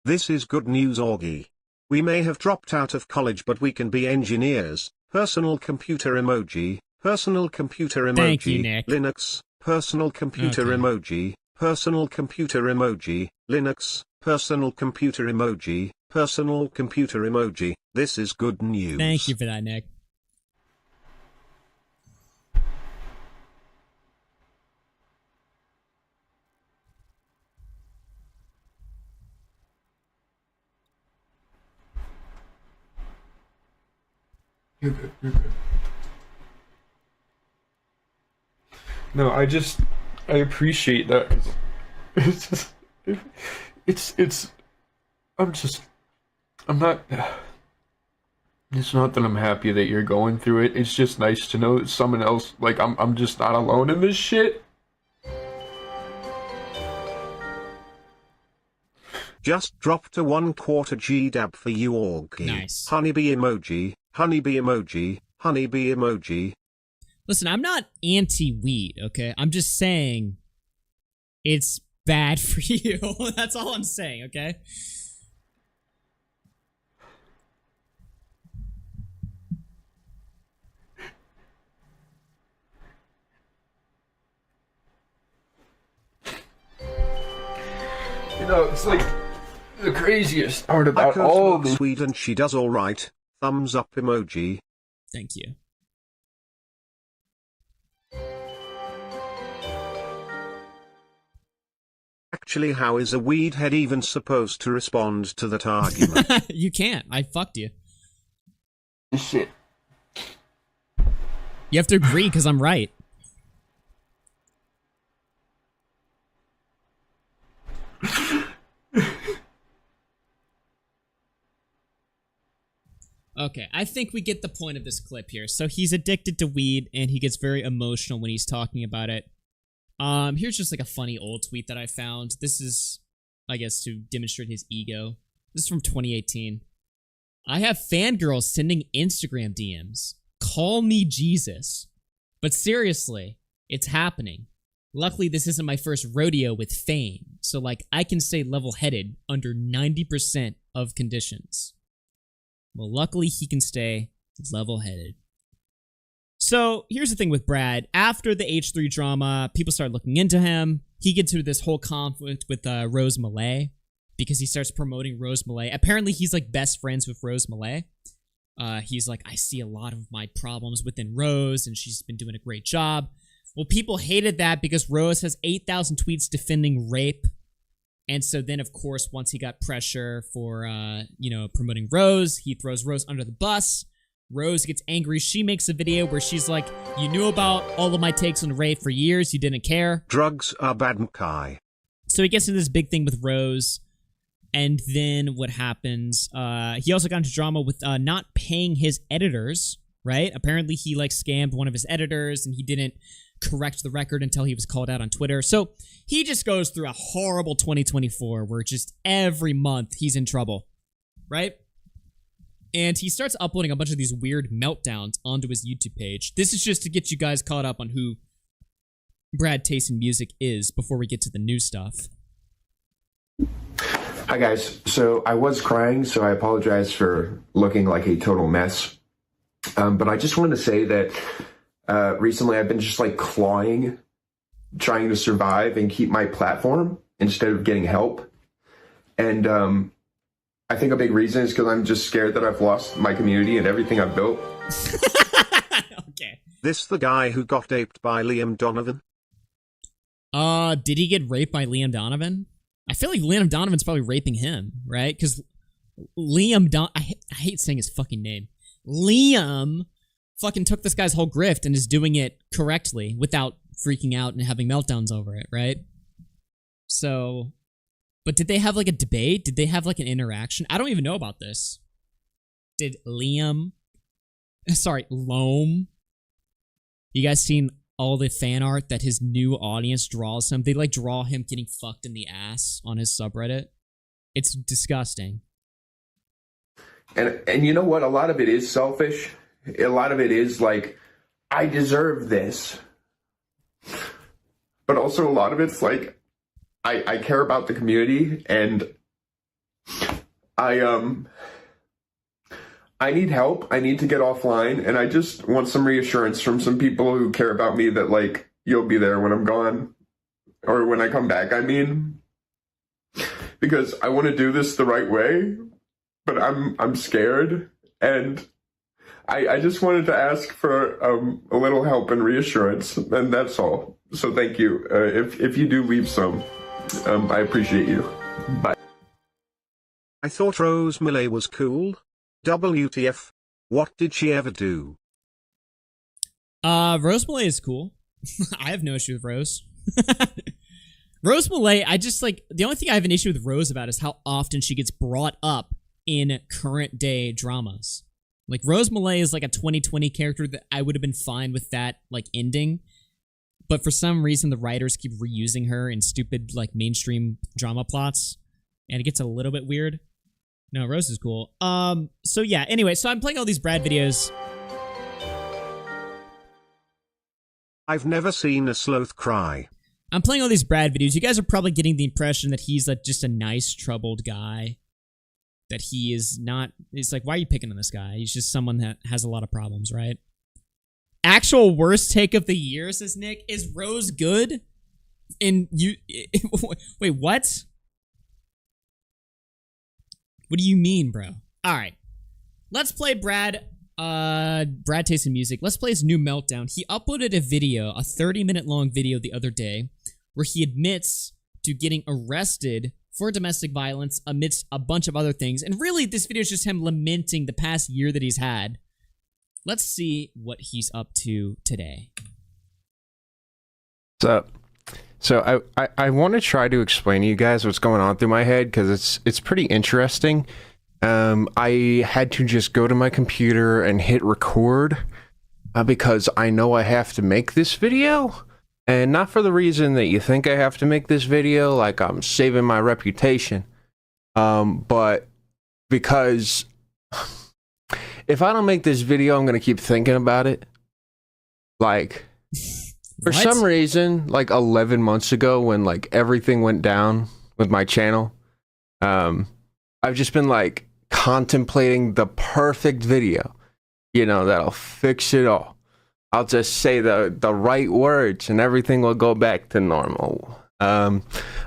This is good news, Augie. We may have dropped out of college, but we can be engineers. Personal computer emoji. Personal computer emoji. Thank you, Nick. Linux. personal computer emoji, personal computer emoji, Linux, personal computer emoji, personal computer emoji. This is good news. Thank you for that, Nick. You're good, you're good. No, I appreciate that. It's just, I'm not, it's not that I'm happy that you're going through it. It's just nice to know that someone else, like, I'm just not alone in this shit. Just dropped a 1/4 GDAB for you, Augie. Nice. Honeybee emoji, honeybee emoji, honeybee emoji. Listen, I'm not anti-weed, okay? I'm just saying it's bad for you. That's all I'm saying, okay? You know, it's like the craziest part about all the Sweden, she does all right. Thumbs up emoji. Thank you. Actually, how is a weed head even supposed to respond to that argument? You can't. I fucked you. shit. You have to agree because I'm right. Okay, I think we get the point of this clip here. So he's addicted to weed, and he gets very emotional when he's talking about it. Here's just like a funny old tweet that I found. This is, I guess, to demonstrate his ego. This is from 2018. I have fangirls sending Instagram DMs. Call me Jesus. But seriously, it's happening. Luckily, this isn't my first rodeo with fame, so like I can stay level-headed under 90% of conditions. Well, luckily he can stay level-headed. So here's the thing with Brad. After the H3 drama, people start looking into him. He gets into this whole conflict with Rose Malay because he starts promoting Rose Malay. Apparently, he's like best friends with Rose Malay. He's like, I see a lot of my problems within Rose, and she's been doing a great job. Well, people hated that because Rose has 8,000 tweets defending rape. And so then, of course, once he got pressure for, promoting Rose, he throws Rose under the bus. Rose gets angry. She makes a video where she's like, you knew about all of my takes on rape for years. You didn't care. Drugs are bad, Mkai. So he gets into this big thing with Rose. And then what happens? He also got into drama with not paying his editors, right? Apparently he like scammed one of his editors and he didn't correct the record until he was called out on Twitter. So he just goes through a horrible 2024 where just every month he's in trouble, right? And he starts uploading a bunch of these weird meltdowns onto his YouTube page. This is just to get you guys caught up on who BradTaste in music is before we get to the new stuff. Hi guys, so I was crying, so I apologize for looking like a total mess. But I just wanted to say that recently I've been just like clawing, trying to survive and keep my platform instead of getting help. And I think a big reason is because I'm just scared that I've lost my community and everything I've built. Okay. This the guy who got raped by Liam Donovan? Did he get raped by Liam Donovan? I feel like Liam Donovan's probably raping him, right? Because I hate saying his fucking name. Liam fucking took this guy's whole grift and is doing it correctly without freaking out and having meltdowns over it, right? So, but did they have like a debate? Did they have like an interaction? I don't even know about this. Did Loam? You guys seen all the fan art that his new audience draws him? They like draw him getting fucked in the ass on his subreddit. It's disgusting. And you know what? A lot of it is selfish. A lot of it is like, I deserve this. But also a lot of it's like, I care about the community and I need help. I need to get offline and I just want some reassurance from some people who care about me that like, you'll be there when I'm gone. Or when I come back, I mean. Because I want to do this the right way, but I'm scared. And I just wanted to ask for a little help and reassurance, and that's all. So thank you. If you do leave some, I appreciate you. Bye. I thought Rose Millay was cool. WTF? What did she ever do? Rose Millay is cool. I have no issue with Rose. Rose Millay, I just like, the only thing I have an issue with Rose about is how often she gets brought up in current day dramas. Like, Rose Millay is like a 2020 character that I would have been fine with that, like, ending. But for some reason, the writers keep reusing her in stupid, like, mainstream drama plots. And it gets a little bit weird. No, Rose is cool. So yeah, anyway, so I'm playing all these Brad videos. I've never seen a sloth cry. I'm playing all these Brad videos. You guys are probably getting the impression that he's like just a nice, troubled guy. That he is not... It's like, why are you picking on this guy? He's just someone that has a lot of problems, right? Actual worst take of the year, says Nick. Is Rose good? And you... Wait, what? What do you mean, bro? Alright. Let's play BradTaste Music. Let's play his new Meltdown. He uploaded a video, a 30-minute long video the other day, where he admits to getting arrested for domestic violence amidst a bunch of other things. And really, this video is just him lamenting the past year that he's had. Let's see what he's up to today. So I want to try to explain to you guys what's going on through my head, because it's pretty interesting. I had to just go to my computer and hit record because I know I have to make this video. And not for the reason that you think I have to make this video, like I'm saving my reputation. But because if I don't make this video, I'm going to keep thinking about it. Like, for some reason, like 11 months ago when like everything went down with my channel, I've just been like contemplating the perfect video, you know, that'll fix it all. I'll just say the right words and everything will go back to normal. I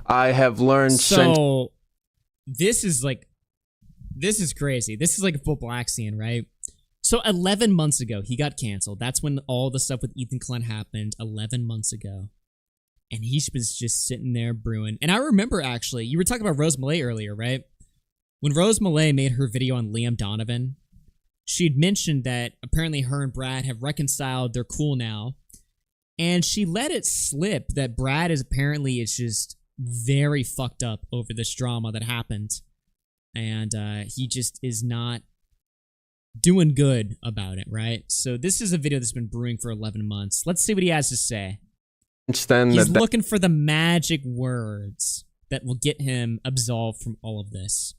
have learned so this is crazy. This is like a full black scene, right? So 11 months ago, he got canceled. That's when all the stuff with Ethan Klein happened 11 months ago. And he was just sitting there brewing. And I remember, actually, you were talking about Rose Millay earlier, right? When Rose Millay made her video on Liam Donovan, she'd mentioned that apparently her and Brad have reconciled. They're cool now. And she let it slip that Brad is just very fucked up over this drama that happened. And he just is not doing good about it, right? So this is a video that's been brewing for 11 months. Let's see what he has to say. He's looking for the magic words that will get him absolved from all of this.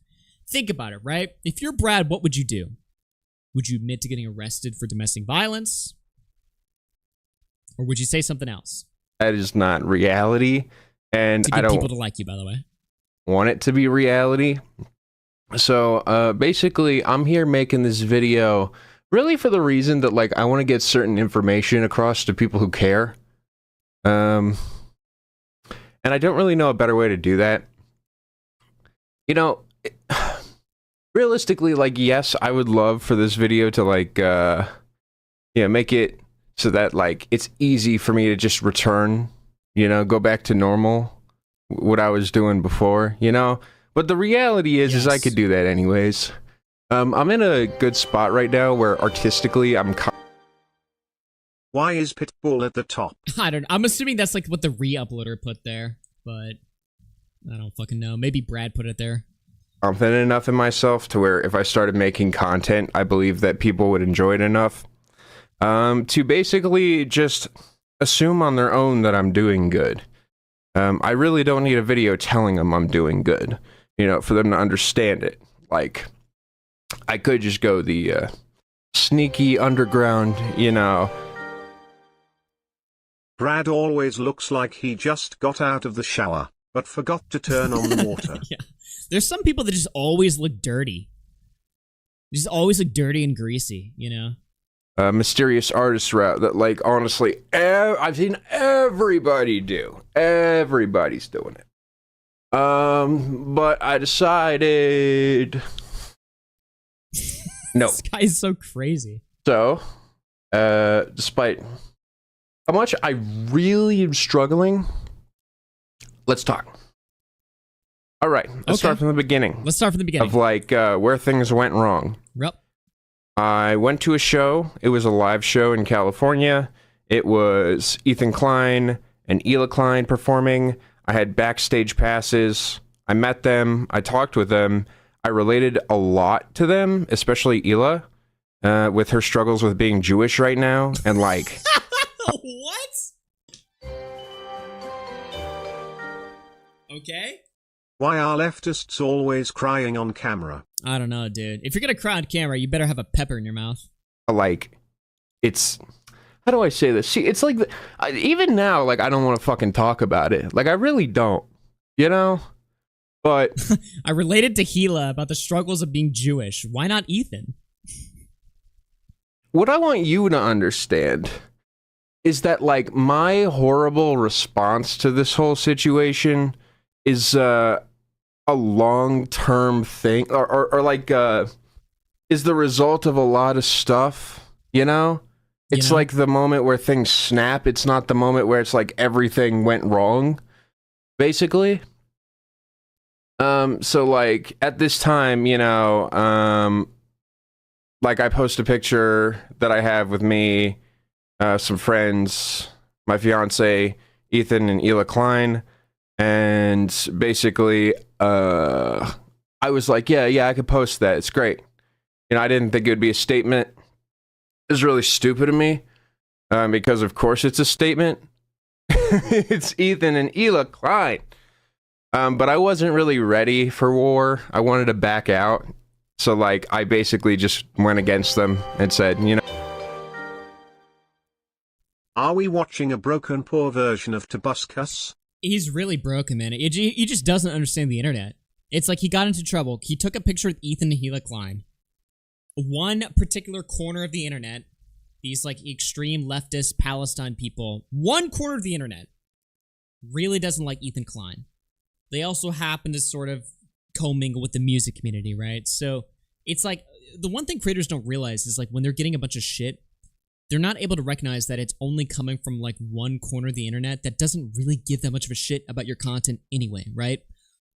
Think about it, right? If you're Brad, what would you do? Would you admit to getting arrested for domestic violence? Or would you say something else? That is not reality. And I don't people to like you, by the way. Want it to be reality. So basically, I'm here making this video really for the reason that like I want to get certain information across to people who care. And I don't really know a better way to do that. You know, realistically, like, yes, I would love for this video to like, make it so that like it's easy for me to just return, you know, go back to normal, what I was doing before, you know. But the reality is I could do that anyways. I'm in a good spot right now where artistically I'm. Why is Pitbull at the top? I'm assuming that's like what the re-uploader put there, but I don't fucking know. Maybe Brad put it there. Confident enough in myself to where if I started making content, I believe that people would enjoy it enough to basically just assume on their own that I'm doing good. I really don't need a video telling them I'm doing good, you know, for them to understand it. Like, I could just go the sneaky underground, you know. Brad always looks like he just got out of the shower, but forgot to turn on the water. Yeah. There's some people that just always look dirty. They just always look dirty and greasy, you know? mysterious artist route that, like, honestly, I've seen everybody do. Everybody's doing it. But I decided no. This guy is so crazy. So, despite how much I really am struggling, let's talk. All right, let's start from the beginning. Let's start from the beginning. Of, like, where things went wrong. Yep. I went to a show. It was a live show in California. It was Ethan Klein and Hila Klein performing. I had backstage passes. I met them. I talked with them. I related a lot to them, especially Hila, with her struggles with being Jewish right now. And, like... What? Okay. Why are leftists always crying on camera? I don't know, dude. If you're gonna cry on camera, you better have a pepper in your mouth. Like, it's... How do I say this? See, it's like... even now, like, I don't want to fucking talk about it. Like, I really don't. You know? But... I related to Hila about the struggles of being Jewish. Why not Ethan? What I want you to understand is that, like, my horrible response to this whole situation is a long-term thing, or like, is the result of a lot of stuff, you know? It's like the moment where things snap. It's not the moment where it's like everything went wrong, basically. So, like, at this time, you know, like, I post a picture that I have with me, some friends, my fiance, Ethan and Hila Klein, and basically, I was like, yeah, I could post that. It's great. You know, I didn't think it would be a statement. It was really stupid of me, because of course it's a statement. It's Ethan and Hila Klein. But I wasn't really ready for war. I wanted to back out. So, like, I basically just went against them and said, you know. Are we watching a broken, poor version of Tobuscus? He's really broken, man. He just doesn't understand the internet. It's like he got into trouble. He took a picture with Ethan and Hila Klein. One particular corner of the internet, these, like, extreme leftist Palestine people, one corner of the internet really doesn't like Ethan Klein. They also happen to sort of commingle with the music community, right? So it's like, the one thing creators don't realize is, like, when they're getting a bunch of shit, they're not able to recognize that it's only coming from, like, one corner of the internet that doesn't really give that much of a shit about your content anyway, right?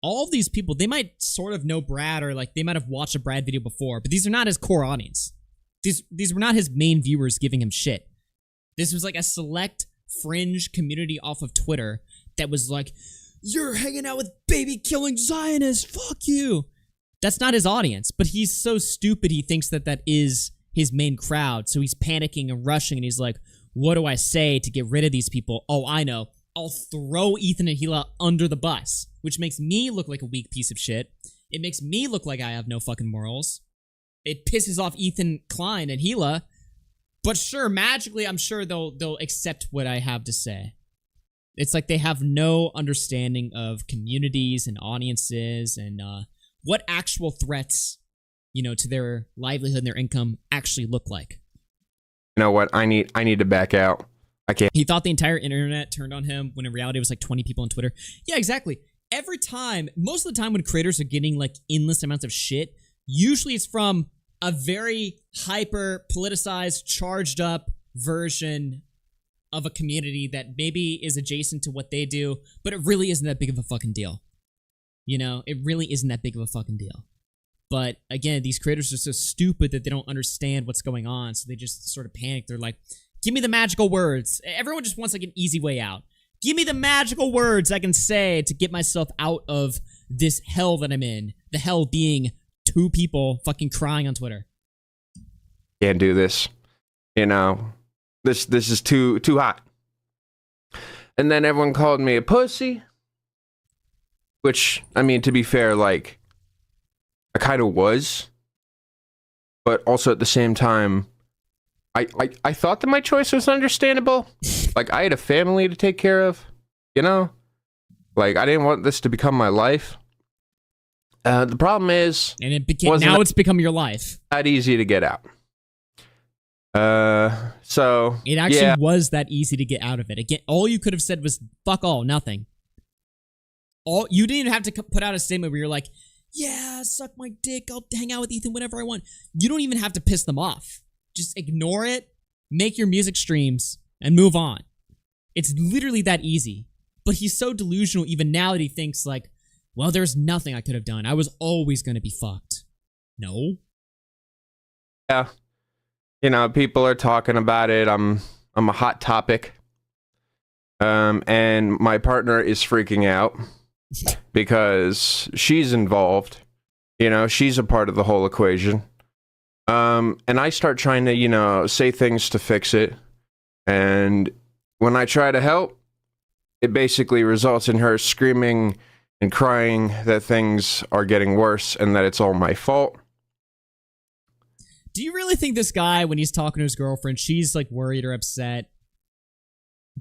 All of these people, they might sort of know Brad, or, like, they might have watched a Brad video before, but these are not his core audience. These were not his main viewers giving him shit. This was, like, a select fringe community off of Twitter that was like, you're hanging out with baby-killing Zionists, fuck you. That's not his audience, but he's so stupid he thinks that that is his main crowd, so he's panicking and rushing, and he's like, what do I say to get rid of these people? Oh, I know. I'll throw Ethan and Hila under the bus, which makes me look like a weak piece of shit. It makes me look like I have no fucking morals. It pisses off Ethan Klein and Hila, but sure, magically, I'm sure they'll accept what I have to say. It's like they have no understanding of communities and audiences and what actual threats, you know, to their livelihood and their income actually look like. You know what? I need to back out. I can't. He thought the entire internet turned on him when in reality it was like 20 people on Twitter. Yeah, exactly. Every time, most of the time when creators are getting like endless amounts of shit, usually it's from a very hyper politicized, charged up version of a community that maybe is adjacent to what they do, but it really isn't that big of a fucking deal. You know, it really isn't that big of a fucking deal. But again, these creators are so stupid that they don't understand what's going on, so they just sort of panic. They're like, give me the magical words. Everyone just wants like an easy way out. Give me the magical words I can say to get myself out of this hell that I'm in. The hell being 2 people fucking crying on Twitter. Can't do this. You know, this is too hot. And then everyone called me a pussy. Which, I mean, to be fair, like, I kind of was. But also at the same time, I thought that my choice was understandable. Like, I had a family to take care of, you know? Like, I didn't want this to become my life. The problem is... And it became, now it's become your life. That easy to get out. So it actually was that easy to get out of it. Again, all you could have said was fuck all, nothing. All you didn't even have to put out a statement where you're like, yeah, suck my dick, I'll hang out with Ethan whenever I want. You don't even have to piss them off. Just ignore it, make your music streams, and move on. It's literally that easy. But he's so delusional even now that he thinks like, well, there's nothing I could have done. I was always going to be fucked. No. Yeah. You know, people are talking about it. I'm a hot topic. And my partner is freaking out because she's involved. You know, she's a part of the whole equation. And I start trying to, you know, say things to fix it. And when I try to help, it basically results in her screaming and crying that things are getting worse and that it's all my fault. Do you really think this guy, when he's talking to his girlfriend, she's like worried or upset?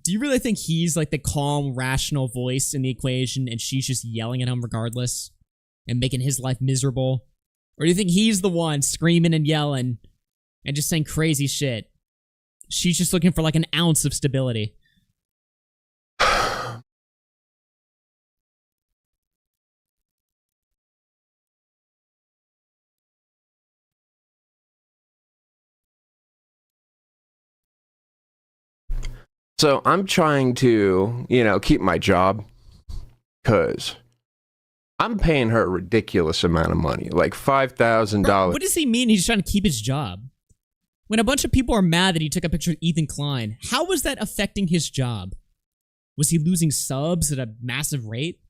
Do you really think he's like the calm, rational voice in the equation and she's just yelling at him regardless and making his life miserable? Or do you think he's the one screaming and yelling and just saying crazy shit? She's just looking for like an ounce of stability. So I'm trying to, you know, keep my job because I'm paying her a ridiculous amount of money, like $5,000. What does he mean he's trying to keep his job? When a bunch of people are mad that he took a picture of Ethan Klein, how was that affecting his job? Was he losing subs at a massive rate?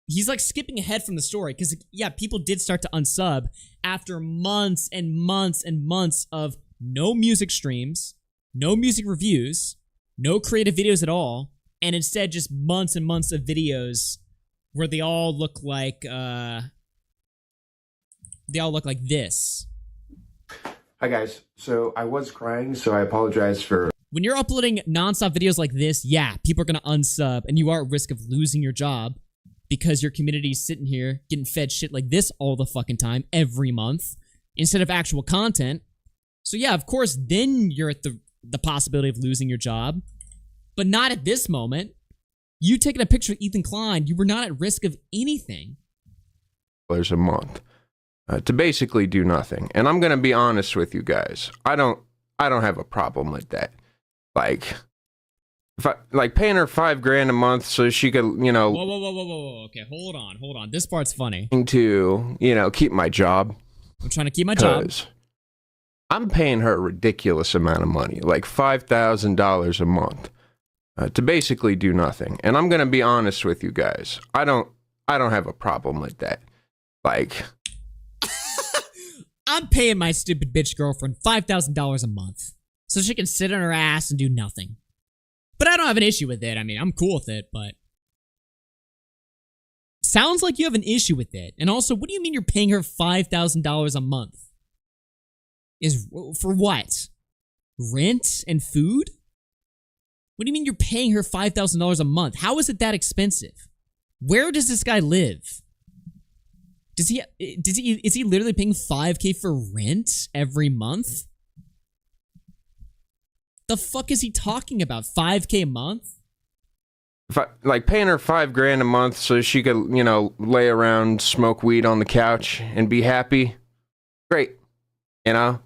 He's like skipping ahead from the story because, yeah, people did start to unsub after months and months and months of no music streams, no music reviews, no creative videos at all, and instead just months and months of videos where they all look like this. Hi guys, so I was crying, so I apologize for... When you're uploading nonstop videos like this, yeah, people are gonna unsub, and you are at risk of losing your job because your community's sitting here getting fed shit like this all the fucking time, every month, instead of actual content. So yeah, of course, then you're at the possibility of losing your job, but not at this moment. You taking a picture of Ethan Klein, you were not at risk of anything. A month to basically do nothing, and I'm gonna be honest with you guys. I don't have a problem with that. Like, if I like paying her $5,000 a month so she could, you know. Whoa. Okay, hold on. This part's funny. To, you know, keep my job. I'm trying to keep my job. I'm paying her a ridiculous amount of money, like $5,000 a month, to basically do nothing. And I'm gonna be honest with you guys. I don't have a problem with that. Like, I'm paying my stupid bitch girlfriend $5,000 a month so she can sit on her ass and do nothing. But I don't have an issue with it. I mean, I'm cool with it, but sounds like you have an issue with it. And also, what do you mean you're paying her $5,000 a month? Is for what? Rent and food? What do you mean you're paying her $5,000 a month? How is it that expensive? Where does this guy live? Is he literally paying $5,000 for rent every month? The fuck is he talking about? $5,000 a month? If I like paying her $5,000 a month so she could, you know, lay around, smoke weed on the couch and be happy. Great. You know?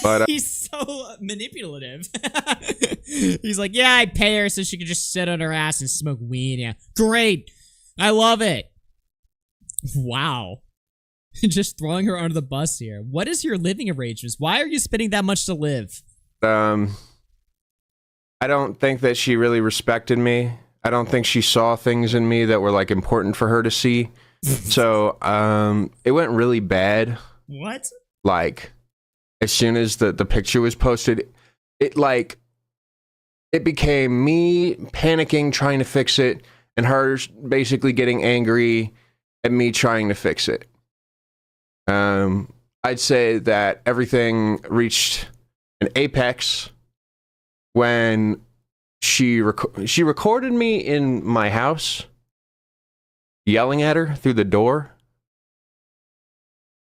But he's so manipulative. He's like, yeah, I pay her so she could just sit on her ass and smoke weed. Yeah. Great. I love it. Wow. Just throwing her under the bus here. What is your living arrangements? Why are you spending that much to live? I don't think that she really respected me. I don't think she saw things in me that were like important for her to see. So, it went really bad. What? Like, as soon as the picture was posted, it became me panicking, trying to fix it, and her basically getting angry at me trying to fix it. I'd say that everything reached an apex when she recorded me in my house, yelling at her through the door.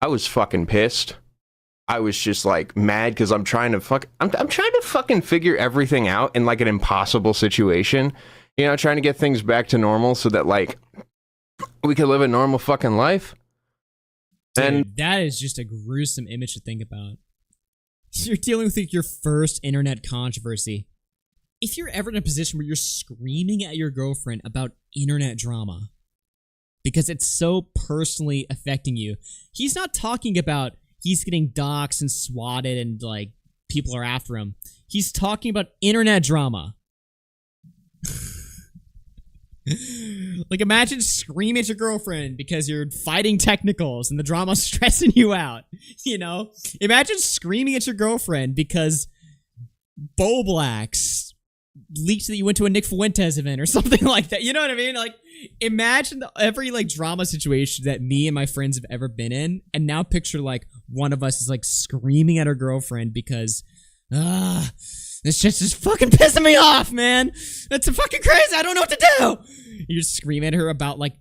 I was fucking pissed. I was just like mad because I'm trying to fucking figure everything out in like an impossible situation, you know, trying to get things back to normal so that like we could live a normal fucking life. Dude, and that is just a gruesome image to think about. You're dealing with like, your first internet controversy. If you're ever in a position where you're screaming at your girlfriend about internet drama because it's so personally affecting you, he's not talking about he's getting doxxed and swatted and like people are after him. He's talking about internet drama. Like imagine screaming at your girlfriend because you're fighting technicals and the drama's stressing you out. You know? Imagine screaming at your girlfriend because Bo Blacks leaked that you went to a Nick Fuentes event or something like that. You know what I mean? Like imagine every like drama situation that me and my friends have ever been in, and now picture like one of us is like screaming at our girlfriend because this shit's just fucking pissing me off, man. That's fucking crazy. I don't know what to do. You're screaming at her about like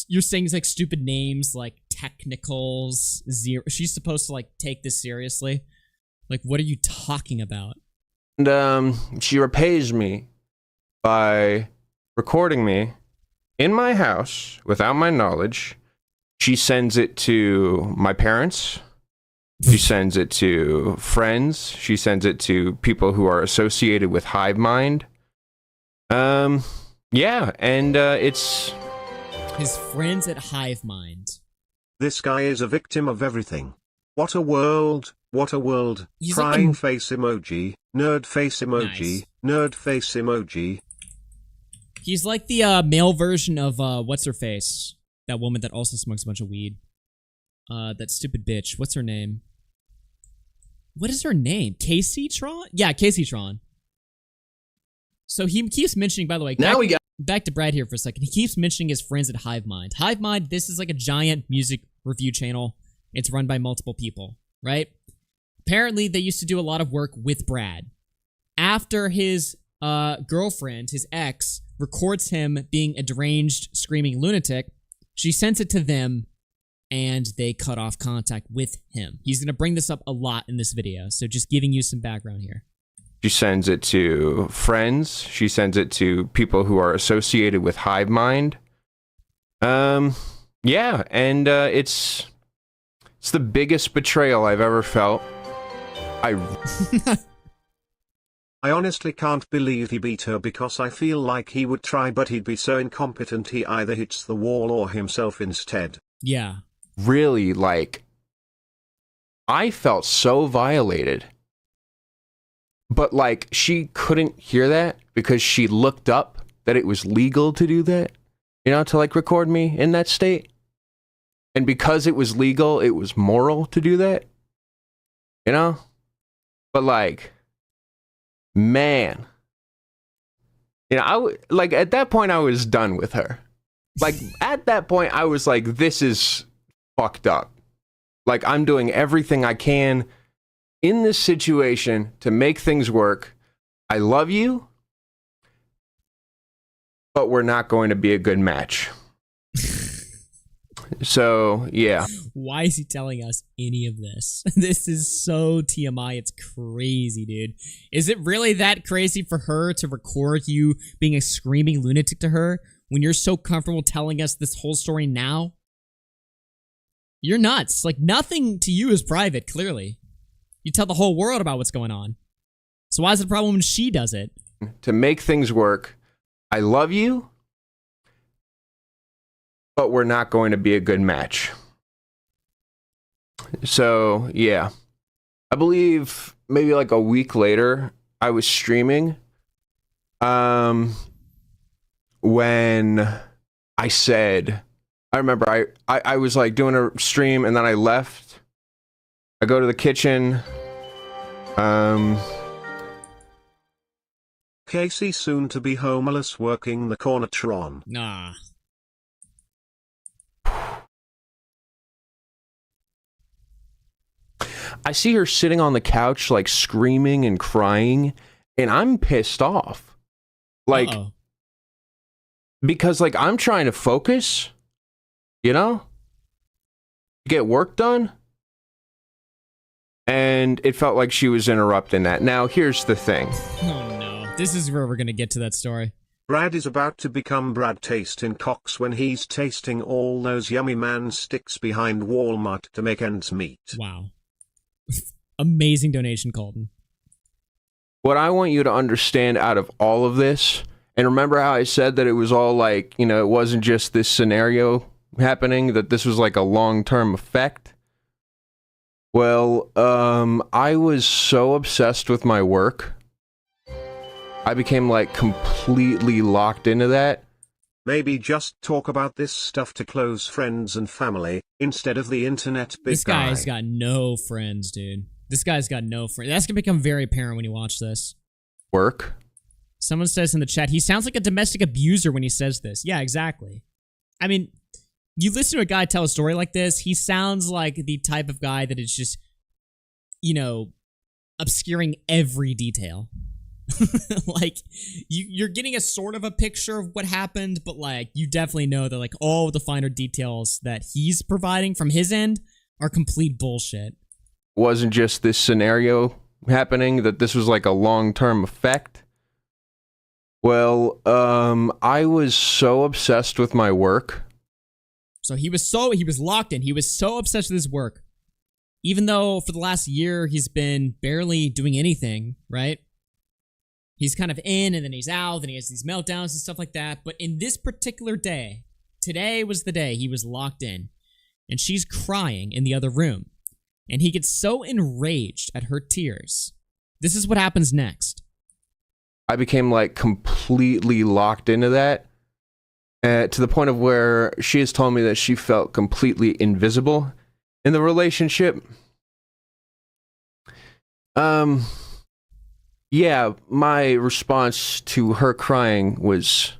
you're saying like stupid names like technicals, zero. She's supposed to like take this seriously. Like what are you talking about? And she repays me by recording me in my house without my knowledge. She sends it to my parents. She sends it to friends. She sends it to people who are associated with Hive Mind. Yeah, and it's his friends at Hive Mind. This guy is a victim of everything. What a world, what a world. He's Crying like face emoji, nerd face emoji, nerd face emoji. He's like the male version of what's her face? That woman that also smokes a bunch of weed. That stupid bitch. What's her name? What is her name? Casey Tron? Yeah, Casey Tron. So he keeps mentioning, by the way, now we got back to Brad here for a second. He keeps mentioning his friends at Hive Mind. Hive Mind, this is like a giant music review channel. It's run by multiple people, right? Apparently, they used to do a lot of work with Brad. After his girlfriend, his ex, records him being a deranged, screaming lunatic, she sends it to them, and they cut off contact with him. He's going to bring this up a lot in this video, so just giving you some background here. She sends it to friends. She sends it to people who are associated with Hive Mind. Yeah, and it's the biggest betrayal I've ever felt. I honestly can't believe he beat her because I feel like he would try, but he'd be so incompetent he either hits the wall or himself instead. Yeah. Really, like, I felt so violated. But, like, she couldn't hear that because she looked up that it was legal to do that, you know, to, like, record me in that state. And because it was legal, it was moral to do that, you know? But, like, man, you know, like, at that point, I was done with her. Like, at that point, I was like, this is fucked up. Like, I'm doing everything I can in this situation to make things work. I love you, but we're not going to be a good match. So, yeah. Why is he telling us any of this? This is so TMI, it's crazy, dude. Is it really that crazy for her to record you being a screaming lunatic to her when you're so comfortable telling us this whole story now? You're nuts. Like, nothing to you is private, clearly. You tell the whole world about what's going on. So why is it a problem when she does it? To make things work, I love you, but we're not going to be a good match. So, yeah. I believe maybe like a week later, I was streaming when I said, I remember I was like doing a stream and then I left. I go to the kitchen. Casey soon to be homeless working the corner Tron. Nah. I see her sitting on the couch, like screaming and crying, and I'm pissed off. Like, because like I'm trying to focus, you know, get work done. and it felt like she was interrupting that. Now, here's the thing. Oh no. This is where we're gonna get to that story. Brad is about to become BradTaste in Cox when he's tasting all those yummy man sticks behind Walmart to make ends meet. Wow. Amazing donation, Colton. What I want you to understand out of all of this, and remember how I said that it was all like, you know, it wasn't just this scenario happening, that this was like a long-term effect? Well, I was so obsessed with my work. I became like completely locked into that. Maybe just talk about this stuff to close friends and family, instead of the internet big This guy's got no friends, dude. This guy's got no friends. That's gonna become very apparent when you watch this. Work. Someone says in the chat, he sounds like a domestic abuser when he says this. Yeah, exactly. I mean, you listen to a guy tell a story like this, he sounds like the type of guy that is just, you know, obscuring every detail. Like, you're getting a sort of a picture of what happened, but like, you definitely know that like all the finer details that he's providing from his end are complete bullshit. Wasn't just this scenario happening, that this was like a long-term effect. Well, I was so obsessed with my work. So he was locked in. He was so obsessed with his work. Even though for the last year he's been barely doing anything, right? He's kind of in and then he's out, then he has these meltdowns and stuff like that. But in this particular day, today was the day he was locked in. And she's crying in the other room. And he gets so enraged at her tears. This is what happens next. I became like completely locked into that. To the point of where she has told me that she felt completely invisible in the relationship. Yeah, my response to her crying was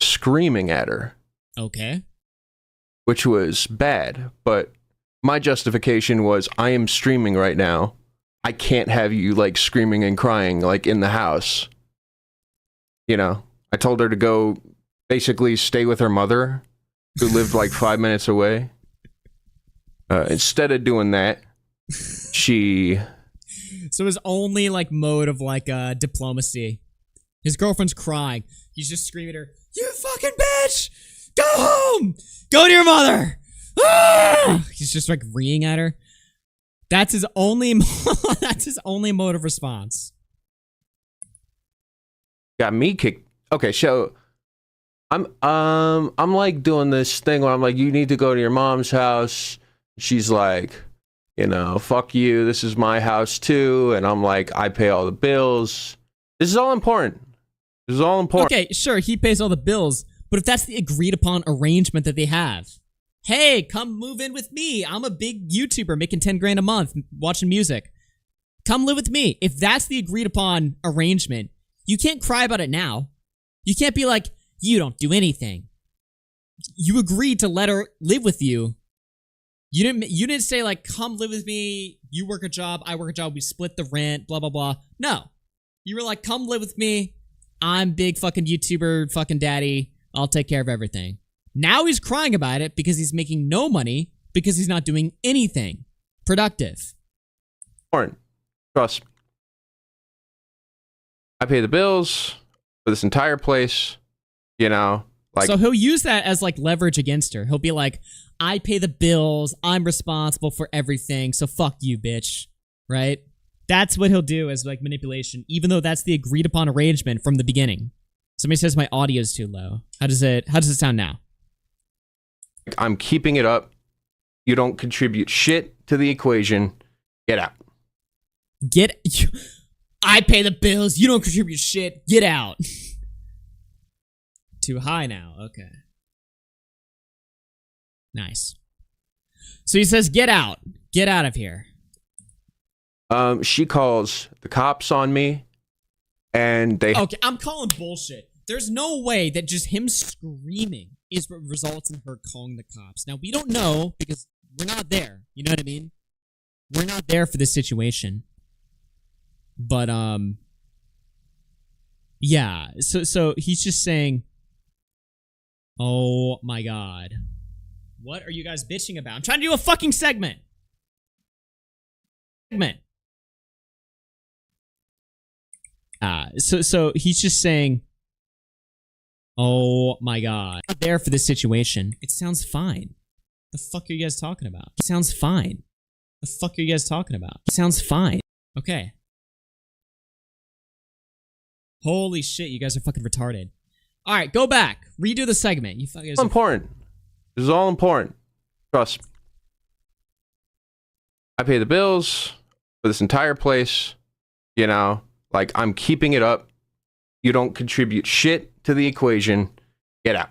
screaming at her. Okay. Which was bad, but my justification was, I am streaming right now. I can't have you like screaming and crying like in the house. You know, I told her to go basically stay with her mother, who lived like 5 minutes away. Instead of doing that, she... So his only like mode of like diplomacy. His girlfriend's crying. He's just screaming at her, "You fucking bitch! Go home! Go to your mother!" Ah! He's just like reeing at her. That's his only that's his only mode of response. Got me kicked. Okay, so I'm like doing this thing where I'm like, you need to go to your mom's house. She's like, you know, fuck you, this is my house too. And I'm like, I pay all the bills. This is all important. This is all important. Okay, sure, he pays all the bills, but if that's the agreed upon arrangement that they have, hey, come move in with me. I'm a big YouTuber making 10 grand a month watching music. Come live with me. If that's the agreed upon arrangement, you can't cry about it now. You can't be like, you don't do anything. You agreed to let her live with you. You didn't say like, come live with me, you work a job, I work a job, we split the rent, blah, blah, blah. No. You were like, come live with me, I'm big fucking YouTuber, fucking daddy, I'll take care of everything. Now he's crying about it because he's making no money, because he's not doing anything productive. Trust me. I pay the bills for this entire place, you know. Like, so he'll use that as like leverage against her. He'll be like, I pay the bills, I'm responsible for everything, so fuck you, bitch. Right? That's what he'll do as like manipulation, even though that's the agreed upon arrangement from the beginning. Somebody says my audio's too low. How does it sound now? I'm keeping it up. You don't contribute shit to the equation. Get out. I pay the bills, you don't contribute shit. Get out. Too high now. Okay. Nice. So he says, get out. Get out of here. She calls the cops on me, and they... Okay, I'm calling bullshit. There's no way that just him screaming is what results in her calling the cops. Now, we don't know, because we're not there. You know what I mean? We're not there for this situation. But, yeah. So he's just saying, oh my god. What are you guys bitching about? I'm trying to do a fucking segment. segment. So he's just saying, oh my God, I'm there for this situation. It sounds fine. The fuck are you guys talking about? It sounds fine. The fuck are you guys talking about? It sounds fine. Okay. Holy shit, you guys are fucking retarded. All right, go back. Redo the segment. You fuckers. It's important. This is all important. Trust me. I pay the bills for this entire place. You know, like I'm keeping it up. You don't contribute shit to the equation. Get out.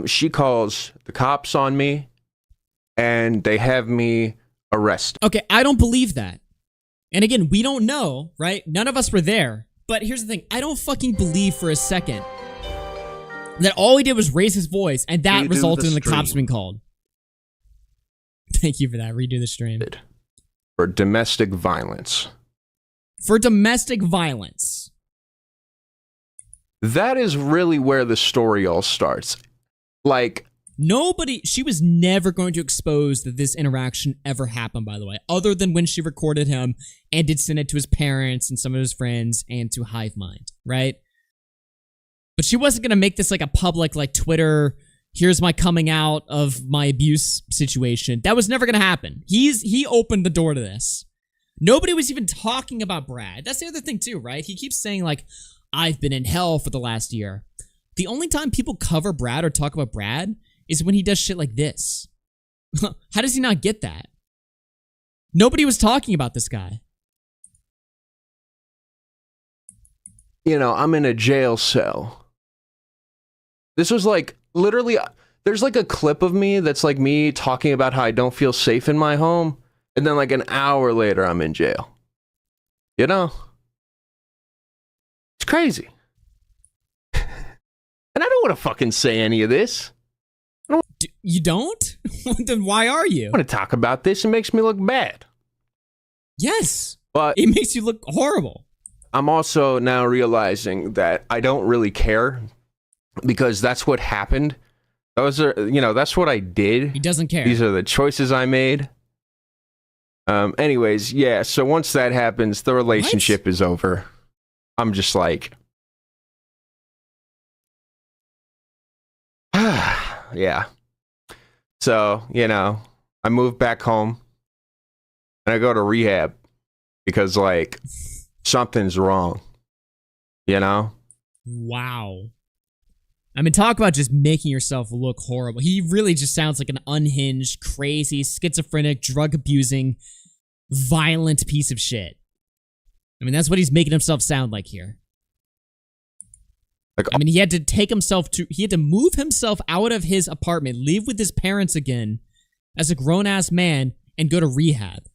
She calls the cops on me and they have me arrested. Okay, I don't believe that. And again, we don't know, right? None of us were there. But here's the thing. I don't fucking believe for a second that all he did was raise his voice and that resulted in the cops being called. Thank you for that. Redo the stream. For domestic violence. For domestic violence. That is really where the story all starts. Like, she was never going to expose that this interaction ever happened, by the way, other than when she recorded him and did send it to his parents and some of his friends and to Hivemind, right? But she wasn't going to make this like a public, like Twitter, here's my coming out of my abuse situation. That was never going to happen. He opened the door to this. Nobody was even talking about Brad. That's the other thing too, right? He keeps saying like, I've been in hell for the last year. The only time people cover Brad or talk about Brad is when he does shit like this. How does he not get that? Nobody was talking about this guy. You know, I'm in a jail cell. This was like, literally, there's like a clip of me that's like me talking about how I don't feel safe in my home. And then like an hour later, I'm in jail. You know? It's crazy. And I don't want to fucking say any of this. You don't? Then why are you? I want to talk about this. It makes me look bad. Yes. But it makes you look horrible. I'm also now realizing that I don't really care because that's what happened. Those are, you know, that's what I did. He doesn't care. These are the choices I made. Anyways, yeah, so once that happens, the relationship is over. I'm just like, yeah. So, you know, I moved back home and I go to rehab because, like, something's wrong, you know? Wow. I mean, talk about just making yourself look horrible. He really just sounds like an unhinged, crazy, schizophrenic, drug-abusing, violent piece of shit. I mean, that's what he's making himself sound like here. Like, I mean, he had to move himself out of his apartment, live with his parents again as a grown-ass man, and go to rehab.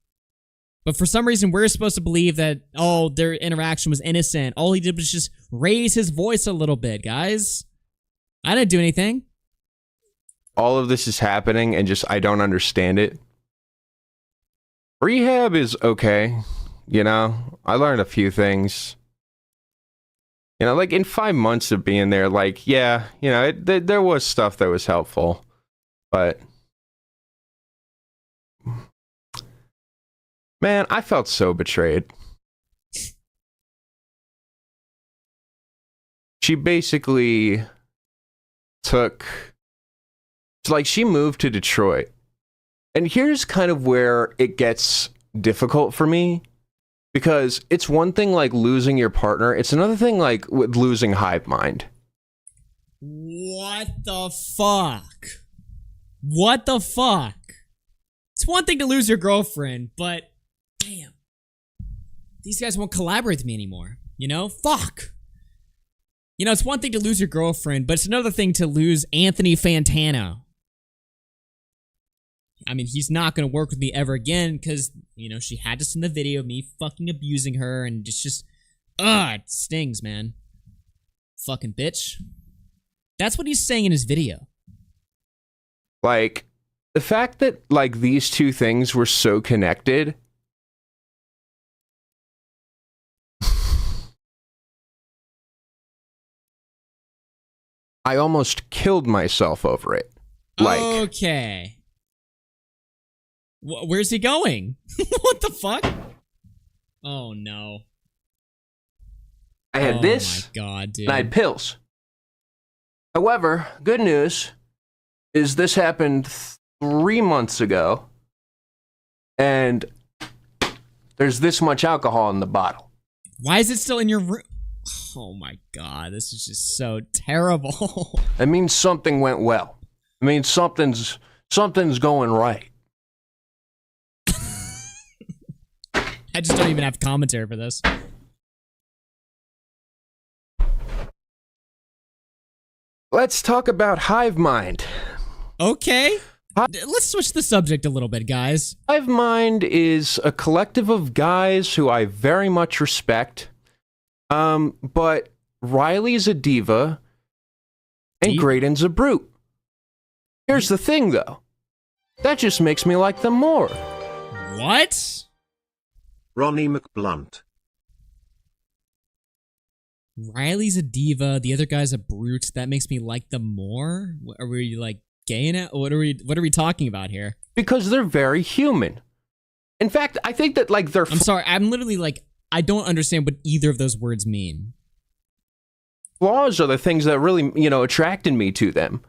But for some reason, we're supposed to believe that, oh, their interaction was innocent. All he did was just raise his voice a little bit, guys. I didn't do anything. All of this is happening and just I don't understand it. Rehab is okay. You know, I learned a few things. You know, like in 5 months of being there, like, yeah, you know, there was stuff that was helpful. But, man, I felt so betrayed. She basically she moved to Detroit. And here's kind of where it gets difficult for me. Because it's one thing like losing your partner. It's another thing like with losing Hivemind. What the fuck? What the fuck? It's one thing to lose your girlfriend, but damn. These guys won't collaborate with me anymore. You know? Fuck. You know, it's one thing to lose your girlfriend, but it's another thing to lose Anthony Fantano. I mean, he's not going to work with me ever again because, you know, she had to send the video of me fucking abusing her and it's just, it stings, man. Fucking bitch. That's what he's saying in his video. Like, the fact that, like, these two things were so connected. I almost killed myself over it. Like, okay. Where's he going? What the fuck? Oh no. I had this. Oh my god, dude. And I had pills. However, good news is this happened 3 months ago, and there's this much alcohol in the bottle. Why is it still in your room? Oh my god, this is just so terrible. It means something went well. It means something's going right. I just don't even have commentary for this. Let's talk about hive mind. Okay. Let's switch the subject a little bit, guys. Hive mind is a collective of guys who I very much respect. But Riley's a diva and Graydon's a brute. Here's the thing, though. That just makes me like them more. What? Ronnie McBlunt. Riley's a diva, the other guy's a brute. That makes me like them more? Are we like gay now? What are we talking about here? Because they're very human. In fact, I think that like they're I'm sorry, I'm literally like I don't understand what either of those words mean. Flaws are the things that really, attracted me to them.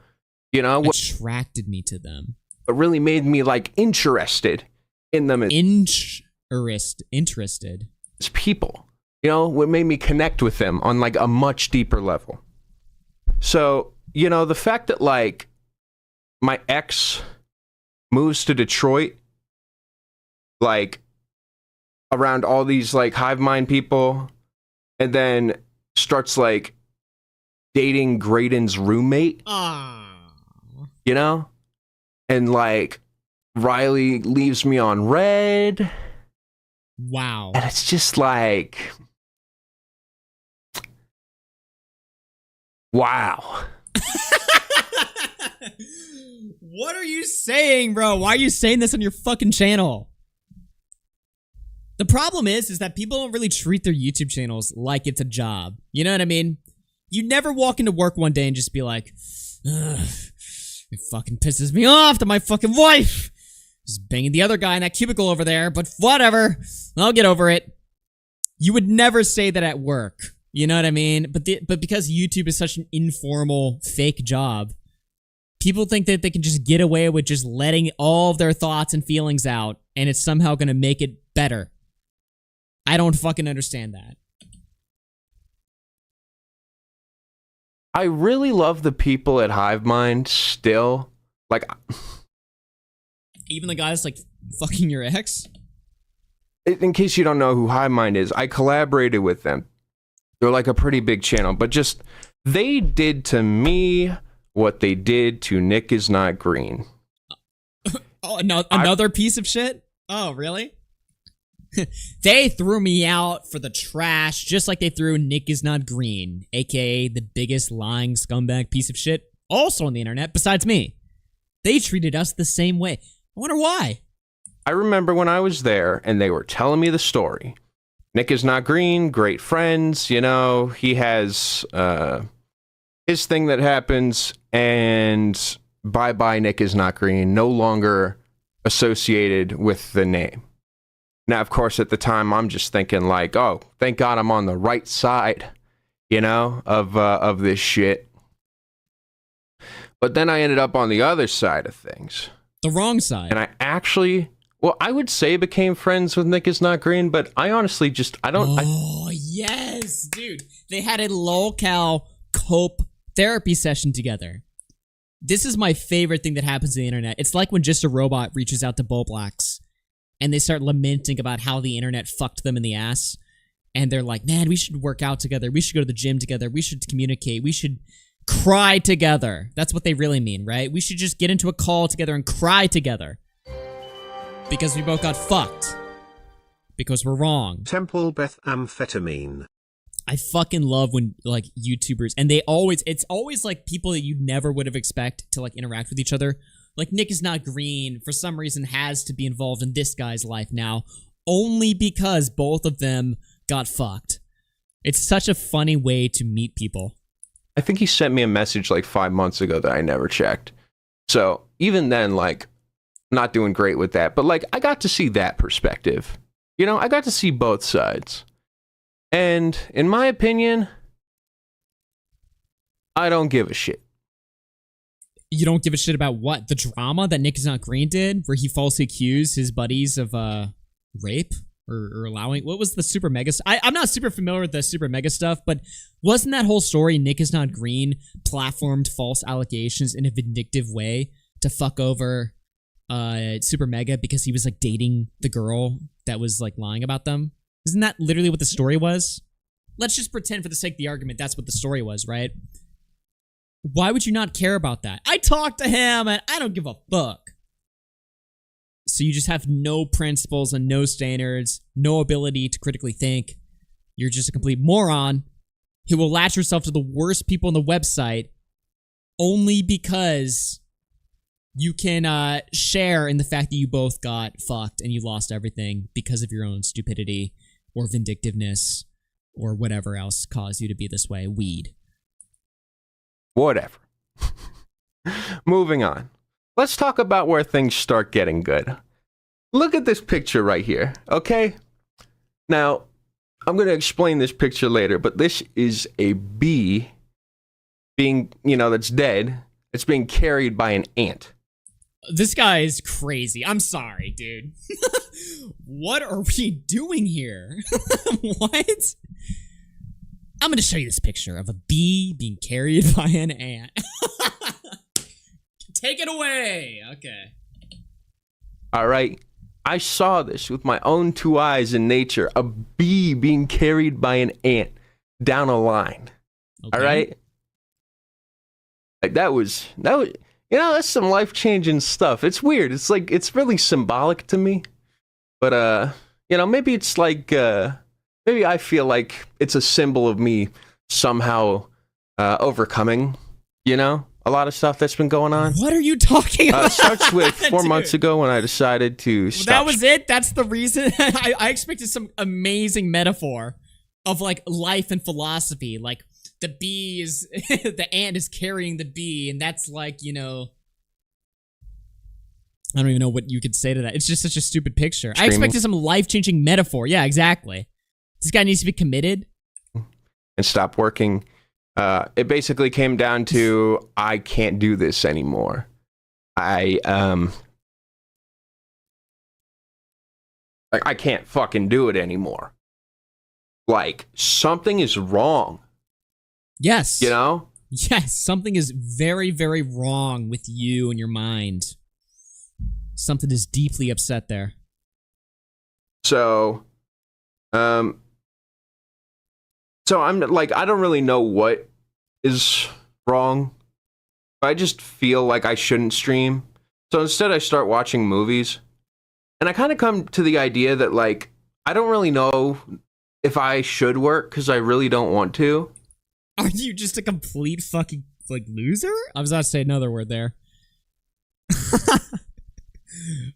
Attracted me to them. What really made me like interested in them interested as people. What made me connect with them on like a much deeper level. So, the fact that like my ex moves to Detroit, like around all these like hive mind people, and then starts like dating Graydon's roommate. And like Riley leaves me on red. Wow. And it's just like, wow. What are you saying, bro? Why are you saying this on your fucking channel? The problem is that people don't really treat their YouTube channels like it's a job. You know what I mean? You never walk into work one day and just be like, ugh, it fucking pisses me off that my fucking wife is banging the other guy in that cubicle over there, but whatever. I'll get over it. You would never say that at work. You know what I mean? But because YouTube is such an informal, fake job, people think that they can just get away with just letting all of their thoughts and feelings out, and it's somehow going to make it better. I don't fucking understand that. I really love the people at Hive Mind still. Like, even the guy that's like fucking your ex? In case you don't know who Hive Mind is, I collaborated with them. They're like a pretty big channel, but just they did to me what they did to Nick is Not Green. Oh, no, another piece of shit? Oh, really? They threw me out for the trash, just like they threw Nick is Not Green, aka the biggest lying scumbag piece of shit, also on the internet, besides me. They treated us the same way. I wonder why. I remember when I was there and they were telling me the story. Nick is Not Green, great friends, he has his thing that happens, and bye-bye Nick is Not Green, no longer associated with the name. Now, of course, at the time, I'm just thinking like, oh, thank God I'm on the right side, of this shit. But then I ended up on the other side of things. The wrong side. And I actually, I would say became friends with Nick is Not Green, but I honestly just, I don't. Oh, yes, dude. They had a lolcow cope therapy session together. This is my favorite thing that happens on the internet. It's like when Just a Robot reaches out to Bull Blacks and they start lamenting about how the internet fucked them in the ass. And they're like, man, we should work out together. We should go to the gym together. We should communicate. We should cry together. That's what they really mean, right? We should just get into a call together and cry together. Because we both got fucked. Because we're wrong. Temple Beth Amphetamine. I fucking love when, like, YouTubers, and it's always, like, people that you never would have expected to, like, interact with each other. Like, Nick is Not Green, for some reason, has to be involved in this guy's life now, only because both of them got fucked. It's such a funny way to meet people. I think he sent me a message, like, 5 months ago that I never checked. So, even then, like, not doing great with that. But like, I got to see that perspective. You know, I got to see both sides. And in my opinion, I don't give a shit. You don't give a shit about what? The drama that Nick is Not Green did, where he falsely accused his buddies of rape or allowing. What was the Super Mega? I'm not super familiar with the Super Mega stuff, but wasn't that whole story Nick is Not Green platformed false allegations in a vindictive way to fuck over Super Mega because he was like dating the girl that was like lying about them? Isn't that literally what the story was? Let's just pretend for the sake of the argument that's what the story was, right? Why would you not care about that? I talked to him and I don't give a fuck. So you just have no principles and no standards, no ability to critically think. You're just a complete moron who will latch yourself to the worst people on the website only because you can share in the fact that you both got fucked and you lost everything because of your own stupidity or vindictiveness or whatever else caused you to be this way. Weed. Whatever. Moving on. Let's talk about where things start getting good. Look at this picture right here, okay? Now, I'm going to explain this picture later, but this is a bee being, that's dead. It's being carried by an ant. This guy is crazy. I'm sorry, dude. What are we doing here? What? I'm going to show you this picture of a bee being carried by an ant. Take it away. Okay. All right. I saw this with my own two eyes in nature. A bee being carried by an ant down a line. Okay. All right. Like that was, that's some life-changing stuff. It's weird. It's like, it's really symbolic to me. But, maybe it's like, maybe I feel like it's a symbol of me somehow overcoming, a lot of stuff that's been going on. What are you talking about? It starts with 4 months ago when I decided to stop. That was it? That's the reason? I expected some amazing metaphor of like life and philosophy. Like the bee is, the ant is carrying the bee, and that's like, I don't even know what you could say to that. It's just such a stupid picture. I expected some life-changing metaphor. Yeah, exactly. This guy needs to be committed. And stop working. It basically came down to, I can't do this anymore. I can't fucking do it anymore. Like, something is wrong. Yes. Yes, something is very, very wrong with you and your mind. Something is deeply upset there. So I'm like, I don't really know what is wrong. I just feel like I shouldn't stream. So instead I start watching movies. And I kind of come to the idea that like, I don't really know if I should work because I really don't want to. Are you just a complete fucking like loser? I was about to say another word there.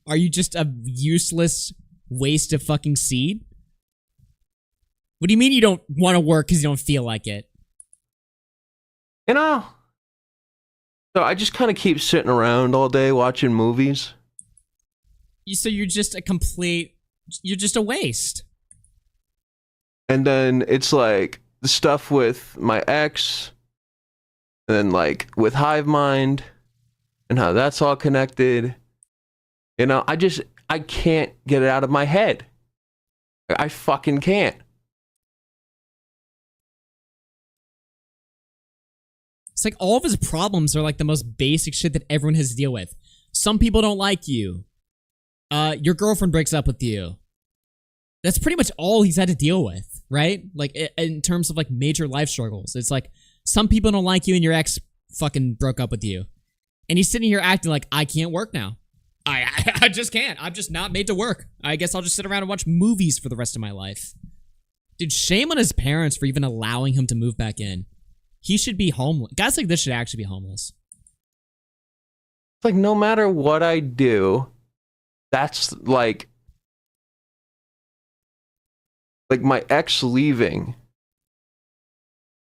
Are you just a useless waste of fucking seed? What do you mean you don't want to work because you don't feel like it? So I just kind of keep sitting around all day watching movies. So you're just a waste. And then it's like the stuff with my ex, and then like with Hive Mind, and how that's all connected. I can't get it out of my head. I fucking can't. It's like all of his problems are like the most basic shit that everyone has to deal with. Some people don't like you. Your girlfriend breaks up with you. That's pretty much all he's had to deal with, right? Like in terms of like major life struggles. It's like some people don't like you and your ex fucking broke up with you. And he's sitting here acting like, I can't work now. I just can't. I'm just not made to work. I guess I'll just sit around and watch movies for the rest of my life. Dude, shame on his parents for even allowing him to move back in. He should be homeless. Guys like this should actually be homeless. It's like no matter what I do, that's like my ex leaving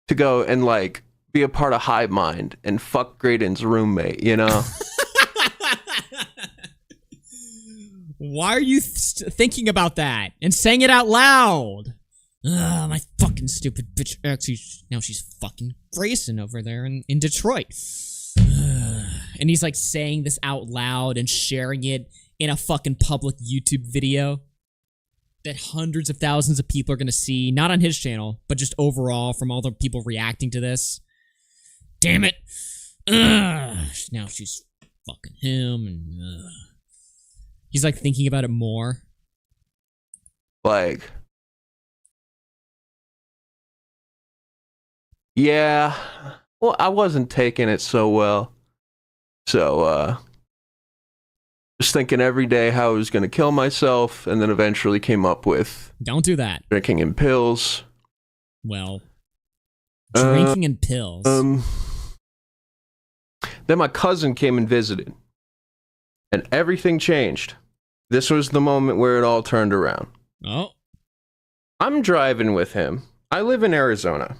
to go and like be a part of Hive Mind and fuck Graydon's roommate, Why are you thinking about that and saying it out loud? Ugh, my fucking stupid bitch. Actually, now she's fucking Grayson over there in Detroit. And he's like saying this out loud and sharing it in a fucking public YouTube video that hundreds of thousands of people are gonna see, not on his channel, but just overall from all the people reacting to this. Damn it. Now she's fucking him, and he's like thinking about it more. Like, yeah, well, I wasn't taking it so well. So, just thinking every day how I was going to kill myself, and then eventually came up with... Don't do that. Drinking and pills. Well, drinking and pills. Then my cousin came and visited, and everything changed. This was the moment where it all turned around. Oh. I'm driving with him. I live in Arizona.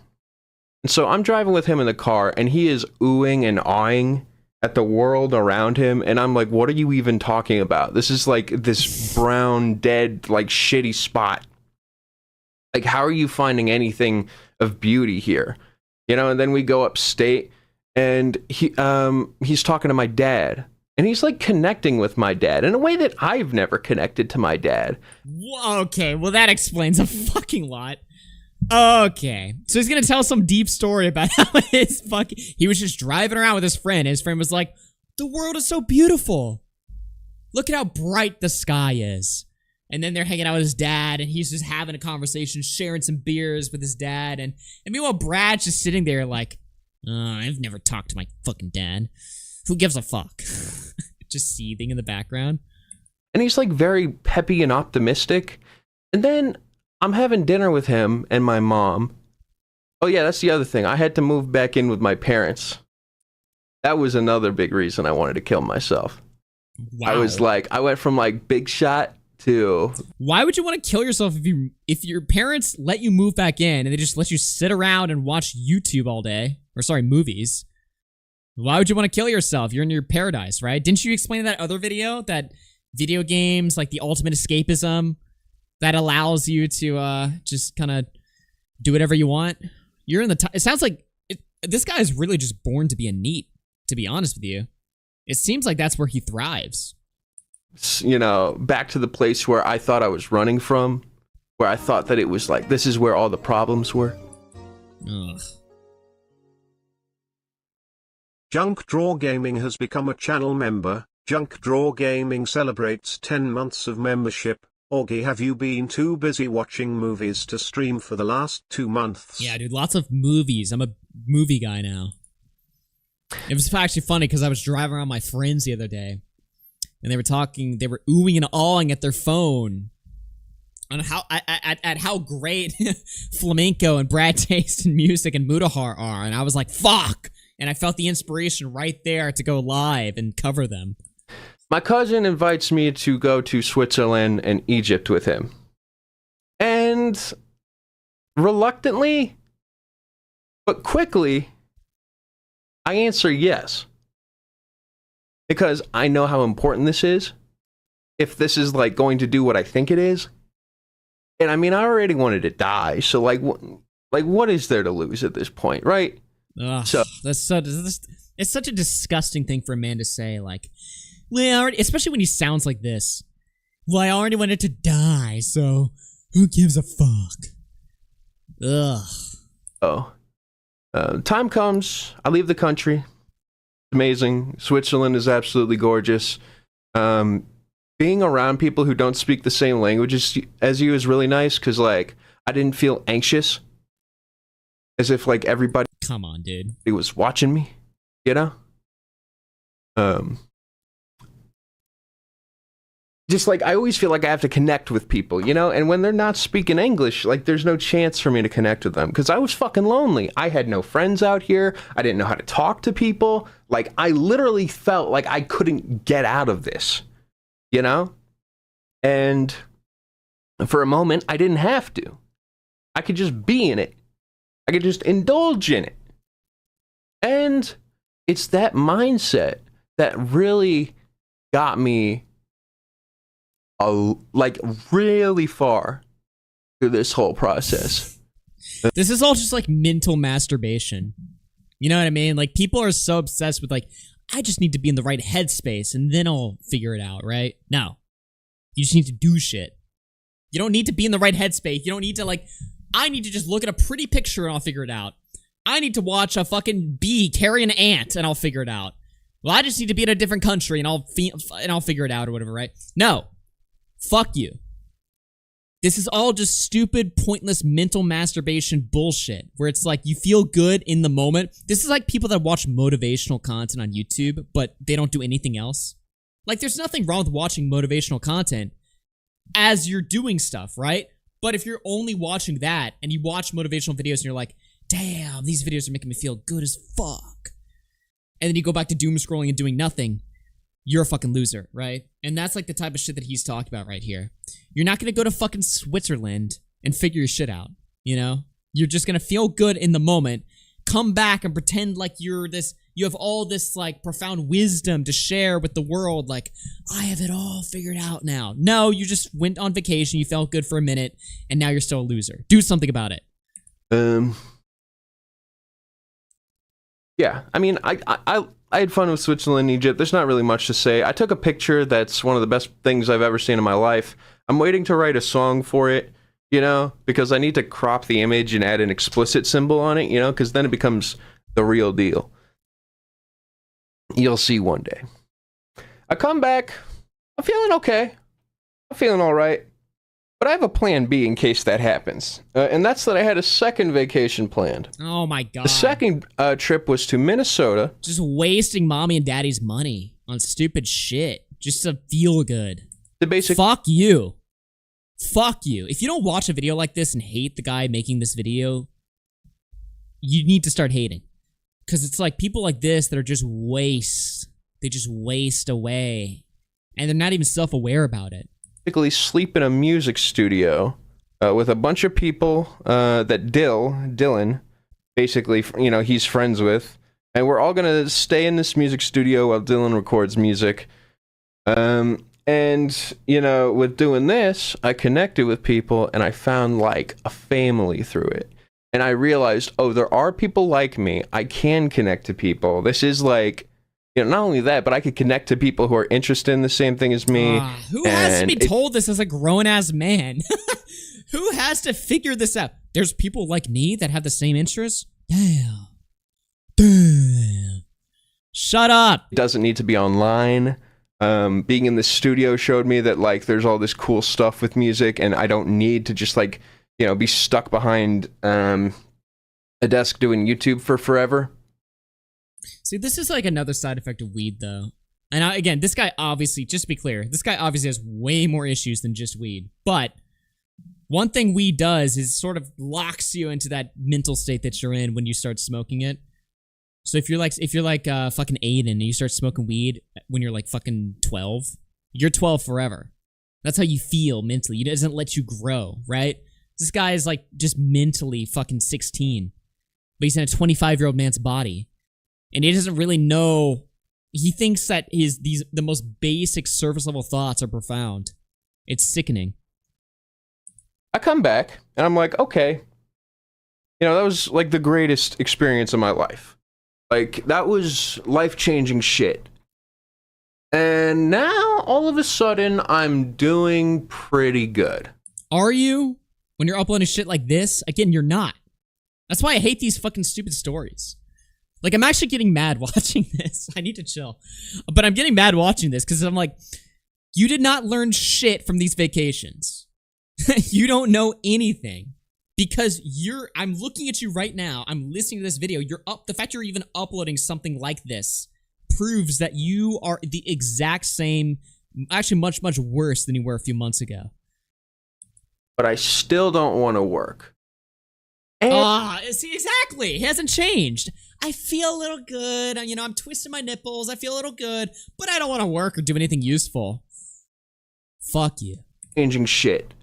And so I'm driving with him in the car, and he is oohing and awing at the world around him, and I'm like, what are you even talking about? This is like this brown, dead, like shitty spot. Like, how are you finding anything of beauty here? You know, and then we go upstate, and he's talking to my dad, and he's like connecting with my dad in a way that I've never connected to my dad. Okay, well that explains a fucking lot. Okay, so he's gonna tell some deep story about how he was just driving around with his friend, and his friend was like, the world is so beautiful. Look at how bright the sky is. And then they're hanging out with his dad, and he's just having a conversation, sharing some beers with his dad, and meanwhile Brad's just sitting there like, I've never talked to my fucking dad. Who gives a fuck? Just seething in the background. And he's like very peppy and optimistic. And then I'm having dinner with him and my mom. Oh yeah, that's the other thing. I had to move back in with my parents. That was another big reason I wanted to kill myself. Wow. I was like, I went from like big shot to... Why would you want to kill yourself if your parents let you move back in and they just let you sit around and watch YouTube all day? Or sorry, movies. Why would you want to kill yourself? You're in your paradise, right? Didn't you explain in that other video that video games, like the ultimate escapism, that allows you to just kind of do whatever you want? You're in the... It sounds like this guy is really just born to be a NEET, to be honest with you. It seems like that's where he thrives. You know, back to the place where I thought I was running from, where I thought that it was like, this is where all the problems were. Ugh. Junk Draw Gaming has become a channel member. Junk Draw Gaming celebrates 10 months of membership. Augie, have you been too busy watching movies to stream for the last 2 months? Yeah, dude, lots of movies. I'm a movie guy now. It was actually funny because I was driving around my friends the other day, and they were oohing and awing at their phone on how great Flamenco and BradTaste and music and Mutahar are, and I was like, fuck! And I felt the inspiration right there to go live and cover them. My cousin invites me to go to Switzerland and Egypt with him. And reluctantly, but quickly, I answer yes. Because I know how important this is. If this is like going to do what I think it is. And I mean, I already wanted to die. So like what is there to lose at this point, right? Ugh, so it's such a disgusting thing for a man to say, like, well, especially when he sounds like this. Well, I already wanted to die, so who gives a fuck? Ugh. Oh. Time comes, I leave the country. Amazing. Switzerland is absolutely gorgeous. Being around people who don't speak the same language as you is really nice, because, like, I didn't feel anxious. As if, like, everybody... Come on, dude. He was watching me, you know? Just, like, I always feel like I have to connect with people, you know? And when they're not speaking English, like, there's no chance for me to connect with them. Because I was fucking lonely. I had no friends out here. I didn't know how to talk to people. Like, I literally felt like I couldn't get out of this, you know? And for a moment, I didn't have to. I could just be in it. I could just indulge in it. And it's that mindset that really got me like really far through this whole process. This is all just like mental masturbation. You know what I mean? Like, people are so obsessed with, like, I just need to be in the right headspace and then I'll figure it out, right? No. You just need to do shit. You don't need to be in the right headspace. You don't need to, like, I need to just look at a pretty picture and I'll figure it out. I need to watch a fucking bee carry an ant and I'll figure it out. Well, I just need to be in a different country and I'll figure it out or whatever, right? No. Fuck you. This is all just stupid, pointless mental masturbation bullshit where it's like you feel good in the moment. This is like people that watch motivational content on YouTube, but they don't do anything else. Like, there's nothing wrong with watching motivational content as you're doing stuff, right? But if you're only watching that and you watch motivational videos and you're like, damn, these videos are making me feel good as fuck, and then you go back to doom scrolling and doing nothing, you're a fucking loser, right? And that's like the type of shit that he's talking about right here. You're not gonna go to fucking Switzerland and figure your shit out, you know? You're just gonna feel good in the moment, come back and pretend like you have all this like profound wisdom to share with the world, like, I have it all figured out now. No, you just went on vacation, you felt good for a minute, and now you're still a loser. Do something about it. Yeah, I mean, I had fun with Switzerland and Egypt. There's not really much to say. I took a picture that's one of the best things I've ever seen in my life. I'm waiting to write a song for it, you know, because I need to crop the image and add an explicit symbol on it, you know, because then it becomes the real deal. You'll see one day. I come back. I'm feeling okay. I'm feeling all right. But I have a plan B in case that happens. And that's that I had a second vacation planned. Oh my god. The second trip was to Minnesota. Just wasting mommy and daddy's money on stupid shit just to feel good. The basic. Fuck you. Fuck you. If you don't watch a video like this and hate the guy making this video, you need to start hating. Because it's like people like this that are just waste. They just waste away. And they're not even self-aware about it. Basically sleep in a music studio with a bunch of people that Dylan, basically, you know, he's friends with. And we're all going to stay in this music studio while Dylan records music. And, you know, with doing this, I connected with people and I found like a family through it. And I realized, oh, there are people like me. I can connect to people. This is like, you know, not only that, but I could connect to people who are interested in the same thing as me. Who has to be told this as a grown-ass man? Who has to figure this out? There's people like me that have the same interests? Damn. Damn. Shut up. It doesn't need to be online. Being in the studio showed me that, like, there's all this cool stuff with music, and I don't need to just, like, you know, be stuck behind a desk doing YouTube for forever. See, this is like another side effect of weed, though. And again, this guy obviously, just to be clear, this guy obviously has way more issues than just weed. But one thing weed does is sort of locks you into that mental state that you're in when you start smoking it. So if you're like fucking Aiden and you start smoking weed when you're like fucking 12, you're 12 forever. That's how you feel mentally. It doesn't let you grow, right? This guy is like just mentally fucking 16, but he's in a 25-year-old man's body. And he doesn't really know. He thinks that the most basic surface level thoughts are profound. It's sickening. I come back and I'm like, okay, you know, that was like the greatest experience of my life. Like, that was life-changing shit. And now all of a sudden I'm doing pretty good. Are you? When you're uploading shit like this? Again, you're not. That's why I hate these fucking stupid stories. Like, I'm actually getting mad watching this. I need to chill. But I'm getting mad watching this because I'm like, you did not learn shit from these vacations. You don't know anything. Because I'm looking at you right now. I'm listening to this video. The fact you're even uploading something like this proves that you are the exact same, actually much, much worse than you were a few months ago. But I still don't want to work. See, exactly. It hasn't changed. I feel a little good. You know, I'm twisting my nipples. I feel a little good, but I don't want to work or do anything useful. Fuck you. Changing shit.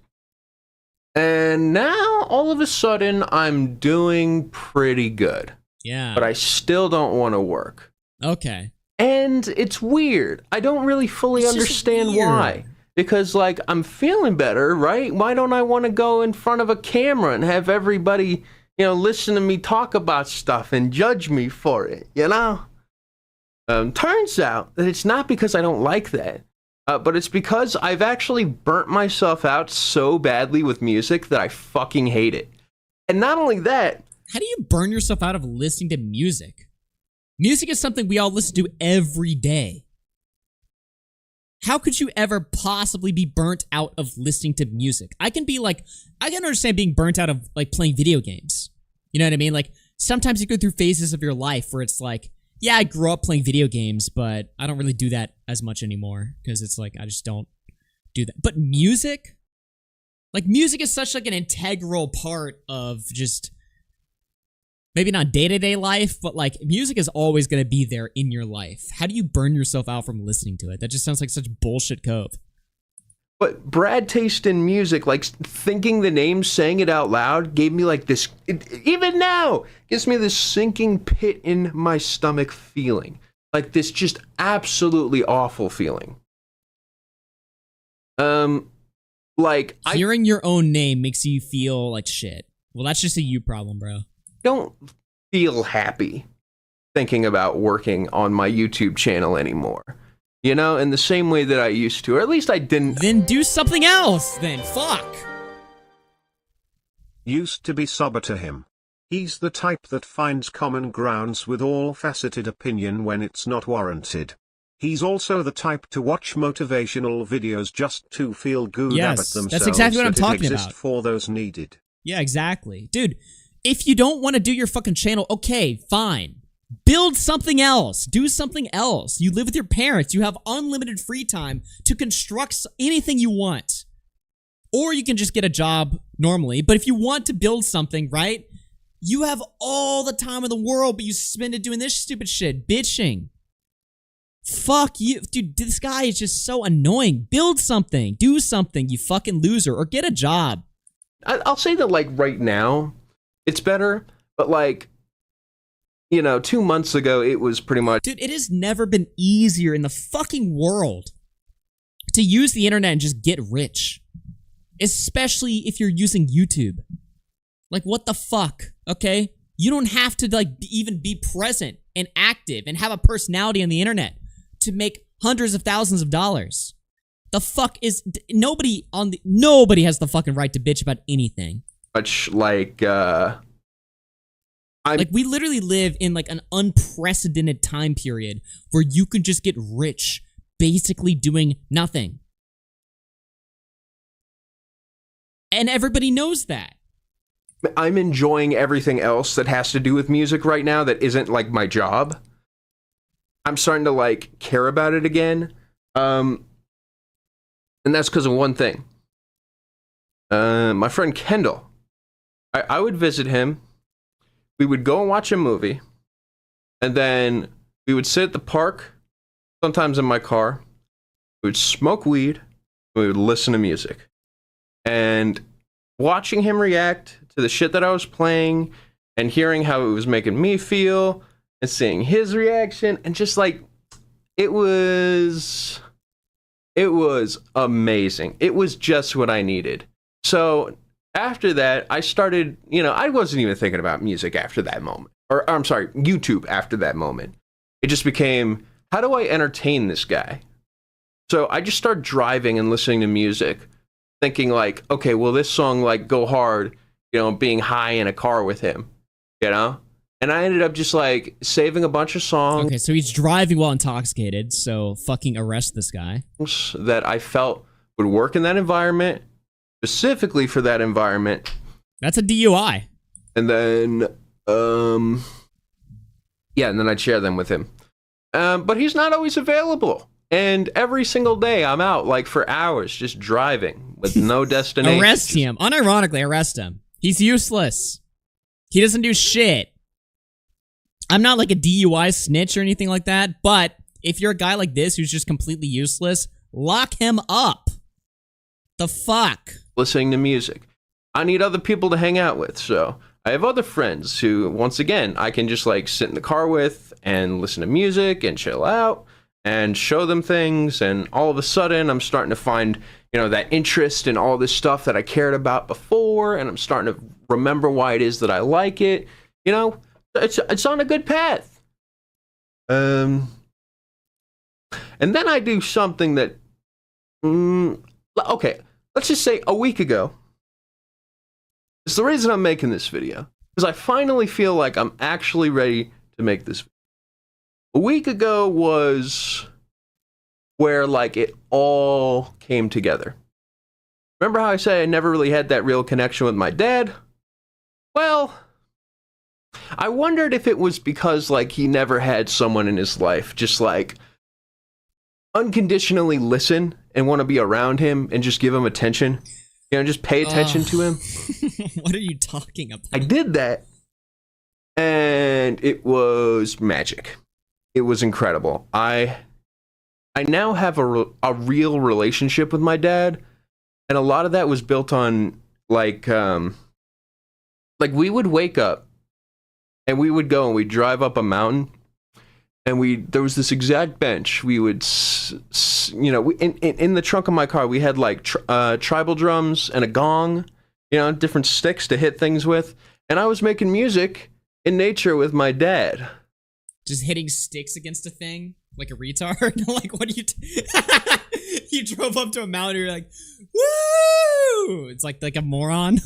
And now, all of a sudden, I'm doing pretty good. Yeah. But I still don't want to work. Okay. And it's weird. I don't really fully understand why. because like I'm feeling better, right? Why don't I want to go in front of a camera and have everybody, listen to me talk about stuff and judge me for it, Turns out that it's not because I don't like that, but it's because I've actually burnt myself out so badly with music that I fucking hate it. And not only that, how do you burn yourself out of listening to music? Music is something we all listen to every day. How could you ever possibly be burnt out of listening to music? I can understand being burnt out of like playing video games. You know what I mean? Like sometimes you go through phases of your life where it's like, yeah, I grew up playing video games, but I don't really do that as much anymore because it's like I just don't do that. But music? Like music is such like an integral part of just maybe not day-to-day life, but like music is always going to be there in your life. How do you burn yourself out from listening to it? That just sounds like such bullshit cove. But BradTaste in music, like thinking the name, saying it out loud, gave me like this, even now, gives me this sinking pit in my stomach feeling. Like this just absolutely awful feeling. Hearing your own name makes you feel like shit. Well, that's just a you problem, bro. Don't feel happy thinking about working on my YouTube channel anymore. In the same way that I used to, or at least I didn't. Then do something else, then. Fuck. Used to be sober to him. He's the type that finds common grounds with all faceted opinion when it's not warranted. He's also the type to watch motivational videos just to feel good about themselves. That's exactly what I'm talking about. For those needed. Yeah, exactly. Dude, if you don't want to do your fucking channel, okay, fine. Build something else. Do something else. You live with your parents. You have unlimited free time to construct anything you want. Or you can just get a job normally. But if you want to build something, right? You have all the time in the world, but you spend it doing this stupid shit. Bitching. Fuck you. Dude, this guy is just so annoying. Build something. Do something, you fucking loser. Or get a job. I'll say that, like, right now, it's better. But, like, 2 months ago, it was pretty much... Dude, it has never been easier in the fucking world to use the internet and just get rich. Especially if you're using YouTube. Like, what the fuck, okay? You don't have to, like, even be present and active and have a personality on the internet to make hundreds of thousands of dollars. The fuck is... Nobody has the fucking right to bitch about anything. Much like, Like, we literally live in, like, an unprecedented time period where you can just get rich basically doing nothing. And everybody knows that. I'm enjoying everything else that has to do with music right now that isn't, like, my job. I'm starting to, like, care about it again. And that's because of one thing. My friend Kendall. I would visit him. We would go and watch a movie, and then we would sit at the park, sometimes in my car. We would smoke weed, and we would listen to music. And watching him react to the shit that I was playing, and hearing how it was making me feel, and seeing his reaction, and just like, it was amazing. It was just what I needed. So... after that, I started, I wasn't even thinking about music after that moment. Or, I'm sorry, YouTube after that moment. It just became, how do I entertain this guy? So I just started driving and listening to music, thinking like, okay, will this song like go hard, being high in a car with him, And I ended up just like saving a bunch of songs. Okay, so he's driving while intoxicated, so fucking arrest this guy. That I felt would work in that environment. Specifically for that environment. That's a DUI. And then, and then I'd share them with him. But he's not always available. And every single day I'm out, like, for hours, just driving with no destination. Arrest him. Unironically, arrest him. He's useless. He doesn't do shit. I'm not like a DUI snitch or anything like that, but if you're a guy like this who's just completely useless, lock him up. The fuck? Listening to music. I need other people to hang out with, so I have other friends who, once again, I can just like sit in the car with and listen to music and chill out and show them things, and all of a sudden I'm starting to find, you know, that interest in all this stuff that I cared about before, and I'm starting to remember why it is that I like it. You know, it's on a good path. And then I do something that, okay, let's just say a week ago. It's the reason I'm making this video, because I finally feel like I'm actually ready to make this video. A week ago was where, like, it all came together. Remember how I said I never really had that real connection with my dad? Well, I wondered if it was because, like, he never had someone in his life just, like, unconditionally listen and want to be around him and just give him attention. You know, just pay attention to him. What are you talking about? I did that, and it was magic. It was incredible. I now have a real relationship with my dad, and a lot of that was built on, like we would wake up, and we would go and we'd drive up a mountain, and there was this exact bench. We would, you know, in the trunk of my car, we had like tribal drums and a gong, you know, different sticks to hit things with. And I was making music in nature with my dad. Just hitting sticks against a thing like a retard? Like, what do you... You drove up to a mountain, you're like, woo! It's like a moron.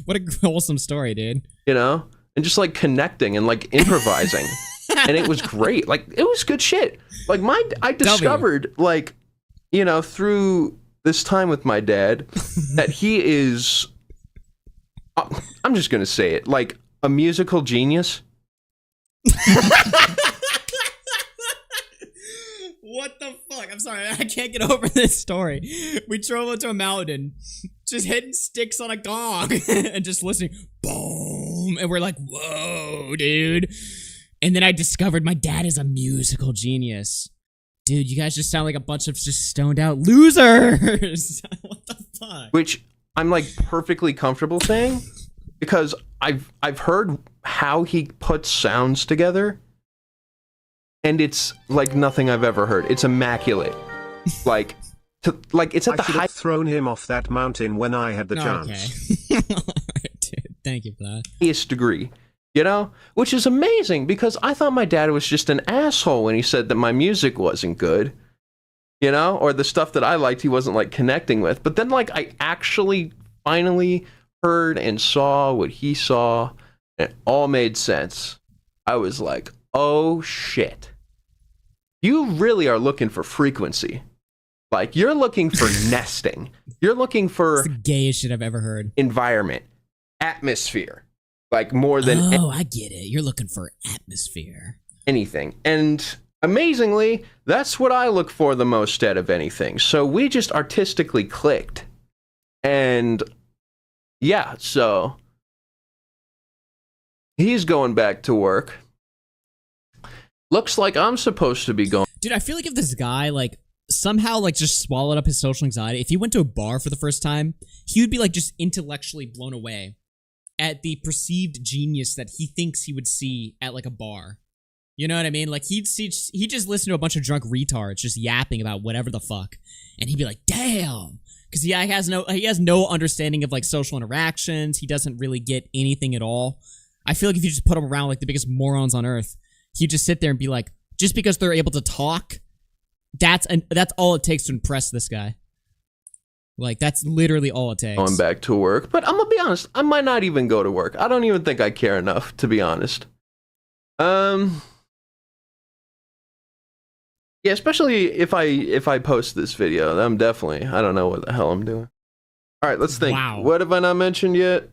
What a wholesome story, dude. You know? And just like connecting and like improvising. And it was great. Like, it was good shit. Like, I discovered, like, you know, through this time with my dad, that he is, I'm just gonna say it, like, a musical genius. What the fuck? I'm sorry, I can't get over this story. We drove up to a mountain, just hitting sticks on a gong, and just listening, boom, and we're like, whoa, dude. And then I discovered my dad is a musical genius. Dude, you guys just sound like a bunch of just stoned out losers. What the fuck? Which I'm like perfectly comfortable saying, because I've heard how he puts sounds together, and it's like nothing I've ever heard. It's immaculate. Like it's at the I should have thrown him off that mountain when I had the chance. Okay. Dude, thank you for that. Highest degree. You know, which is amazing, because I thought my dad was just an asshole when he said that my music wasn't good, you know, or the stuff that I liked he wasn't like connecting with. But then, like, I actually finally heard and saw what he saw, and it all made sense. I was like, oh shit, you really are looking for frequency. Like, you're looking for nesting. You're looking for the gayest shit I've ever heard. Environment, atmosphere. Like, more than I get it. You're looking for atmosphere. Anything. And amazingly, that's what I look for the most out of anything. So we just artistically clicked. And yeah, so he's going back to work. Looks like I'm supposed to be going. Dude, I feel like if this guy, like, somehow, like, just swallowed up his social anxiety, if he went to a bar for the first time, he would be, like, just intellectually blown away at the perceived genius that he thinks he would see at, like, a bar. You know what I mean? Like, he'd just listen to a bunch of drunk retards just yapping about whatever the fuck, and he'd be like, damn! Because he has no understanding of, like, social interactions. He doesn't really get anything at all. I feel like if you just put him around, like, the biggest morons on earth, he'd just sit there and be like, just because they're able to talk, that's all it takes to impress this guy. Like, that's literally all it takes. Going back to work. But I'm gonna be honest, I might not even go to work. I don't even think I care enough, to be honest. Yeah, especially if I post this video. I'm definitely, I don't know what the hell I'm doing. Alright, let's think. Wow. What have I not mentioned yet?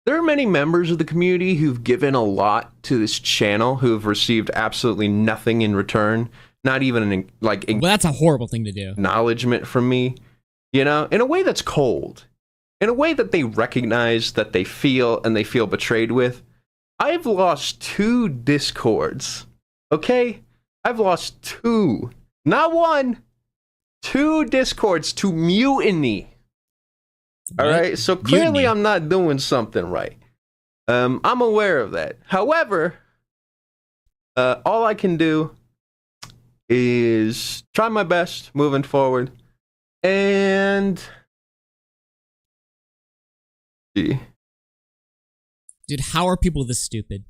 There are many members of the community who've given a lot to this channel who have received absolutely nothing in return. Not even well, that's a horrible thing to do. Acknowledgement from me, you know, in a way that's cold, in a way that they recognize that they feel and they feel betrayed with. I've lost 2 Discords, okay? I've lost 2, not 1, 2 Discords to mutiny. All right. So clearly I'm not doing something right. I'm aware of that. However, all I can do is try my best moving forward. And dude, how are people this stupid?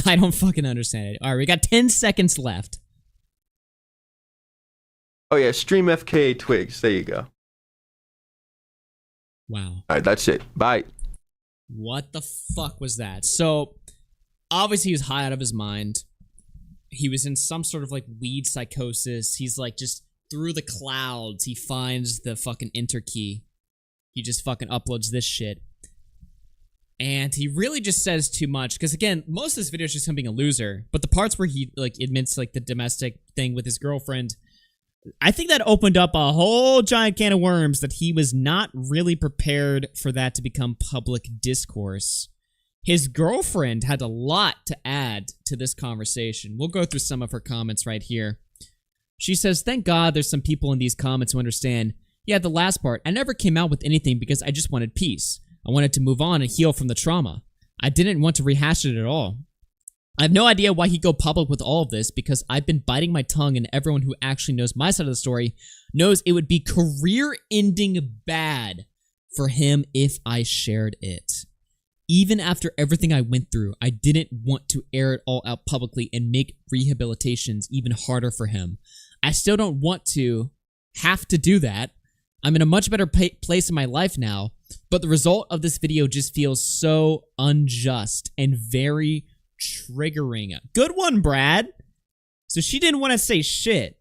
I don't fucking understand it. All right, we got 10 seconds left. Oh yeah, stream FK Twigs. There you go. Wow. All right, that's it. Bye. What the fuck was that? So, obviously he was high out of his mind. He was in some sort of like weed psychosis. He's like just through the clouds. He finds the fucking enter key. He just fucking uploads this shit. And he really just says too much. Because again, most of this video is just him being a loser. But the parts where he like admits like the domestic thing with his girlfriend, I think that opened up a whole giant can of worms that he was not really prepared for that to become public discourse. His girlfriend had a lot to add to this conversation. We'll go through some of her comments right here. She says, "Thank God there's some people in these comments who understand. Yeah, the last part, I never came out with anything because I just wanted peace. I wanted to move on and heal from the trauma. I didn't want to rehash it at all. I have no idea why he'd go public with all of this because I've been biting my tongue, and everyone who actually knows my side of the story knows it would be career-ending bad for him if I shared it. Even after everything I went through, I didn't want to air it all out publicly and make rehabilitations even harder for him. I still don't want to have to do that. I'm in a much better place in my life now, but the result of this video just feels so unjust and very triggering." Good one, Brad. So she didn't want to say shit.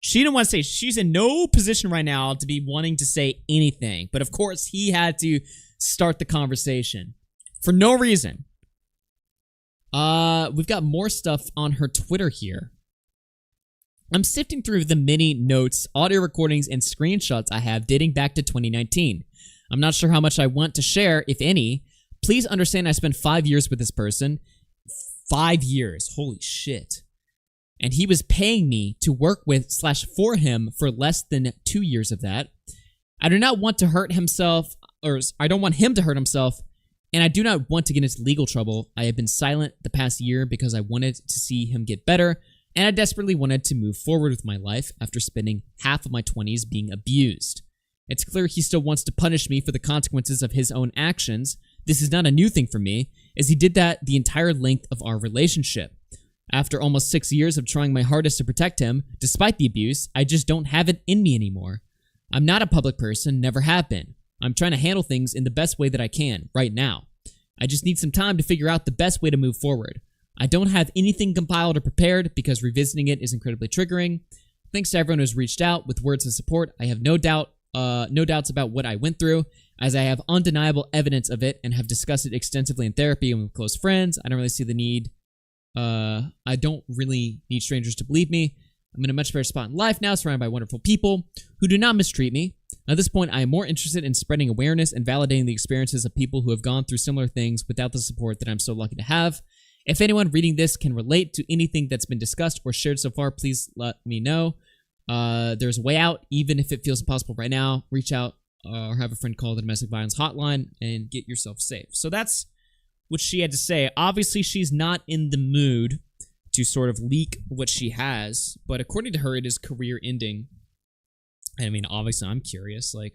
She didn't want to say, she's in no position right now to be wanting to say anything. But of course, he had to start the conversation for no reason. We've got more stuff on her Twitter here. I'm sifting through the many notes, audio recordings, and screenshots I have dating back to 2019. I'm not sure how much I want to share, if any. Please understand I spent 5 years with this person. 5 years. Holy shit. And he was paying me to work with / for him for less than 2 years of that. I do not want to hurt himself, or I don't want him to hurt himself, and I do not want to get into legal trouble. I have been silent the past year because I wanted to see him get better, and I desperately wanted to move forward with my life after spending half of my 20s being abused. It's clear he still wants to punish me for the consequences of his own actions. This is not a new thing for me, as he did that the entire length of our relationship. After almost 6 years of trying my hardest to protect him, despite the abuse, I just don't have it in me anymore. I'm not a public person, never have been. I'm trying to handle things in the best way that I can, right now. I just need some time to figure out the best way to move forward. I don't have anything compiled or prepared because revisiting it is incredibly triggering. Thanks to everyone who's reached out with words of support. I have no doubts about what I went through, as I have undeniable evidence of it and have discussed it extensively in therapy and with close friends. I don't really see the need. I don't really need strangers to believe me. I'm in a much better spot in life now, surrounded by wonderful people who do not mistreat me. At this point, I am more interested in spreading awareness and validating the experiences of people who have gone through similar things without the support that I'm so lucky to have. If anyone reading this can relate to anything that's been discussed or shared so far, please let me know. There's a way out, even if it feels impossible right now. Reach out or have a friend call the domestic violence hotline and get yourself safe. So that's what she had to say. Obviously, she's not in the mood to sort of leak what she has, but according to her, it is career ending. I mean, obviously, I'm curious, like,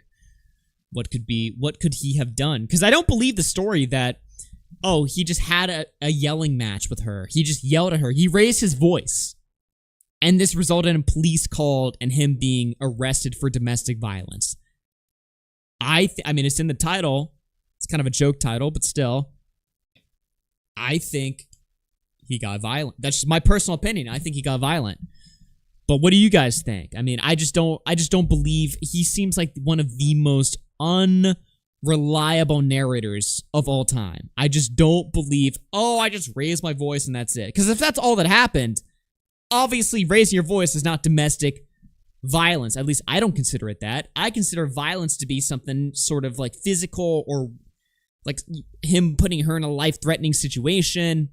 what could he have done? Because I don't believe the story that, oh, he just had a yelling match with her. He just yelled at her. He raised his voice. And this resulted in police called and him being arrested for domestic violence. I mean, it's in the title. It's kind of a joke title, but still. I think he got violent. That's just my personal opinion. I think he got violent. But what do you guys think? I mean, I just don't believe. He seems like one of the most unreliable narrators of all time. I just don't believe, oh, I just raised my voice and that's it. Because if that's all that happened, obviously raising your voice is not domestic violence. At least I don't consider it that. I consider violence to be something sort of like physical, or like him putting her in a life-threatening situation,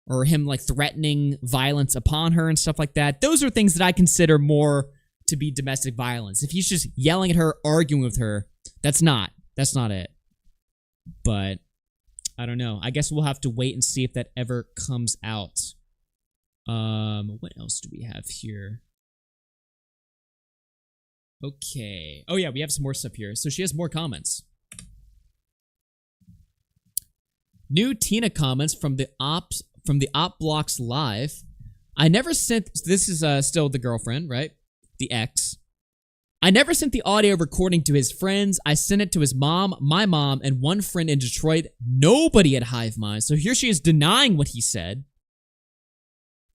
or him like threatening violence upon her and stuff like that. Those are things that I consider more to be domestic violence. If he's just yelling at her, arguing with her, that's not it. But I don't know. I guess we'll have to wait and see if that ever comes out. What else do we have here? Okay. Oh yeah, we have some more stuff here. So she has more comments. New Tina comments from the Op Blocks Live. I never sent. This is still the girlfriend, right? The ex. I never sent the audio recording to his friends. I sent it to his mom, my mom, and one friend in Detroit. Nobody at Hive Mind. So here she is denying what he said.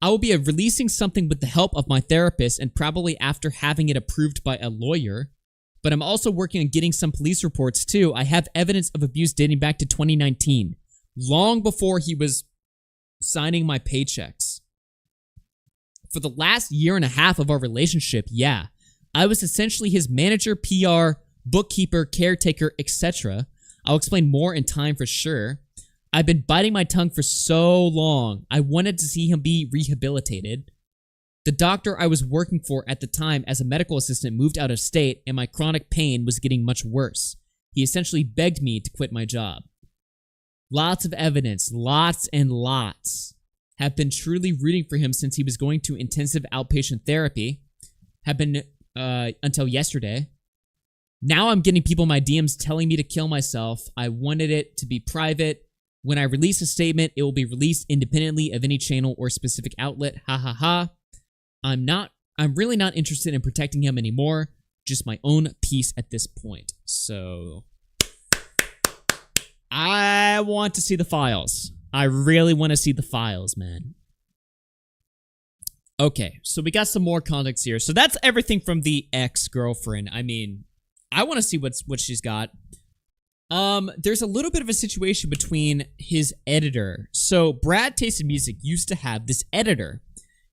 I will be releasing something with the help of my therapist and probably after having it approved by a lawyer. But I'm also working on getting some police reports too. I have evidence of abuse dating back to 2019, long before he was signing my paychecks. For the last year and a half of our relationship, yeah, I was essentially his manager, PR, bookkeeper, caretaker, etc. I'll explain more in time for sure. I've been biting my tongue for so long. I wanted to see him be rehabilitated. The doctor I was working for at the time as a medical assistant moved out of state and my chronic pain was getting much worse. He essentially begged me to quit my job. Lots of evidence, lots and lots. Have been truly rooting for him since he was going to intensive outpatient therapy. Have been until yesterday. Now I'm getting people in my DMs telling me to kill myself. I wanted it to be private. When I release a statement, it will be released independently of any channel or specific outlet. Ha ha ha. I'm really not interested in protecting him anymore. Just my own peace at this point. So I want to see the files. I really want to see the files, man. Okay, so we got some more context here. So that's everything from the ex-girlfriend. I mean, I want to see what she's got. There's a little bit of a situation between his editor. So BradTaste Music used to have this editor.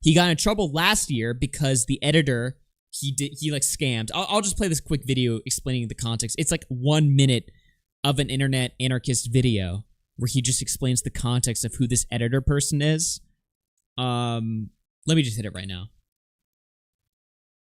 He got in trouble last year because the editor, he like scammed. I'll just play this quick video explaining the context. It's like 1 minute of an internet anarchist video where he just explains the context of who this editor person is. Let me just hit it right now.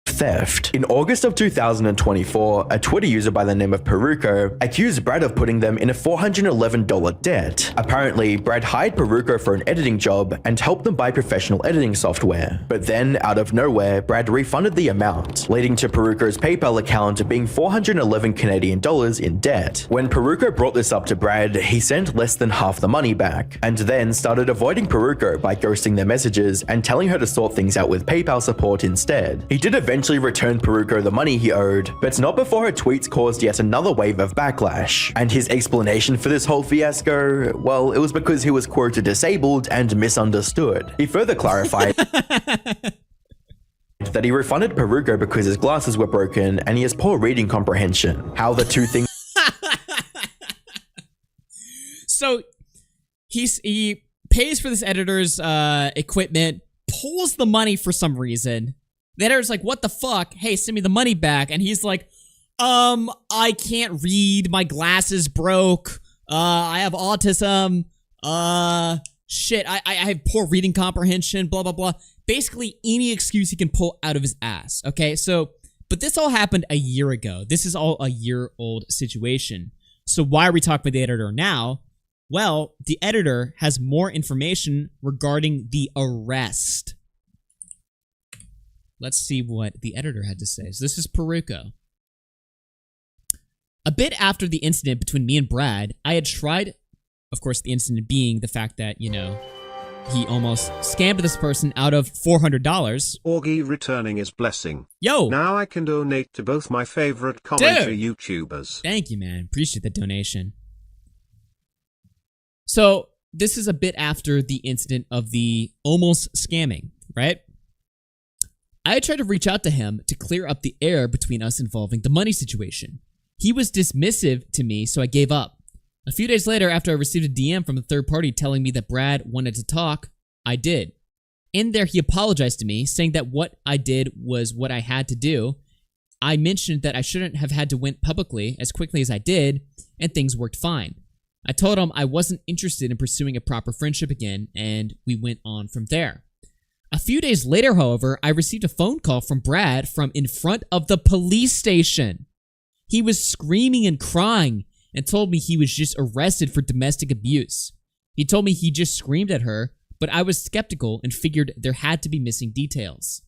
Theft. In August of 2024, a Twitter user by the name of Peruko accused Brad of putting them in a $411 debt. Apparently, Brad hired Peruko for an editing job and helped them buy professional editing software. But then, out of nowhere, Brad refunded the amount, leading to Peruko's PayPal account being 411 Canadian dollars in debt. When Peruko brought this up to Brad, he sent less than half the money back, and then started avoiding Peruko by ghosting their messages and telling her to sort things out with PayPal support instead. He did eventually returned Peruko the money he owed, but not before her tweets caused yet another wave of backlash. And his explanation for this whole fiasco, well, it was because he was quoted disabled and misunderstood. He further clarified that he refunded Peruko because his glasses were broken and he has poor reading comprehension. How the two things... So he pays for this editor's equipment, pulls the money for some reason. The editor's like, what the fuck? Hey, send me the money back. And he's like, I can't read. My glasses broke. I have autism. Shit, I have poor reading comprehension, blah, blah, blah. Basically, any excuse he can pull out of his ass, okay? So, but this all happened a year ago. This is all a year-old situation. So why are we talking about the editor now? Well, the editor has more information regarding the arrest. Let's see what the editor had to say. So this is Peruko. A bit after the incident between me and Brad, I had tried, of course, the incident being the fact that, you know, he almost scammed this person out of $400. Augie returning his blessing. Yo! Now I can donate to both my favorite commentary YouTubers. Thank you, man. Appreciate the donation. So, this is a bit after the incident of the almost scamming, right? I tried to reach out to him to clear up the air between us involving the money situation. He was dismissive to me, so I gave up. A few days later, after I received a DM from a third party telling me that Brad wanted to talk, I did. In there, he apologized to me, saying that what I did was what I had to do. I mentioned that I shouldn't have had to went publicly as quickly as I did, and things worked fine. I told him I wasn't interested in pursuing a proper friendship again, and we went on from there. A few days later, however, I received a phone call from Brad from in front of the police station. He was screaming and crying and told me he was just arrested for domestic abuse. He told me he just screamed at her, but I was skeptical and figured there had to be missing details.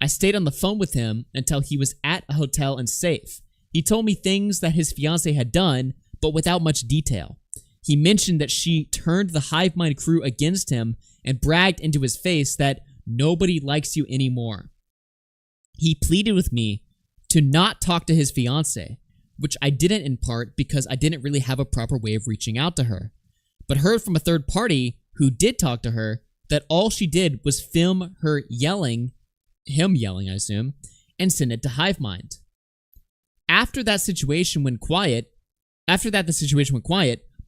I stayed on the phone with him until he was at a hotel and safe. He told me things that his fiancée had done, but without much detail. He mentioned that she turned the Hive Mind crew against him and bragged into his face that nobody likes you anymore. He pleaded with me to not talk to his fiancée, which I didn't in part because I didn't really have a proper way of reaching out to her, but heard from a third party who did talk to her that all she did was film her yelling, him yelling, I assume, and send it to Hive Mind. After that, the situation went quiet,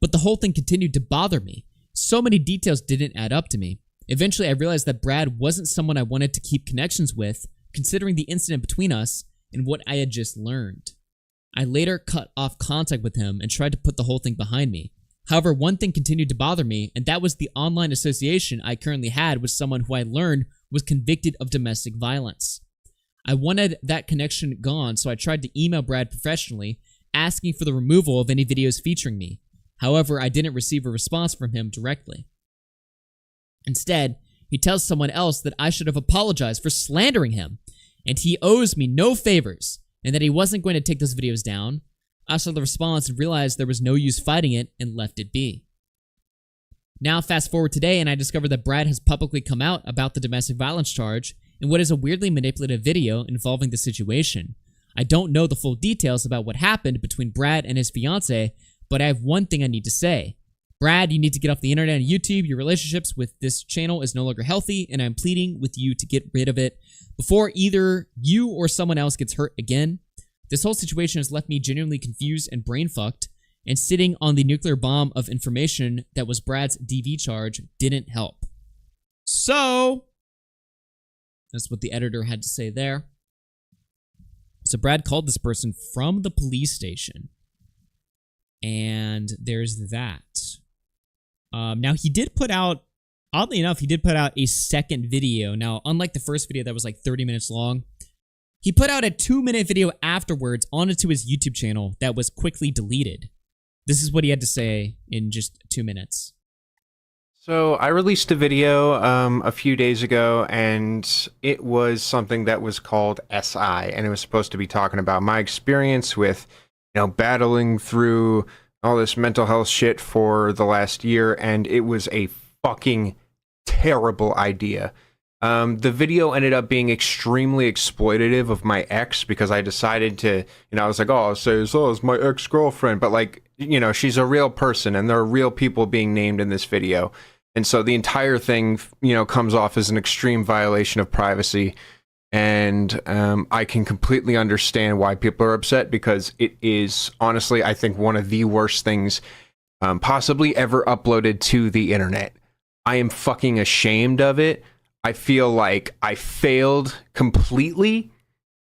but the whole thing continued to bother me. So many details didn't add up to me. Eventually, I realized that Brad wasn't someone I wanted to keep connections with, considering the incident between us and what I had just learned. I later cut off contact with him and tried to put the whole thing behind me. However, one thing continued to bother me, and that was the online association I currently had with someone who I learned was convicted of domestic violence. I wanted that connection gone, so I tried to email Brad professionally, asking for the removal of any videos featuring me. However, I didn't receive a response from him directly. Instead, he tells someone else that I should have apologized for slandering him, and he owes me no favors, and that he wasn't going to take those videos down. I saw the response and realized there was no use fighting it and left it be. Now, fast forward today, and I discovered that Brad has publicly come out about the domestic violence charge in what is a weirdly manipulative video involving the situation. I don't know the full details about what happened between Brad and his fiancée, but I have one thing I need to say. Brad, you need to get off the internet and YouTube. Your relationships with this channel is no longer healthy, and I'm pleading with you to get rid of it before either you or someone else gets hurt again. This whole situation has left me genuinely confused and brain-fucked, and sitting on the nuclear bomb of information that was Brad's DV charge didn't help. So, that's what the editor had to say there. So Brad called this person from the police station. And there's that. Now, he did put out, oddly enough, he did put out a second video. Now, unlike the first video that was like 30 minutes long, he put out a 2-minute video afterwards onto his YouTube channel that was quickly deleted. This is what he had to say in just 2 minutes. So I released a video a few days ago, and it was something that was called SI, and it was supposed to be talking about my experience with, you know, battling through all this mental health shit for the last year, and it was a fucking terrible idea. The video ended up being extremely exploitative of my ex because I decided to, you know, I was like, oh, I'll say it's my ex-girlfriend, but like, you know, she's a real person and there are real people being named in this video. And so the entire thing, you know, comes off as an extreme violation of privacy. And I can completely understand why people are upset because it is honestly, I think, one of the worst things possibly ever uploaded to the internet. I am fucking ashamed of it. I feel like I failed completely,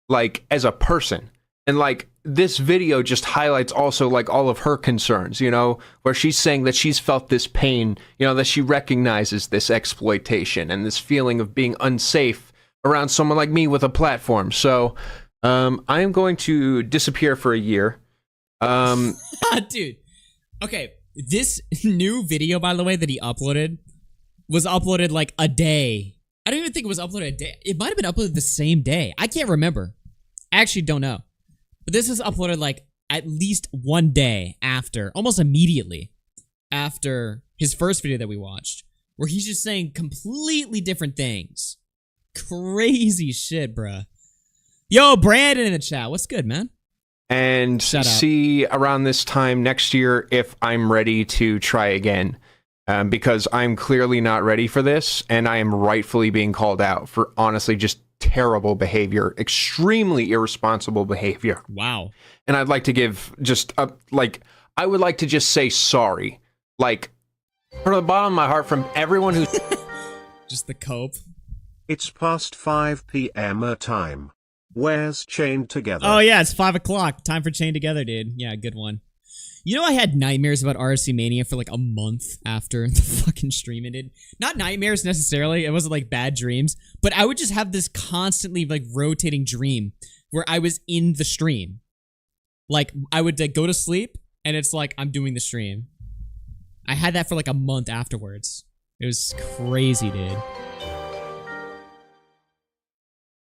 like, as a person. And, like, this video just highlights also, like, all of her concerns, you know, where she's saying that she's felt this pain, you know, that she recognizes this exploitation and this feeling of being unsafe around someone like me with a platform. So, I am going to disappear for a year. Dude, okay, this new video, by the way, that he uploaded was uploaded, like, a day. I don't even think it was uploaded a day. It might have been uploaded the same day. I can't remember. I actually don't know. But this was uploaded like at least one day after, almost immediately after his first video that we watched, where he's just saying completely different things. Crazy shit, bruh. Yo, Brandon in the chat. What's good, man? And see around this time next year if I'm ready to try again. Because I'm clearly not ready for this, and I am rightfully being called out for honestly just terrible behavior, extremely irresponsible behavior. Wow. And I'd like to give just a, like, I would like to just say sorry. Like, from the bottom of my heart, from everyone who's... Just the cope. It's past 5 p.m. time. Where's Chained Together? Oh, yeah, it's 5 o'clock. Time for Chained Together, dude. Yeah, good one. You know, I had nightmares about RFC Mania for like a month after the fucking stream ended. Not nightmares necessarily. It wasn't like bad dreams, but I would just have this constantly like rotating dream where I was in the stream. Like I would go to sleep and it's like I'm doing the stream. I had that for like a month afterwards. It was crazy, dude.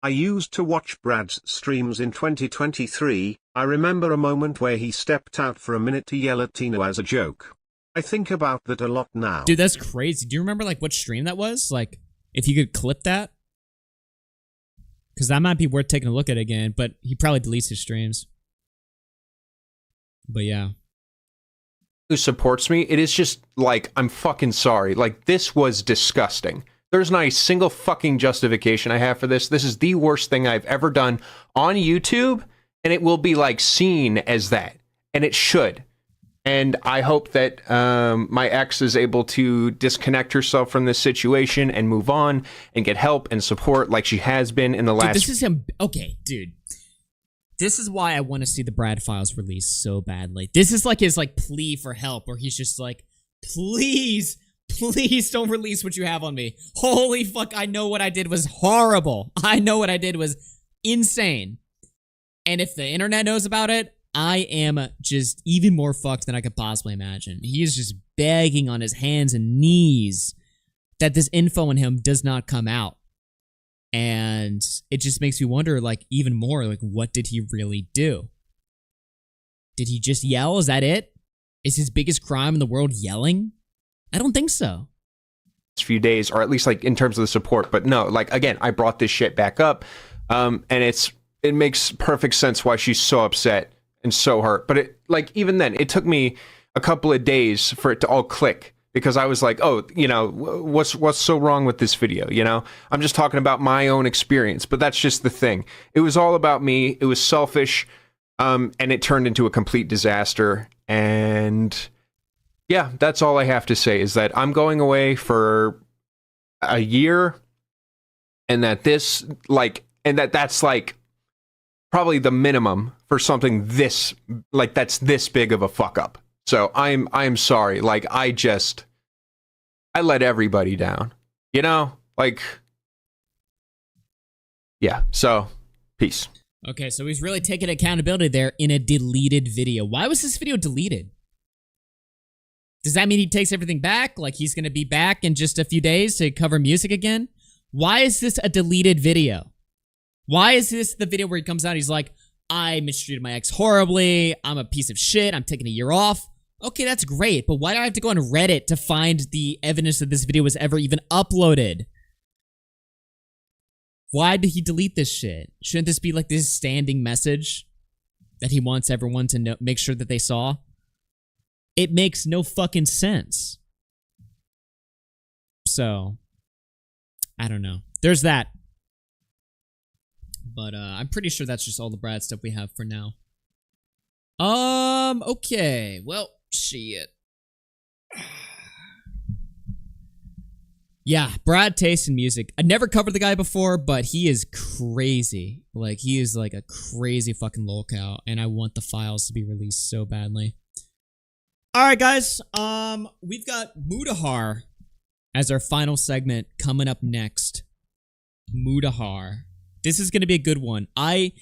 I used to watch Brad's streams in 2023. I remember a moment where he stepped out for a minute to yell at Tino as a joke. I think about that a lot now. Dude, that's crazy. Do you remember like what stream that was? Like, if you could clip that? Because that might be worth taking a look at again, but he probably deletes his streams. But yeah. Who supports me, it is just like, I'm fucking sorry. Like, this was disgusting. There's not a single fucking justification I have for this. This is the worst thing I've ever done on YouTube, and it will be like seen as that, and it should. And I hope that my ex is able to disconnect herself from this situation and move on and get help and support like she has been in the last. Dude, this is him. Okay, dude. This is why I want to see the Brad files released so badly. This is like his like plea for help, where he's just like, please don't release what you have on me. Holy fuck, I know what I did was horrible. I know what I did was insane. And if the internet knows about it, I am just even more fucked than I could possibly imagine. He is just begging on his hands and knees that this info on him does not come out. And it just makes me wonder, like, even more, like, what did he really do? Did he just yell? Is that it? Is his biggest crime in the world yelling? I don't think so. Few days, or at least like in terms of the support. But no, like, again, I brought this shit back up, and it makes perfect sense why she's so upset and so hurt. But it, like, even then, it took me a couple of days for it to all click, because I was like, oh, you know, what's so wrong with this video? You know, I'm just talking about my own experience, but that's just the thing. It was all about me. It was selfish, and it turned into a complete disaster. And yeah, that's all I have to say, is that I'm going away for a year, and that this, like, and that's like probably the minimum for something this, like, that's this big of a fuck up. So I'm sorry. Like, I let everybody down, you know, like, yeah. So peace. Okay. So he's really taking accountability there in a deleted video. Why was this video deleted? Does that mean he takes everything back? Like, he's going to be back in just a few days to cover music again? Why is this a deleted video? Why is this the video where he comes out, he's like, I mistreated my ex horribly, I'm a piece of shit, I'm taking a year off? Okay, that's great, but why do I have to go on Reddit to find the evidence that this video was ever even uploaded? Why did he delete this shit? Shouldn't this be like this standing message that he wants everyone to know, make sure that they saw? It makes no fucking sense. So, I don't know. There's that. But I'm pretty sure that's just all the Brad stuff we have for now. Okay. Well, shit. Yeah, BradTaste in music. I never covered the guy before, but he is crazy. Like, he is like a crazy fucking lolcow, and I want the files to be released so badly. All right, guys. We've got Mutahar as our final segment coming up next. Mutahar. This is going to be a good one. I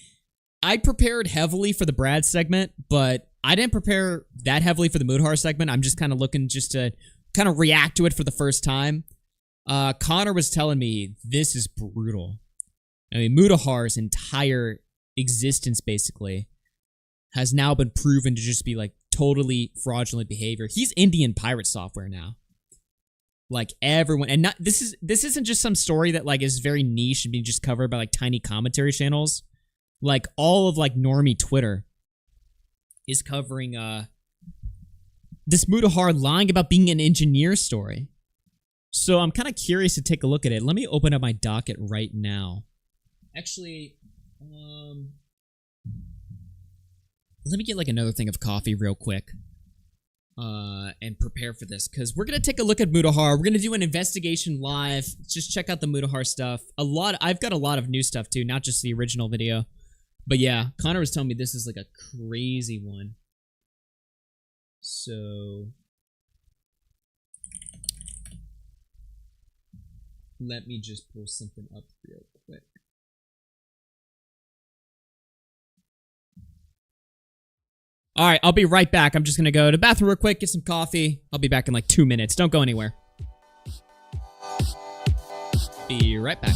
prepared heavily for the Brad segment, but I didn't prepare that heavily for the Mutahar segment. I'm just kind of looking just to kind of react to it for the first time. Connor was telling me this is brutal. I mean, Mutahar's entire existence basically has now been proven to just be like totally fraudulent behavior. He's Indian pirate software now. Like, everyone, and not this isn't just some story that like is very niche and being just covered by like tiny commentary channels. Like, all of like normie Twitter is covering this Mutahar lying about being an engineer story. So I'm kind of curious to take a look at it. Let me open up my docket right now. Actually, let me get like another thing of coffee real quick. And prepare for this, because we're gonna take a look at Mutahar. We're gonna do an investigation live. Just check out the Mutahar stuff. I've got a lot of new stuff too, not just the original video. But yeah, Connor was telling me this is like a crazy one. So let me just pull something up real quick. All right, I'll be right back. I'm just going to go to the bathroom real quick, get some coffee. I'll be back in like 2 minutes. Don't go anywhere. Be right back.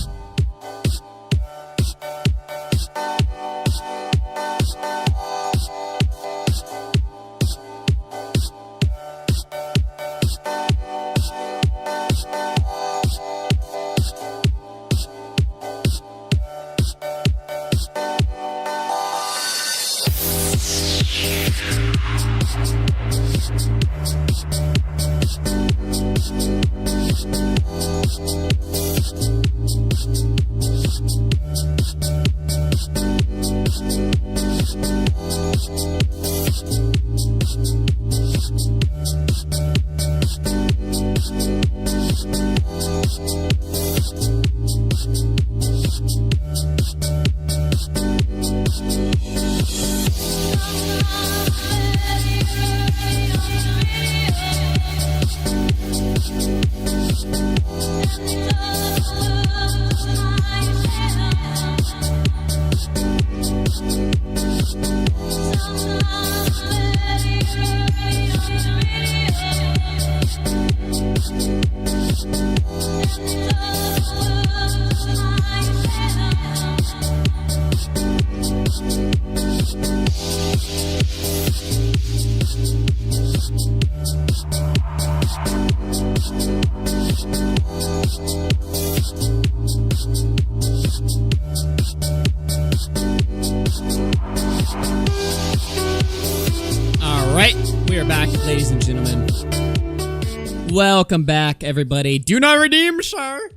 Ladies and gentlemen, welcome back, everybody. Do not redeem, sir.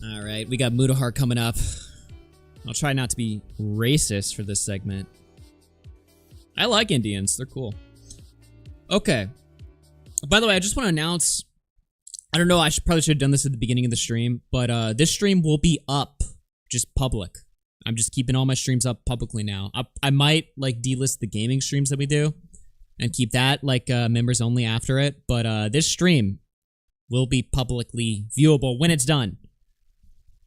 All right, we got Mutahar coming up. I'll try not to be racist for this segment. I like Indians; they're cool. Okay. By the way, I just want to announce. I don't know. I probably should have done this at the beginning of the stream, but this stream will be up, just public. I'm just keeping all my streams up publicly now. I might like delist the gaming streams that we do and keep that like members only after it. But this stream will be publicly viewable when it's done.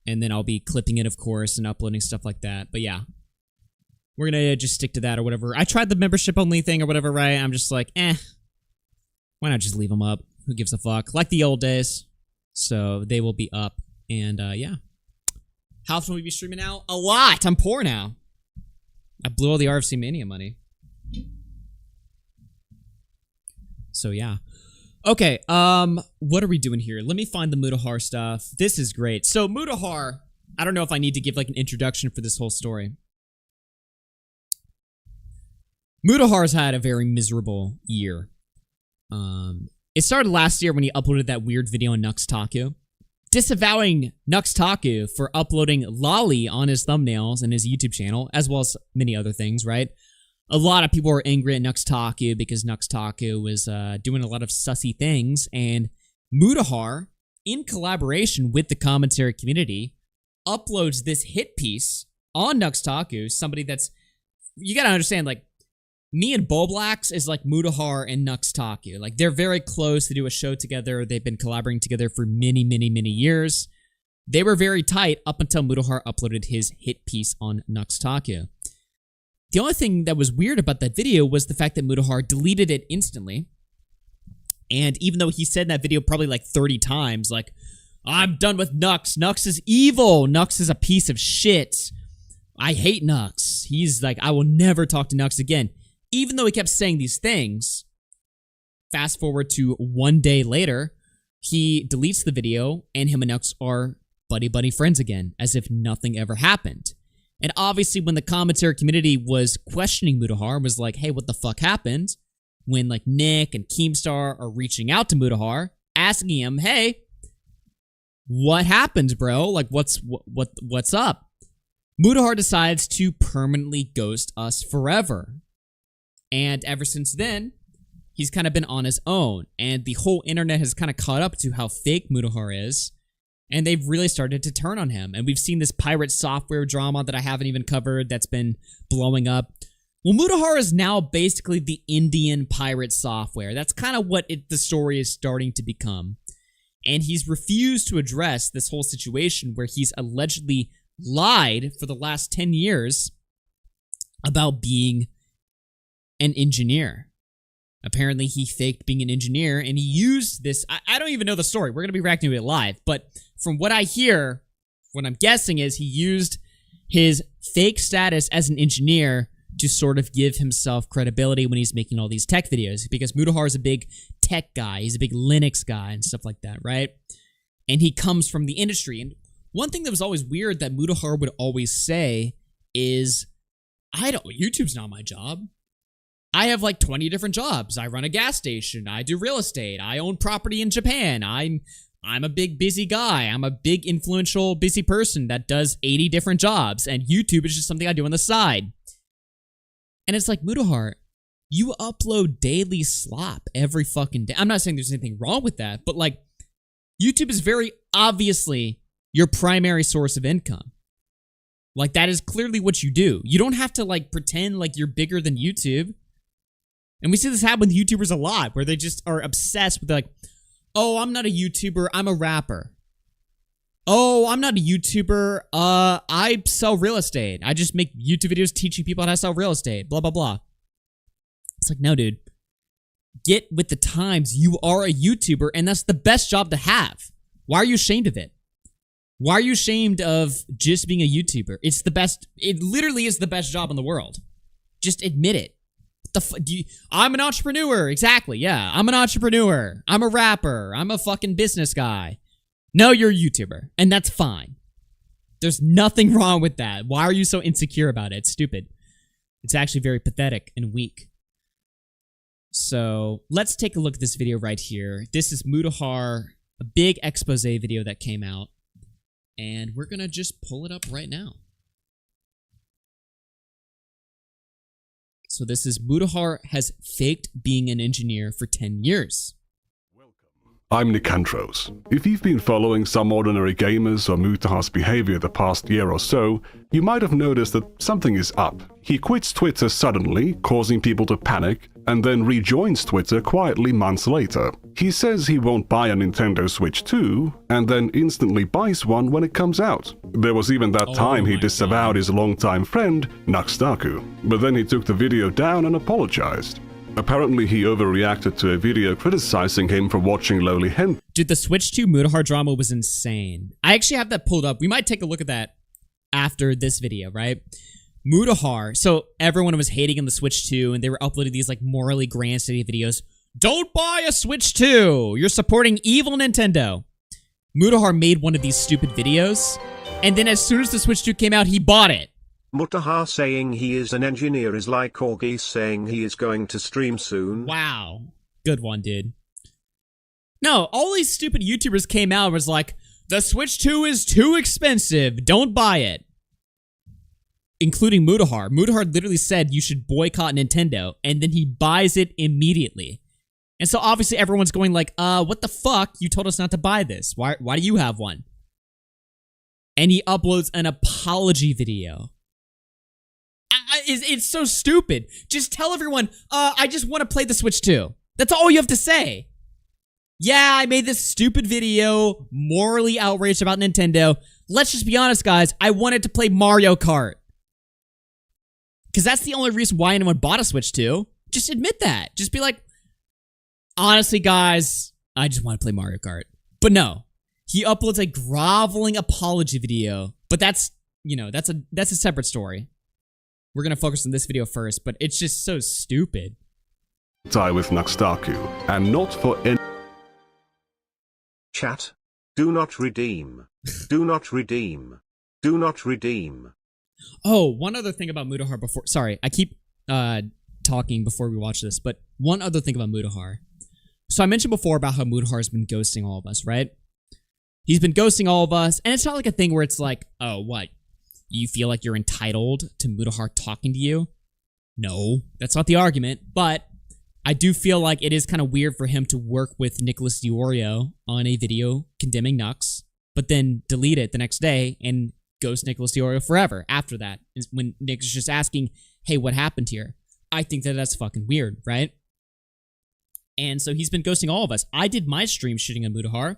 And then I'll be clipping it, of course, and uploading stuff like that. But yeah, we're going to just stick to that or whatever. I tried the membership only thing or whatever, right? I'm just like, why not just leave them up? Who gives a fuck? Like the old days. So they will be up. And yeah. How often will we be streaming now? A lot! I'm poor now. I blew all the RFC Mania money. So yeah. Okay, what are we doing here? Let me find the Mutahar stuff. This is great. So Mutahar, I don't know if I need to give like an introduction for this whole story. Mutahar's had a very miserable year. It started last year when he uploaded that weird video on Nuxtaku, disavowing Nuxtaku for uploading Lolly on his thumbnails and his YouTube channel, as well as many other things, right? A lot of people were angry at Nuxtaku because Nuxtaku was doing a lot of sussy things, and Mutahar, in collaboration with the commentary community, uploads this hit piece on Nuxtaku, somebody that's, you gotta understand, like, me and Boblax is like Mutahar and Nuxtaku. Like, they're very close. They do a show together. They've been collaborating together for many, many, many years. They were very tight up until Mutahar uploaded his hit piece on Nuxtaku. The only thing that was weird about that video was the fact that Mutahar deleted it instantly. And even though he said in that video probably like 30 times, like, I'm done with Nux. Nux is evil. Nux is a piece of shit. I hate Nux. He's like, I will never talk to Nux again. Even though he kept saying these things, fast forward to 1 day later, he deletes the video and him and Nux are buddy-buddy friends again, as if nothing ever happened. And obviously when the commentary community was questioning Mutahar, was like, hey, what the fuck happened? When like Nick and Keemstar are reaching out to Mutahar, asking him, hey, what happened, bro? Like, what's up? Mutahar decides to permanently ghost us forever. And ever since then, he's kind of been on his own. And the whole internet has kind of caught up to how fake Mutahar is. And they've really started to turn on him. And we've seen this pirate software drama that I haven't even covered that's been blowing up. Well, Mutahar is now basically the Indian pirate software. That's kind of what the story is starting to become. And he's refused to address this whole situation where he's allegedly lied for the last 10 years about being an engineer. Apparently, he faked being an engineer, and he used this. I don't even know the story. We're going to be reacting to it live. But from what I hear, what I'm guessing is he used his fake status as an engineer to sort of give himself credibility when he's making all these tech videos, because Mutahar is a big tech guy. He's a big Linux guy and stuff like that, right? And he comes from the industry. And one thing that was always weird that Mutahar would always say is, YouTube's not my job. I have like 20 different jobs. I run a gas station. I do real estate. I own property in Japan. I'm a big busy guy. I'm a big influential busy person that does 80 different jobs, and YouTube is just something I do on the side. And it's like, Mutahar, you upload daily slop every fucking day. I'm not saying there's anything wrong with that, but like, YouTube is very obviously your primary source of income. Like, that is clearly what you do. You don't have to like pretend like you're bigger than YouTube. And we see this happen with YouTubers a lot, where they just are obsessed with like, oh, I'm not a YouTuber, I'm a rapper. Oh, I'm not a YouTuber, I sell real estate. I just make YouTube videos teaching people how to sell real estate, blah, blah, blah. It's like, no, dude. Get with the times. You are a YouTuber, and that's the best job to have. Why are you ashamed of it? Why are you ashamed of just being a YouTuber? It's the best. It literally is the best job in the world. Just admit it. I'm an entrepreneur. Exactly, yeah. I'm an entrepreneur. I'm a rapper. I'm a fucking business guy. No, you're a YouTuber, and that's fine. There's nothing wrong with that. Why are you so insecure about it? It's stupid. It's actually very pathetic and weak. So let's take a look at this video right here. This is Mutahar, a big expose video that came out, and we're gonna just pull it up right now. So this is Mutahar has faked being an engineer for 10 years. I'm Nicandros. If you've been following Some Ordinary Gamers or Mutahar's behavior the past year or so, you might have noticed that something is up. He quits Twitter suddenly, causing people to panic, and then rejoins Twitter quietly months later. He says he won't buy a Nintendo Switch 2, and then instantly buys one when it comes out. There was even that time he disavowed his longtime friend, Nuxtaku, but then he took the video down and apologized. Apparently he overreacted to a video criticizing him for watching lowly hentai. Dude, the Switch 2 Mutahar drama was insane. I actually have that pulled up. We might take a look at that after this video, right? Mutahar, so everyone was hating on the Switch 2, and they were uploading these like morally grand city videos. Don't buy a Switch 2! You're supporting evil Nintendo. Mutahar made one of these stupid videos, and then as soon as the Switch 2 came out, he bought it. Mutahar saying he is an engineer is like Augie saying he is going to stream soon. Wow. Good one, dude. No, all these stupid YouTubers came out and was like, the Switch 2 is too expensive, don't buy it. Including Mutahar. Mutahar literally said you should boycott Nintendo, and then he buys it immediately. And so obviously everyone's going like, what the fuck? You told us not to buy this. Why do you have one? And he uploads an apology video. It's so stupid. Just tell everyone, I just want to play the Switch 2. That's all you have to say. Yeah, I made this stupid video, morally outraged about Nintendo. Let's just be honest, guys. I wanted to play Mario Kart. Because that's the only reason why anyone bought a Switch 2. Just admit that. Just be like, honestly, guys, I just want to play Mario Kart. But no, he uploads a groveling apology video. But that's, you know, that's a separate story. We're going to focus on this video first, but it's just so stupid. ...tie with Nuxtaku, and not for any... Chat. Do not redeem. Do not redeem. Do not redeem. Oh, one other thing about Mutahar before... Sorry, I keep talking before we watch this, but one other thing about Mutahar. So I mentioned before about how Mutahar has been ghosting all of us, right? He's been ghosting all of us, and it's not like a thing where it's like, oh, what? You feel like you're entitled to Mutahar talking to you? No, that's not the argument, but I do feel like it is kind of weird for him to work with Nicholas Diorio on a video condemning Nux, but then delete it the next day and ghost Nicholas Diorio forever after that. Is when Nick's just asking, hey, what happened here? I think that that's fucking weird, right? And so he's been ghosting all of us. I did my stream shitting on Mutahar,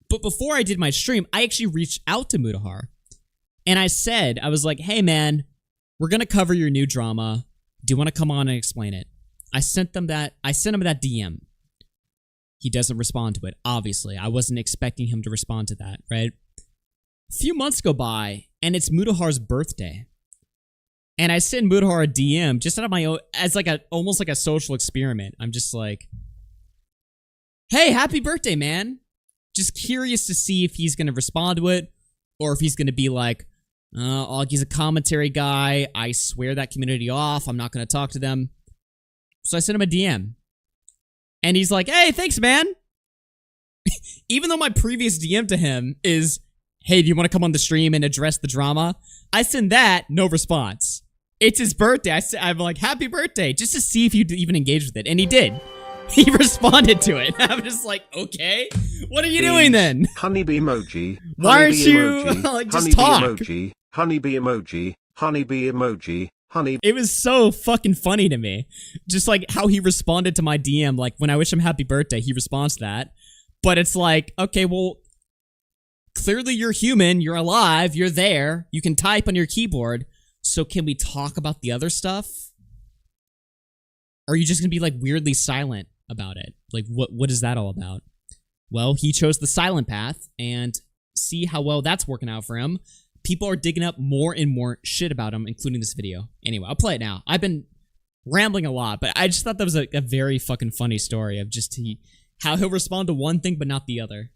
but before I did my stream, I actually reached out to Mutahar. And I was like, hey man, we're going to cover your new drama. Do you want to come on and explain it? I sent him that DM. He doesn't respond to it, obviously. I wasn't expecting him to respond to that, right? A few months go by, and it's Mutahar's birthday. And I send Mutahar a DM just out of my own, as like almost like a social experiment. I'm just like, hey, happy birthday, man. Just curious to see if he's going to respond to it, or if he's going to be like, Augie's a commentary guy. I swear that community off. I'm not going to talk to them. So I sent him a DM. And he's like, hey, thanks, man. Even though my previous DM to him is, hey, do you want to come on the stream and address the drama? I send that, no response. It's his birthday. I'm like, happy birthday, just to see if you'd even engage with it. And he did. He responded to it. I'm just like, okay, what are you doing then? Honeybee emoji. Why aren't you like just talk? Emoji, honeybee emoji. Honeybee emoji. It was so fucking funny to me. Just like how he responded to my DM, like when I wish him happy birthday, he responds to that. But it's like, okay, well, clearly you're human, you're alive, you're there, you can type on your keyboard, so can we talk about the other stuff? Or are you just gonna be like weirdly silent about it? Like what is that all about? Well, he chose the silent path, and see how well that's working out for him. People are digging up more and more shit about him, including this video. Anyway, I'll play it now. I've been rambling a lot, but I just thought that was a very fucking funny story of just how he'll respond to one thing but not the other.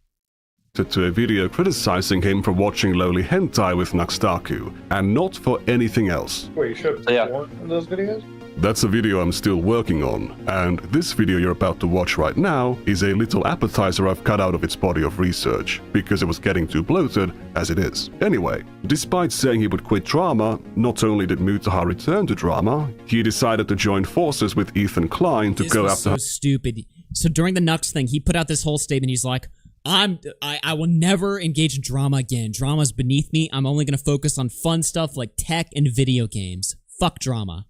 To a video criticizing him for watching lowly hentai with Naxtaku, and not for anything else. Wait, you showed more in those videos? That's a video I'm still working on, and this video you're about to watch right now is a little appetizer I've cut out of its body of research, because it was getting too bloated, as it is. Anyway, despite saying he would quit drama, not only did Mutahar return to drama, he decided to join forces with Ethan Klein to go after... so stupid. So during the Nux thing, he put out this whole statement, he's like, I will never engage in drama again. Drama's beneath me. I'm only going to focus on fun stuff like tech and video games. Fuck drama.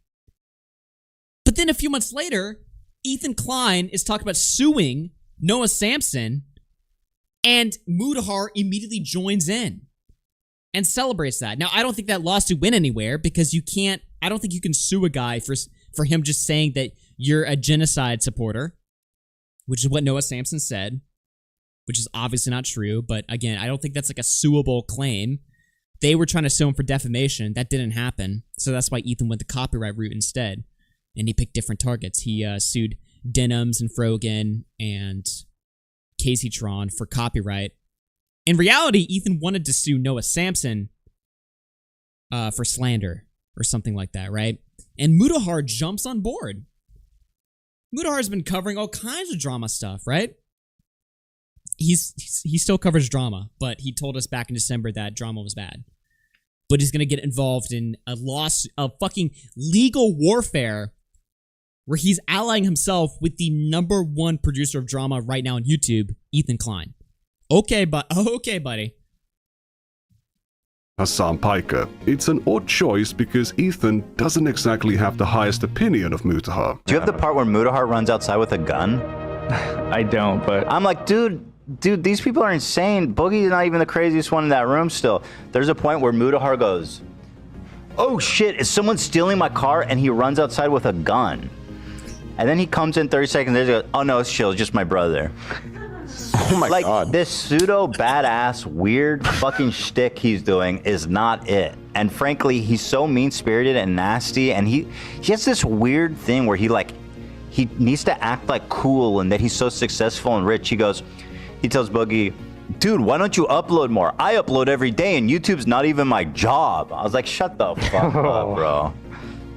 But then a few months later, Ethan Klein is talking about suing Noah Samson, and Mutahar immediately joins in and celebrates that. Now, I don't think that lawsuit went anywhere because I don't think you can sue a guy for him just saying that you're a genocide supporter, which is what Noah Samson said, which is obviously not true. But again, I don't think that's like a suable claim. They were trying to sue him for defamation. That didn't happen. So that's why Ethan went the copyright route instead. And he picked different targets. He sued Denims and Frogan and Caseytron for copyright. In reality, Ethan wanted to sue Noah Samson for slander or something like that, right? And Mutahar jumps on board. Mutahar's been covering all kinds of drama stuff, right? He still covers drama, but he told us back in December that drama was bad. But he's going to get involved in a fucking legal warfare where he's allying himself with the #1 producer of drama right now on YouTube, Ethan Klein. Okay, buddy. Hassan Piker. It's an odd choice because Ethan doesn't exactly have the highest opinion of Mutahar. Do you have the part where Mutahar runs outside with a gun? I don't, but... I'm like, dude, these people are insane. Boogie's not even the craziest one in that room still. There's a point where Mutahar goes, oh shit, is someone stealing my car? And he runs outside with a gun. And then he comes in 30 seconds later and goes, oh no, it's chill, it's just my brother. Oh my God. Like, this pseudo badass weird fucking shtick he's doing is not it. And frankly, he's so mean-spirited and nasty, and he has this weird thing where he needs to act like cool and that he's so successful and rich. He tells Boogie, dude, why don't you upload more? I upload every day and YouTube's not even my job. I was like, shut the fuck up, bro.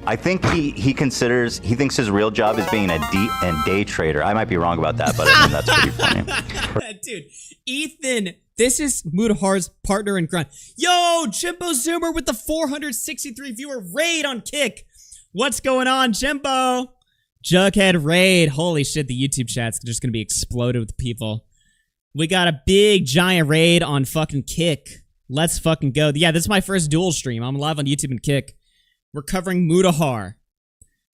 I think he thinks his real job is being a day trader. I might be wrong about that, but I mean, that's pretty funny. Dude, Ethan, this is Mutahar's partner in crime. Yo, Jimbo Zoomer with the 463 viewer raid on Kick. What's going on, Jimbo? Jughead raid. Holy shit, the YouTube chat's just gonna be exploded with people. We got a big giant raid on fucking Kick. Let's fucking go. Yeah, this is my first dual stream. I'm live on YouTube and Kick. We're covering Mutahar.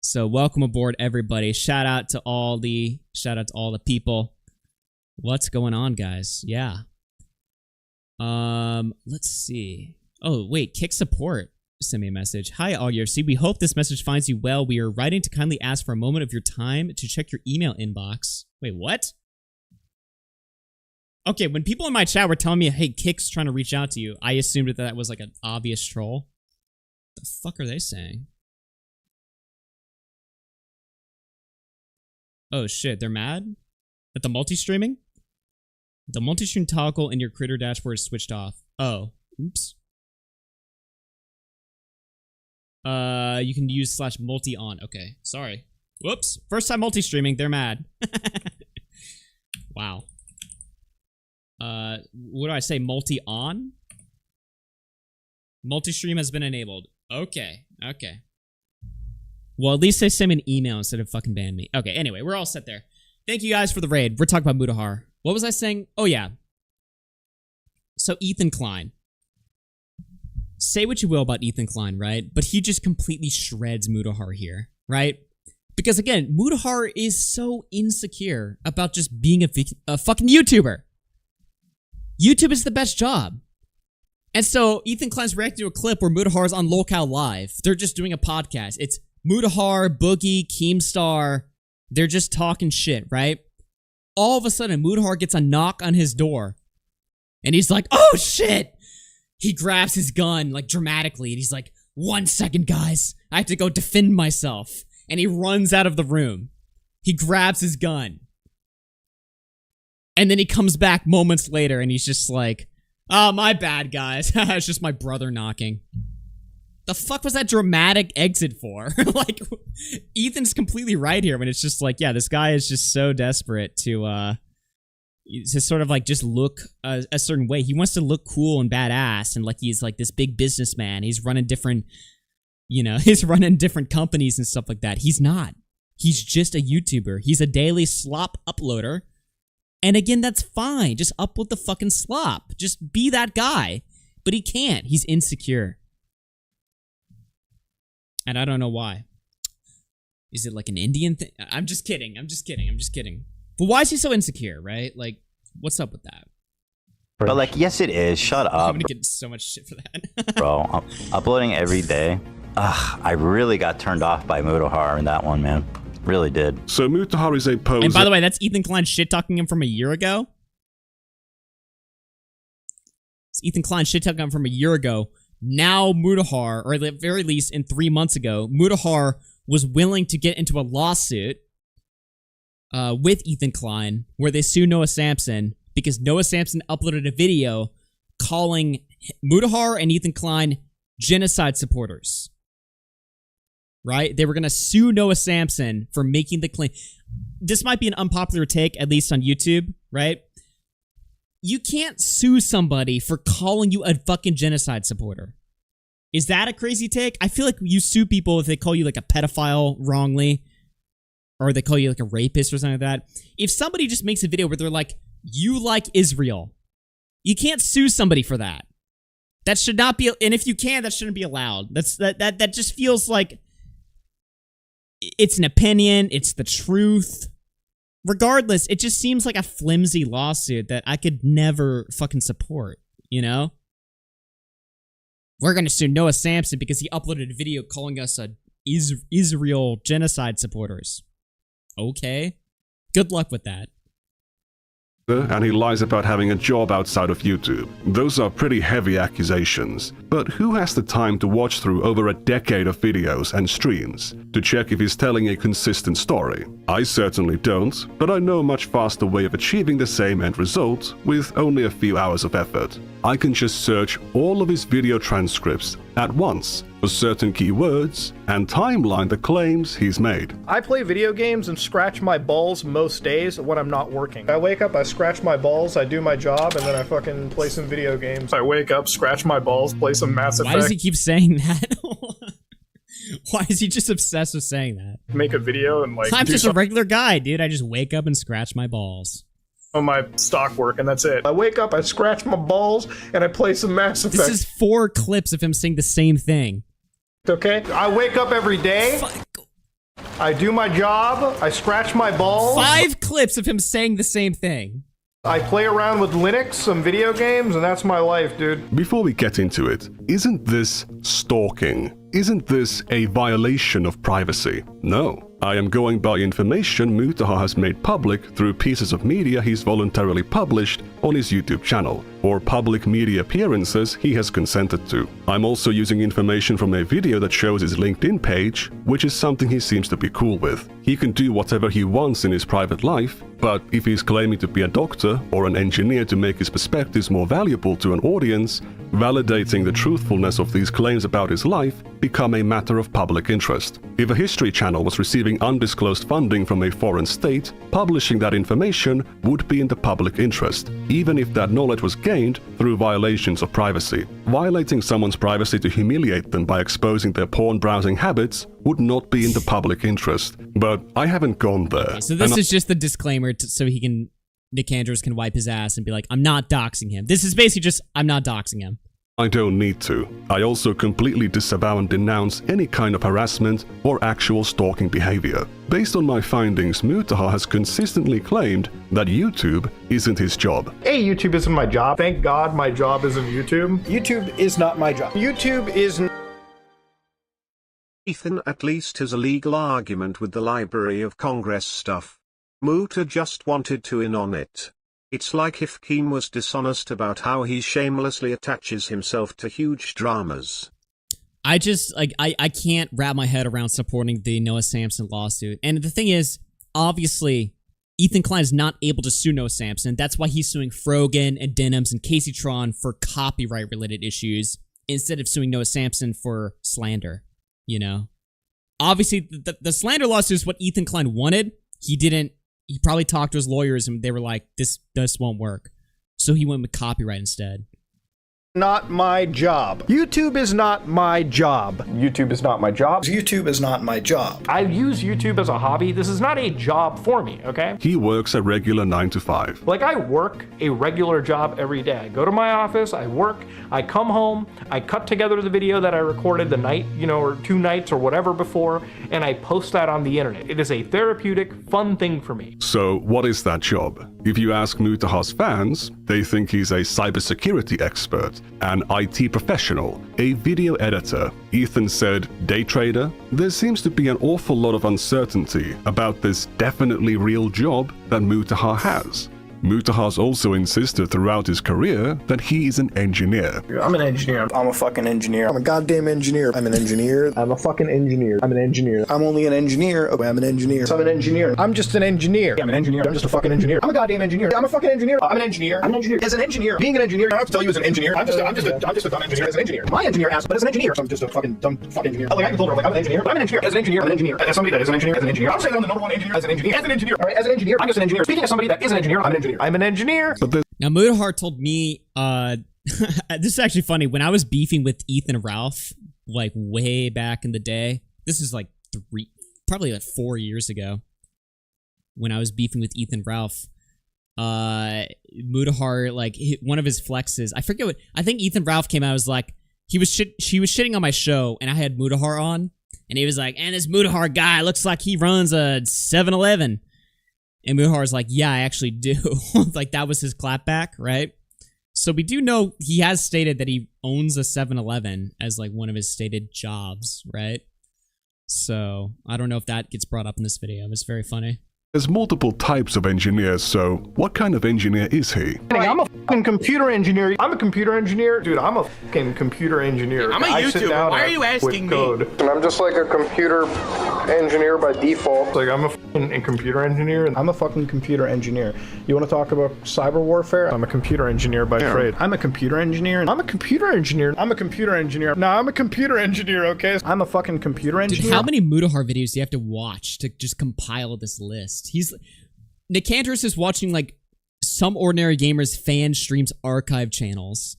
So welcome aboard, everybody. Shout out to all the people. What's going on, guys? Yeah. Let's see. Oh, wait, Kick support send me a message. Hi, AugieRFC. We hope this message finds you well. We are writing to kindly ask for a moment of your time to check your email inbox. Wait, what? Okay, when people in my chat were telling me, hey, Kick's trying to reach out to you, I assumed that that was like an obvious troll. What the fuck are they saying? Oh shit, they're mad? At the multi-streaming? The multi-stream toggle in your creator dashboard is switched off. Oh, oops. You can use /multi on. Okay, sorry. Whoops. First time multi-streaming, they're mad. Wow. What do I say? Multi on? Multi-stream has been enabled. Okay, okay. Well, at least they sent me an email instead of fucking ban me. Okay, anyway, we're all set there. Thank you guys for the raid. We're talking about Mutahar. What was I saying? Oh, yeah. So, Ethan Klein. Say what you will about Ethan Klein, right? But he just completely shreds Mutahar here, right? Because, again, Mutahar is so insecure about just being a fucking YouTuber. YouTube is the best job. And so, Ethan Klein's reacting to a clip where Mutahar's on Lolcow Live. They're just doing a podcast. It's Mutahar, Boogie, Keemstar. They're just talking shit, right? All of a sudden, Mutahar gets a knock on his door. And he's like, oh shit! He grabs his gun, like, dramatically. And he's like, 1 second, guys. I have to go defend myself. And he runs out of the room. He grabs his gun. And then he comes back moments later and he's just like, oh, my bad, guys. It's just my brother knocking. The fuck was that dramatic exit for? Like, Ethan's completely right here when it's just like, yeah, this guy is just so desperate to sort of like just look a certain way. He wants to look cool and badass and like he's like this big businessman. He's running different, you know, he's running different companies and stuff like that. He's not. He's just a YouTuber. He's a daily slop uploader. And again, that's fine. Just upload the fucking slop. Just be that guy. But he can't. He's insecure. And I don't know why. Is it like an Indian thing? I'm just kidding. I'm just kidding. I'm just kidding. But why is he so insecure, right? Like, what's up with that? But like, yes, it is. Shut up. I'm gonna get so much shit for that. Bro, I'm uploading every day. Ugh, I really got turned off by Mutahar in that one, man. Really did. So Mutahar is a poser. And by the way, that's Ethan Klein shit-talking him from a year ago. It's Ethan Klein shit-talking him from a year ago. Now Mutahar, or at the very least in 3 months ago, Mutahar was willing to get into a lawsuit with Ethan Klein where they sue Noah Sampson because Noah Sampson uploaded a video calling Mutahar and Ethan Klein genocide supporters. Right? They were going to sue Noah Sampson for making the claim. This might be an unpopular take, at least on YouTube, right? You can't sue somebody for calling you a fucking genocide supporter. Is that a crazy take? I feel like you sue people if they call you like a pedophile wrongly, or they call you like a rapist or something like that. If somebody just makes a video where they're like, you like Israel, you can't sue somebody for that. That should not be, and if you can, that shouldn't be allowed. That just feels like it's an opinion, it's the truth. Regardless, it just seems like a flimsy lawsuit that I could never fucking support, you know? We're gonna sue Noah Sampson because he uploaded a video calling us Israel genocide supporters. Okay. Good luck with that. And he lies about having a job outside of YouTube. Those are pretty heavy accusations. But who has the time to watch through over a decade of videos and streams to check if he's telling a consistent story? I certainly don't, but I know a much faster way of achieving the same end result with only a few hours of effort. I can just search all of his video transcripts at once for certain keywords and timeline the claims he's made. I play video games and scratch my balls most days when I'm not working. I wake up, I scratch my balls, I do my job, and then I fucking play some video games. I wake up, scratch my balls, play some Mass Effect. Why does he keep saying that? Why is he just obsessed with saying that? Make a video and like I'm just a regular guy, dude. I just wake up and scratch my balls. on my stock work, and that's it. I wake up, I scratch my balls, and I play some Mass Effect. This is 4 clips of him saying the same thing. Okay? I wake up every day. I do my job. I scratch my balls. 5 clips of him saying the same thing. I play around with Linux, some video games, and that's my life, dude. Before we get into it, isn't this stalking? Isn't this a violation of privacy? No. I am going by information Mutahar has made public through pieces of media he's voluntarily published on his YouTube channel, or public media appearances he has consented to. I'm also using information from a video that shows his LinkedIn page, which is something he seems to be cool with. He can do whatever he wants in his private life, but if he's claiming to be a doctor or an engineer to make his perspectives more valuable to an audience, validating the truthfulness of these claims about his life become a matter of public interest. If a history channel was receiving undisclosed funding from a foreign state, publishing that information would be in the public interest, even if that knowledge was gained through violations of privacy. Violating someone's privacy to humiliate them by exposing their porn browsing habits would not be in the public interest. But I haven't gone there. Okay, so this is just the disclaimer so Nick Andrews can wipe his ass and be like, I'm not doxing him. This is basically just, I'm not doxing him. I don't need to. I also completely disavow and denounce any kind of harassment or actual stalking behavior. Based on my findings, Mutahar has consistently claimed that YouTube isn't his job. Hey, YouTube isn't my job. Thank God my job isn't YouTube. YouTube is not my job. YouTube is... Ethan at least has a legal argument with the Library of Congress stuff. Muta just wanted to in on it. It's like if Keem was dishonest about how he shamelessly attaches himself to huge dramas. I just, like, I can't wrap my head around supporting the Noah Samsen lawsuit. And the thing is, obviously, Ethan Klein is not able to sue Noah Samsen. That's why he's suing Frogan and Denims and Casey Tron for copyright-related issues instead of suing Noah Samsen for slander, you know? Obviously, the slander lawsuit is what Ethan Klein wanted. He probably talked to his lawyers and they were like, this won't work. So he went with copyright instead. Not my job. YouTube is not my job. YouTube is not my job. YouTube is not my job. I use YouTube as a hobby. This is not a job for me, okay? He works a regular 9 to 5. Like, I work a regular job every day. I go to my office, I work, I come home, I cut together the video that I recorded the night, or 2 nights or whatever before, and I post that on the internet. It is a therapeutic, fun thing for me. So, what is that job? If you ask Mutahar's fans, they think he's a cybersecurity expert, an IT professional, a video editor. Ethan said day trader. There seems to be an awful lot of uncertainty about this definitely real job that Mutahar has. Mutahar's also insisted throughout his career that he is an engineer. I'm an engineer. I'm a fucking engineer. I'm a goddamn engineer. I'm an engineer. I'm a fucking engineer. I'm an engineer. I'm only an engineer. Oh, I'm an engineer. I'm an engineer. I'm just an engineer. I'm an engineer. I'm just a fucking engineer. I'm a goddamn engineer. I'm a fucking engineer. I'm an engineer. I'm an engineer. As an engineer, being an engineer, I don't have to tell you as an engineer. I'm just a dumb engineer as an engineer. My engineer asked, but as an engineer, so I'm just a fucking dumb fucking engineer. Like, I can tell her, like, I'm an engineer. But I'm an engineer. As an engineer, I'm an engineer. As somebody that is an engineer, as an engineer. I'm saying I'm the number 1 engineer. As an engineer. As an engineer. All right, as an engineer, I'm just an engineer. Speaking as somebody that is an engineer, I'm an engineer. I'm an engineer. Now, Mutahar told me, this is actually funny. When I was beefing with Ethan and Ralph, like way back in the day, this is like probably like 4 years ago, when I was beefing with Ethan and Ralph, Mutahar, like one of his flexes, I forget what, I think Ethan Ralph came out, was like, she was shitting on my show, and I had Mutahar on, and he was like, and this Mutahar guy looks like he runs a 7-Eleven. And Mutahar's like, yeah, I actually do. Like, that was his clapback, right? So we do know he has stated that he owns a 7-Eleven as, like, one of his stated jobs, right? So I don't know if that gets brought up in this video. It's very funny. There's multiple types of engineers, so what kind of engineer is he? I'm a fucking computer engineer. I'm a computer engineer. Dude, I'm a fucking computer engineer. I'm a YouTuber. Why are you asking me? And I'm just like a computer engineer by default. Like, I'm a fucking computer engineer. I'm a fucking computer engineer. You want to talk about cyber warfare? I'm a computer engineer by trade. I'm a computer engineer. I'm a computer engineer. I'm a computer engineer. No, I'm a computer engineer, okay? I'm a fucking computer engineer. Dude, how many Mutahar videos do you have to watch to just compile this list? Nick Andrews is watching like Some Ordinary Gamers fan streams archive channels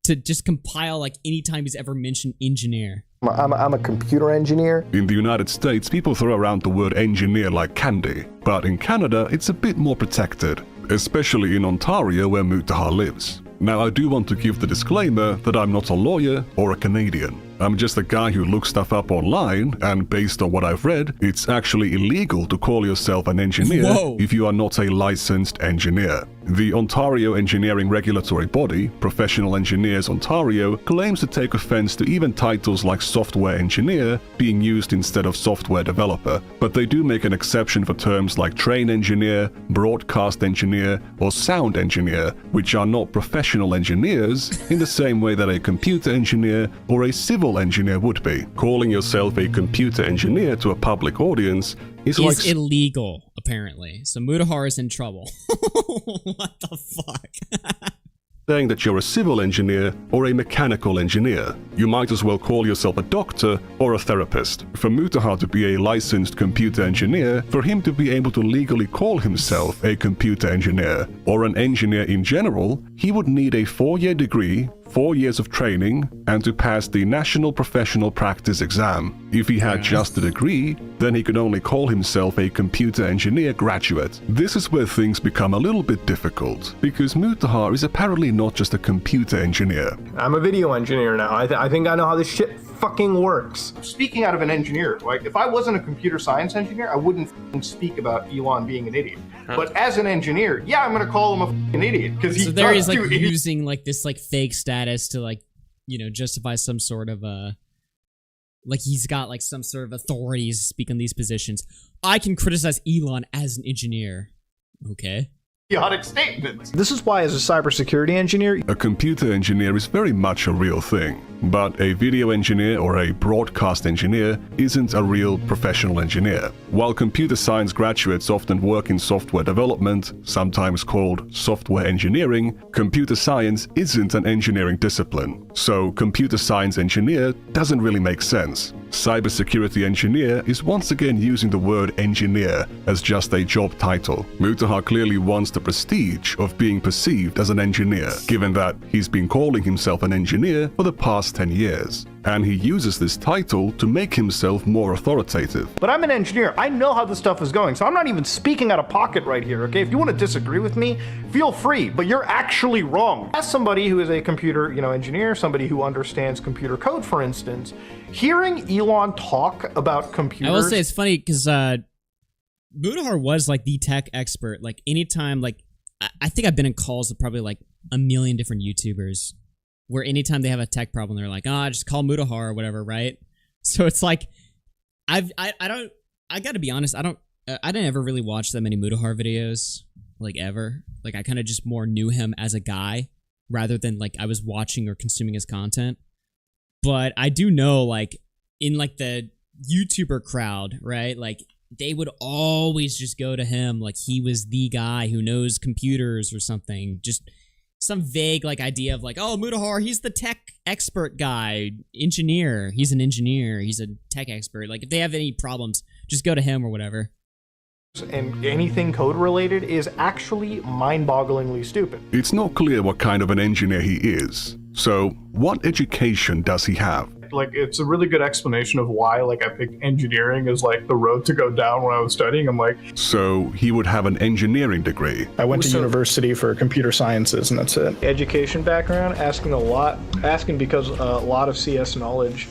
to just compile like anytime he's ever mentioned engineer. I'm a computer engineer. In the United States, people throw around the word engineer like candy, but in Canada, it's a bit more protected. especially in Ontario where Mutahar lives. Now, I do want to give the disclaimer that I'm not a lawyer or a Canadian. I'm just a guy who looks stuff up online, and based on what I've read, it's actually illegal to call yourself an engineer if you are not a licensed engineer. The Ontario Engineering Regulatory Body, Professional Engineers Ontario, claims to take offense to even titles like software engineer being used instead of software developer, but they do make an exception for terms like train engineer, broadcast engineer, or sound engineer, which are not professional engineers in the same way that a computer engineer or a civil engineer would be. Calling yourself a computer engineer to a public audience is like illegal, apparently. So Mutahar is in trouble. What the fuck? saying that you're a civil engineer or a mechanical engineer. You might as well call yourself a doctor or a therapist. For Mutahar to be a licensed computer engineer, for him to be able to legally call himself a computer engineer, or an engineer in general, he would need a 4-year degree, 4 years of training, and to pass the National Professional Practice exam. If he had just a degree, then he could only call himself a computer engineer graduate. This is where things become a little bit difficult, because Mutahar is apparently not just a computer engineer. I'm a video engineer now. I think I know how this shit fucking works. Speaking out of an engineer, like if I wasn't a computer science engineer, I wouldn't speak about Elon being an idiot. But as an engineer, yeah, I'm gonna call him a fucking idiot because he. So there he's like using like this like fake status to like, you know, justify some sort of like he's got like some sort of authority to speak on these positions. I can criticize Elon as an engineer. Okay. Idiotic statements. This is why, as a cybersecurity engineer, a computer engineer is very much a real thing, but a video engineer or a broadcast engineer isn't a real professional engineer. While computer science graduates often work in software development, sometimes called software engineering, computer science isn't an engineering discipline. So computer science engineer doesn't really make sense. Cybersecurity engineer is once again using the word engineer as just a job title. Mutahar clearly wants the prestige of being perceived as an engineer, given that he's been calling himself an engineer for the past 10 years. And he uses this title to make himself more authoritative. But I'm an engineer. I know how this stuff is going, so I'm not even speaking out of pocket right here, okay? If you want to disagree with me, feel free, but you're actually wrong. As somebody who is a computer, engineer, somebody who understands computer code, for instance, hearing Elon talk about computers... I will say it's funny because Mutahar was like the tech expert. Like anytime, like I think I've been in calls with probably like a million different YouTubers where anytime they have a tech problem, they're like, just call Mutahar or whatever, right? So it's like, I gotta be honest, I didn't ever really watch that many Mutahar videos, like ever. Like I kind of just more knew him as a guy rather than like I was watching or consuming his content. But I do know like in like the YouTuber crowd, right? Like they would always just go to him like he was the guy who knows computers or something. Just some vague like idea of like, oh, Mutahar, he's the tech expert guy, engineer. He's an engineer. He's a tech expert. Like if they have any problems, just go to him or whatever. And anything code related is actually mind-bogglingly stupid. It's not clear what kind of an engineer he is. So what education does he have? Like, it's a really good explanation of why, like, I picked engineering as, like, the road to go down when I was studying. I'm like... So, he would have an engineering degree. I went to university for computer sciences, and that's it. Education background, asking because a lot of CS knowledge.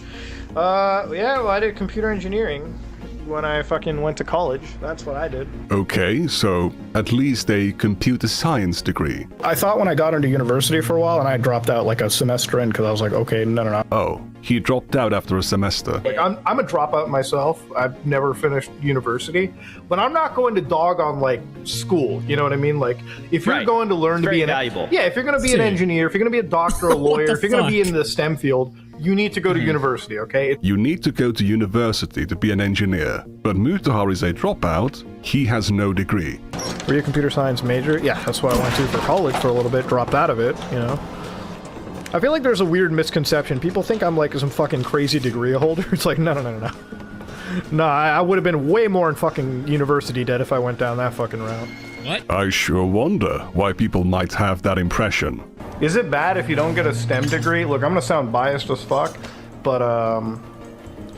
Yeah, well, I did computer engineering when I fucking went to college. That's what I did. Okay, so at least a computer science degree. I thought when I got into university for a while, and I dropped out like a semester in because I was like, okay, no. Oh, he dropped out after a semester. Like, I'm a dropout myself. I've never finished university, but I'm not going to dog on like school. You know what I mean? Like, if you're going to learn to be valuable. Yeah, if you're going to be an engineer, if you're going to be a doctor, a lawyer, if you're going to be in the STEM field, you need to go to university, okay? You need to go to university to be an engineer, but Mutahar is a dropout. He has no degree. Were you a computer science major? Yeah, that's what I went to for college for a little bit, dropped out of it, I feel like there's a weird misconception. People think I'm like some fucking crazy degree holder. It's like, no. No, I would have been way more in fucking university debt if I went down that fucking route. What? I sure wonder why people might have that impression. Is it bad if you don't get a STEM degree? Look, I'm gonna sound biased as fuck, but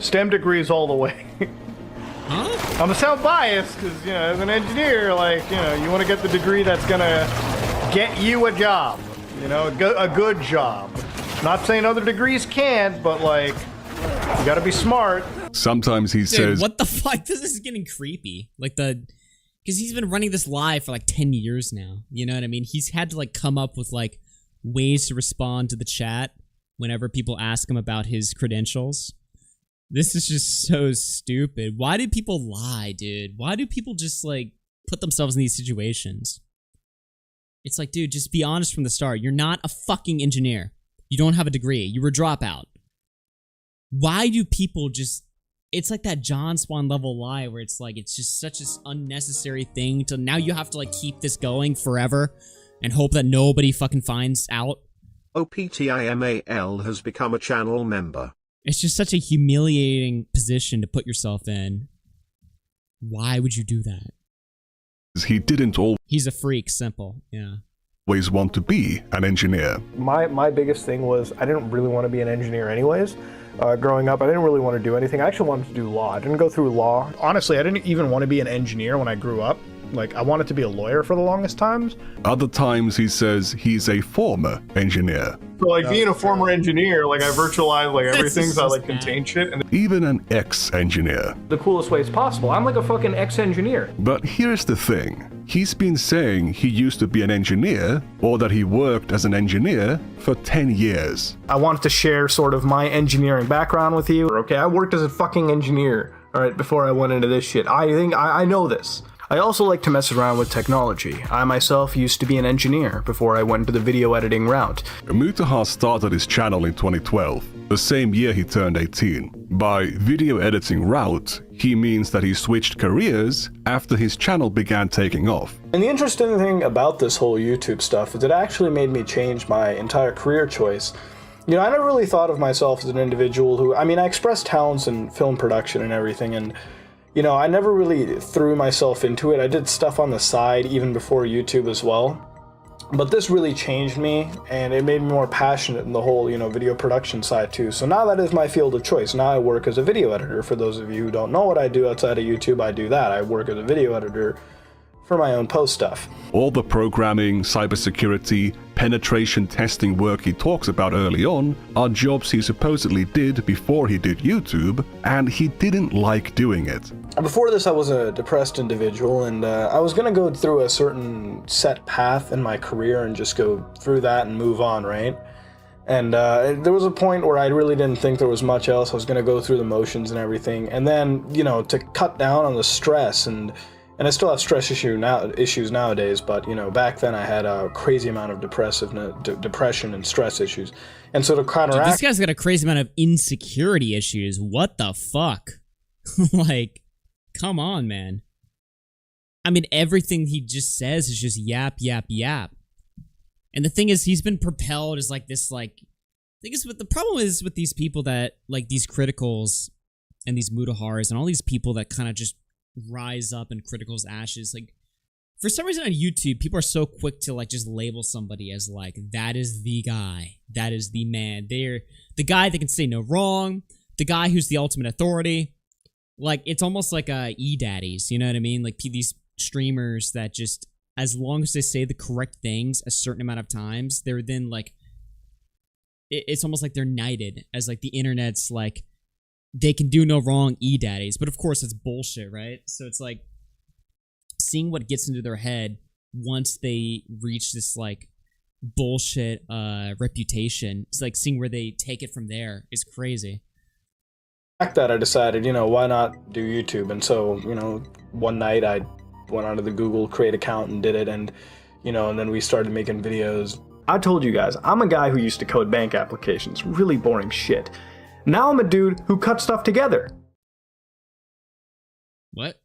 STEM degrees all the way. Huh? I'm gonna sound biased because, you know, as an engineer, like, you know, you want to get the degree that's gonna get you a job, you know, a good job. Not saying other degrees can't, but like, you gotta be smart. Sometimes he says, what the fuck? This is getting creepy. Like because he's been running this live for like 10 years now. You know what I mean? He's had to like come up with like ways to respond to the chat whenever people ask him about his credentials. This is just so stupid. Why do people lie, dude? Why do people just like put themselves in these situations? It's like, dude, just be honest from the start. You're not a fucking engineer. You don't have a degree. You were a dropout. Why do people just... It's like that John Swan level lie where it's like, it's just such an unnecessary thing to... Now you have to like keep this going forever and hope that nobody fucking finds out. OPTIMAL has become a channel member. It's just such a humiliating position to put yourself in. Why would you do that? He didn't always... He's a freak, simple, yeah. ...always want to be an engineer. My biggest thing was I didn't really want to be an engineer anyways. Growing up, I didn't really want to do anything. I actually wanted to do law. I didn't go through law. Honestly, I didn't even want to be an engineer when I grew up. Like, I wanted to be a lawyer for the longest times. Other times he says he's a former engineer. So, like, being a former engineer, like, I virtualize, like, everything, so I, like, contain shit. And Even an ex-engineer. the coolest ways possible. I'm like a fucking ex-engineer. But here's the thing. He's been saying he used to be an engineer, or that he worked as an engineer, for 10 years. I wanted to share sort of my engineering background with you. Okay, I worked as a fucking engineer, all right, before I went into this shit. I know this. I also like to mess around with technology. I myself used to be an engineer before I went into the video editing route. Mutahar started his channel in 2012, the same year he turned 18. By video editing route, he means that he switched careers after his channel began taking off. And the interesting thing about this whole YouTube stuff is it actually made me change my entire career choice. You know, I never really thought of myself as an individual who, I mean, I expressed talents in film production and everything, and you know, I never really threw myself into it. I did stuff on the side even before YouTube as well. But this really changed me, and it made me more passionate in the whole, you know, video production side too. So now that is my field of choice. Now I work as a video editor. For those of you who don't know what I do outside of YouTube, I do that. I work as a video editor for my own post stuff. All the programming, cybersecurity, penetration testing work he talks about early on are jobs he supposedly did before he did YouTube, and he didn't like doing it. Before this, I was a depressed individual, and I was going to go through a certain set path in my career and just go through that and move on, right? And there was a point where I really didn't think there was much else. I was going to go through the motions and everything. And then, you know, to cut down on the stress, and I still have stress issues nowadays, but, you know, back then I had a crazy amount of depression and stress issues. And so to counteract... Dude, this guy's got a crazy amount of insecurity issues. What the fuck? Like... Come on, man. I mean, everything he just says is just yap, yap, yap. And the thing is, he's been propelled as like this, like... I think the problem is with these people that, like, these criticals and these Mutahars and all these people that kind of just rise up in criticals' ashes. Like, for some reason on YouTube, people are so quick to, like, just label somebody as, like, that is the guy. That is the man. They're the guy that can say no wrong. The guy who's the ultimate authority. Like, it's almost like e-daddies, you know what I mean? Like, these streamers that just, as long as they say the correct things a certain amount of times, they're then, like, it's almost like they're knighted as, like, the internet's, like, they can do no wrong e-daddies. But, of course, it's bullshit, right? So it's, like, seeing what gets into their head once they reach this, like, bullshit reputation. It's, like, seeing where they take it from there is crazy. That I decided, you know, why not do YouTube? And so, you know, one night I went onto the Google Create account and did it, and, you know, and then we started making videos. I told you guys, I'm a guy who used to code bank applications, really boring shit. Now I'm a dude who cuts stuff together. What?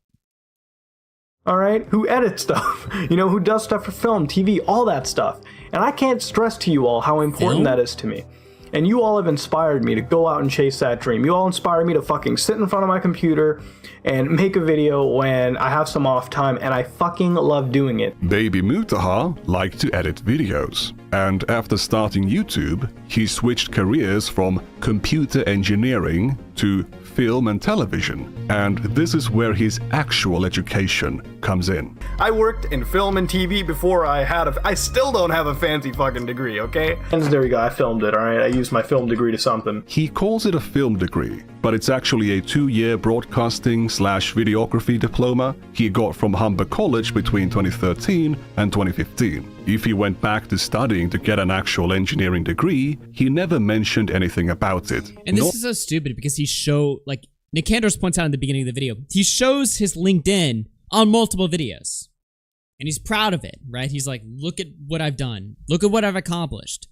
All right, who edits stuff, you know, who does stuff for film, TV, all that stuff. And I can't stress to you all how important that is to me. And you all have inspired me to go out and chase that dream. You all inspired me to fucking sit in front of my computer and make a video when I have some off time, and I fucking love doing it. Baby Mutahar liked to edit videos, and after starting YouTube, he switched careers from computer engineering to film and television, and this is where his actual education comes in. I worked in film and TV before I still don't have a fancy fucking degree, okay? And there you go, I filmed it, alright? I used my film degree to something. He calls it a film degree, but it's actually a 2-year broadcasting/videography diploma he got from Humber College between 2013 and 2015. If he went back to studying to get an actual engineering degree, he never mentioned anything about it. And this is so stupid because like Nick Andros points out in the beginning of the video, he shows his LinkedIn on multiple videos. And he's proud of it, right? He's like, look at what I've done. Look at what I've accomplished.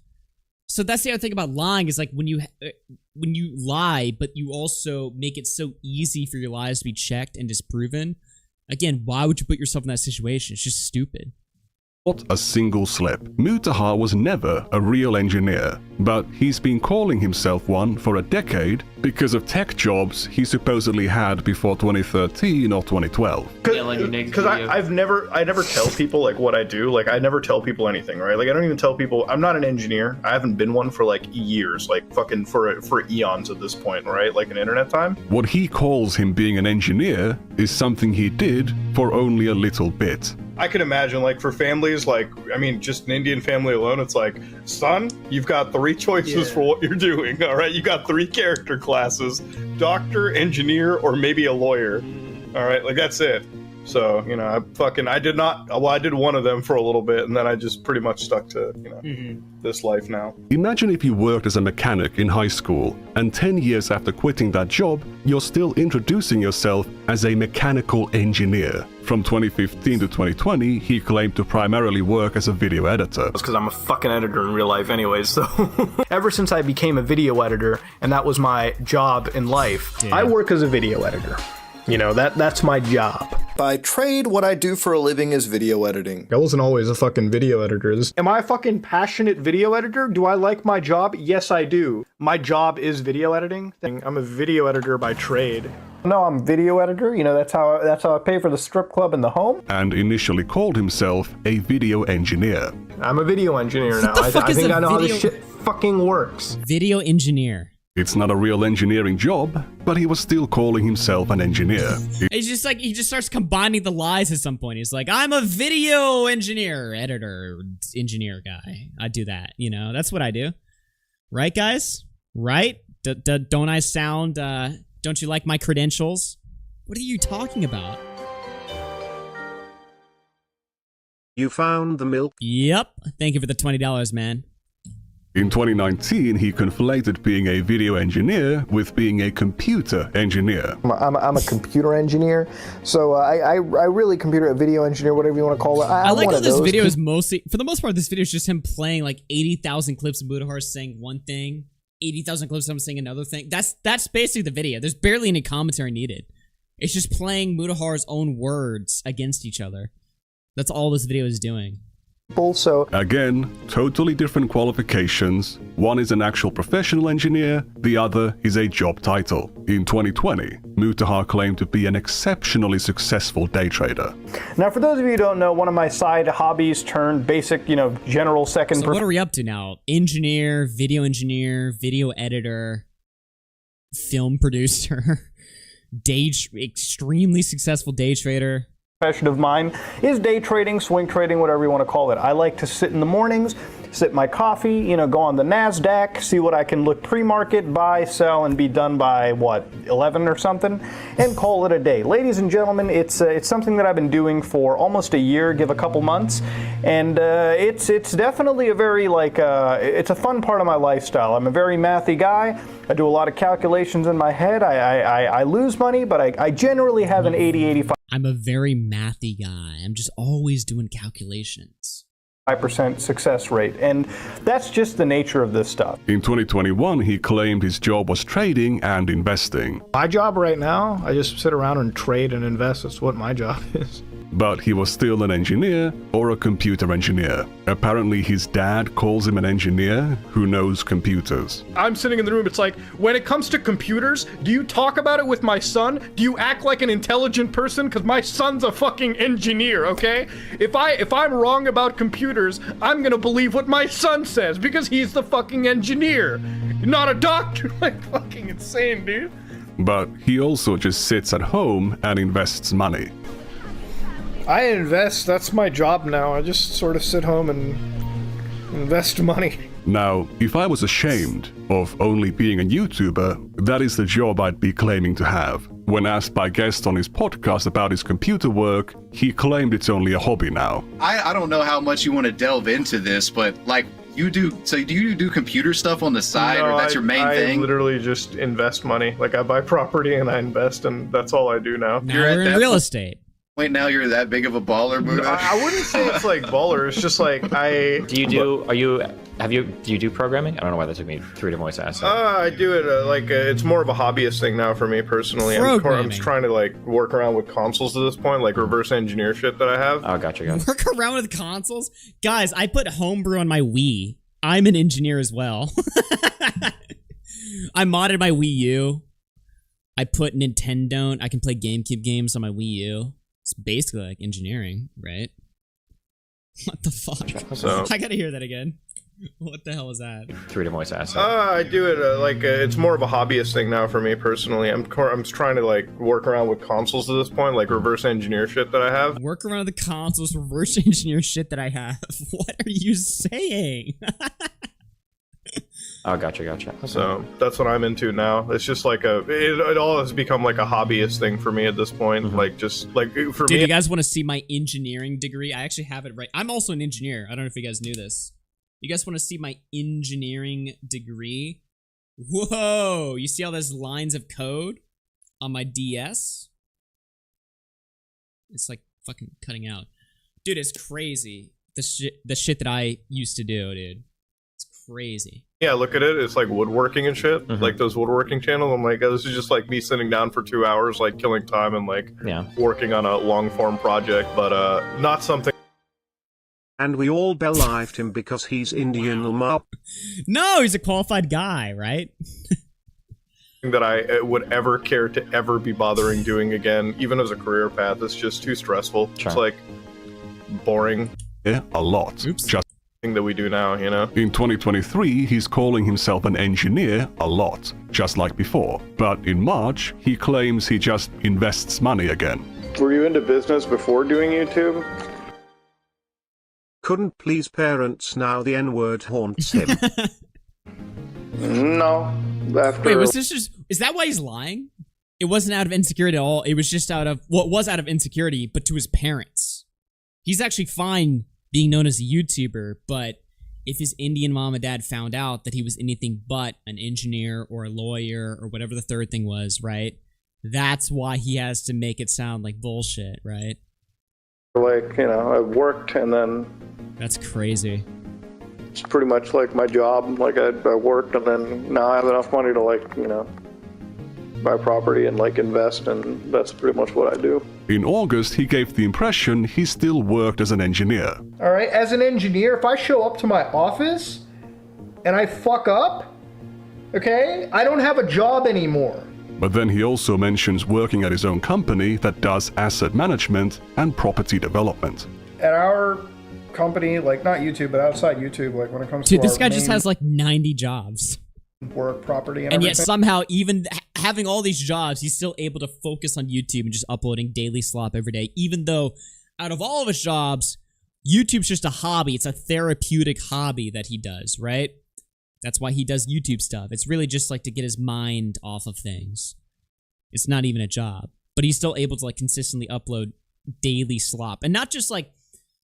So that's the other thing about lying is like when you lie, but you also make it so easy for your lies to be checked and disproven. Again, why would you put yourself in that situation? It's just stupid. Not a single slip. Mutahar was never a real engineer, but he's been calling himself one for a decade because of tech jobs he supposedly had before 2013 or 2012. Because I never tell people like what I do. Like I never tell people anything, right? Like I don't even tell people I'm not an engineer. I haven't been one for like years, like fucking for eons at this point, right? Like in internet time. What he calls him being an engineer is something he did for only a little bit. I can imagine, like, for families, like, I mean, just an Indian family alone, it's like, son, you've got 3 choices for what you're doing, all right? You got 3 character classes, doctor, engineer, or maybe a lawyer, all right? Like, that's it. So, you know, I did one of them for a little bit, and then I just pretty much stuck to, you know, this life now. Imagine if you worked as a mechanic in high school, and 10 years after quitting that job, you're still introducing yourself as a mechanical engineer. From 2015 to 2020, he claimed to primarily work as a video editor. That's because I'm a fucking editor in real life anyways, so ever since I became a video editor, and that was my job in life, I work as a video editor. You know, that's my job. By trade, what I do for a living is video editing. I wasn't always a fucking video editor. Am I a fucking passionate video editor? Do I like my job? Yes, I do. My job is video editing. I'm a video editor by trade. No, I'm video editor. You know, that's how I pay for the strip club and the home. And initially called himself a video engineer. I'm a video engineer now. I think I know how this shit fucking works. Video engineer. It's not a real engineering job, but he was still calling himself an engineer. It's just like, he just starts combining the lies at some point. He's like, I'm a video engineer, editor, engineer guy. I do that, you know? That's what I do. Right, guys? Right? Don't I sound, don't you like my credentials? What are you talking about? You found the milk? Yep. Thank you for the $20, man. In 2019, he conflated being a video engineer with being a computer engineer. I'm a computer engineer, so I really computer video engineer, whatever you want to call it. I like how this video is mostly, for the most part, this video is just him playing like 80,000 clips of Mutahar saying one thing, 80,000 clips of him saying another thing. That's basically the video. There's barely any commentary needed. It's just playing Mutahar's own words against each other. That's all this video is doing. Also, again, totally different qualifications. One is an actual professional engineer, the other is a job title. In 2020, Mutahar claimed to be an exceptionally successful day trader. Now, for those of you who don't know, one of my side hobbies turned basic, you know, general second. So what are we up to now? Engineer, video editor, film producer, extremely successful day trader. Profession of mine is day trading, swing trading, whatever you want to call it. I like to sit in the mornings, sip my coffee, you know, go on the NASDAQ, see what I can look pre-market, buy, sell, and be done by, what, 11 or something, and call it a day. Ladies and gentlemen, it's something that I've been doing for almost a year, give a couple months, and it's definitely a very, like, it's a fun part of my lifestyle. I'm a very mathy guy. I do a lot of calculations in my head. I lose money, but I generally have an 80-85. I'm a very mathy guy. I'm just always doing calculations. 5% success rate, and that's just the nature of this stuff. In 2021, he claimed his job was trading and investing. My job right now, I just sit around and trade and invest. That's what my job is. But he was still an engineer or a computer engineer. Apparently his dad calls him an engineer who knows computers. I'm sitting in the room, it's like, when it comes to computers, do you talk about it with my son? Do you act like an intelligent person? Because my son's a fucking engineer, okay? If I'm wrong about computers, I'm gonna believe what my son says because he's the fucking engineer, not a doctor. Like, fucking insane, dude. But he also just sits at home and invests money. I invest. That's my job now. I just sort of sit home and invest money. Now, if I was ashamed of only being a YouTuber, that is the job I'd be claiming to have. When asked by guests on his podcast about his computer work, he claimed it's only a hobby now. I don't know how much you want to delve into this, but like you do, so do you do computer stuff on the side, or that's your main thing? I literally just invest money. Like I buy property and I invest, and that's all I do now. Now you're in real estate. Wait, now you're that big of a baller, Buddha? No, I wouldn't say it's like baller. It's just like do you do programming? I don't know why that took me 3 to voice ask. I do it it's more of a hobbyist thing now for me personally. I'm just trying to like work around with consoles at this point, like reverse engineer shit that I have. Oh, gotcha. Work around with consoles? Guys, I put homebrew on my Wii. I'm an engineer as well. I modded my Wii U. I put Nintendo. I can play GameCube games on my Wii U. It's basically like engineering, right? What the fuck? So, I gotta hear that again. What the hell is that? 3 to voice ask. I do it it's more of a hobbyist thing now for me personally. I'm trying to like work around with consoles at this point, like reverse engineer shit that I have. Work around the consoles, reverse engineer shit that I have. What are you saying? Oh, gotcha. So that's what I'm into now. It's just like it all has become like a hobbyist thing for me at this point. Like just like for me. Dude, you guys want to see my engineering degree? I actually have it right. I'm also an engineer. I don't know if you guys knew this. You guys want to see my engineering degree? Whoa! You see all those lines of code on my DS? It's like fucking cutting out. Dude, it's crazy. The shit that I used to do, dude. It's crazy. Yeah, look at it. It's like woodworking and shit. Like those woodworking channels. I'm like, this is just like me sitting down for 2 hours, like killing time and like working on a long form project, but not something. And we all bellived him because he's Indian. No, he's a qualified guy, right? That I would ever care to ever be bothering doing again, even as a career path. It's just too stressful. Sure. It's like boring. Yeah, a lot. Oops. Just that we do now, you know? in 2023, he's calling himself an engineer a lot, just like before. But in March, he claims he just invests money again. Were you into business before doing YouTube? Couldn't please parents, now the N-word haunts him. No. Wait, is that why he's lying? It wasn't out of insecurity at all. It was just out of, well, it was out of insecurity, but to his parents. He's actually fine being known as a YouTuber, but if his Indian mom and dad found out that he was anything but an engineer or a lawyer or whatever the third thing was, right? That's why he has to make it sound like bullshit, right? Like, you know, I worked and then... That's crazy. It's pretty much like my job. Like I worked and then now I have enough money to like, you know, buy property and like invest, and that's pretty much what I do. In August, he gave the impression he still worked as an engineer. All right, as an engineer, if I show up to my office and I fuck up, okay, I don't have a job anymore. But then he also mentions working at his own company that does asset management and property development. At our company, like not YouTube, but outside YouTube, like when it comes Dude, to this guy just has like 90 jobs. Work, property, and yet somehow, even having all these jobs, he's still able to focus on YouTube and just uploading daily slop every day, even though out of all of his jobs, YouTube's just a hobby. It's a therapeutic hobby that he does, right? That's why he does YouTube stuff. It's really just like to get his mind off of things. It's not even a job, but he's still able to like consistently upload daily slop. And not just like,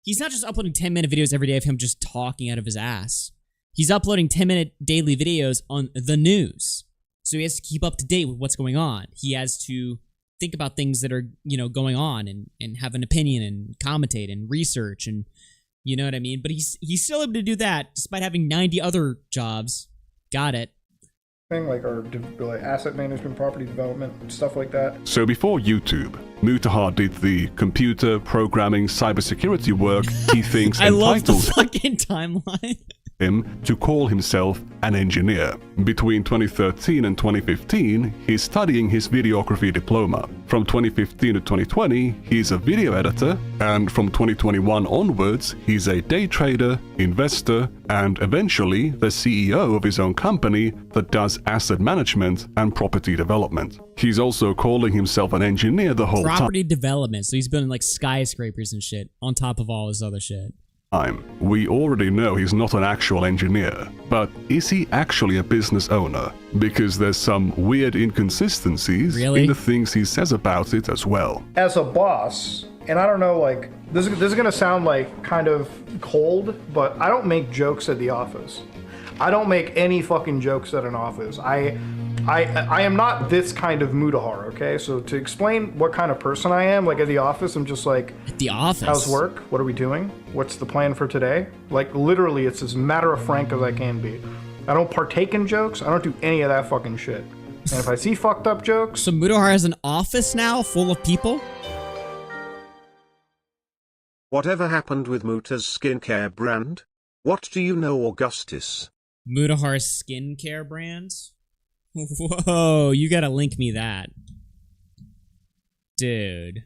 he's not just uploading 10-minute videos every day of him just talking out of his ass. He's uploading 10-minute daily videos on the news. So he has to keep up to date with what's going on. He has to think about things that are, you know, going on and have an opinion and commentate and research and, you know what I mean? But he's still able to do that despite having 90 other jobs. Got it. Like our like asset management, property development, stuff like that. So before YouTube, Mutahar did the computer, programming, cybersecurity work he thinks I love the entitles fucking timeline. him to call himself an engineer. Between 2013 and 2015, he's studying his videography diploma. From 2015 to 2020, he's a video editor, and from 2021 onwards, he's a day trader, investor, and eventually the CEO of his own company that does asset management and property development. He's also calling himself an engineer the whole Property development, so he's building like skyscrapers and shit on top of all his other shit. time. We already know he's not an actual engineer, but is he actually a business owner? Because there's some weird inconsistencies in the things he says about it as well. As a boss, and I don't know, like, this is gonna sound like kind of cold, but I don't make jokes at the office. I don't make any fucking jokes at an office. I am not this kind of Mutahar, okay? So to explain what kind of person I am, like at the office, I'm just like, at the office, how's work? What are we doing? What's the plan for today? Like literally, it's as matter of frank as I can be. I don't partake in jokes. I don't do any of that fucking shit. And if I see fucked up jokes, so Mutahar has an office now full of people. Whatever happened with Muta's skincare brand? What do you know, Augustus? Mutahar's skincare brand? Whoa, you gotta link me that. Dude.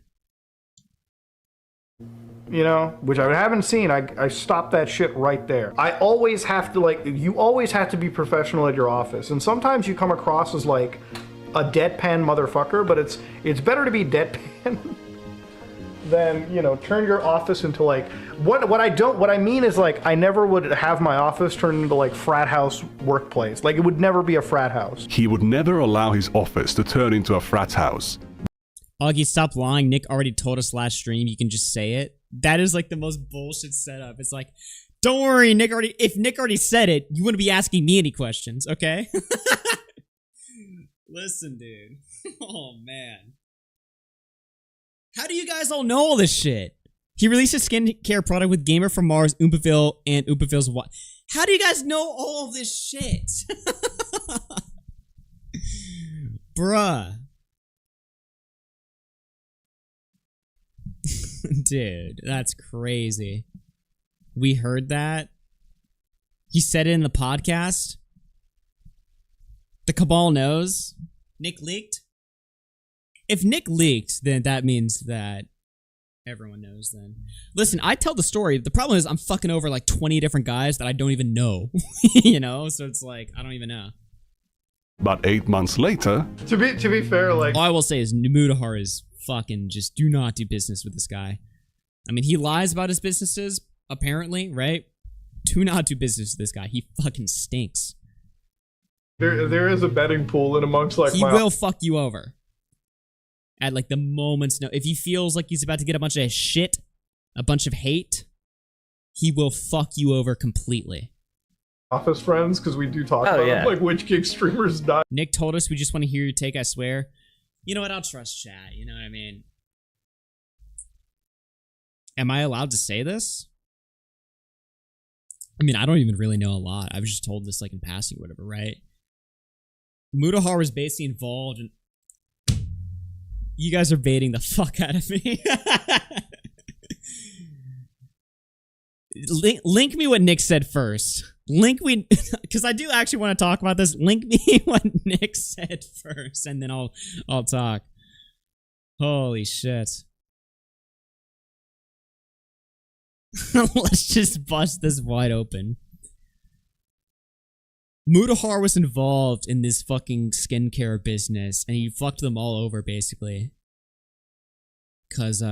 you know, which I haven't seen. I stopped that shit right there. I always have to, like, you always have to be professional at your office. And sometimes you come across as like a deadpan motherfucker, but it's better to be deadpan than, you know, turn your office into like, what I mean is, like, I never would have my office turn into like frat house workplace. Like, it would never be a frat house. He would never allow his office to turn into a frat house. Augie, stop lying. Nick already told us last stream you can just say it. That is like the most bullshit setup. It's like, don't worry, if Nick already said it, you wouldn't be asking me any questions, okay? Listen, dude. Oh, man. How do you guys all know all this shit? He released a skincare product with Gamer from Mars, Oompaville, and Oompaville's what? How do you guys know all of this shit? Bruh. Dude, that's crazy. We heard that. He said it in the podcast. The Cabal knows. Nick leaked. If Nick leaked, then that means that everyone knows then. Listen, I tell the story. The problem is I'm fucking over like 20 different guys that I don't even know. You know? So it's like, I don't even know. But 8 months later... To be fair, like... All I will say is Mutahar is fucking just do not do business with this guy. I mean, he lies about his businesses, apparently, right? Do not do business with this guy. He fucking stinks. There is a betting pool in amongst, like, he will fuck you over. At, like, the moment's notice. If he feels like he's about to get a bunch of shit, a bunch of hate, he will fuck you over completely. Office friends, because we do talk about like which gig streamers die. Nick told us we just want to hear your take, I swear. You know what? I'll trust chat. You know what I mean? Am I allowed to say this? I mean, I don't even really know a lot. I was just told this like in passing or whatever, right? Mutahar was basically involved in... You guys are baiting the fuck out of me. Link me what Nick said first. Link me, because I do actually want to talk about this. Link me what Nick said first, and then I'll talk. Holy shit. Let's just bust this wide open. Mutahar was involved in this fucking skincare business, and he fucked them all over, basically. Because,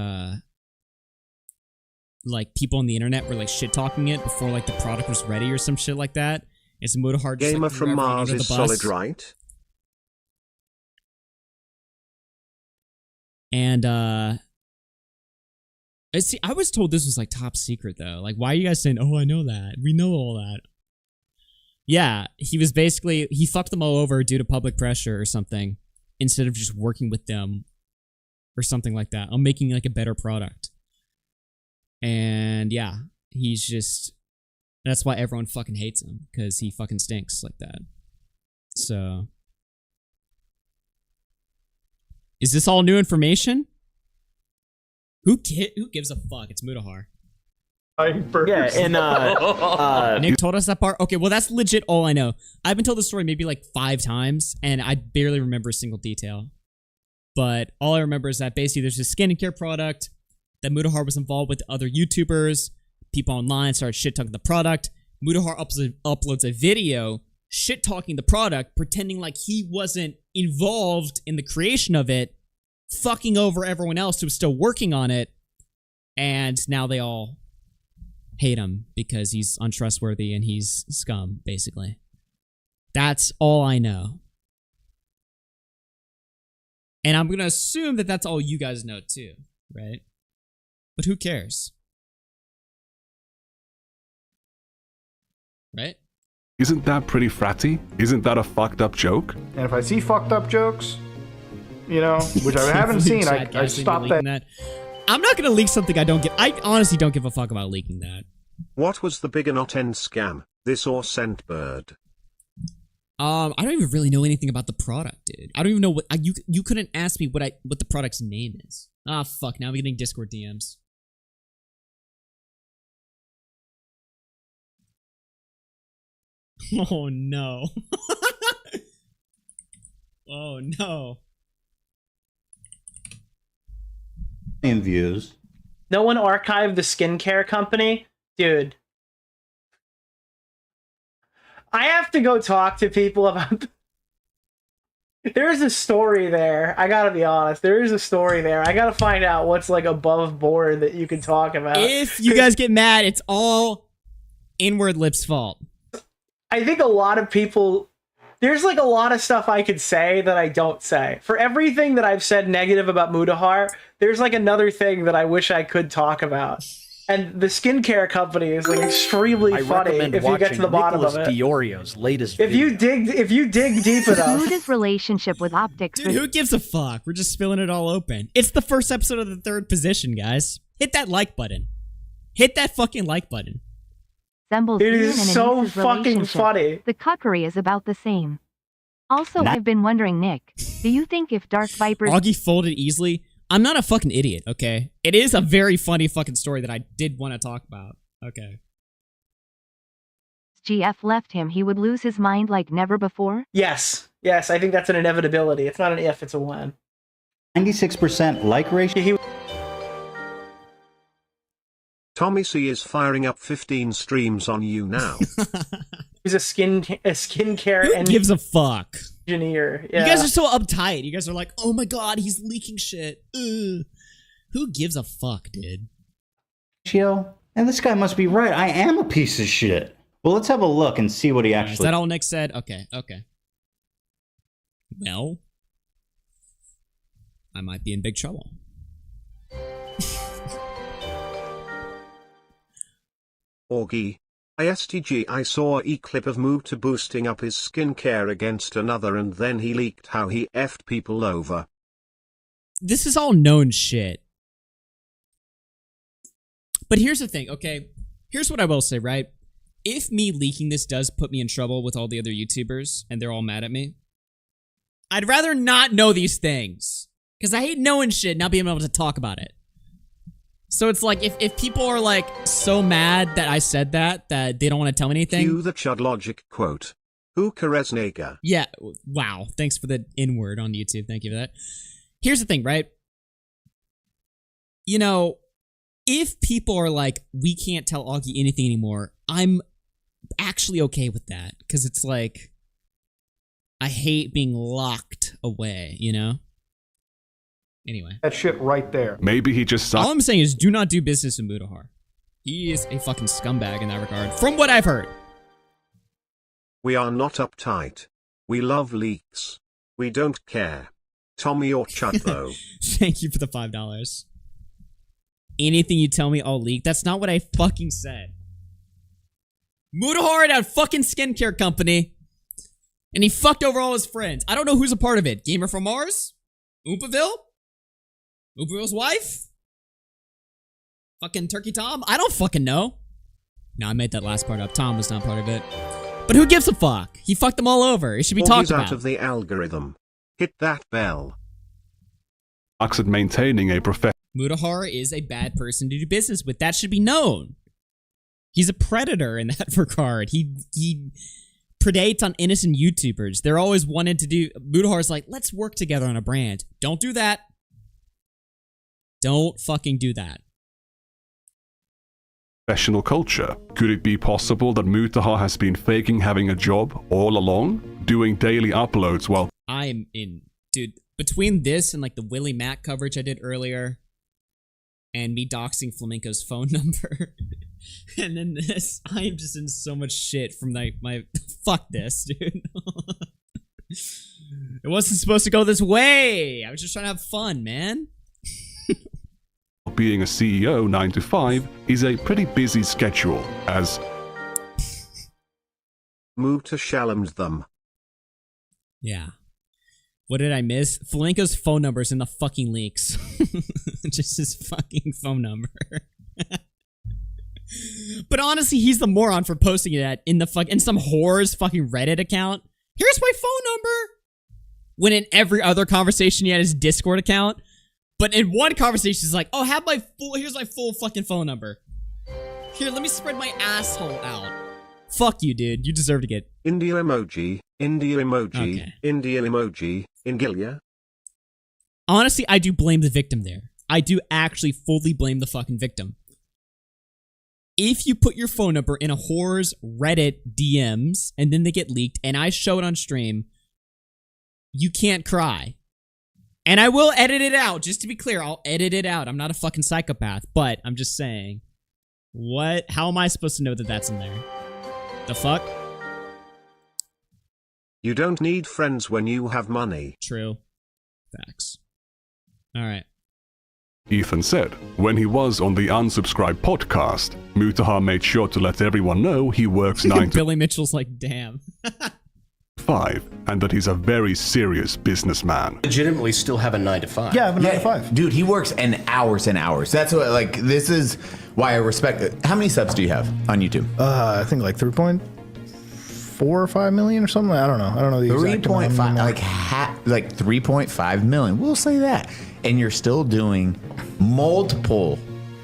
like, people on the internet were, like, shit-talking it before, like, the product was ready or some shit like that. It's Mutahar just, Gamer like, from Mars is solid, right? And, see, I was told this was, like, top secret, though. Like, why are you guys saying, oh, I know that? We know all that. Yeah, he was basically, he fucked them all over due to public pressure or something, instead of just working with them or something like that. I'm making, like, a better product. And, yeah, he's just, that's why everyone fucking hates him, because he fucking stinks like that. So, is this all new information? Who gives a fuck? It's Mutahar. Yeah, and Nick told us that part. Okay, well that's legit all I know. I've been told the story maybe like 5 times, and I barely remember a single detail. But all I remember is that basically there's this skincare product that Mutahar was involved with other YouTubers. People online started shit-talking the product. Mutahar uploads a video shit-talking the product, pretending like he wasn't involved in the creation of it, fucking over everyone else who was still working on it, and now they all hate him because he's untrustworthy and he's scum, basically. That's all I know. And I'm going to assume that that's all you guys know too, right? But who cares? Right? Isn't that pretty fratty? Isn't that a fucked up joke? And if I see fucked up jokes, you know, which I haven't seen, I stop that. I'm not going to leak something I don't get. I honestly don't give a fuck about leaking that. What was the bigger not end scam, this or Scentbird? I don't even really know anything about the product, dude. I don't even know what you couldn't ask me what the product's name is. Ah, fuck. Now I'm getting Discord DMs. Oh no. Oh no. Views. No one archived the skincare company? Dude. I have to go talk to people about... There's a story there. I gotta be honest. There is a story there. I gotta find out what's like above board that you can talk about. If you guys get mad, it's all Inward Lip's fault. I think a lot of people... There's like a lot of stuff I could say that I don't say. For everything that I've said negative about Mutahar, there's like another thing that I wish I could talk about. And the skincare company is like extremely funny if you get to the bottom of it. Diorio's latest if you dig deep enough. Buddha's relationship with optics. Dude, who gives a fuck? We're just spilling it all open. It's the first episode of the third position, guys. Hit that like button. Hit that fucking like button. It is so fucking funny. The cuckery is about the same. Also, I've been wondering, Nick, do you think if Dark Vipers... Augie folded easily? I'm not a fucking idiot, okay? It is a very funny fucking story that I did want to talk about. Okay. GF left him, he would lose his mind like never before? Yes. Yes, I think that's an inevitability. It's not an if, it's a when. 96% like ratio. Tommy C is firing up 15 streams on you now. He's a skincare Who gives a fuck? Engineer. Yeah. You guys are so uptight. You guys are like, oh my god, he's leaking shit. Ugh. Who gives a fuck, dude? And this guy must be right. I am a piece of shit. Well, let's have a look and see what he actually... Is that all Nick said? Okay, okay. Well, I might be in big trouble. Augie. ISTG I saw a clip of Muta boosting up his skincare against another and then he leaked how he effed people over. This is all known shit. But here's the thing, okay? Here's what I will say, right? If me leaking this does put me in trouble with all the other YouTubers and they're all mad at me, I'd rather not know these things. Because I hate knowing shit and not being able to talk about it. So it's like, if people are like so mad that I said that they don't want to tell me anything. Cue the Chud Logic quote. Who Karesnega? Yeah, wow. Thanks for the N-word on YouTube. Thank you for that. Here's the thing, right? You know, if people are like, we can't tell Augie anything anymore, I'm actually okay with that. Because it's like, I hate being locked away, you know? Anyway. That shit right there. Maybe he just sucks. All I'm saying is do not do business with Mutahar. He is a fucking scumbag in that regard, from what I've heard. We are not uptight. We love leaks. We don't care. Tommy or Chud though. Thank you for the $5. Anything you tell me, I'll leak. That's not what I fucking said. Mutahar had a fucking skincare company, and he fucked over all his friends. I don't know who's a part of it. Gamer from Mars? Oopaville? Oopaville's wife? Fucking Turkey Tom? I don't fucking know. No, I made that last part up. Tom was not part of it. But who gives a fuck? He fucked them all over. It should be talked about. Out of the algorithm. Hit that bell. At maintaining a profession. Mutahar is a bad person to do business with. That should be known. He's a predator in that regard. He predates on innocent YouTubers. They're always wanting to do... Mutahar's like, let's work together on a brand. Don't do that. Don't fucking do that. Professional culture. Could it be possible that Mutahar has been faking having a job all along? Doing daily uploads while... I'm in... Dude, between this and like the Willy Mac coverage I did earlier, and me doxing Flamenco's phone number, and then this, I am just in so much shit from like my... Fuck this, dude. It wasn't supposed to go this way. I was just trying to have fun, man. Being a CEO 9 to 5 is a pretty busy schedule, as... Move to Shalom's them. Yeah. What did I miss? Flamenco's phone number's in the fucking leaks. Just his fucking phone number. But honestly, he's the moron for posting it in some whore's fucking Reddit account. Here's my phone number. When in every other conversation he had his Discord account. But in one conversation he's like, oh, here's my full fucking phone number. Here, let me spread my asshole out. Fuck you, dude. You deserve to get... India emoji, India emoji, Okay. India emoji, Ingilia. Honestly, I do blame the victim there. I do actually fully blame the fucking victim. If you put your phone number in a whore's Reddit DMs and then they get leaked and I show it on stream, you can't cry. And I will edit it out. Just to be clear, I'll edit it out. I'm not a fucking psychopath, but I'm just saying. What? How am I supposed to know that that's in there? The fuck? You don't need friends when you have money. True. Facts. Alright. Ethan said, when he was on the Unsubscribed podcast, Mutahar made sure to let everyone know he works 9 to Billy Mitchell's like, damn. 5, and that he's a very serious businessman. Legitimately still have a 9 to 5. Yeah, I have a 9 to 5. Dude, he works in hours and hours. That's what, like, this is why I respect it. How many subs do you have on YouTube? I think like 3.4 or 5 million or something. I don't know. I don't know the exact amount. 3.5, like 3.5 million. We'll say that. And you're still doing multiple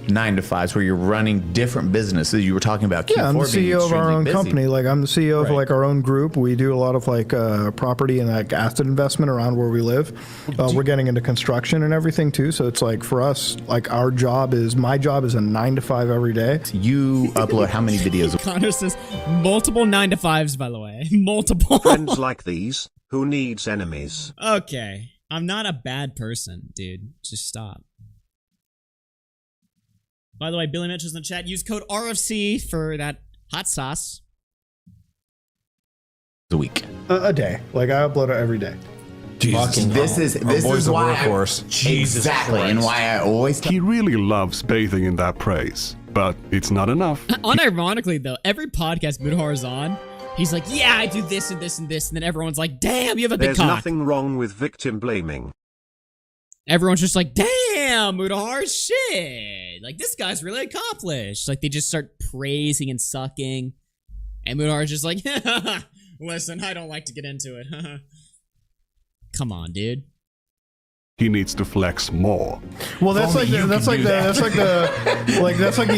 9 to 5s where you're running different businesses. You were talking about Q4 Yeah, I'm the being CEO of our extremely own busy. company. Like I'm the CEO of like our own group. We do a lot of like property and like asset investment around where we live. We're getting into construction and everything too. So it's like for us, like my job is a 9 to 5 every day. You upload how many videos? Connor says multiple 9 to 5s, by the way. Multiple. Friends like these, who needs enemies? Okay. I'm not a bad person, dude. Just stop. By the way, Billy Mitchell's in the chat. Use code RFC for that hot sauce. A week. A day. Like I upload it every day. This is why exactly, and why I always. He really loves bathing in that praise, but it's not enough. Unironically, though, every podcast Mutahar is on, he's like, yeah, I do this and this and this, and then everyone's like, damn, you have a big There's cock. nothing wrong with victim blaming. Everyone's just like, damn, Mutahar, shit. Like, this guy's really accomplished. Like, they just start praising and sucking. And Mutahar's just like, listen, I don't like to get into it. Come on, dude. He needs to flex more. Well, that's like the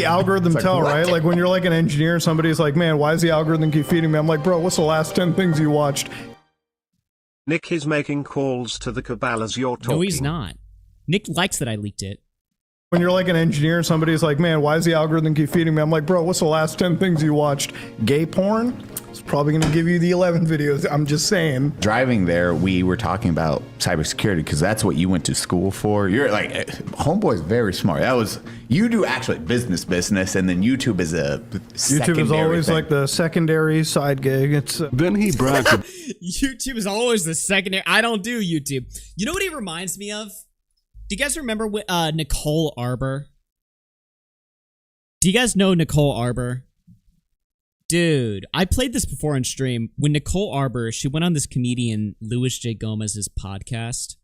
algorithm tell, right? Like when you're like an engineer and somebody's like, man, why does the algorithm keep feeding me? I'm like, bro, what's the last 10 things you watched? Nick is making calls to the cabal as you're talking. No, he's not. Nick likes that I leaked it. When you're like an engineer and somebody's like, man, why does the algorithm keep feeding me? I'm like, bro, what's the last 10 things you watched? Gay porn? It's probably going to give you the 11 videos. I'm just saying. Driving there, we were talking about cybersecurity because that's what you went to school for. You're like, homeboy's very smart. You do actually business, and then YouTube is a YouTube is always thing. like the secondary side gig. It's Then he bragged. YouTube is always the secondary. I don't do YouTube. You know what he reminds me of? Do you guys remember Nicole Arbor? Do you guys know Nicole Arbor? Dude, I played this before on stream. When Nicole Arbor, she went on this comedian Louis J. Gomez's podcast.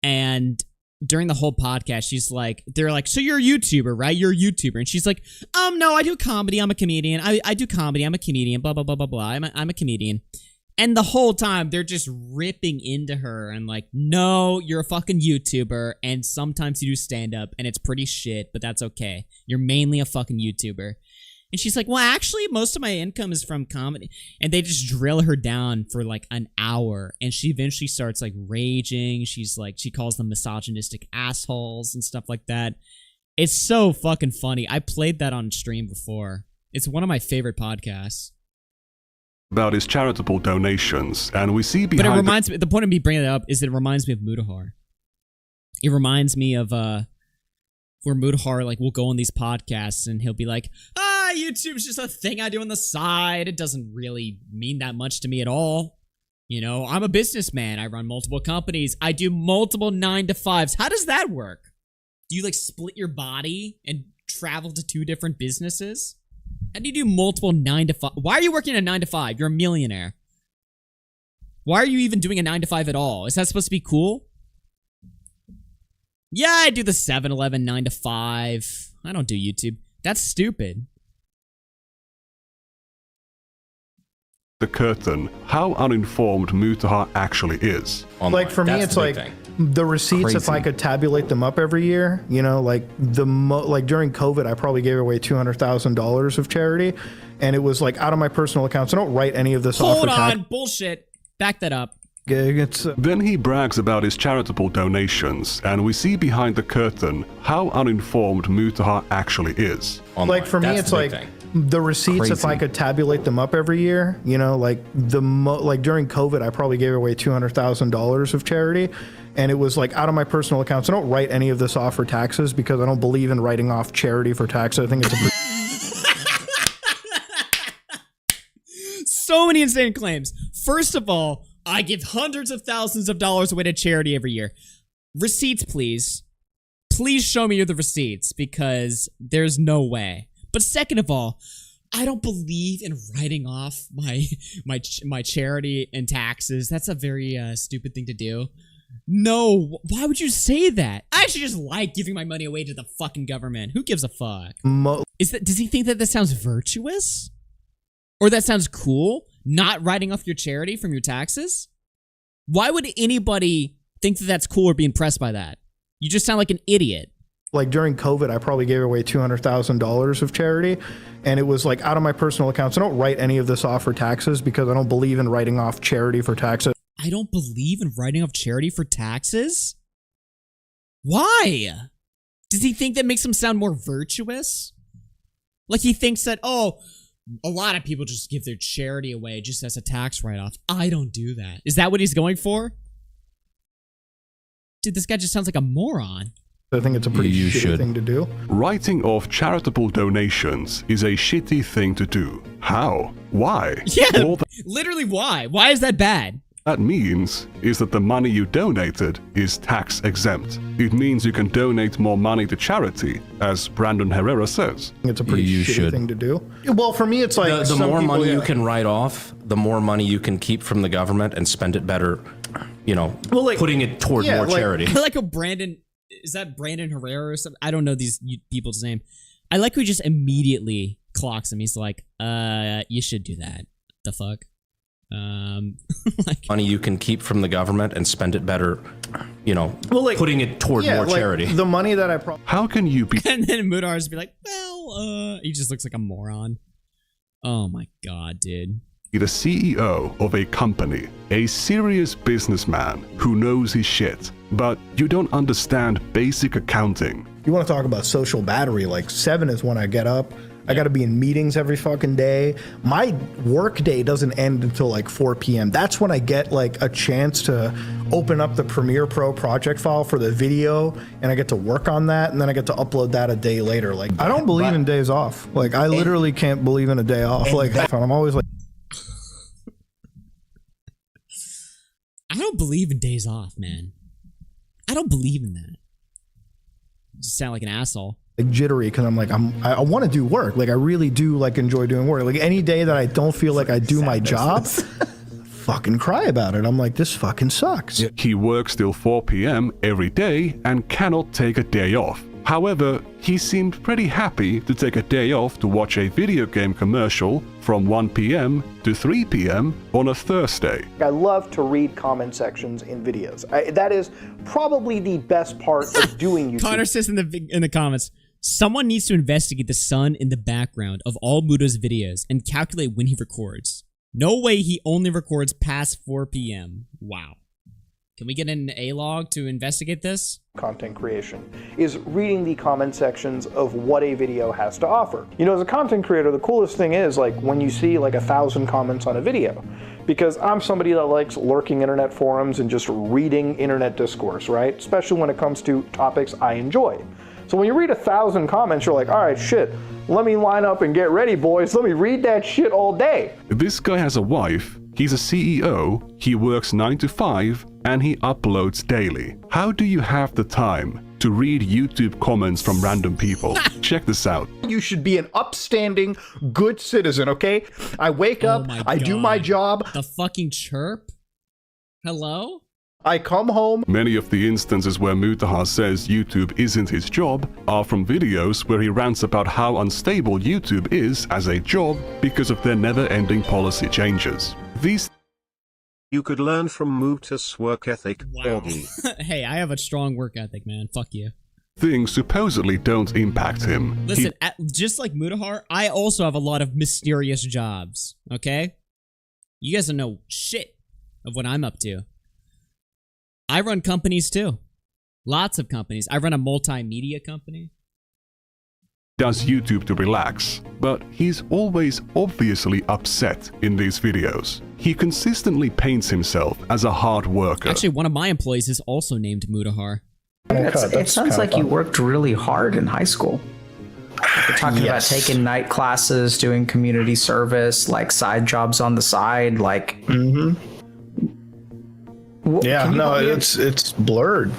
And during the whole podcast, she's like, they're like, so you're a YouTuber, right? You're a YouTuber. And she's like, no, I do comedy. I'm a comedian. I do comedy. I'm a comedian. Blah, blah, blah, blah, blah. I'm a comedian. And the whole time, they're just ripping into her and like, no, you're a fucking YouTuber. And sometimes you do stand-up and it's pretty shit, but that's okay. You're mainly a fucking YouTuber. And she's like, well, actually, most of my income is from comedy. And they just drill her down for like an hour. And she eventually starts like raging. She's like, she calls them misogynistic assholes and stuff like that. It's so fucking funny. I played that on stream before. It's one of my favorite podcasts. About his charitable donations, and we see behind. But it reminds me, the point of me bringing it up is that it reminds me of Mutahar. It reminds me of where Mutahar like will go on these podcasts and he'll be like, YouTube's just a thing I do on the side. It doesn't really mean that much to me at all. You know, I'm a businessman. I run multiple companies. I do multiple 9-to-5s. How does that work? Do you like split your body and travel to 2 different businesses? How do you do multiple 9-to-5? Why are you working a 9-to-5? You're a millionaire. Why are you even doing a 9-to-5 at all? Is that supposed to be cool? Yeah, I do the 7-Eleven 9-to-5. I don't do YouTube. That's stupid. the curtain how uninformed Mutahar actually is. Like for me, it's like the receipts. If I could tabulate them up every year, you know, like like during COVID, I probably gave away $200,000 of charity, and it was like out of my personal accounts. I don't write any of this off. Hold on, bullshit. Back that up. Then he brags about his charitable donations, and we see behind the curtain how uninformed Mutahar actually is. Like for me, it's like the receipts. If I could tabulate them up every year, you know, like like during COVID, I probably gave away $200,000 of charity, and it was like out of my personal accounts. I don't write any of this off for taxes because I don't believe in writing off charity for taxes. I think it's a so many insane claims. First of all, I give hundreds of thousands of dollars away to charity every year. Receipts, please. Please show me the receipts, because there's no way. But second of all, I don't believe in writing off my charity and taxes. That's a very stupid thing to do. No, why would you say that? I actually just like giving my money away to the fucking government. Who gives a fuck? Does he think that sounds virtuous? Or that sounds cool? Not writing off your charity from your taxes? Why would anybody think that that's cool or be impressed by that? You just sound like an idiot. Like during COVID, I probably gave away $200,000 of charity, and it was like out of my personal accounts. I don't write any of this off for taxes because I don't believe in writing off charity for taxes. I don't believe in writing off charity for taxes? Why? Does he think that makes him sound more virtuous? Like he thinks that, oh, a lot of people just give their charity away just as a tax write-off. I don't do that. Is that what he's going for? Dude, this guy just sounds like a moron. I think it's a pretty shitty thing to do. Writing off charitable donations is a shitty thing to do. How? Why? Yeah, literally why? Why is that bad? That means is that the money you donated is tax exempt. It means you can donate more money to charity, as Brandon Herrera says. It's a pretty shitty thing to do. Well, for me, it's like the more money you can write off, the more money you can keep from the government and spend it better, you know, putting it toward more charity. I like how Brandon, is that Brandon Herrera or something? I don't know these people's name. I like how he just immediately clocks him. He's like, you should do that. The fuck? Money you can keep from the government and spend it better, you know, putting it toward more charity. The money that I How can you be? And then Mutahar be like, well, he just looks like a moron. Oh my god, dude. The CEO of a company, a serious businessman who knows his shit, but you don't understand basic accounting. You want to talk about social battery? Like 7 is when I get up. I got to be in meetings every fucking day. My work day doesn't end until like 4 p.m. That's when I get like a chance to open up the Premiere Pro project file for the video, and I get to work on that, and then I get to upload that a day later. Like, I don't believe in days off. Like, I literally can't believe in a day off. Like, I'm always like, I don't believe in days off, man. I don't believe in that. You just sound like an asshole. Like jittery because I'm like I want to do work. Like I really do like enjoy doing work. Like any day that I don't feel like I do my job, fucking cry about it. I'm like, this fucking sucks. He works till 4 p.m. every day and cannot take a day off. However, he seemed pretty happy to take a day off to watch a video game commercial from 1 p.m. to 3 p.m. on a Thursday. I love to read comment sections in videos. That is probably the best part of doing YouTube. Connor says in the comments, Someone needs to investigate the sun in the background of all Muto's videos and calculate when he records. No way he only records past 4 p.m. Wow. Can we get an A-log to investigate this? Content creation is reading the comment sections of what a video has to offer. You know, as a content creator, the coolest thing is like when you see like 1,000 comments on a video, because I'm somebody that likes lurking internet forums and just reading internet discourse, right? Especially when it comes to topics I enjoy. So when you read 1,000 comments, you're like, all right, shit, let me line up and get ready, boys. Let me read that shit all day. This guy has a wife, he's a CEO, he works 9 to 5, and he uploads daily. How do you have the time to read YouTube comments from random people? Check this out. You should be an upstanding, good citizen, okay? I wake up, I do my job. The fucking chirp? Hello? I come home. Many of the instances where Mutahar says YouTube isn't his job are from videos where he rants about how unstable YouTube is as a job because of their never-ending policy changes. These you could learn from Muta's work ethic, wow. Hey, I have a strong work ethic, man. Fuck you. Things supposedly don't impact him. Listen, just like Mutahar, I also have a lot of mysterious jobs, okay? You guys don't know shit of what I'm up to. I run companies too. Lots of companies. I run a multimedia company. Does YouTube to relax, but he's always obviously upset in these videos. He consistently paints himself as a hard worker. Actually, one of my employees is also named Mutahar. It sounds like you worked really hard in high school. You're talking about taking night classes, doing community service, like side jobs on the side, like... Yeah, no, it's blurred.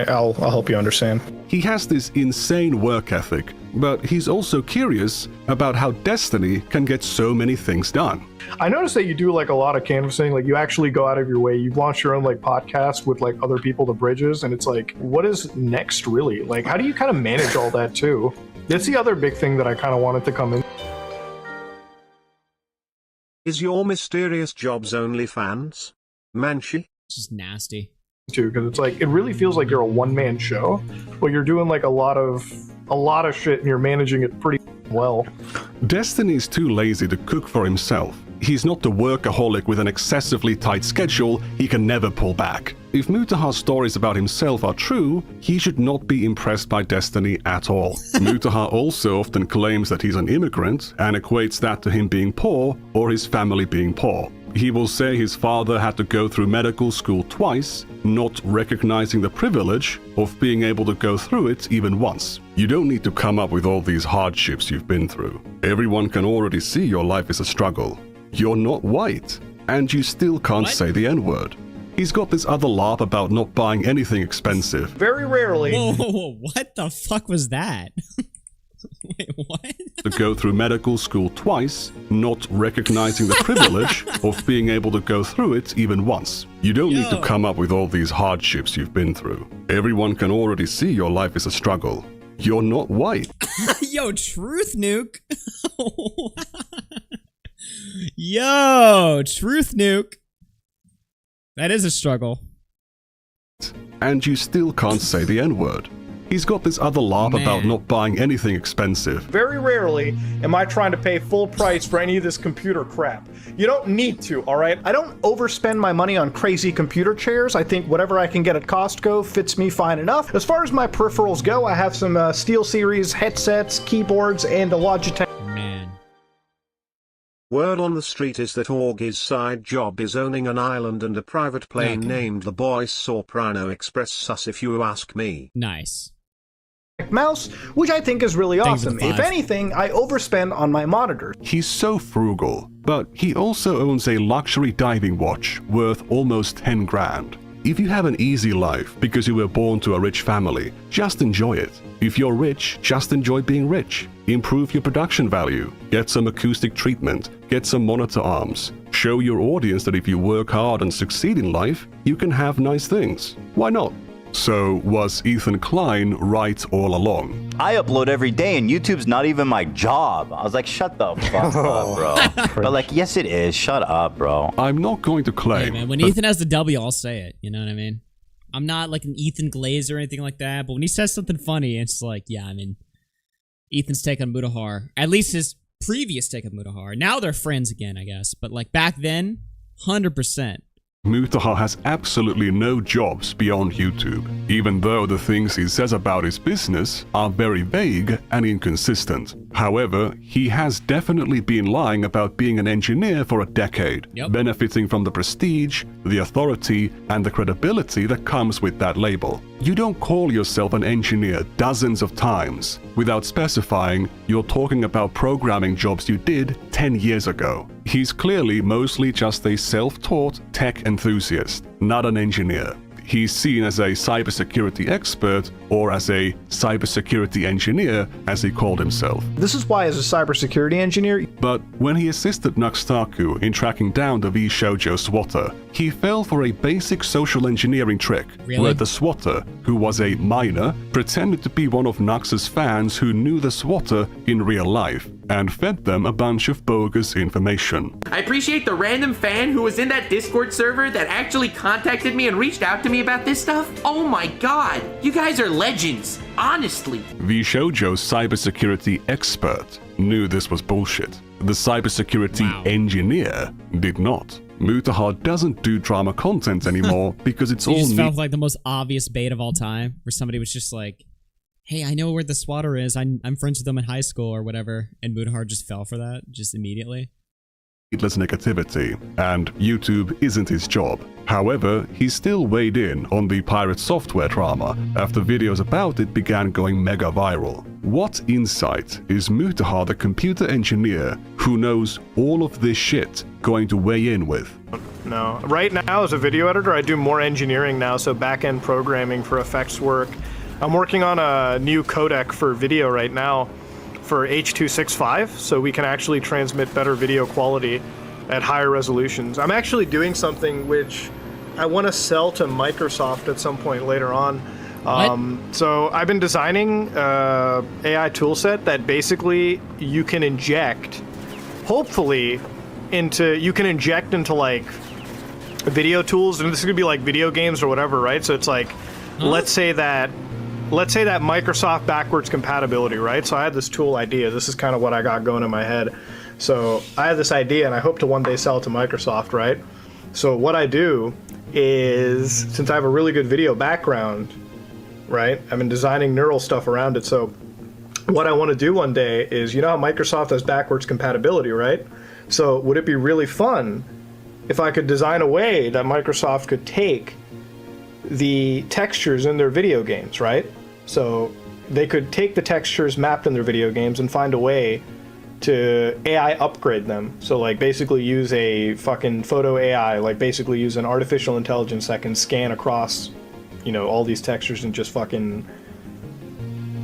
I'll help you understand. He has this insane work ethic, but he's also curious about how Destiny can get so many things done. I noticed that you do like a lot of canvassing, like you actually go out of your way. You've launched your own like podcast with like other people, the Bridges, and it's like, what is next really? Like, how do you kind of manage all that too? That's the other big thing that I kind of wanted to come in. Is your mysterious job's OnlyFans? Manchi? It's just nasty. Too, because it's like it really feels like you're a one-man show, but you're doing like a lot of shit and you're managing it pretty well. Destiny's too lazy to cook for himself. He's not the workaholic with an excessively tight schedule he can never pull back. If Mutahar's stories about himself are true, he should not be impressed by Destiny at all. Mutahar also often claims that he's an immigrant and equates that to him being poor or his family being poor. He will say his father had to go through medical school twice, not recognizing the privilege of being able to go through it even once. You don't need to come up with all these hardships you've been through. Everyone can already see your life is a struggle. You're not white, and you still can't say the N-word. He's got this other laugh about not buying anything expensive. Very rarely. Whoa, what the fuck was that? Wait, what? To go through medical school twice, not recognizing the privilege of being able to go through it even once. You don't need to come up with all these hardships you've been through. Everyone can already see your life is a struggle. You're not white. Yo, Truth Nuke. Yo, Truth Nuke. That is a struggle. And you still can't say the N-word. He's got this other laugh about not buying anything expensive. Very rarely am I trying to pay full price for any of this computer crap. You don't need to, all right? I don't overspend my money on crazy computer chairs. I think whatever I can get at Costco fits me fine enough. As far as my peripherals go, I have some SteelSeries headsets, keyboards, and a Logitech. Man. Word on the street is that Augie's side job is owning an island and a private plane named the Boy Soprano Express sus if you ask me. Nice. Mouse, which I think is really awesome. If anything, I overspend on my monitor. He's so frugal, but he also owns a luxury diving watch worth almost 10 grand. If you have an easy life because you were born to a rich family, just enjoy it. If you're rich, just enjoy being rich. Improve your production value. Get some acoustic treatment. Get some monitor arms. Show your audience that if you work hard and succeed in life, you can have nice things. Why not? So, was Ethan Klein right all along? I upload every day and YouTube's not even my job. I was like, shut the fuck up, bro. But like, yes it is. Shut up, bro. I'm not going to claim. Hey, man, when Ethan has the W, I'll say it. You know what I mean? I'm not like an Ethan Glaze or anything like that, but when he says something funny, it's like, yeah, I mean, Ethan's take on Mutahar. At least his previous take on Mutahar. Now they're friends again, I guess. But like back then, 100%. Mutahar has absolutely no jobs beyond YouTube, even though the things he says about his business are very vague and inconsistent. However, he has definitely been lying about being an engineer for a decade, benefiting from the prestige, the authority, and the credibility that comes with that label. You don't call yourself an engineer dozens of times without specifying you're talking about programming jobs you did 10 years ago. He's clearly mostly just a self-taught tech enthusiast, not an engineer. He's seen as a cybersecurity expert or as a cybersecurity engineer, as he called himself. This is why, as a cybersecurity engineer... But when he assisted Nuxtaku in tracking down the V-Shoujo swatter, he fell for a basic social engineering trick, where the swatter, who was a minor, pretended to be one of Nux's fans who knew the swatter in real life, and fed them a bunch of bogus information. I appreciate the random fan who was in that Discord server that actually contacted me and reached out to me about this stuff. Oh my god, you guys are legends, honestly. V-Shoujo's cybersecurity expert knew this was bullshit. The cybersecurity engineer did not. Mutahar doesn't do drama content anymore because it's all just felt like the most obvious bait of all time, where somebody was just like, hey, I know where the swatter is. I'm friends with them in high school or whatever. And Mutahar just fell for that, just immediately. Needless negativity, and YouTube isn't his job. However, he still weighed in on the pirate software drama after videos about it began going mega viral. What insight is Mutahar, the computer engineer who knows all of this shit, going to weigh in with? No. Right now, as a video editor, I do more engineering now, so back-end programming for effects work. I'm working on a new codec for video right now for H.265, so we can actually transmit better video quality at higher resolutions. I'm actually doing something which I want to sell to Microsoft at some point later on. So I've been designing AI toolset that basically you can inject, hopefully, into like video tools, and this is gonna be like video games or whatever, right? So it's like, let's say that Microsoft backwards compatibility, right? So I had this tool idea. This is kind of what I got going in my head. So I had this idea, and I hope to one day sell it to Microsoft, right? So what I do is, since I have a really good video background, right? I've been designing neural stuff around it. So what I want to do one day is, you know how Microsoft has backwards compatibility, right? So would it be really fun if I could design a way that Microsoft could take the textures in their video games, right? So they could take the textures mapped in their video games and find a way to AI upgrade them. So like basically use a fucking photo AI, like basically use an artificial intelligence that can scan across, you know, all these textures and just fucking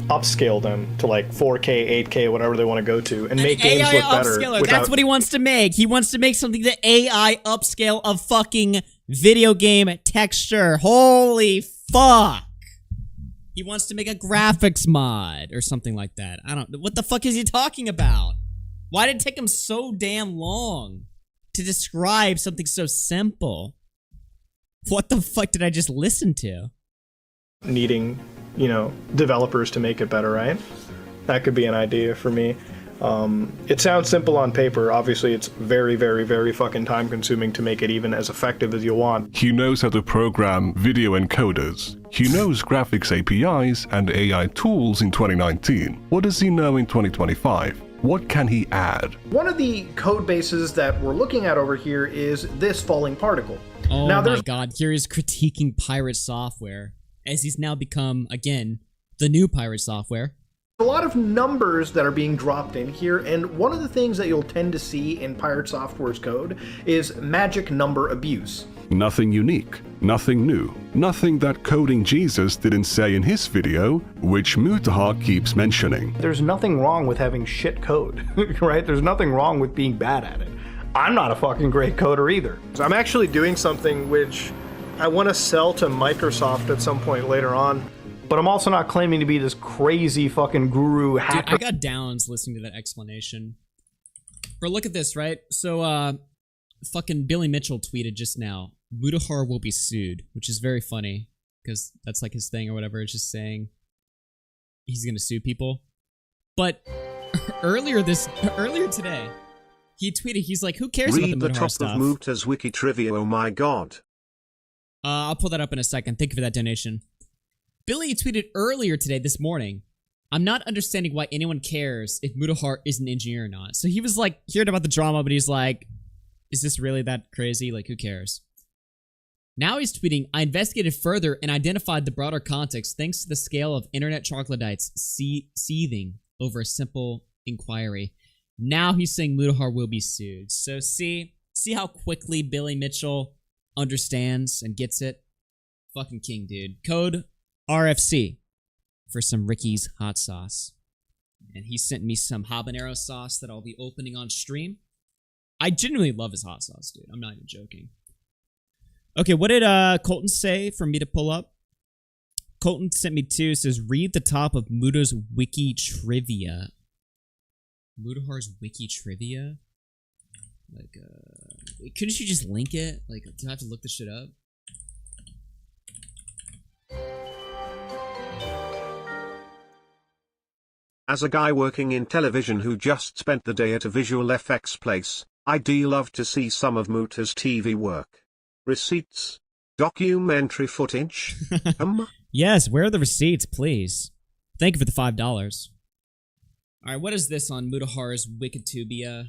upscale them to like 4K, 8K, whatever they want to go to, and make games look better. That's what he wants to make. He wants to make something that AI upscale of fucking video game texture. Holy fuck. He wants to make a graphics mod or something like that. I don't know. What the fuck is he talking about? Why did it take him so damn long to describe something so simple? What the fuck did I just listen to? Needing, you know, developers to make it better, right? That could be an idea for me. It sounds simple on paper. Obviously, it's very, very, very fucking time consuming to make it even as effective as you want. He knows how to program video encoders. He knows graphics APIs and AI tools in 2019. What does he know in 2025? What can he add? One of the code bases that we're looking at over here is this falling particle. Oh now, my god, here he's critiquing pirate software, as he's now become, again, the new pirate software. A lot of numbers that are being dropped in here, and one of the things that you'll tend to see in pirate software's code is magic number abuse. Nothing unique, nothing new, nothing that Coding Jesus didn't say in his video, which Mutahar keeps mentioning. There's nothing wrong with having shit code, right? There's nothing wrong with being bad at it. I'm not a fucking great coder either. So I'm actually doing something which I want to sell to Microsoft at some point later on. But I'm also not claiming to be this crazy fucking guru hacker. Dude, I got downs listening to that explanation. Bro, look at this, right? So, fucking Billy Mitchell tweeted just now, Mutahar will be sued, which is very funny, because that's like his thing or whatever. It's just saying he's gonna sue people. But earlier today, he tweeted, he's like, who cares Read about the the Mutahar top stuff? of Muta's wiki trivia, oh my god. I'll pull that up in a second. Thank you for that donation. Billy tweeted earlier today, this morning, I'm not understanding why anyone cares if Mutahar is an engineer or not. So he was like, hearing about the drama, but he's like, is this really that crazy? Like, who cares? Now he's tweeting, I investigated further and identified the broader context thanks to the scale of internet troglodytes seething over a simple inquiry. Now he's saying Mutahar will be sued. So see how quickly Billy Mitchell understands and gets it? Fucking king, dude. Code RFC for some Ricky's hot sauce. And he sent me some habanero sauce that I'll be opening on stream. I genuinely love his hot sauce, dude. I'm not even joking. Okay, what did Colton say for me to pull up? Colton sent me two. Says, read the top of Muta's wiki trivia. Mutahar's wiki trivia? Like, couldn't you just link it? Like, do I have to look this shit up? As a guy working in television who just spent the day at a visual effects place, I'd love to see some of Muta's TV work. Receipts? Documentary footage? Yes, where are the receipts, please? Thank you for the $5. Alright, what is this on Mutahar's Wikitubia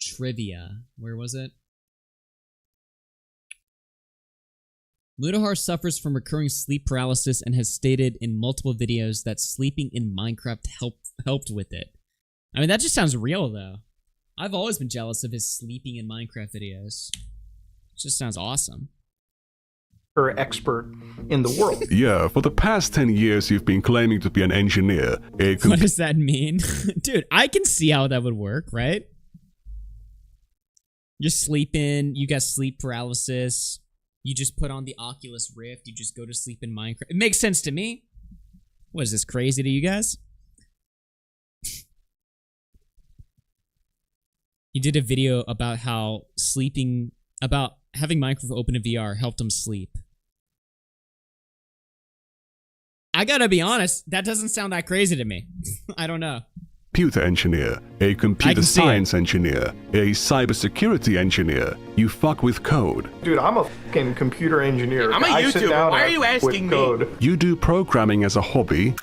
trivia? Where was it? Mutahar suffers from recurring sleep paralysis and has stated in multiple videos that sleeping in Minecraft helped with it. I mean, that just sounds real, though. I've always been jealous of his sleeping in Minecraft videos. It just sounds awesome. Expert in the world. Yeah, for the past 10 years you've been claiming to be an engineer. What does that mean? Dude, I can see how that would work, right? You're sleeping, you got sleep paralysis, you just put on the Oculus Rift, you just go to sleep in Minecraft. It makes sense to me. What is this, crazy to you guys? He did a video about how having Minecraft open in VR helped him sleep. I gotta be honest, that doesn't sound that crazy to me. I don't know. Computer engineer, a computer science engineer, a cybersecurity engineer. You fuck with code. Dude, I'm a fucking computer engineer. I'm a YouTuber. Why are you asking me? You do programming as a hobby,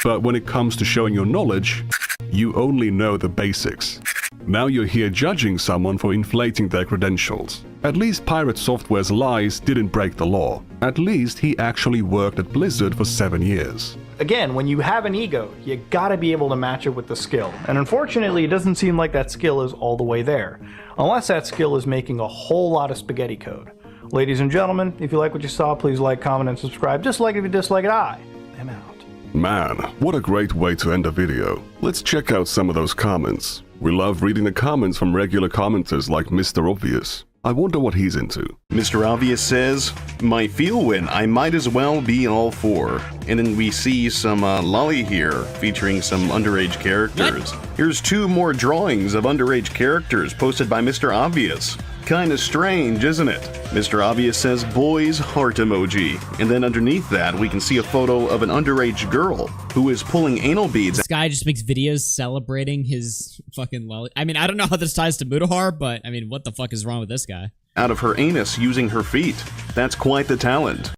but when it comes to showing your knowledge, you only know the basics. Now you're here judging someone for inflating their credentials. At least Pirate Software's lies didn't break the law. At least he actually worked at Blizzard for 7 years. Again, when you have an ego, you gotta be able to match it with the skill. And unfortunately, it doesn't seem like that skill is all the way there. Unless that skill is making a whole lot of spaghetti code. Ladies and gentlemen, if you like what you saw, please like, comment, and subscribe. Dislike if you dislike it. I am out. Man, what a great way to end a video. Let's check out some of those comments. We love reading the comments from regular commenters like Mr. Obvious. I wonder what he's into. Mr. Obvious says, my feel win, I might as well be all for. And then we see some lolly here featuring some underage characters. Here's 2 more drawings of underage characters posted by Mr. Obvious. Kinda strange, isn't it? Mr. Obvious says boys heart emoji. And then underneath that, we can see a photo of an underage girl who is pulling anal beads. This guy just makes videos celebrating his fucking lolly. I mean, I don't know how this ties to Mutahar, but I mean, what the fuck is wrong with this guy? Out of her anus using her feet. That's quite the talent.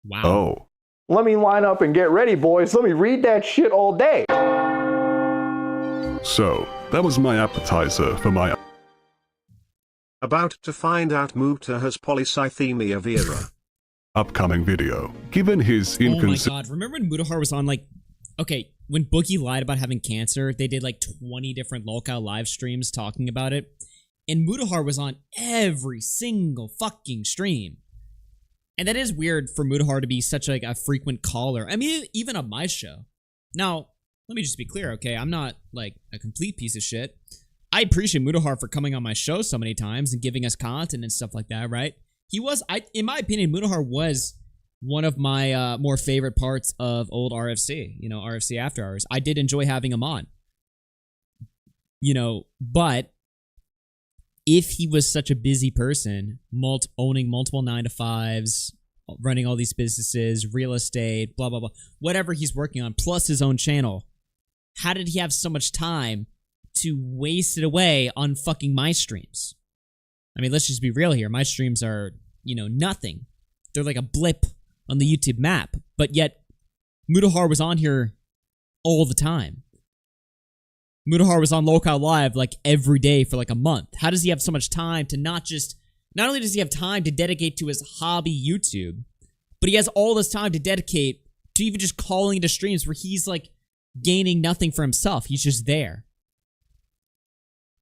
Wow. Oh. Let me line up and get ready, boys. Let me read that shit all day. So, that was my appetizer for my... About to find out Muta has polycythemia vera. upcoming video. Given his Oh my god, remember when Mutahar was on like... Okay, when Boogie lied about having cancer, they did like 20 different lolcow live streams talking about it. And Mutahar was on every single fucking stream. And that is weird for Mutahar to be such like a frequent caller. I mean, even on my show. Now, let me just be clear, okay? I'm not like a complete piece of shit. I appreciate Mutahar for coming on my show so many times and giving us content and stuff like that, right? He was, in my opinion, Mutahar was one of my more favorite parts of old RFC, you know, RFC After Hours. I did enjoy having him on. You know, but if he was such a busy person, owning multiple 9-to-5s, running all these businesses, real estate, blah, blah, blah, whatever he's working on, plus his own channel. How did he have so much time to waste it away on fucking my streams? I mean, let's just be real here. My streams are, nothing. They're like a blip on the YouTube map, but yet Mutahar was on here all the time. Mutahar was on Local Live like every day for like a month. How does he have so much time to not only does he have time to dedicate to his hobby YouTube, but he has all this time to dedicate to even just calling into streams where he's like gaining nothing for himself. He's just there.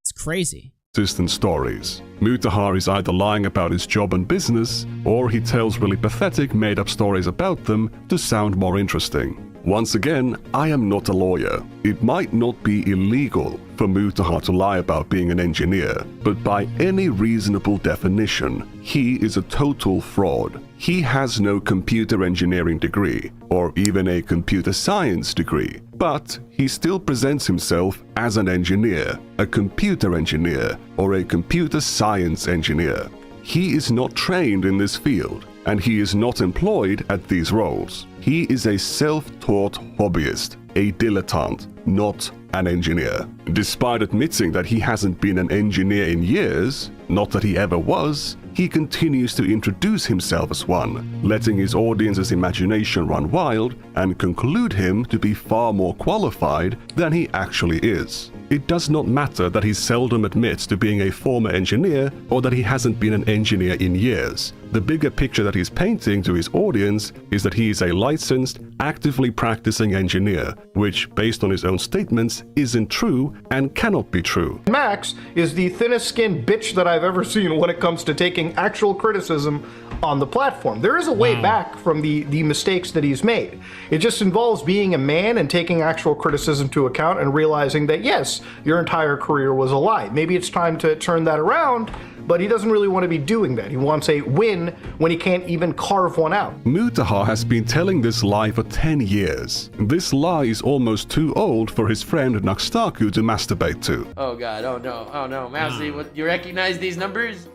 It's crazy. Consistent stories. Mutahar is either lying about his job and business, or he tells really pathetic made-up stories about them to sound more interesting. Once again, I am not a lawyer. It might not be illegal for Mutahar to lie about being an engineer, but by any reasonable definition, he is a total fraud. He has no computer engineering degree, or even a computer science degree, but he still presents himself as an engineer, a computer engineer, or a computer science engineer. He is not trained in this field, and he is not employed at these roles. He is a self-taught hobbyist, a dilettante, not an engineer. Despite admitting that he hasn't been an engineer in years, not that he ever was, he continues to introduce himself as one, letting his audience's imagination run wild and conclude him to be far more qualified than he actually is. It does not matter that he seldom admits to being a former engineer or that he hasn't been an engineer in years. The bigger picture that he's painting to his audience is that he is a licensed, actively practicing engineer, which, based on his own statements, isn't true and cannot be true. Max is the thinnest skinned bitch that I've ever seen when it comes to taking actual criticism on the platform. There is a way back from the mistakes that he's made. It just involves being a man and taking actual criticism to account and realizing that, yes, your entire career was a lie. Maybe it's time to turn that around, but he doesn't really want to be doing that. He wants a win when he can't even carve one out. Mutahar has been telling this lie for 10 years. This lie is almost too old for his friend Naxtaku to masturbate to. Oh god, oh no, Mousy, what, you recognize these numbers?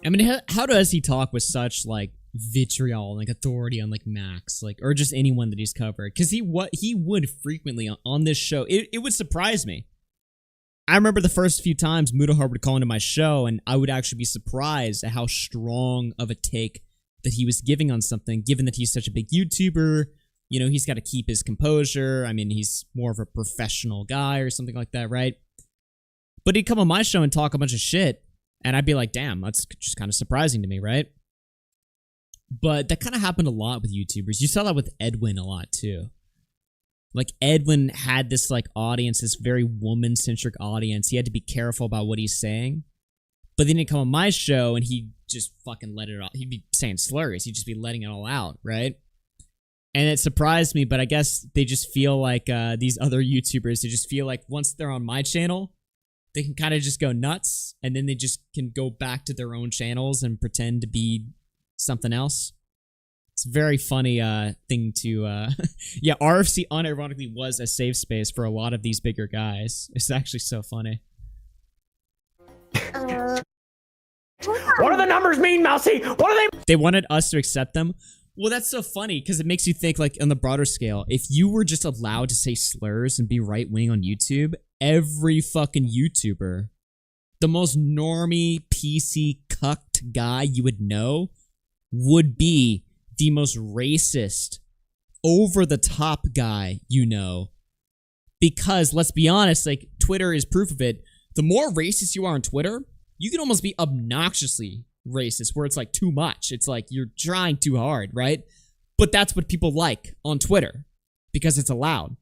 I mean, how does he talk with such like vitriol, like authority on like Max, like, or just anyone that he's covered? Because he would frequently on this show. It would surprise me. I remember the first few times Mutahar would call into my show, and I would actually be surprised at how strong of a take that he was giving on something, given that he's such a big YouTuber. He's got to keep his composure. I mean, he's more of a professional guy or something like that, right? But he'd come on my show and talk a bunch of shit, and I'd be like, damn, that's just kind of surprising to me, right? But that kind of happened a lot with YouTubers. You saw that with Edwin a lot, too. Like, Edwin had this, like, audience, this very woman-centric audience. He had to be careful about what he's saying. But then he'd come on my show, and he'd just fucking let it all. He'd be saying slurs. He'd just be letting it all out, right? And it surprised me, but I guess they just feel like these other YouTubers, they just feel like once they're on my channel, they can kind of just go nuts, and then they just can go back to their own channels and pretend to be something else. It's a very funny thing to... yeah, RFC unironically was a safe space for a lot of these bigger guys. It's actually so funny. What do the numbers mean, Mousy? What do they... They wanted us to accept them. Well, that's so funny, because it makes you think, like, on the broader scale, if you were just allowed to say slurs and be right-wing on YouTube, every fucking YouTuber, the most normie, PC, cucked guy you would know, would be the most racist, over-the-top guy you know. Because, let's be honest, like, Twitter is proof of it. The more racist you are on Twitter, you can almost be obnoxiously racist, where it's like too much. It's like you're trying too hard, right? But that's what people like on Twitter, because it's allowed.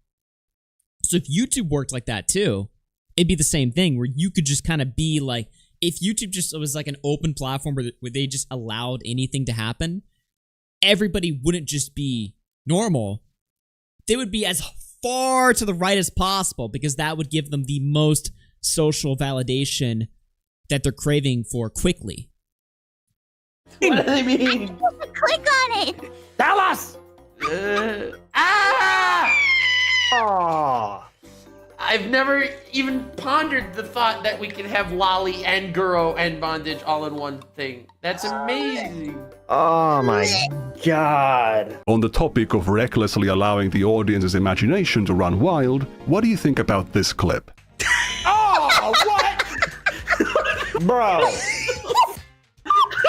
So if YouTube worked like that too, it'd be the same thing, where you could just kind of be like, if YouTube just was like an open platform where they just allowed anything to happen, everybody wouldn't just be normal. They would be as far to the right as possible, because that would give them the most social validation that they're craving for quickly. What do they mean? Click on it! Tell us! Ah! Oh. I've never even pondered the thought that we could have lolly and guro and bondage all in one thing. That's amazing. Oh my god. On the topic of recklessly allowing the audience's imagination to run wild, what do you think about this clip? Oh, what? Bro.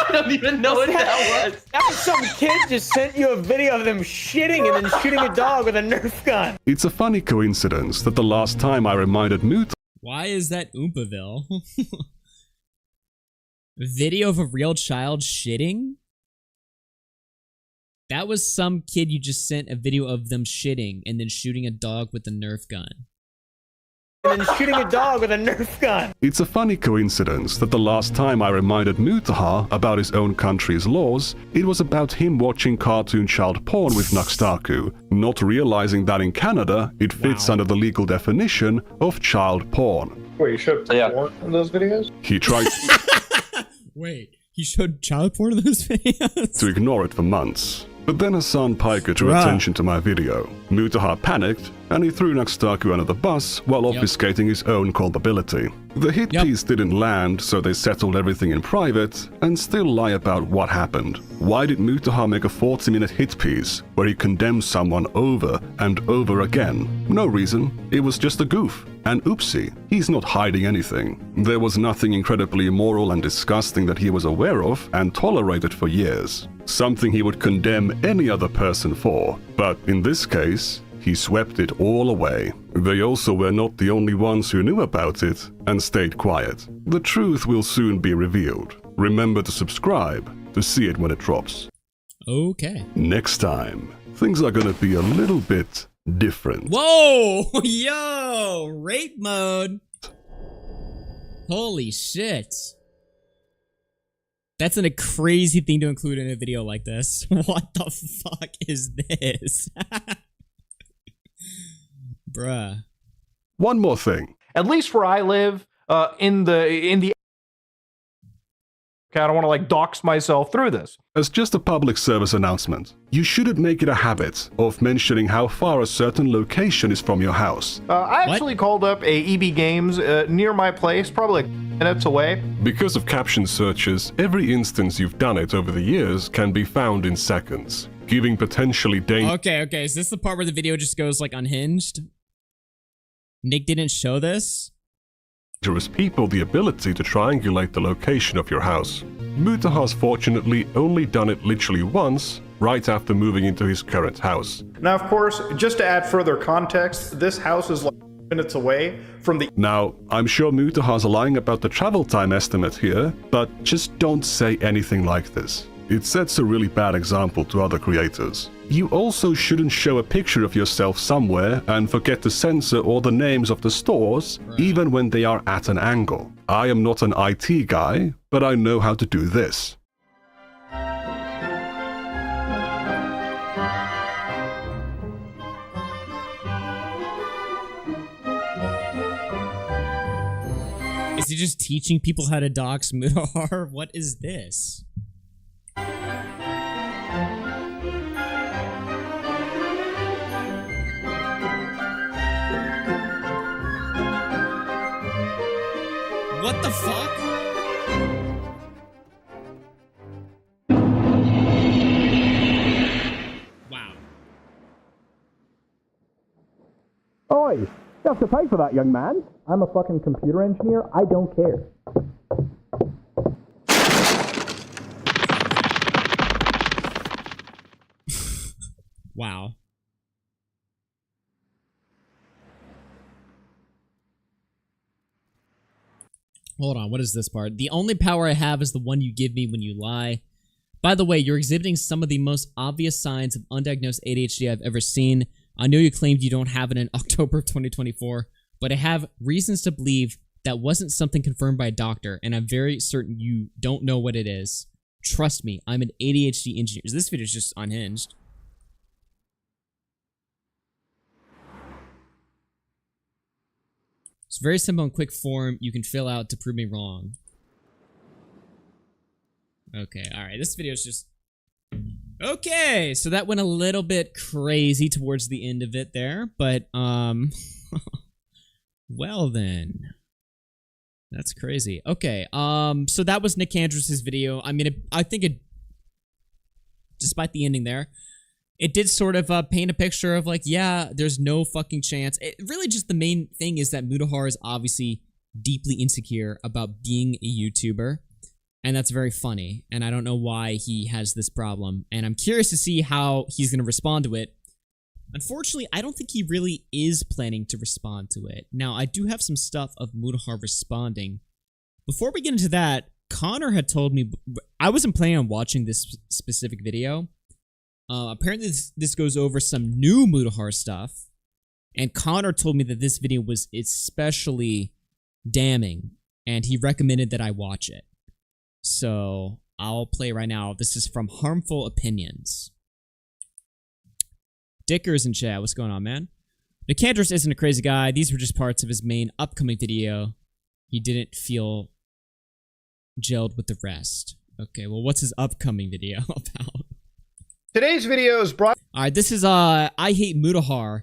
I don't even know what that was. That was some kid just sent you a video of them shitting and then shooting a dog with a Nerf gun. It's a funny coincidence that the last time I reminded Mutahar. Why is that Oompaville? Video of a real child shitting? That was some kid you just sent a video of them shitting and then shooting a dog with a Nerf gun. And then shooting a dog with a Nerf gun. It's a funny coincidence that the last time I reminded Mutahar about his own country's laws, it was about him watching cartoon child porn with Nuxtaku, not realizing that in Canada, it fits under the legal definition of child porn. Wait, you showed porn in those videos? He tried Wait, he showed child porn in those videos? to ignore it for months. But then Hassan Piker drew attention to my video. Mutahar panicked, and he threw Nuxtaku under the bus while obfuscating his own culpability. The hit piece didn't land, so they settled everything in private, and still lie about what happened. Why did Mutahar make a 40-minute hit piece where he condemns someone over and over again? No reason. It was just a goof. And oopsie, he's not hiding anything. There was nothing incredibly immoral and disgusting that he was aware of and tolerated for years. Something he would condemn any other person for. But in this case, he swept it all away. They also were not the only ones who knew about it and stayed quiet. The truth will soon be revealed. Remember to subscribe to see it when it drops. Okay. Next time, things are gonna be a little bit different. Whoa! Yo! Rape mode! Holy shit. That's a crazy thing to include in a video like this. What the fuck is this? Bruh. One more thing. At least where I live, in the okay, I don't want to like dox myself through this. As just a public service announcement, you shouldn't make it a habit of mentioning how far a certain location is from your house. I actually called up a EB Games near my place, probably like minutes away. Because of caption searches, every instance you've done it over the years can be found in seconds, giving potentially Okay, is this the part where the video just goes like unhinged? Nick didn't show this? dangerous people the ability to triangulate the location of your house. Mutahar's fortunately only done it literally once, right after moving into his current house. Now, of course, just to add further context, this house is like minutes away from the... Now, I'm sure Mutahar's lying about the travel time estimate here, but just don't say anything like this. It sets a really bad example to other creators. You also shouldn't show a picture of yourself somewhere and forget to censor all the names of the stores, even when they are at an angle. I am not an IT guy, but I know how to do this. Is he just teaching people how to dox Mutahar? What is this? What the fuck? Wow. Oi, you have to pay for that, young man. I'm a fucking computer engineer. I don't care. Wow. Hold on, what is this part? The only power I have is the one you give me when you lie. By the way, you're exhibiting some of the most obvious signs of undiagnosed ADHD I've ever seen. I know you claimed you don't have it in October of 2024, but I have reasons to believe that wasn't something confirmed by a doctor, and I'm very certain you don't know what it is. Trust me, I'm an ADHD engineer. This video is just unhinged. It's very simple and quick form you can fill out to prove me wrong. Okay, alright, this video is just... Okay, so that went a little bit crazy towards the end of it there, but, Well then. That's crazy. Okay, so that was Nick Andrews' video. I mean, I think it, despite the ending there, it did sort of paint a picture of like, yeah, there's no fucking chance. It really just the main thing is that Mutahar is obviously deeply insecure about being a YouTuber, and that's very funny, and I don't know why he has this problem, and I'm curious to see how he's going to respond to it. Unfortunately, I don't think he really is planning to respond to it. Now, I do have some stuff of Mutahar responding. Before we get into that, Connor had told me, I wasn't planning on watching this specific video. Apparently, this goes over some new Mutahar stuff, and Connor told me that this video was especially damning, and he recommended that I watch it. So, I'll play right now. This is from Harmful Opinions. Dickers in chat, what's going on, man? Nicandrus isn't a crazy guy. These were just parts of his main upcoming video. He didn't feel gelled with the rest. Okay, well, what's his upcoming video about? Today's video is brought... Alright, this is, I Hate Mutahar.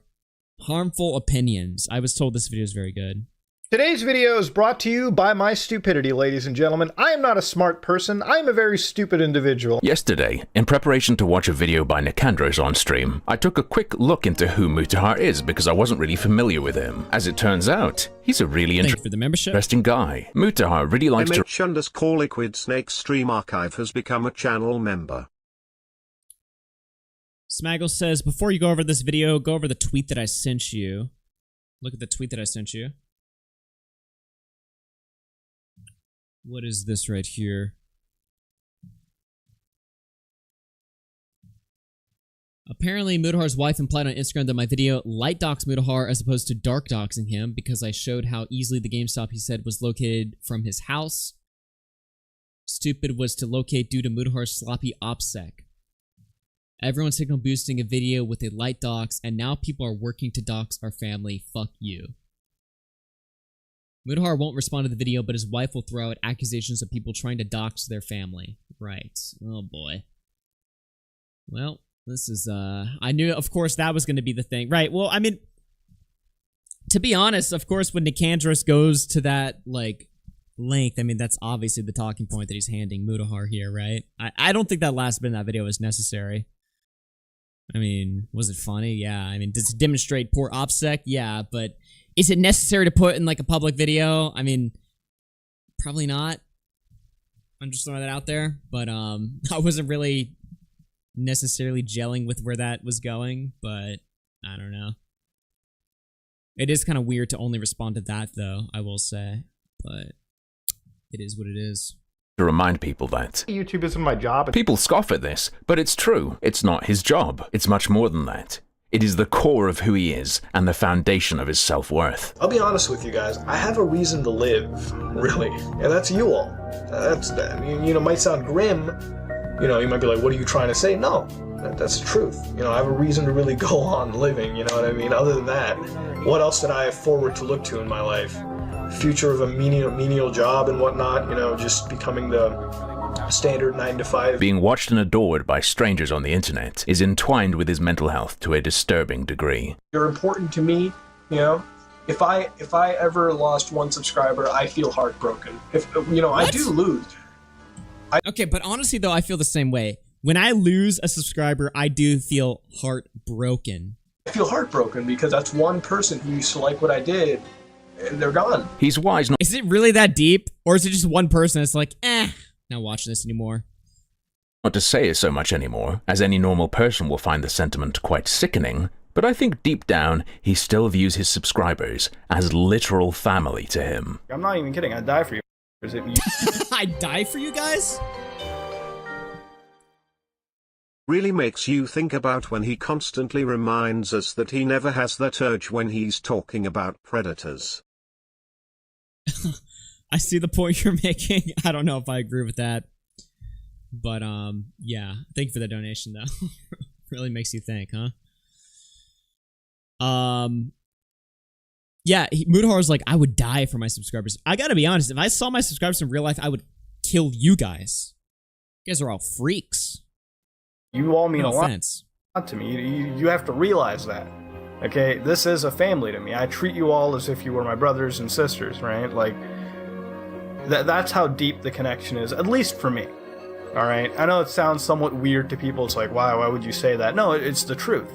Harmful Opinions. I was told this video is very good. Today's video is brought to you by my stupidity, ladies and gentlemen. I am not a smart person. I am a very stupid individual. Yesterday, in preparation to watch a video by Nicandros on stream, I took a quick look into who Mutahar is because I wasn't really familiar with him. As it turns out, he's a really interesting guy. Mutahar really likes to... MH_ Liquid Snake Stream Archive has become a channel member. Smaggle says, before you go over this video, go over the tweet that I sent you. Look at the tweet that I sent you. What is this right here? Apparently, Mutahar's wife implied on Instagram that my video light doxed Mutahar as opposed to dark doxing him because I showed how easily the GameStop he said was located from his house. Stupid was to locate due to Mutahar's sloppy OPSEC. Everyone signal boosting a video with a light dox, and now people are working to dox our family. Fuck you. Mutahar won't respond to the video, but his wife will throw out accusations of people trying to dox their family. Right. Oh boy. Well, this is, I knew, of course, that was going to be the thing. Right, well, I mean, to be honest, of course, when Nicandros goes to that, like, length, I mean, that's obviously the talking point that he's handing Mutahar here, right? I don't think that last bit in that video was necessary. I mean, was it funny? Yeah. I mean, does it demonstrate poor OPSEC? Yeah, but is it necessary to put in, like, a public video? I mean, probably not. I'm just throwing that out there. But, I wasn't really necessarily gelling with where that was going, but I don't know. It is kind of weird to only respond to that, though, I will say. But it is what it is. To remind people that YouTube isn't my job. People scoff at this, but it's true. It's not his job. It's much more than that. It is the core of who he is and the foundation of his self-worth. I'll be honest with you guys. I have a reason to live, really, and that's you all. You know, might sound grim. You know, you might be like, "What are you trying to say?" No, that's the truth. You know, I have a reason to really go on living. You know what I mean? Other than that, what else did I have forward to look to in my life? Future of a menial job and whatnot. You know, just becoming the standard 9 to 5. Being watched and adored by strangers on the internet is entwined with his mental health to a disturbing degree. You're important to me, you know. If I ever lost one subscriber, I feel heartbroken. If you know, what? I do lose. Okay, but honestly though, I feel the same way. When I lose a subscriber, I do feel heartbroken. I feel heartbroken because that's one person who used to like what I did, and they're gone. He's wise not. Is it really that deep, or is it just one person that's like, not watching this anymore? Not to say so much anymore, as any normal person will find the sentiment quite sickening, but I think deep down, he still views his subscribers as literal family to him. I'm not even kidding, I'd die for you. Is it you? I'd die for you guys? Really makes you think about when he constantly reminds us that he never has that urge when he's talking about predators. I see the point you're making. I don't know if I agree with that. But, yeah. Thank you for the donation, though. Really makes you think, huh? Yeah, Mutahar's like, I would die for my subscribers. I gotta be honest, if I saw my subscribers in real life, I would kill you guys. You guys are all freaks. You all mean No a lot offense. to me. You have to realize that. Okay, this is a family to me. I treat you all as if you were my brothers and sisters, right? Like, that's how deep the connection is, at least for me. All right? I know it sounds somewhat weird to people. It's like, why would you say that? No, it's the truth.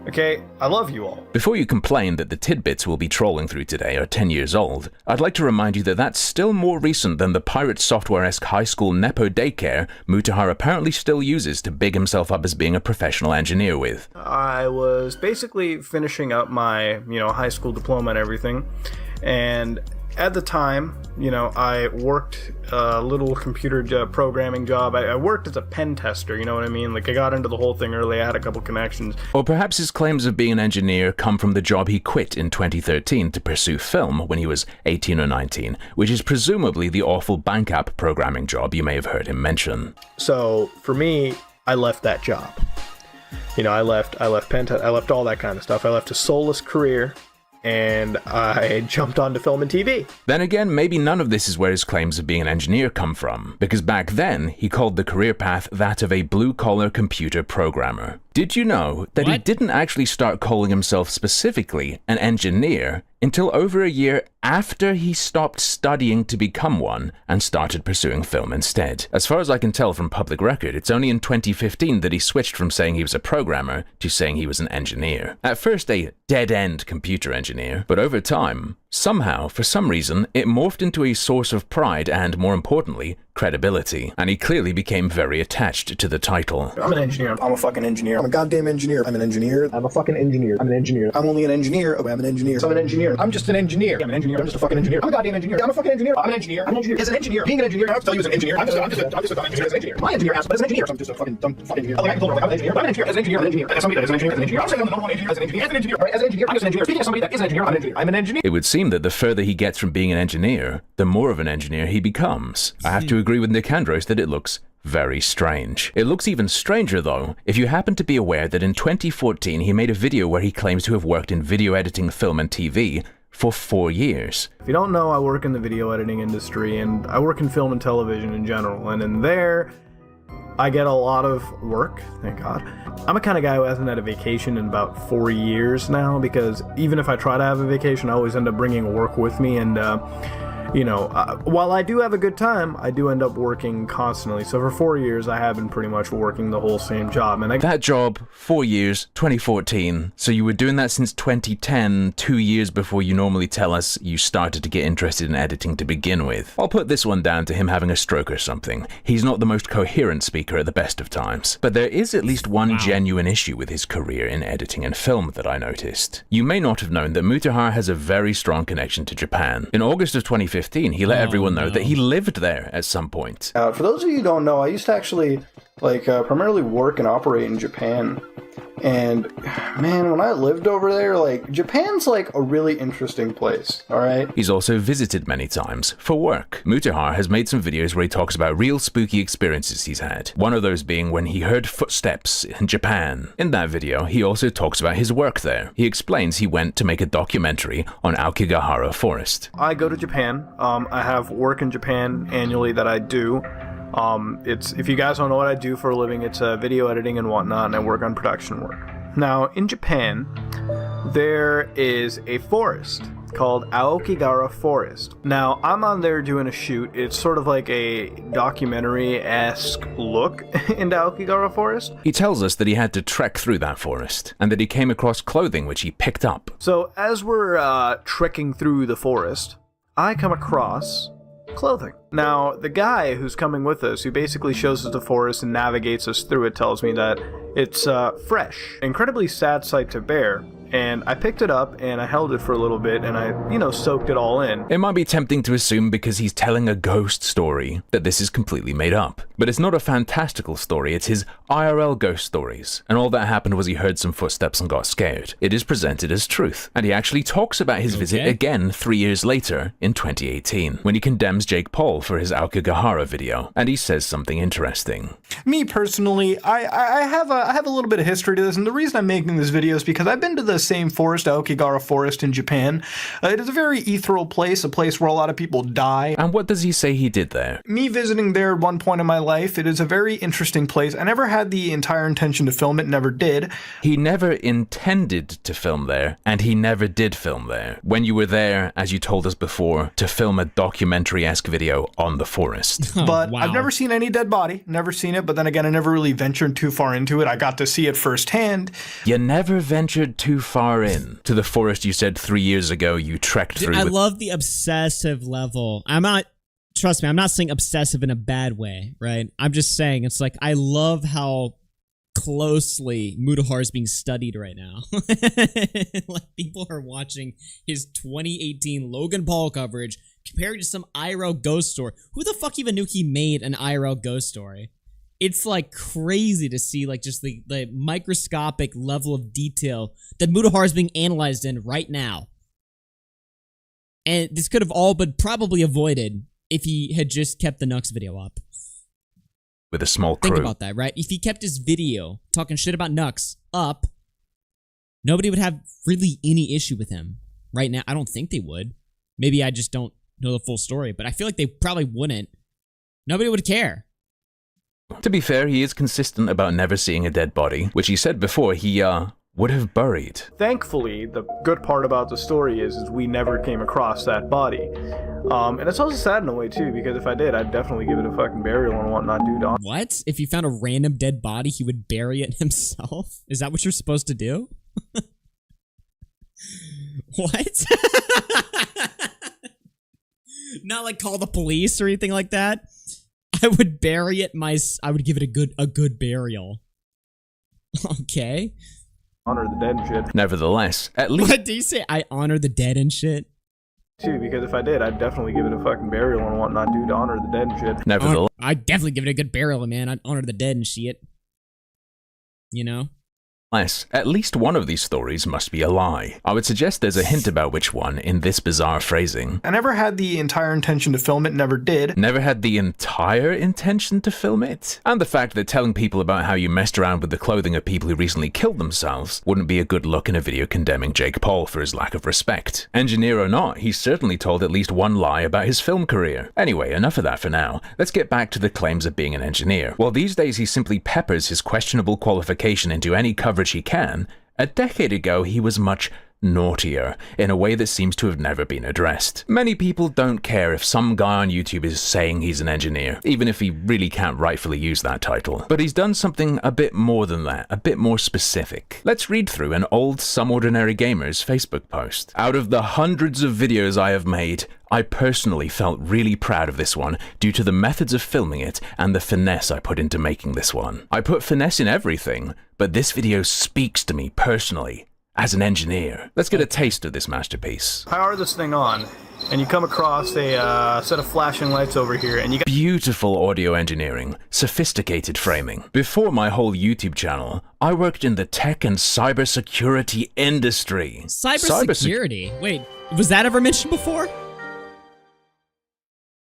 Okay, I love you all. Before you complain that the tidbits we'll be trawling through today are 10 years old, I'd like to remind you that that's still more recent than the pirate software-esque high school Nepo daycare Mutahar apparently still uses to big himself up as being a professional engineer with. I was basically finishing up my, high school diploma and everything, and at the time, I worked a little computer programming job. I worked as a pen tester, you know what I mean? Like, I got into the whole thing early. I had a couple connections. Or perhaps his claims of being an engineer come from the job he quit in 2013 to pursue film when he was 18 or 19, which is presumably the awful bank app programming job you may have heard him mention. So, for me, I left that job. I left pen test, I left all that kind of stuff. I left a soulless career, and I jumped onto film and TV. Then again, maybe none of this is where his claims of being an engineer come from, because back then, he called the career path that of a blue-collar computer programmer. Did you know that he didn't actually start calling himself specifically an engineer until over a year after he stopped studying to become one and started pursuing film instead? As far as I can tell from public record, it's only in 2015 that he switched from saying he was a programmer to saying he was an engineer. At first a dead-end computer engineer, but over time, somehow, for some reason, it morphed into a source of pride and, more importantly, credibility, and he clearly became very attached to the title. I'm an engineer. I'm a fucking engineer. I'm a goddamn engineer. I'm an engineer. I'm a fucking engineer. I'm an engineer. I'm only an engineer. Oh, I'm an engineer. So I'm an engineer. I'm just an engineer. I'm an engineer. I'm just a fucking engineer. I'm a goddamn engineer. I'm a fucking engineer. I'm an engineer. I'm an engineer. As an engineer, being an engineer, I have to tell you as an engineer. I'm just a dumb engineer as an engineer. My engineer asked, but as an engineer, so I'm just a fucking dumb fucking engineer. Like, I can tell you, I'm an engineer. I'm an engineer. As an engineer, I'm an engineer. As somebody that is an engineer, as an engineer. I'm saying I'm the number one engineer as an engineer. As an engineer, right? As an engineer, I'm just an engineer. Speaking of somebody that is an engineer, I'm an engineer. I'm an engineer. It would seem that the further he gets from being an engineer, the more of an engineer he becomes. I have to agree with Nicandros that it looks very strange. It looks even stranger though, if you happen to be aware that in 2014 he made a video where he claims to have worked in video editing, film and TV for 4 years. If you don't know, I work in the video editing industry, and I work in film and television in general, and in there, I get a lot of work, thank God. I'm a kind of guy who hasn't had a vacation in about 4 years now, because even if I try to have a vacation, I always end up bringing work with me, and while I do have a good time, I do end up working constantly. So for 4 years, I have been pretty much working the whole same job. And that job, 4 years, 2014. So you were doing that since 2010, 2 years before you normally tell us you started to get interested in editing to begin with. I'll put this one down to him having a stroke or something. He's not the most coherent speaker at the best of times. But there is at least one genuine issue with his career in editing and film that I noticed. You may not have known that Mutahar has a very strong connection to Japan. In August of 2015, he let everyone know that he lived there at some point. For those of you who don't know, I used to actually primarily work and operate in Japan. And man, when I lived over there, Japan's a really interesting place, all right? He's also visited many times for work. Mutahar has made some videos where he talks about real spooky experiences he's had. One of those being when he heard footsteps in Japan. In that video, he also talks about his work there. He explains he went to make a documentary on Aokigahara Forest. I go to Japan. I have work in Japan annually that I do. If you guys don't know what I do for a living, it's video editing and whatnot, and I work on production work. Now, in Japan, there is a forest called Aokigahara Forest. Now, I'm on there doing a shoot. It's sort of like a documentary-esque look into Aokigahara Forest. He tells us that he had to trek through that forest, and that he came across clothing which he picked up. So, as we're trekking through the forest, I come across clothing. Now, the guy who's coming with us, who basically shows us the forest and navigates us through it, tells me that it's fresh. Incredibly sad sight to bear. And I picked it up and I held it for a little bit and I, soaked it all in. It might be tempting to assume because he's telling a ghost story that this is completely made up. But it's not a fantastical story, it's his IRL ghost stories. And all that happened was he heard some footsteps and got scared. It is presented as truth. And he actually talks about his visit again 3 years later in 2018, when he condemns Jake Paul for his Aokigahara video. And he says something interesting. Me personally, I have a little bit of history to this, and the reason I'm making this video is because I've been to the the same forest, Aokigahara Forest in Japan. It is a very ethereal place, a place where a lot of people die. And what does he say he did there? Me visiting there at one point in my life, it is a very interesting place. I never had the entire intention to film it, never did. He never intended to film there, and he never did film there. When you were there, as you told us before, to film a documentary-esque video on the forest. But I've never seen any dead body, never seen it, but then again, I never really ventured too far into it. I got to see it firsthand. You never ventured too far in to the forest you said 3 years ago you trekked through. I love the obsessive level. Trust me, I'm not saying obsessive in a bad way, right? I'm just saying it's like I love how closely Mutahar is being studied right now. Like people are watching his 2018 Logan Paul coverage compared to some IRL ghost story. Who the fuck even knew he made an IRL ghost story? It's like crazy to see like just the microscopic level of detail that Mutahar is being analyzed in right now. And this could have all been probably avoided if he had just kept the Nux video up. With a small crew. Think about that, right? If he kept his video talking shit about Nux up, nobody would have really any issue with him right now. I don't think they would. Maybe I just don't know the full story, but I feel like they probably wouldn't. Nobody would care. To be fair, he is consistent about never seeing a dead body, which he said before he, would have buried. Thankfully, the good part about the story is we never came across that body. And it's also sad in a way, too, because if I did, I'd definitely give it a fucking burial and whatnot, dude. What? If you found a random dead body, he would bury it himself? Is that what you're supposed to do? What? Not like call the police or anything like that? I would bury it I would give it a good burial. Okay. Honor the dead and shit. Nevertheless, at least... What do you say? I honor the dead and shit? Too, because if I did, I'd definitely give it a fucking burial and whatnot, dude, to honor the dead and shit. Nevertheless... I'd definitely give it a good burial, man. I'd honor the dead and shit. You know? At least one of these stories must be a lie. I would suggest there's a hint about which one in this bizarre phrasing. I never had the entire intention to film it, never did. Never had the entire intention to film it? And the fact that telling people about how you messed around with the clothing of people who recently killed themselves wouldn't be a good look in a video condemning Jake Paul for his lack of respect. Engineer or not, he certainly told at least one lie about his film career. Anyway, enough of that for now. Let's get back to the claims of being an engineer. Well, these days he simply peppers his questionable qualification into any coverage he can. A decade ago, he was much naughtier, in a way that seems to have never been addressed. Many people don't care if some guy on YouTube is saying he's an engineer, even if he really can't rightfully use that title. But he's done something a bit more than that, a bit more specific. Let's read through an old Some Ordinary Gamer's Facebook post. Out of the hundreds of videos I have made, I personally felt really proud of this one due to the methods of filming it and the finesse I put into making this one. I put finesse in everything, but this video speaks to me personally. As an engineer. Let's get a taste of this masterpiece. I power this thing on, and you come across a set of flashing lights over here, and you got beautiful audio engineering, sophisticated framing. Before my whole YouTube channel, I worked in the tech and cybersecurity industry. Cybersecurity? Wait, was that ever mentioned before?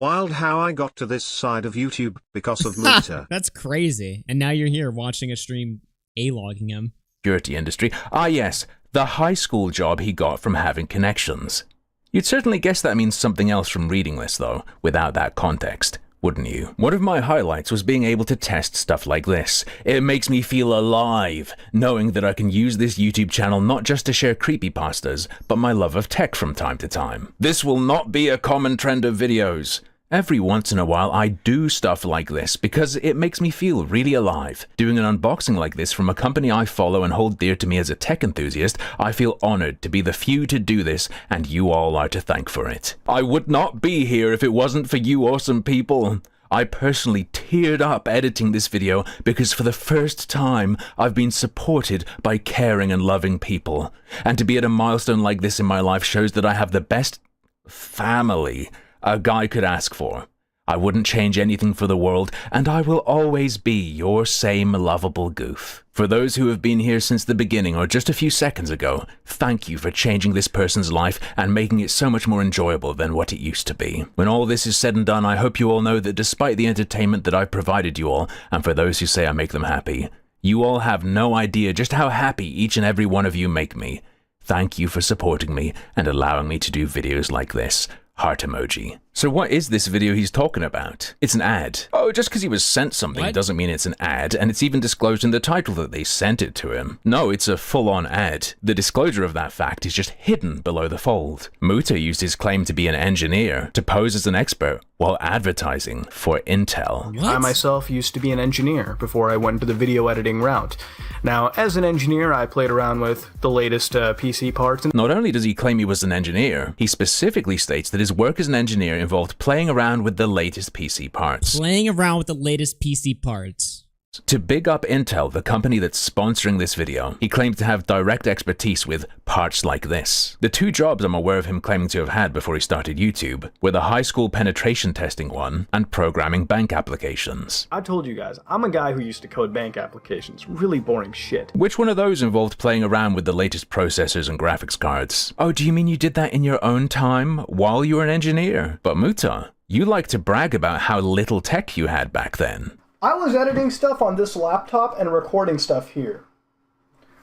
Wild how I got to this side of YouTube because of Muta. That's crazy. And now you're here watching a stream A-logging him. Security industry. Ah yes, the high school job he got from having connections. You'd certainly guess that means something else from reading this though, without that context, wouldn't you? One of my highlights was being able to test stuff like this. It makes me feel alive, knowing that I can use this YouTube channel not just to share creepypastas, but my love of tech from time to time. This will not be a common trend of videos. Every once in a while I do stuff like this because it makes me feel really alive. Doing an unboxing like this from a company I follow and hold dear to me as a tech enthusiast, I feel honored to be the few to do this, and you all are to thank for it. I would not be here if it wasn't for you awesome people. I personally teared up editing this video because for the first time I've been supported by caring and loving people. And to be at a milestone like this in my life shows that I have the best family a guy could ask for. I wouldn't change anything for the world, and I will always be your same lovable goof. For those who have been here since the beginning or just a few seconds ago, thank you for changing this person's life and making it so much more enjoyable than what it used to be. When all this is said and done, I hope you all know that despite the entertainment that I've provided you all, and for those who say I make them happy, you all have no idea just how happy each and every one of you make me. Thank you for supporting me and allowing me to do videos like this. Heart emoji. So what is this video he's talking about? It's an ad. Oh, just because he was sent something doesn't mean it's an ad, and it's even disclosed in the title that they sent it to him. No, it's a full-on ad. The disclosure of that fact is just hidden below the fold. Muta used his claim to be an engineer to pose as an expert while advertising for Intel. I myself used to be an engineer before I went into the video editing route. Now, as an engineer, I played around with the latest PC parts. Not only does he claim he was an engineer, he specifically states that his work as an engineer involved playing around with the latest PC parts. Playing around with the latest PC parts. To big up Intel, the company that's sponsoring this video, he claimed to have direct expertise with parts like this. The two jobs I'm aware of him claiming to have had before he started YouTube were the high school penetration testing one and programming bank applications. I told you guys, I'm a guy who used to code bank applications. Really boring shit. Which one of those involved playing around with the latest processors and graphics cards? Oh, do you mean you did that in your own time while you were an engineer? But Muta, you like to brag about how little tech you had back then. I was editing stuff on this laptop and recording stuff here.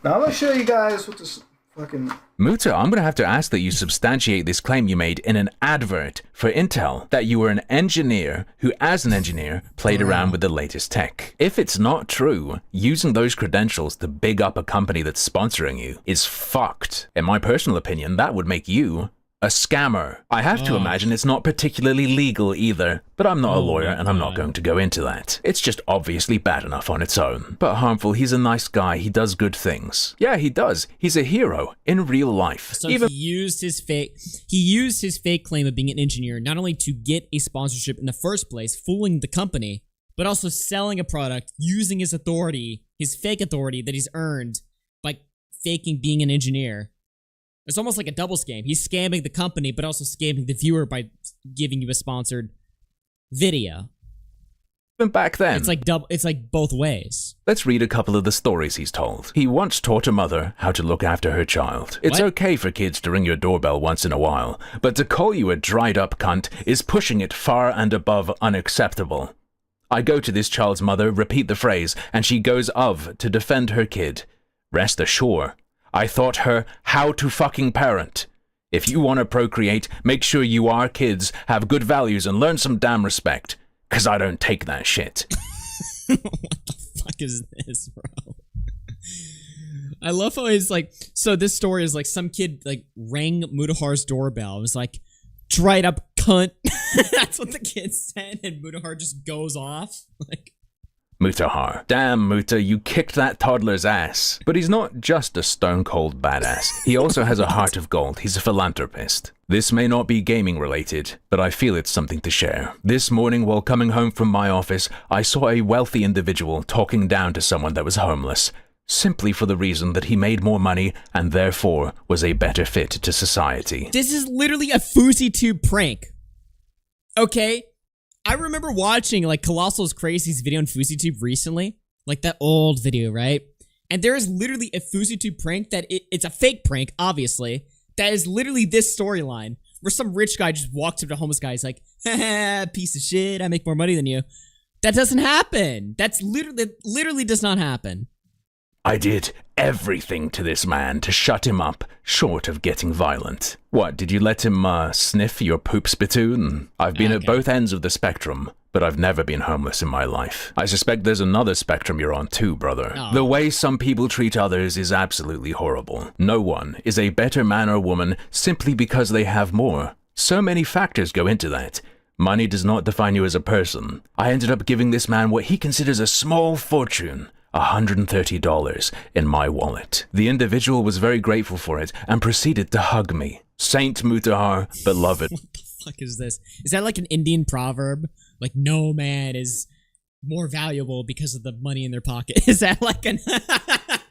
Now I'm going to show you guys what this fucking... Muta, I'm going to have to ask that you substantiate this claim you made in an advert for Intel, that you were an engineer who, as an engineer, played around with the latest tech. If it's not true, using those credentials to big up a company that's sponsoring you is fucked. In my personal opinion, that would make you a scammer. I have to imagine it's not particularly legal either, but I'm not a lawyer and I'm not going to go into that. It's just obviously bad enough on its own. But harmful, he's a nice guy, he does good things. Yeah, he does. He's a hero in real life. So he used his fake claim of being an engineer not only to get a sponsorship in the first place, fooling the company, but also selling a product using his authority, his fake authority that he's earned by faking being an engineer. It's almost like a double scam. He's scamming the company, but also scamming the viewer by giving you a sponsored video. Even back then, it's like both ways. Let's read a couple of the stories he's told. He once taught a mother how to look after her child. It's okay for kids to ring your doorbell once in a while, but to call you a dried up cunt is pushing it far and above unacceptable. I go to this child's mother, repeat the phrase, and she goes of to defend her kid. Rest assured, I taught her how to fucking parent. If you want to procreate, make sure you are kids, have good values, and learn some damn respect. Cause I don't take that shit. What the fuck is this, bro? I love how he's like, so this story is like some kid like rang Mutahar's doorbell. It was like, dried up cunt. That's what the kid said, and Mutahar just goes off. Like, Mutahar. Damn, Muta, you kicked that toddler's ass. But he's not just a stone-cold badass. He also has a heart of gold. He's a philanthropist. This may not be gaming related, but I feel it's something to share. This morning, while coming home from my office, I saw a wealthy individual talking down to someone that was homeless, simply for the reason that he made more money and therefore was a better fit to society. This is literally a FouseyTube prank. Okay? I remember watching like Colossal's Crazy's video on FouseyTube recently, like that old video, right? And there is literally a FouseyTube prank that it's a fake prank, obviously, that is literally this storyline where some rich guy just walks up to a homeless guy. He's like, haha, piece of shit, I make more money than you. That doesn't happen. That's literally does not happen. I did everything to this man to shut him up, short of getting violent. What, did you let him sniff your poop spittoon? I've been at both ends of the spectrum, but I've never been homeless in my life. I suspect there's another spectrum you're on too, brother. Oh. The way some people treat others is absolutely horrible. No one is a better man or woman simply because they have more. So many factors go into that. Money does not define you as a person. I ended up giving this man what he considers a small fortune. $130 in my wallet. The individual was very grateful for it and proceeded to hug me. Saint Mutahar, beloved. What the fuck is this? Is that like an Indian proverb? Like, no man is more valuable because of the money in their pocket. Is that like an...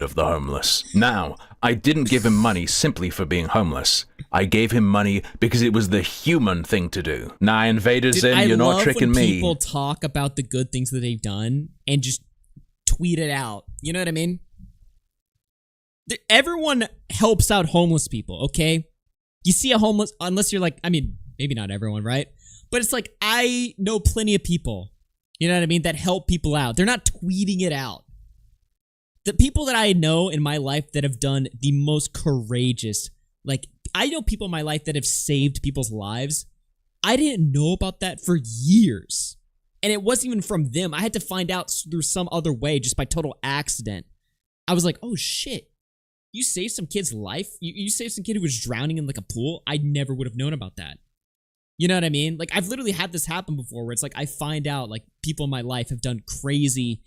of the homeless. Now, I didn't give him money simply for being homeless. I gave him money because it was the human thing to do. Nah, invaders in, you're not tricking me. People talk about the good things that they've done and just tweet it out. You know what I mean? Everyone helps out homeless people, okay? You see a homeless, unless you're like, I mean, maybe not everyone, right? But it's like, I know plenty of people, you know what I mean, that help people out. They're not tweeting it out. the people that I know in my life that have done the most courageous, like, I know people in my life that have saved people's lives. I didn't know about that for years. And it wasn't even from them. I had to find out through some other way, just by total accident. I was like, oh shit, you saved some kid's life? You saved some kid who was drowning in like a pool? I never would have known about that. You know what I mean? Like, I've literally had this happen before where it's like I find out like people in my life have done crazy,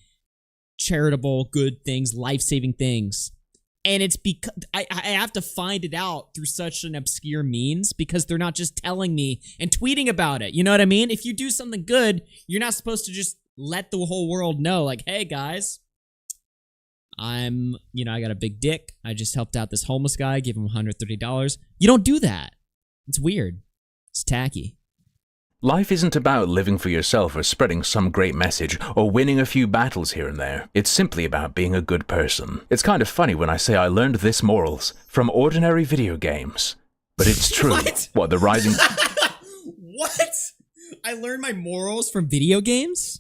charitable, good things, life-saving things. And it's because I have to find it out through such an obscure means because they're not just telling me and tweeting about it. You know what I mean? If you do something good, you're not supposed to just let the whole world know, like, hey guys, I got a big dick. I just helped out this homeless guy, gave him $130. You don't do that. It's weird. It's tacky. Life isn't about living for yourself or spreading some great message or winning a few battles here and there. It's simply about being a good person. It's kind of funny when I say I learned this morals from ordinary video games. But it's true. What, the rising... What? I learned my morals from video games?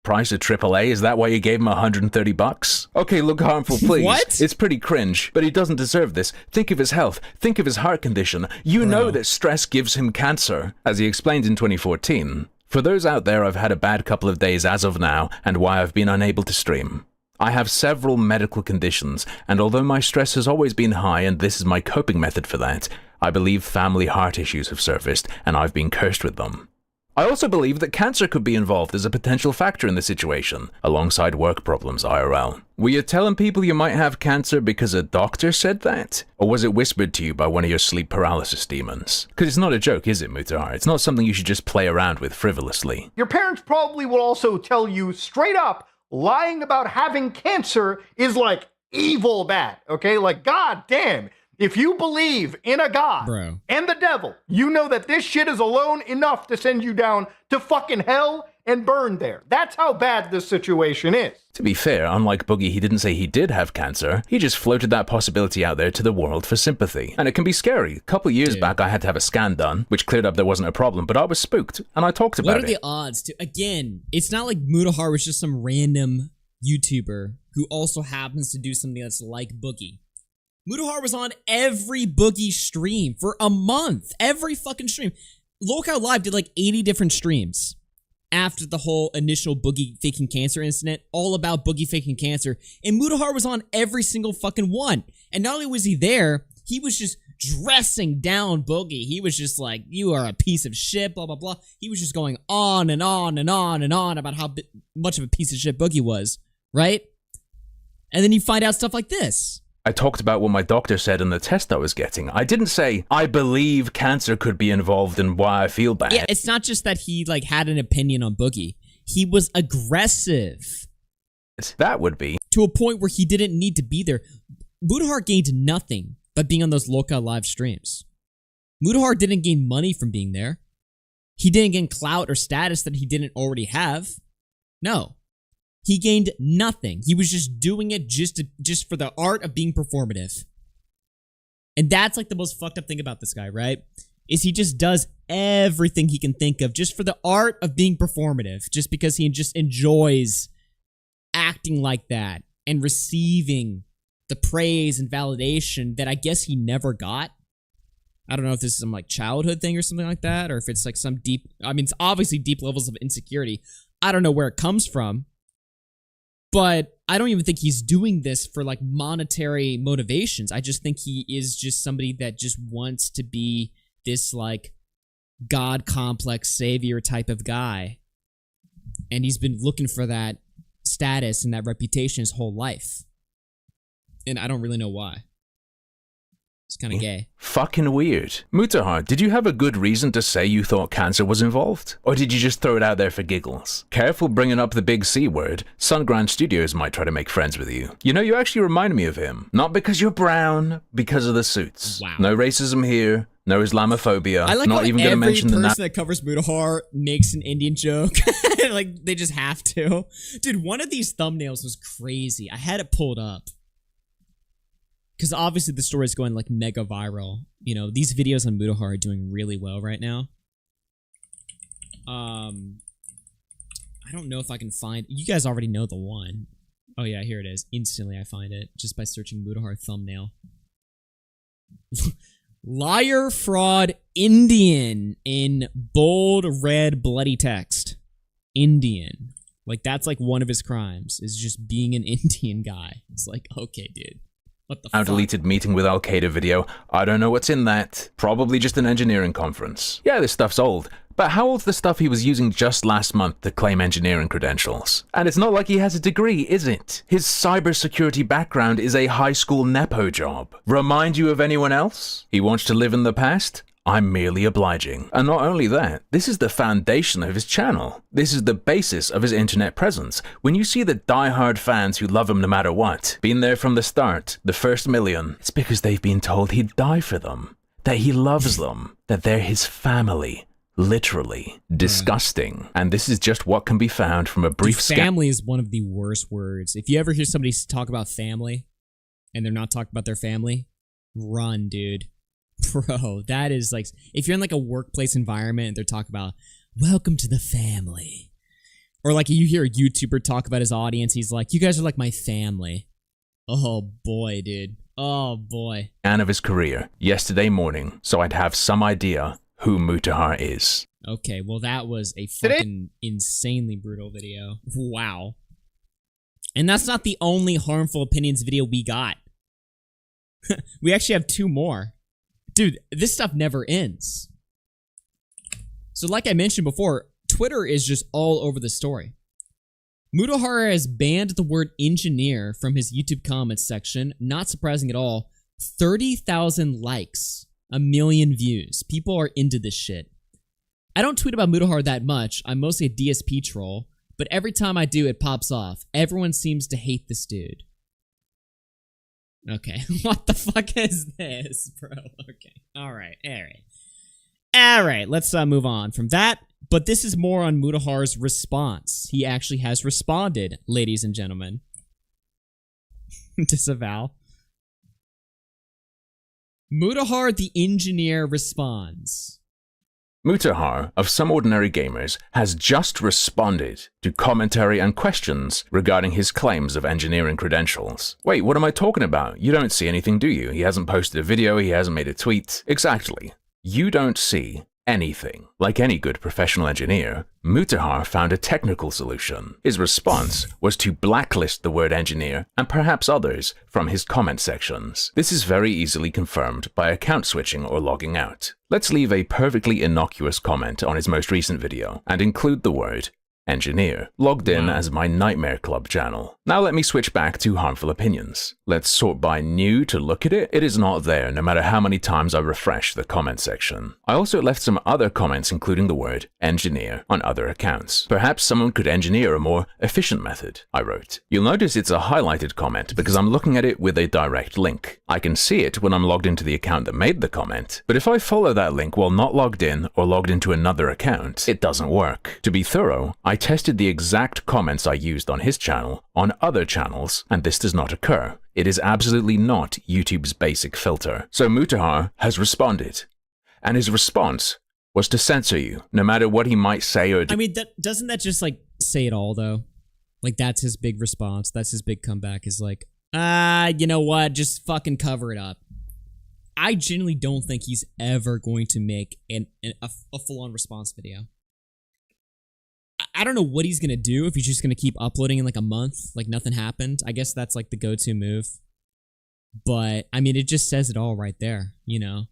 Price of AAA, is that why you gave him $130? Okay, look harmful, please. What? It's pretty cringe, but he doesn't deserve this. Think of his health. Think of his heart condition. You know that stress gives him cancer, as he explained in 2014. For those out there, I've had a bad couple of days as of now, and why I've been unable to stream. I have several medical conditions, and although my stress has always been high and this is my coping method for that, I believe family heart issues have surfaced, and I've been cursed with them. I also believe that cancer could be involved as a potential factor in the situation, alongside work problems IRL. Were you telling people you might have cancer because a doctor said that? Or was it whispered to you by one of your sleep paralysis demons? Because it's not a joke, is it, Mutahar? It's not something you should just play around with frivolously. Your parents probably will also tell you straight up, lying about having cancer is like evil bad, okay? Like, god damn. If you believe in a god and the devil, you know that this shit is alone enough to send you down to fucking hell and burn there. That's how bad this situation is. To be fair, unlike Boogie, he didn't say he did have cancer. He just floated that possibility out there to the world for sympathy. And it can be scary. A couple years back, I had to have a scan done, which cleared up there wasn't a problem, but I was spooked, and I talked about it. What are the odds? Again, it's not like Mutahar was just some random YouTuber who also happens to do something that's like Boogie. Mutahar was on every Boogie stream for a month. Every fucking stream. Lolcow Live did like 80 different streams after the whole initial Boogie faking cancer incident, all about Boogie faking cancer. And Mutahar was on every single fucking one. And not only was he there, he was just dressing down Boogie. He was just like, you are a piece of shit, blah, blah, blah. He was just going on and on and on and on about how much of a piece of shit Boogie was, right? And then you find out stuff like this. I talked about what my doctor said in the test I was getting. I didn't say, I believe cancer could be involved in why I feel bad. Yeah, it's not just that he like had an opinion on Boogie. He was aggressive. That would be. To a point where he didn't need to be there. Mutahar gained nothing by being on those Lolcow Live streams. Mutahar didn't gain money from being there. He didn't gain clout or status that he didn't already have. No. He gained nothing. He was just doing it just for the art of being performative. And that's like the most fucked up thing about this guy, right? Is he just does everything he can think of just for the art of being performative. Just because he just enjoys acting like that and receiving the praise and validation that I guess he never got. I don't know if this is some like childhood thing or something like that, or if it's like some deep, I mean, it's obviously deep levels of insecurity. I don't know where it comes from. But I don't even think he's doing this for like monetary motivations. I just think he is just somebody that just wants to be this like God complex savior type of guy. And he's been looking for that status and that reputation his whole life. And I don't really know why. It's kind of gay. Fucking weird. Mutahar, did you have a good reason to say you thought cancer was involved? Or did you just throw it out there for giggles? Careful bringing up the big C word. Sunground Studios might try to make friends with you. You know, you actually remind me of him. Not because you're brown, because of the suits. Wow. No racism here. No Islamophobia. I like not how even gonna mention the every person that covers Mutahar makes an Indian joke. Like, they just have to. Dude, one of these thumbnails was crazy. I had it pulled up. Because obviously the story is going like mega viral. You know, these videos on Mutahar are doing really well right now. I don't know if I can find... You guys already know the one. Oh yeah, here it is. Instantly I find it just by searching Mutahar thumbnail. Liar, fraud, Indian in bold red bloody text. Indian. Like that's like one of his crimes is just being an Indian guy. It's like, okay, dude. What the fuck? Deleted meeting with Al Qaeda video. I don't know what's in that. Probably just an engineering conference. Yeah, this stuff's old. But how old's the stuff he was using just last month to claim engineering credentials? And it's not like he has a degree, is it? His cybersecurity background is a high school nepo job. Remind you of anyone else? He wants to live in the past? I'm merely obliging. And not only that, this is the foundation of his channel. This is the basis of his internet presence. When you see the die-hard fans who love him no matter what, been there from the start, the first million, it's because they've been told he'd die for them, that he loves them, that they're his family. Literally. Disgusting. And this is just what can be found from a brief scan. Family is one of the worst words. If you ever hear somebody talk about family, and they're not talking about their family, run, dude. Bro, that is like, if you're in like a workplace environment and they're talking about, welcome to the family. Or like you hear a YouTuber talk about his audience, he's like, you guys are like my family. Oh boy, dude. Oh boy. And of his career yesterday morning, so I'd have some idea who Mutahar is. Okay, well that was a fucking insanely brutal video. Wow. And that's not the only harmful opinions video we got. We actually have 2 more. Dude, this stuff never ends. So like I mentioned before, Twitter is just all over the story. Mutahar has banned the word engineer from his YouTube comments section. Not surprising at all. 30,000 likes. 1 million views. People are into this shit. I don't tweet about Mutahar that much. I'm mostly a DSP troll, but every time I do, it pops off. Everyone seems to hate this dude. Okay, what the fuck is this, bro? Okay, all right, let's move on from that, but this is more on Mutahar's response. He actually has responded, ladies and gentlemen. Disavow. Mutahar the engineer responds. Mutahar, of Some Ordinary Gamers, has just responded to commentary and questions regarding his claims of engineering credentials. Wait, what am I talking about? You don't see anything, do you? He hasn't posted a video, he hasn't made a tweet. Exactly. You don't see anything. Like any good professional engineer, Mutahar found a technical solution. His response was to blacklist the word engineer and perhaps others from his comment sections. This is very easily confirmed by account switching or logging out. Let's leave a perfectly innocuous comment on his most recent video and include the word engineer, logged in as my Nightmare Club channel. Now let me switch back to harmful opinions. Let's sort by new to look at it. It is not there no matter how many times I refresh the comment section. I also left some other comments including the word engineer on other accounts. Perhaps someone could engineer a more efficient method, I wrote. You'll notice it's a highlighted comment because I'm looking at it with a direct link. I can see it when I'm logged into the account that made the comment, but if I follow that link while not logged in or logged into another account, it doesn't work. To be thorough, I tested the exact comments I used on his channel on other channels, and this does not occur. It is absolutely not YouTube's basic filter. So Mutahar has responded, and his response was to censor you, no matter what he might say or do. I mean, doesn't that just like say it all though? Like that's his big response. That's his big comeback is like, you know what? Just fucking cover it up. I genuinely don't think he's ever going to make a full-on response video. I don't know what he's going to do, if he's just going to keep uploading in like a month, like nothing happened. I guess that's like the go-to move. But, I mean, it just says it all right there, you know?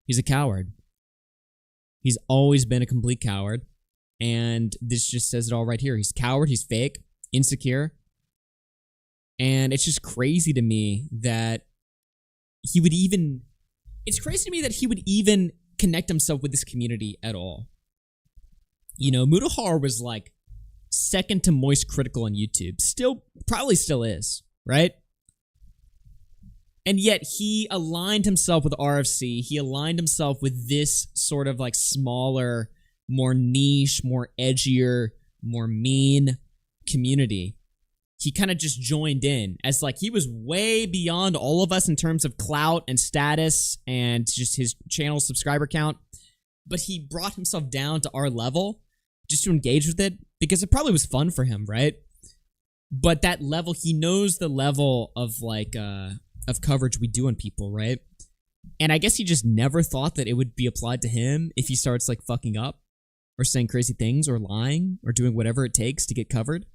He's a coward. He's always been a complete coward. And this just says it all right here. He's a coward, he's fake, insecure. And it's just crazy to me that he would even... It's crazy to me that he would even connect himself with this community at all. You know, Mutahar was like second to Moist Critical on YouTube. Probably still is, right? And yet he aligned himself with RFC. He aligned himself with this sort of like smaller, more niche, more edgier, more mean community. He kind of just joined in as like he was way beyond all of us in terms of clout and status and just his channel subscriber count. But he brought himself down to our level just to engage with it because it probably was fun for him, right? But that level, he knows the level of like of coverage we do on people, right? And I guess he just never thought that it would be applied to him if he starts like fucking up or saying crazy things or lying or doing whatever it takes to get covered.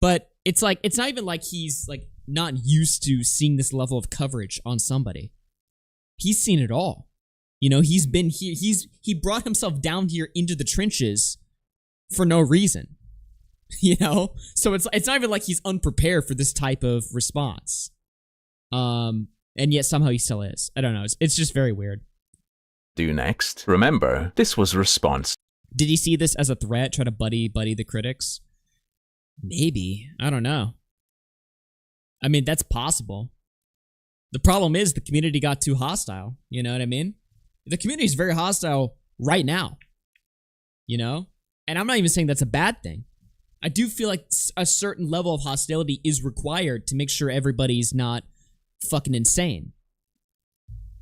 But it's like, it's not even like he's like not used to seeing this level of coverage on somebody. He's seen it all. You know, he's been here. He brought himself down here into the trenches for no reason. You know? So it's not even like he's unprepared for this type of response. And yet somehow he still is. I don't know. It's just very weird. Do next. Remember, this was a response. Did he see this as a threat, try to buddy the critics? Maybe. I don't know. I mean, that's possible. The problem is the community got too hostile. You know what I mean? The community is very hostile right now. You know? And I'm not even saying that's a bad thing. I do feel like a certain level of hostility is required to make sure everybody's not fucking insane.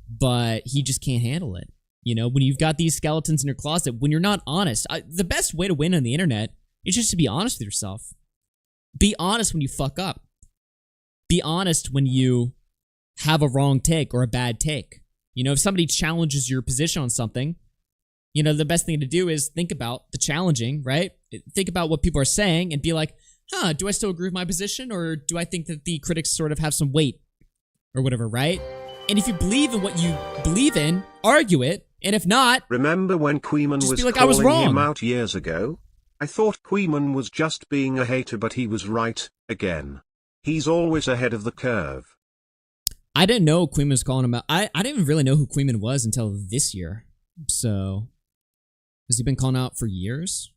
But he just can't handle it. You know, when you've got these skeletons in your closet, when you're not honest, the best way to win on the internet is just to be honest with yourself. Be honest when you fuck up. Be honest when you have a wrong take or a bad take. You know, if somebody challenges your position on something, you know, the best thing to do is think about the challenging, right? Think about what people are saying and be like, do I still agree with my position, or do I think that the critics sort of have some weight or whatever, right? And if you believe in what you believe in, argue it. And if not, remember when Queeman was like, calling I was wrong. him out years ago? I thought Queeman was just being a hater, but he was right, again. He's always ahead of the curve. I didn't know Queeman was calling him out. I didn't even really know who Queeman was until this year. So, has he been calling out for years?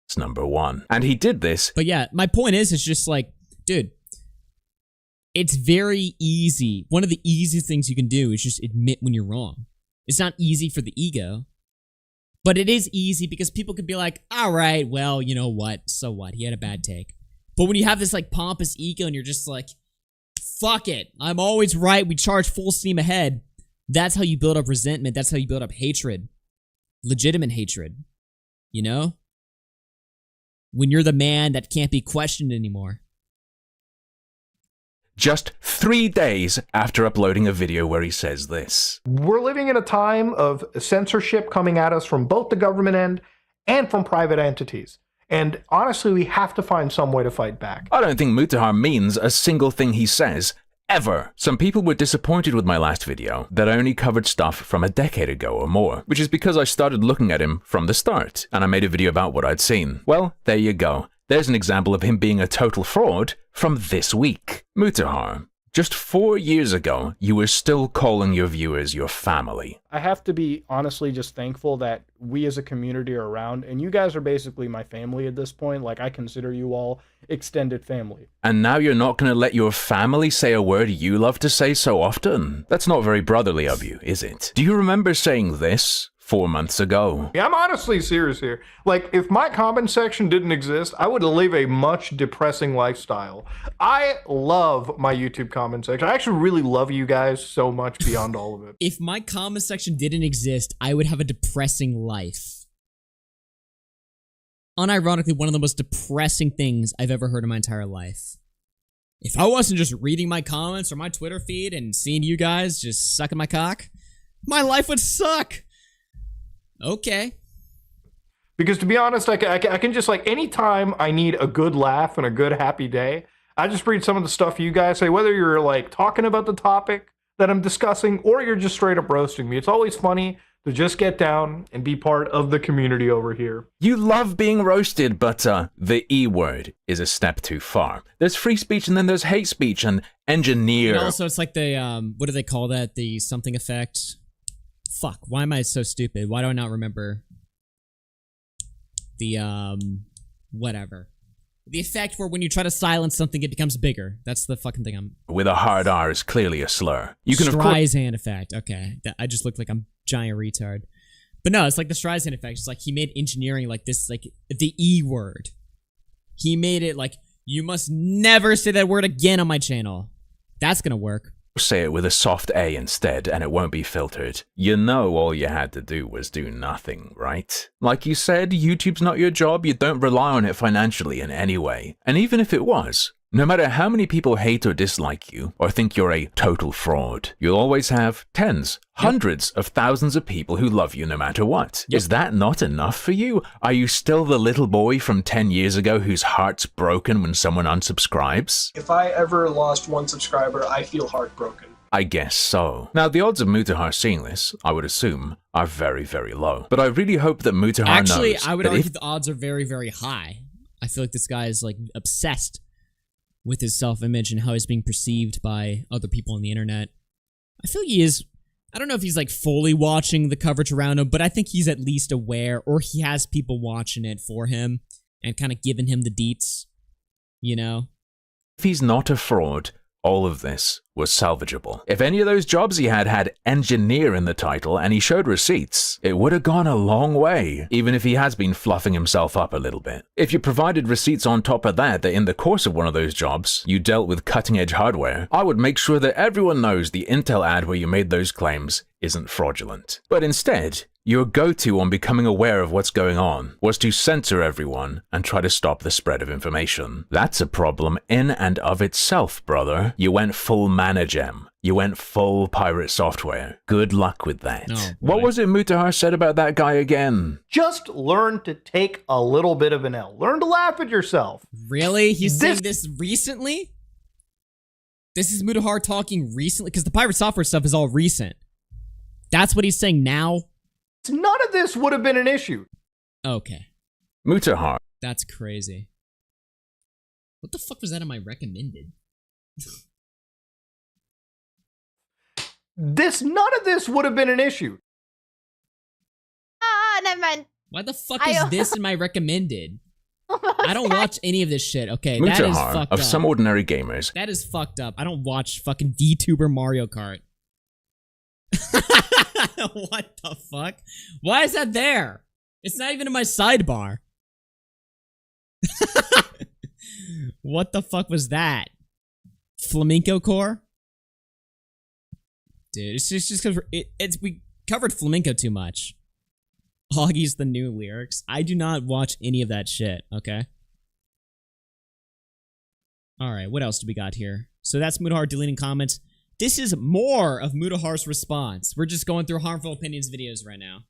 It's number one. And he did this. But yeah, my point is, it's just like, dude, it's very easy. One of the easiest things you can do is just admit when you're wrong. It's not easy for the ego, but it is easy because people could be like, all right, well, you know what? So what? He had a bad take. But when you have this like pompous ego and you're just like, fuck it, I'm always right, we charge full steam ahead. That's how you build up resentment. That's how you build up hatred. Legitimate hatred. You know? When you're the man that can't be questioned anymore. Just 3 days after uploading a video where he says this. We're living in a time of censorship coming at us from both the government end and from private entities. And honestly, we have to find some way to fight back. I don't think Mutahar means a single thing he says, ever. Some people were disappointed with my last video, that I only covered stuff from a decade ago or more, which is because I started looking at him from the start, and I made a video about what I'd seen. Well, there you go. There's an example of him being a total fraud from this week. Mutahar, just 4 years ago, you were still calling your viewers your family. I have to be honestly just thankful that we as a community are around, and you guys are basically my family at this point. Like, I consider you all extended family. And now you're not going to let your family say a word you love to say so often? That's not very brotherly of you, is it? Do you remember saying this 4 months ago? Yeah, I'm honestly serious here. Like, if my comment section didn't exist, I would live a much depressing lifestyle. I love my YouTube comment section. I actually really love you guys so much beyond all of it. If my comment section didn't exist, I would have a depressing life. Unironically, one of the most depressing things I've ever heard in my entire life. If I wasn't just reading my comments or my Twitter feed and seeing you guys just sucking my cock, my life would suck. Okay. Because to be honest, I can just, like, anytime I need a good laugh and a good happy day, I just read some of the stuff you guys say, whether you're like talking about the topic that I'm discussing or you're just straight up roasting me. It's always funny to just get down and be part of the community over here. You love being roasted, but the E word is a step too far. There's free speech and then there's hate speech and engineer. And also, it's like the, what do they call that? The something effect. Fuck, why am I so stupid? Why do I not remember the, whatever. The effect where when you try to silence something, it becomes bigger. That's the fucking thing I'm... With a hard R is clearly a slur. You can Streisand effect. Okay, I just looked like I'm giant retard. But no, it's like the Streisand effect. It's like he made engineering like this, like the E word. He made it like, you must never say that word again on my channel. That's gonna work. say it with a soft A instead and it won't be filtered. You know all you had to do was do nothing, right? Like you said, YouTube's not your job, you don't rely on it financially in any way. And even if it was, no matter how many people hate or dislike you, or think you're a total fraud, you'll always have tens, hundreds of thousands of people who love you no matter what. Is that not enough for you? Are you still the little boy from 10 years ago whose heart's broken when someone unsubscribes? If I ever lost one subscriber, I feel heartbroken. I guess so. Now, the odds of Mutahar seeing this, I would assume, are very, very low. But I really hope that Mutahar knows. Actually, I would argue the odds are very, very high. I feel like this guy is, like, obsessed with his self-image and how he's being perceived by other people on the internet. I feel he is, I don't know if he's like fully watching the coverage around him, but I think he's at least aware, or he has people watching it for him and kind of giving him the deets, you know? If he's not a fraud, all of this was salvageable. If any of those jobs he had engineer in the title and he showed receipts, it would have gone a long way, even if he has been fluffing himself up a little bit. If you provided receipts on top of that in the course of one of those jobs, you dealt with cutting-edge hardware, I would make sure that everyone knows the Intel ad where you made those claims isn't fraudulent. But instead, your go-to on becoming aware of what's going on was to censor everyone and try to stop the spread of information. That's a problem in and of itself, brother. You went full Managem. You went full pirate software. Good luck with that. What was it Mutahar said about that guy again? Just learn to take a little bit of an L. Learn to laugh at yourself. Really? He's saying this recently? This is Mutahar talking recently? Because the pirate software stuff is all recent. That's what he's saying now? None of this would have been an issue. Okay. Mutahar. That's crazy. What the fuck was that in my recommended? None of this would have been an issue. Never mind. Why the fuck is this in my recommended? I don't watch any of this shit. Okay, that is Mutahar fucked of up. Some Ordinary Gamers. That is fucked up. I don't watch fucking VTuber Mario Kart. What the fuck? Why is that there? It's not even in my sidebar. What the fuck was that? Flamenco core? Dude, it's just because we covered flamenco too much. Augie's the new lyrics. I do not watch any of that shit, okay? Alright, what else do we got here? So that's Mutahar deleting comments. This is more of Mutahar's response. We're just going through harmful opinions videos right now.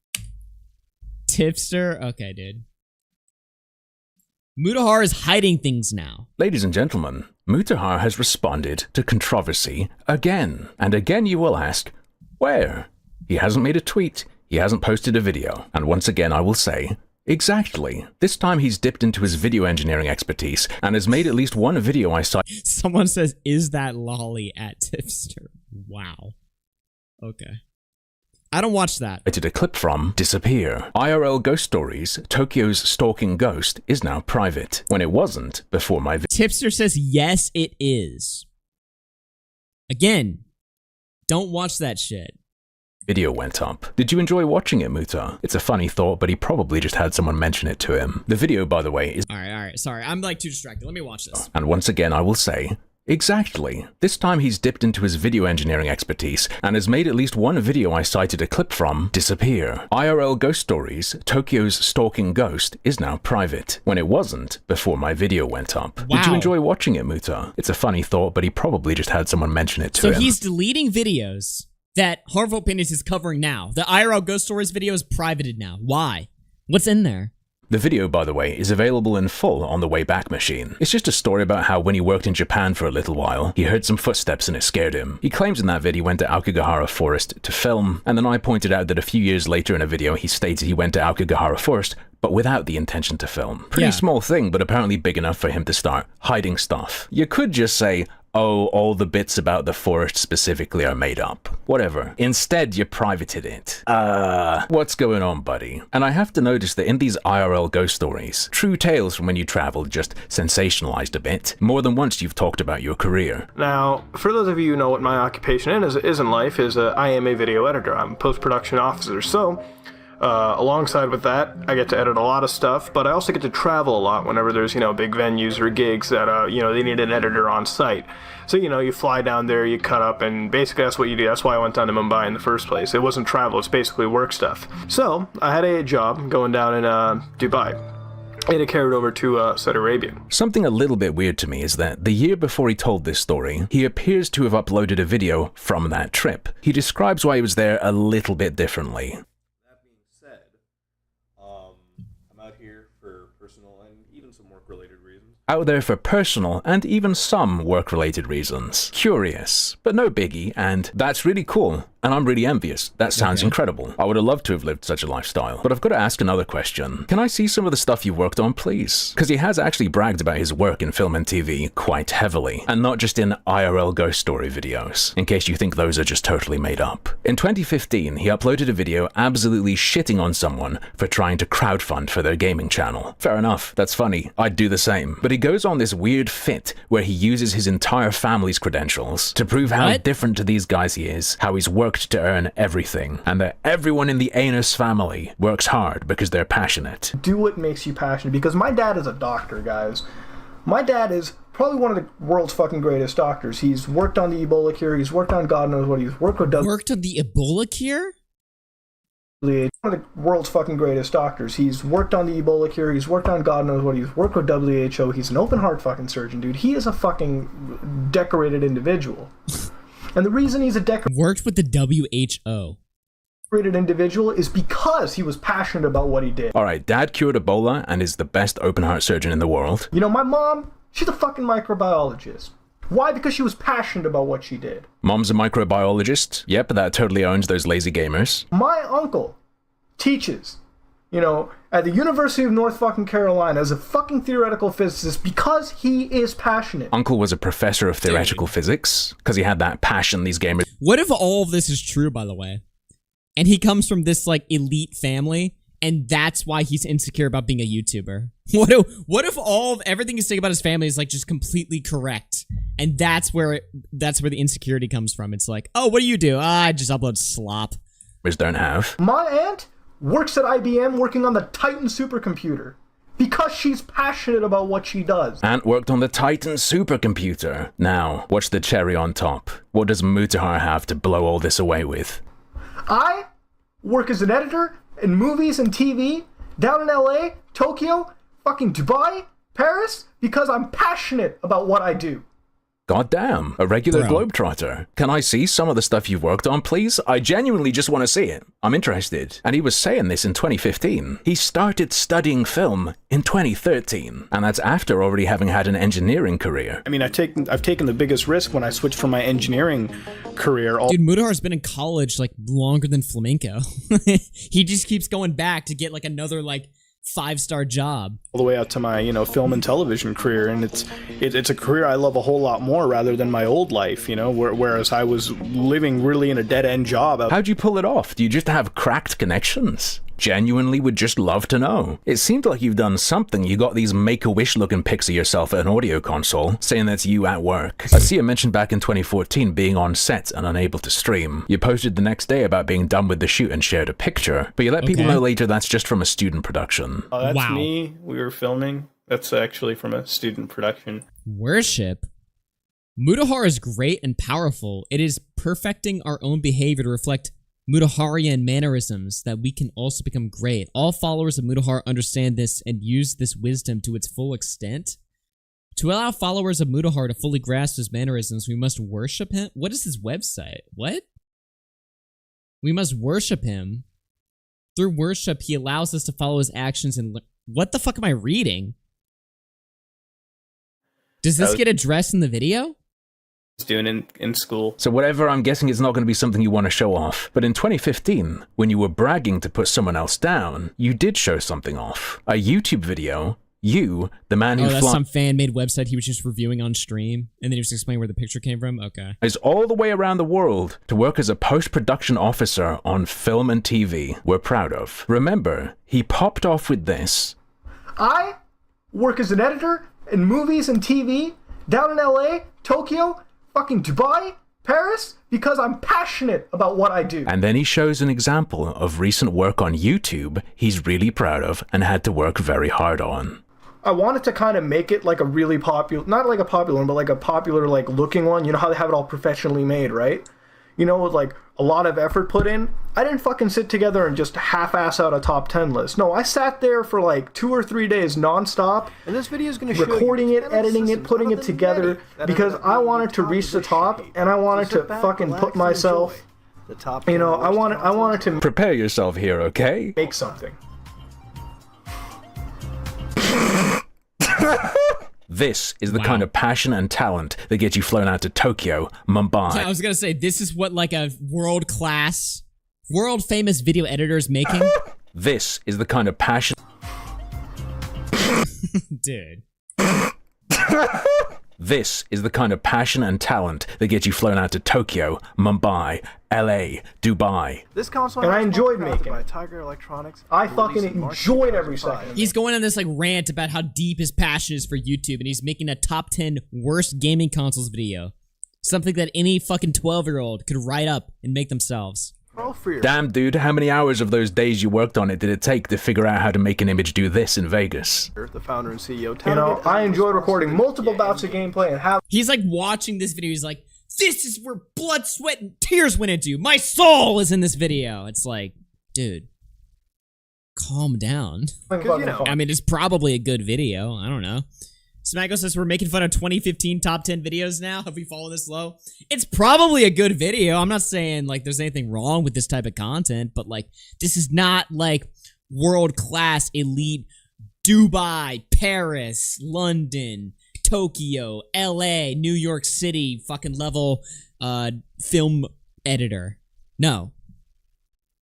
Tipster? Okay, dude. Mutahar is hiding things now. Ladies and gentlemen, Mutahar has responded to controversy again. And again you will ask, where? He hasn't made a tweet. He hasn't posted a video. And once again I will say, exactly. This time he's dipped into his video engineering expertise and has made at least one video I saw. Someone says, is that lolly at Tipster? Wow. Okay. I don't watch that. I did a clip from disappear. IRL Ghost Stories, Tokyo's stalking ghost, is now private, when it wasn't before my video. Tipster says, yes, it is. Again, don't watch that shit. Video went up. Did you enjoy watching it, Muta? It's a funny thought, but he probably just had someone mention it to him. The video, by the way, is... Alright, sorry. I'm like too distracted. Let me watch this. And once again, I will say, exactly. This time he's dipped into his video engineering expertise and has made at least one video I cited a clip from disappear. IRL Ghost Stories, Tokyo's stalking ghost, is now private, when it wasn't before my video went up. Wow. Did you enjoy watching it, Muta? It's a funny thought, but he probably just had someone mention it to him. So he's deleting videos that Harmful Opinions is covering now. The IRL Ghost Stories video is privated now. Why? What's in there? The video, by the way, is available in full on the Wayback Machine. It's just a story about how when he worked in Japan for a little while, he heard some footsteps and it scared him. He claims in that vid he went to Aokigahara Forest to film, and then I pointed out that a few years later in a video he stated he went to Aokigahara Forest, but without the intention to film. Pretty small thing, but apparently big enough for him to start hiding stuff. You could just say, oh, all the bits about the forest specifically are made up. Whatever. Instead, you privated it. What's going on, buddy? And I have to notice that in these IRL ghost stories, true tales from when you traveled just sensationalized a bit. More than once you've talked about your career. Now, for those of you who know what my occupation is in life, I am a video editor. I'm a post-production officer, so Alongside with that, I get to edit a lot of stuff, but I also get to travel a lot whenever there's, big venues or gigs that, they need an editor on site. So, you fly down there, you cut up, and basically that's what you do. That's why I went down to Mumbai in the first place. It wasn't travel, it's basically work stuff. So, I had a job going down in Dubai. And it carried over to Saudi Arabia. Something a little bit weird to me is that the year before he told this story, he appears to have uploaded a video from that trip. He describes why he was there a little bit differently. That being said, I'm out here for personal and even some work-related reasons. Out there for personal and even some work-related reasons. Curious, but no biggie, and that's really cool. And I'm really envious. That sounds incredible. I would have loved to have lived such a lifestyle. But I've got to ask another question. Can I see some of the stuff you've worked on, please? Because he has actually bragged about his work in film and TV quite heavily, and not just in IRL ghost story videos, in case you think those are just totally made up. In 2015, he uploaded a video absolutely shitting on someone for trying to crowdfund for their gaming channel. Fair enough, that's funny. I'd do the same. But he goes on this weird fit where he uses his entire family's credentials to prove how different to these guys he is, how he's worked to earn everything, and that everyone in the Anus family works hard because they're passionate. Do what makes you passionate, because my dad is a doctor, guys. My dad is probably one of the world's fucking greatest doctors. He's worked on the Ebola cure, he's worked on God knows what, he's worked with... Worked on the Ebola cure? One of the world's fucking greatest doctors. He's worked on the Ebola cure, he's worked on God knows what, he's worked with WHO, he's an open heart fucking surgeon, dude. He is a fucking decorated individual. And the reason he's worked with the WHO individual is because he was passionate about what he did. Alright, Dad cured Ebola and is the best open heart surgeon in the world. My mom, she's a fucking microbiologist. Why? Because she was passionate about what she did. Mom's a microbiologist. Yep, that totally owns those lazy gamers. My uncle teaches, at the University of North fucking Carolina as a fucking theoretical physicist because he is passionate. Uncle was a professor of theoretical physics because he had that passion these gamers... What if all of this is true, by the way? And he comes from this, elite family, and that's why he's insecure about being a YouTuber? What if everything he's saying about his family is, just completely correct? And that's where the insecurity comes from. It's like, oh, what do you do? I just upload slop. Don't have. My aunt works at IBM working on the Titan supercomputer because she's passionate about what she does. Aunt worked on the Titan supercomputer. Now, what's the cherry on top? What does Mutahar have to blow all this away with? I work as an editor in movies and TV down in LA, Tokyo, fucking Dubai, Paris, because I'm passionate about what I do. Goddamn, a regular globetrotter. Can I see some of the stuff you've worked on, please? I genuinely just want to see it. I'm interested. And he was saying this in 2015. He started studying film in 2013. And that's after already having had an engineering career. I mean, I've taken the biggest risk when I switched from my engineering career. Dude, Mutahar's been in college, longer than Flamenco. He just keeps going back to get, another, 5-star job all the way out to my film and television career, and it's a career I love a whole lot more rather than my old life, whereas I was living really in a dead-end job. How'd you pull it off? Do you just have cracked connections? Genuinely would just love to know. It seemed like you've done something. You got these Make-A-Wish looking pics of yourself at an audio console, saying that's you at work. I see you mentioned back in 2014 being on set and unable to stream. You posted the next day about being done with the shoot and shared a picture, but you let people know later that's just from a student production. Oh, that's me. We were filming. That's actually from a student production. Worship. Mutahar is great and powerful. It is perfecting our own behavior to reflect Mutaharian mannerisms that we can also become great. All followers of Mutahar understand this and use this wisdom to its full extent. To allow followers of Mutahar to fully grasp his mannerisms, we must worship him. What is his website? What? We must worship him. Through worship, he allows us to follow his actions and what the fuck am I reading? Does this get addressed in the video? Doing in school. So whatever, I'm guessing it's not going to be something you want to show off. But in 2015, when you were bragging to put someone else down, you did show something off. A YouTube video, you, the man who that's some fan-made website he was just reviewing on stream, and then he was explaining where the picture came from? Okay. Is all the way around the world to work as a post-production officer on film and TV. We're proud of. Remember, he popped off with this. I work as an editor in movies and TV down in LA, Tokyo, fucking Dubai, Paris? Because I'm passionate about what I do. And then he shows an example of recent work on YouTube he's really proud of and had to work very hard on. I wanted to kind of make it like a really popular, not like a popular one, but like a popular like looking one. You know how they have it all professionally made, right? You know, with like a lot of effort put in. I didn't fucking sit together and just half-ass out a top 10 list. No, I sat there for like 2 or 3 days nonstop. And this video is going to show recording it, editing it, putting it together because I wanted to reach the top and I wanted to fucking put myself, you know, I wanted to prepare yourself here, okay? Make something. This is the kind of passion and talent that gets you flown out to Tokyo, Mumbai. Yeah, I was gonna say, this is what like a world-class, world-famous video editor is making. This is the kind of passion... Dude. This is the kind of passion and talent that gets you flown out to Tokyo, Mumbai, LA, Dubai. This console and I enjoyed making by Tiger Electronics. I fucking enjoyed every second. He's going on this like rant about how deep his passion is for YouTube, and he's making a top 10 worst gaming consoles video. Something that any fucking 12-year-old could write up and make themselves. Damn, dude, how many hours of those days you worked on it did it take to figure out how to make an image do this in Vegas? The founder and CEO. You know, I enjoyed recording multiple bouts of gameplay and have. He's like watching this video. He's like, "This is where blood, sweat, and tears went into. My soul is in this video." It's like, dude, calm down. You know. I mean, it's probably a good video. I don't know. Smacko says we're making fun of 2015 top 10 videos now. Have we fallen this low? It's probably a good video. I'm not saying like there's anything wrong with this type of content, but like this is not like world-class elite Dubai, Paris, London, Tokyo, LA, New York City fucking level film editor. No.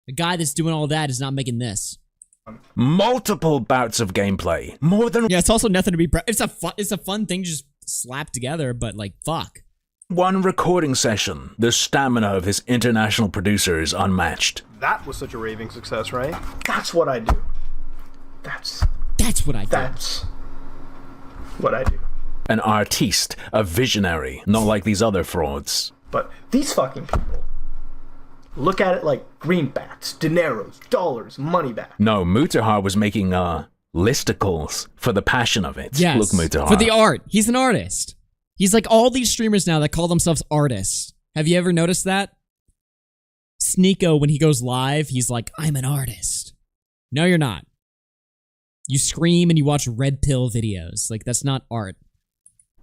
The guy that's doing all that is not making this. Multiple bouts of gameplay. More than... Yeah, it's also nothing to be proud. It's a fun thing to just slap together, but like, fuck. One recording session. The stamina of his international producer is unmatched. That was such a raving success, right? That's what I do. That's what I do. That's what I do. An artiste, a visionary, not like these other frauds. But these fucking people look at it like greenbacks, dineros, dollars, money back. No, Mutahar was making listicles for the passion of it. Yes, look, Mutahar. for the art. He's an artist. He's like all these streamers now that call themselves artists. Have you ever noticed that? Sneeko, when he goes live, he's like, I'm an artist. No, you're not. You scream and you watch red pill videos. Like, that's not art.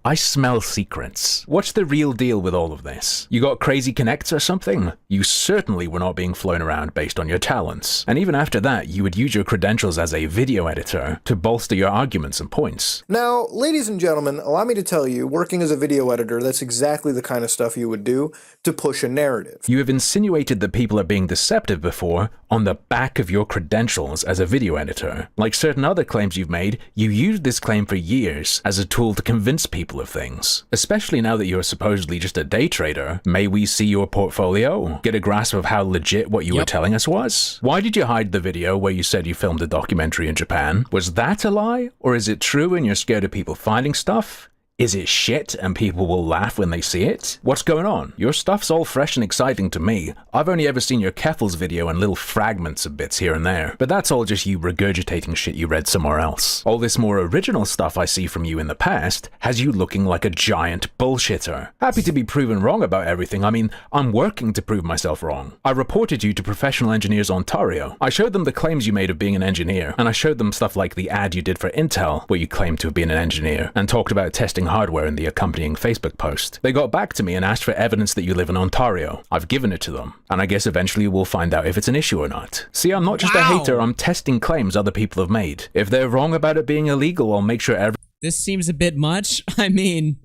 I smell secrets. What's the real deal with all of this? You got crazy connects or something? You certainly were not being flown around based on your talents. And even after that, you would use your credentials as a video editor to bolster your arguments and points. Now, ladies and gentlemen, allow me to tell you, working as a video editor, that's exactly the kind of stuff you would do to push a narrative. You have insinuated that people are being deceptive before on the back of your credentials as a video editor. Like certain other claims you've made, you used this claim for years as a tool to convince people of things. Especially now that you're supposedly just a day trader, may we see your portfolio? Get a grasp of how legit what you were telling us was? Why did you hide the video where you said you filmed a documentary in Japan? Was that a lie? Or is it true and you're scared of people finding stuff? Is it shit and people will laugh when they see it? What's going on? Your stuff's all fresh and exciting to me. I've only ever seen your Keffels video and little fragments of bits here and there. But that's all just you regurgitating shit you read somewhere else. All this more original stuff I see from you in the past has you looking like a giant bullshitter. Happy to be proven wrong about everything. I mean, I'm working to prove myself wrong. I reported you to Professional Engineers Ontario. I showed them the claims you made of being an engineer, and I showed them stuff like the ad you did for Intel, where you claimed to have been an engineer, and talked about testing hardware in the accompanying Facebook post. They got back to me and asked for evidence that you live in Ontario. I've given it to them, and I guess eventually we'll find out if it's an issue or not. See, I'm not just a hater, I'm testing claims other people have made. If they're wrong about it being illegal, I'll make sure This seems a bit much. I mean,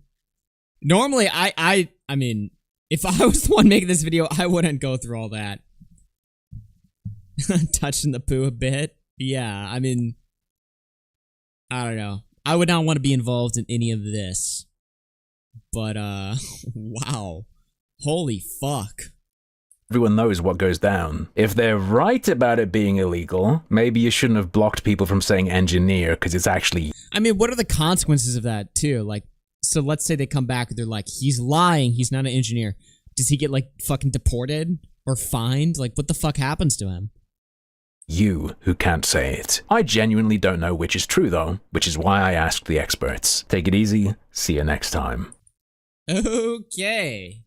normally I mean, if I was the one making this video, I wouldn't go through all that. Touching the poo a bit. Yeah, I mean, I don't know. I would not want to be involved in any of this. But, wow. Holy fuck. Everyone knows what goes down. If they're right about it being illegal, maybe you shouldn't have blocked people from saying engineer, because it's actually... I mean, what are the consequences of that, too? Like, so let's say they come back and they're like, he's lying, he's not an engineer. Does he get like fucking deported or fined? Like what the fuck happens to him? You who can't say it. I genuinely don't know which is true though, which is why I asked the experts. Take it easy. See you next time. Okay.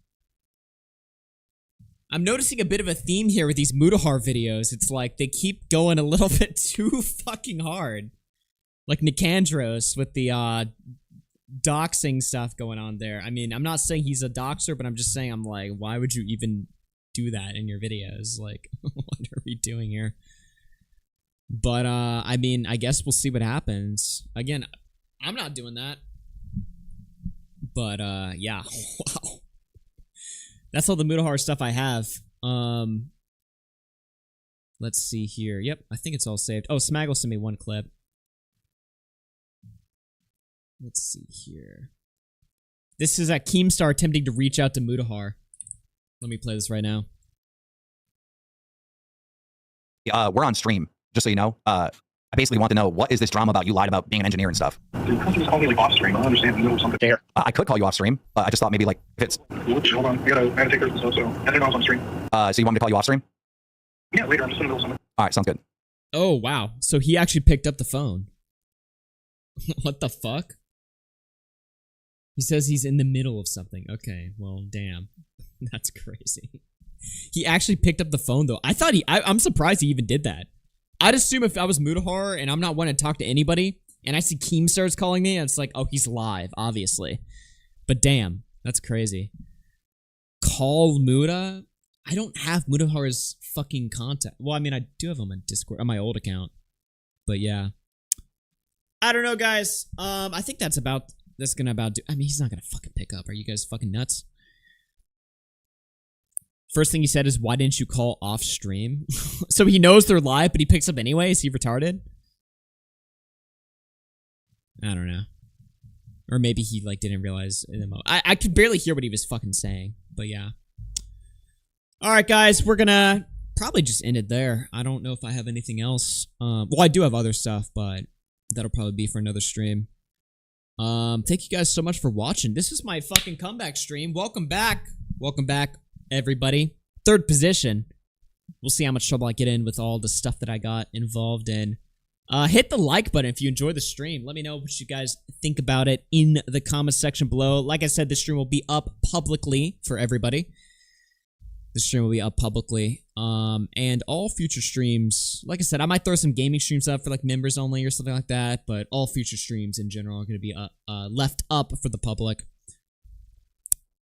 I'm noticing a bit of a theme here with these Mutahar videos. It's like they keep going a little bit too fucking hard. Like Nicandros with the doxing stuff going on there. I mean, I'm not saying he's a doxer, but I'm just saying, I'm like, why would you even do that in your videos? Like, what are we doing here? But, I mean, I guess we'll see what happens. Again, I'm not doing that. But, yeah. Wow. That's all the Mutahar stuff I have. Let's see here. Yep, I think it's all saved. Oh, Smaggle sent me one clip. Let's see here. This is at Keemstar attempting to reach out to Mutahar. Let me play this right now. We're on stream, just so you know. I basically want to know, what is this drama about? You lied about being an engineer and stuff. You can't just call me like off stream. I don't understand the middle of something. There. I could call you off stream. I just thought maybe like if it's. Hold on. I gotta take care of stuff, so I didn't know I was on stream. So you want me to call you off stream? Yeah, later. I'm just in the middle of something. All right, sounds good. Oh, wow. So he actually picked up the phone. What the fuck? He says he's in the middle of something. Okay, well, damn. That's crazy. He actually picked up the phone, though. I thought I'm surprised he even did that. I'd assume if I was Mutahar and I'm not wanting to talk to anybody, and I see Keemstar's calling me, and it's like, oh, he's live, obviously. But damn, that's crazy. Call Muta? I don't have Mutahar's fucking contact. Well, I mean, I do have him on Discord, on my old account. But yeah. I don't know, guys. I think that's gonna about do. I mean, he's not gonna fucking pick up. Are you guys fucking nuts? First thing he said is, why didn't you call off stream? So he knows they're live, but he picks up anyway? Is he retarded? I don't know. Or maybe he like didn't realize in the moment. I could barely hear what he was fucking saying, but yeah. Alright guys, we're gonna probably just end it there. I don't know if I have anything else. Well, I do have other stuff, but that'll probably be for another stream. Thank you guys so much for watching. This is my fucking comeback stream. Welcome back. Welcome back, everybody. Third position. We'll see how much trouble I get in with all the stuff that I got involved in. Hit the like button if you enjoy the stream. Let me know what you guys think about it in the comment section below. Like I said, this stream will be up publicly for everybody. The stream will be up publicly. And all future streams, like I said, I might throw some gaming streams up for like members only or something like that, but all future streams in general are going to be left up for the public.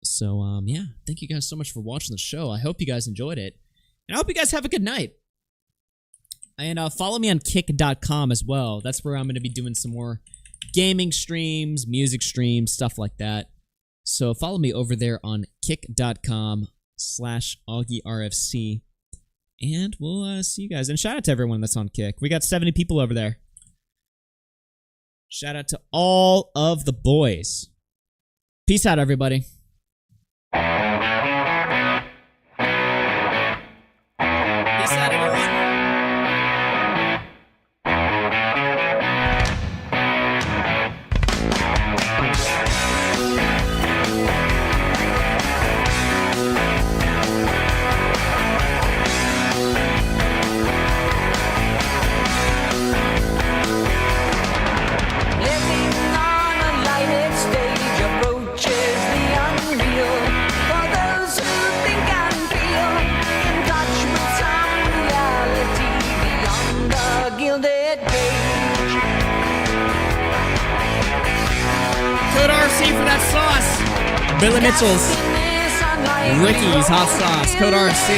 So, yeah, thank you guys so much for watching the show. I hope you guys enjoyed it. And I hope you guys have a good night. And follow me on kick.com as well. That's where I'm going to be doing some more gaming streams, music streams, stuff like that. So follow me over there on kick.com/AugieRFC. And we'll see you guys. And shout out to everyone that's on Kick. We got 70 people over there. Shout out to all of the boys. Peace out, everybody. Peace out, everyone. Code RFC for that sauce. Billy Mitchell's Ricky's hot sauce. Code RFC.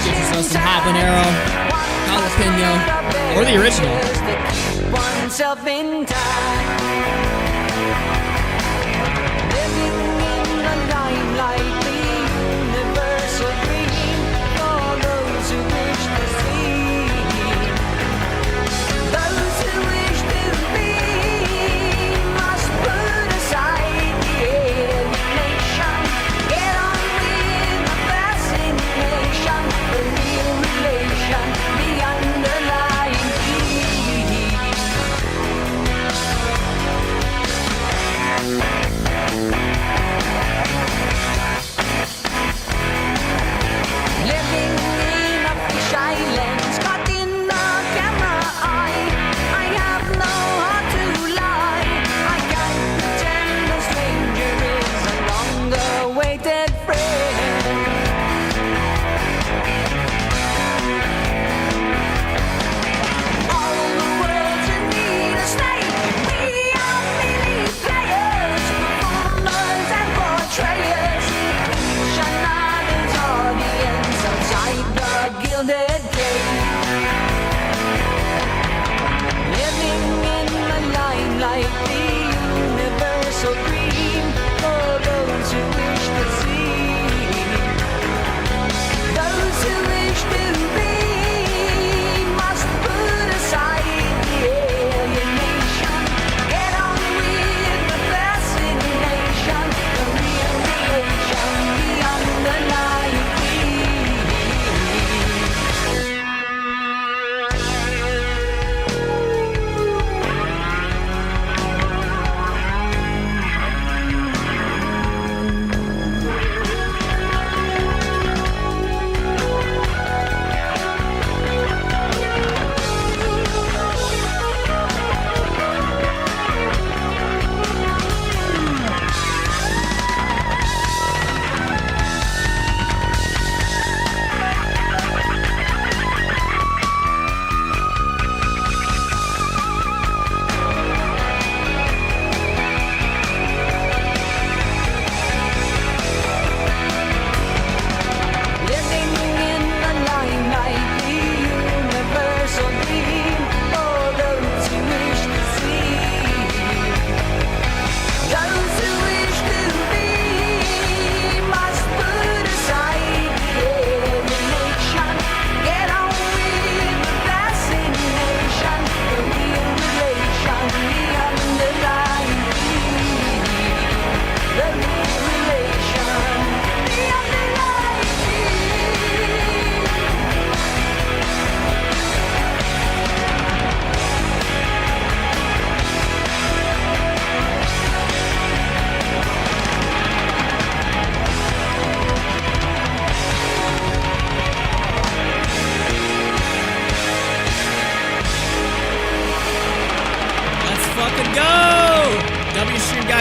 Get yourself some habanero, jalapeno, or the original.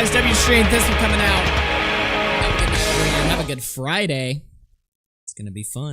guys. W Stream, this one coming out. Have a good night, everyone. Have a good Friday. It's going to be fun.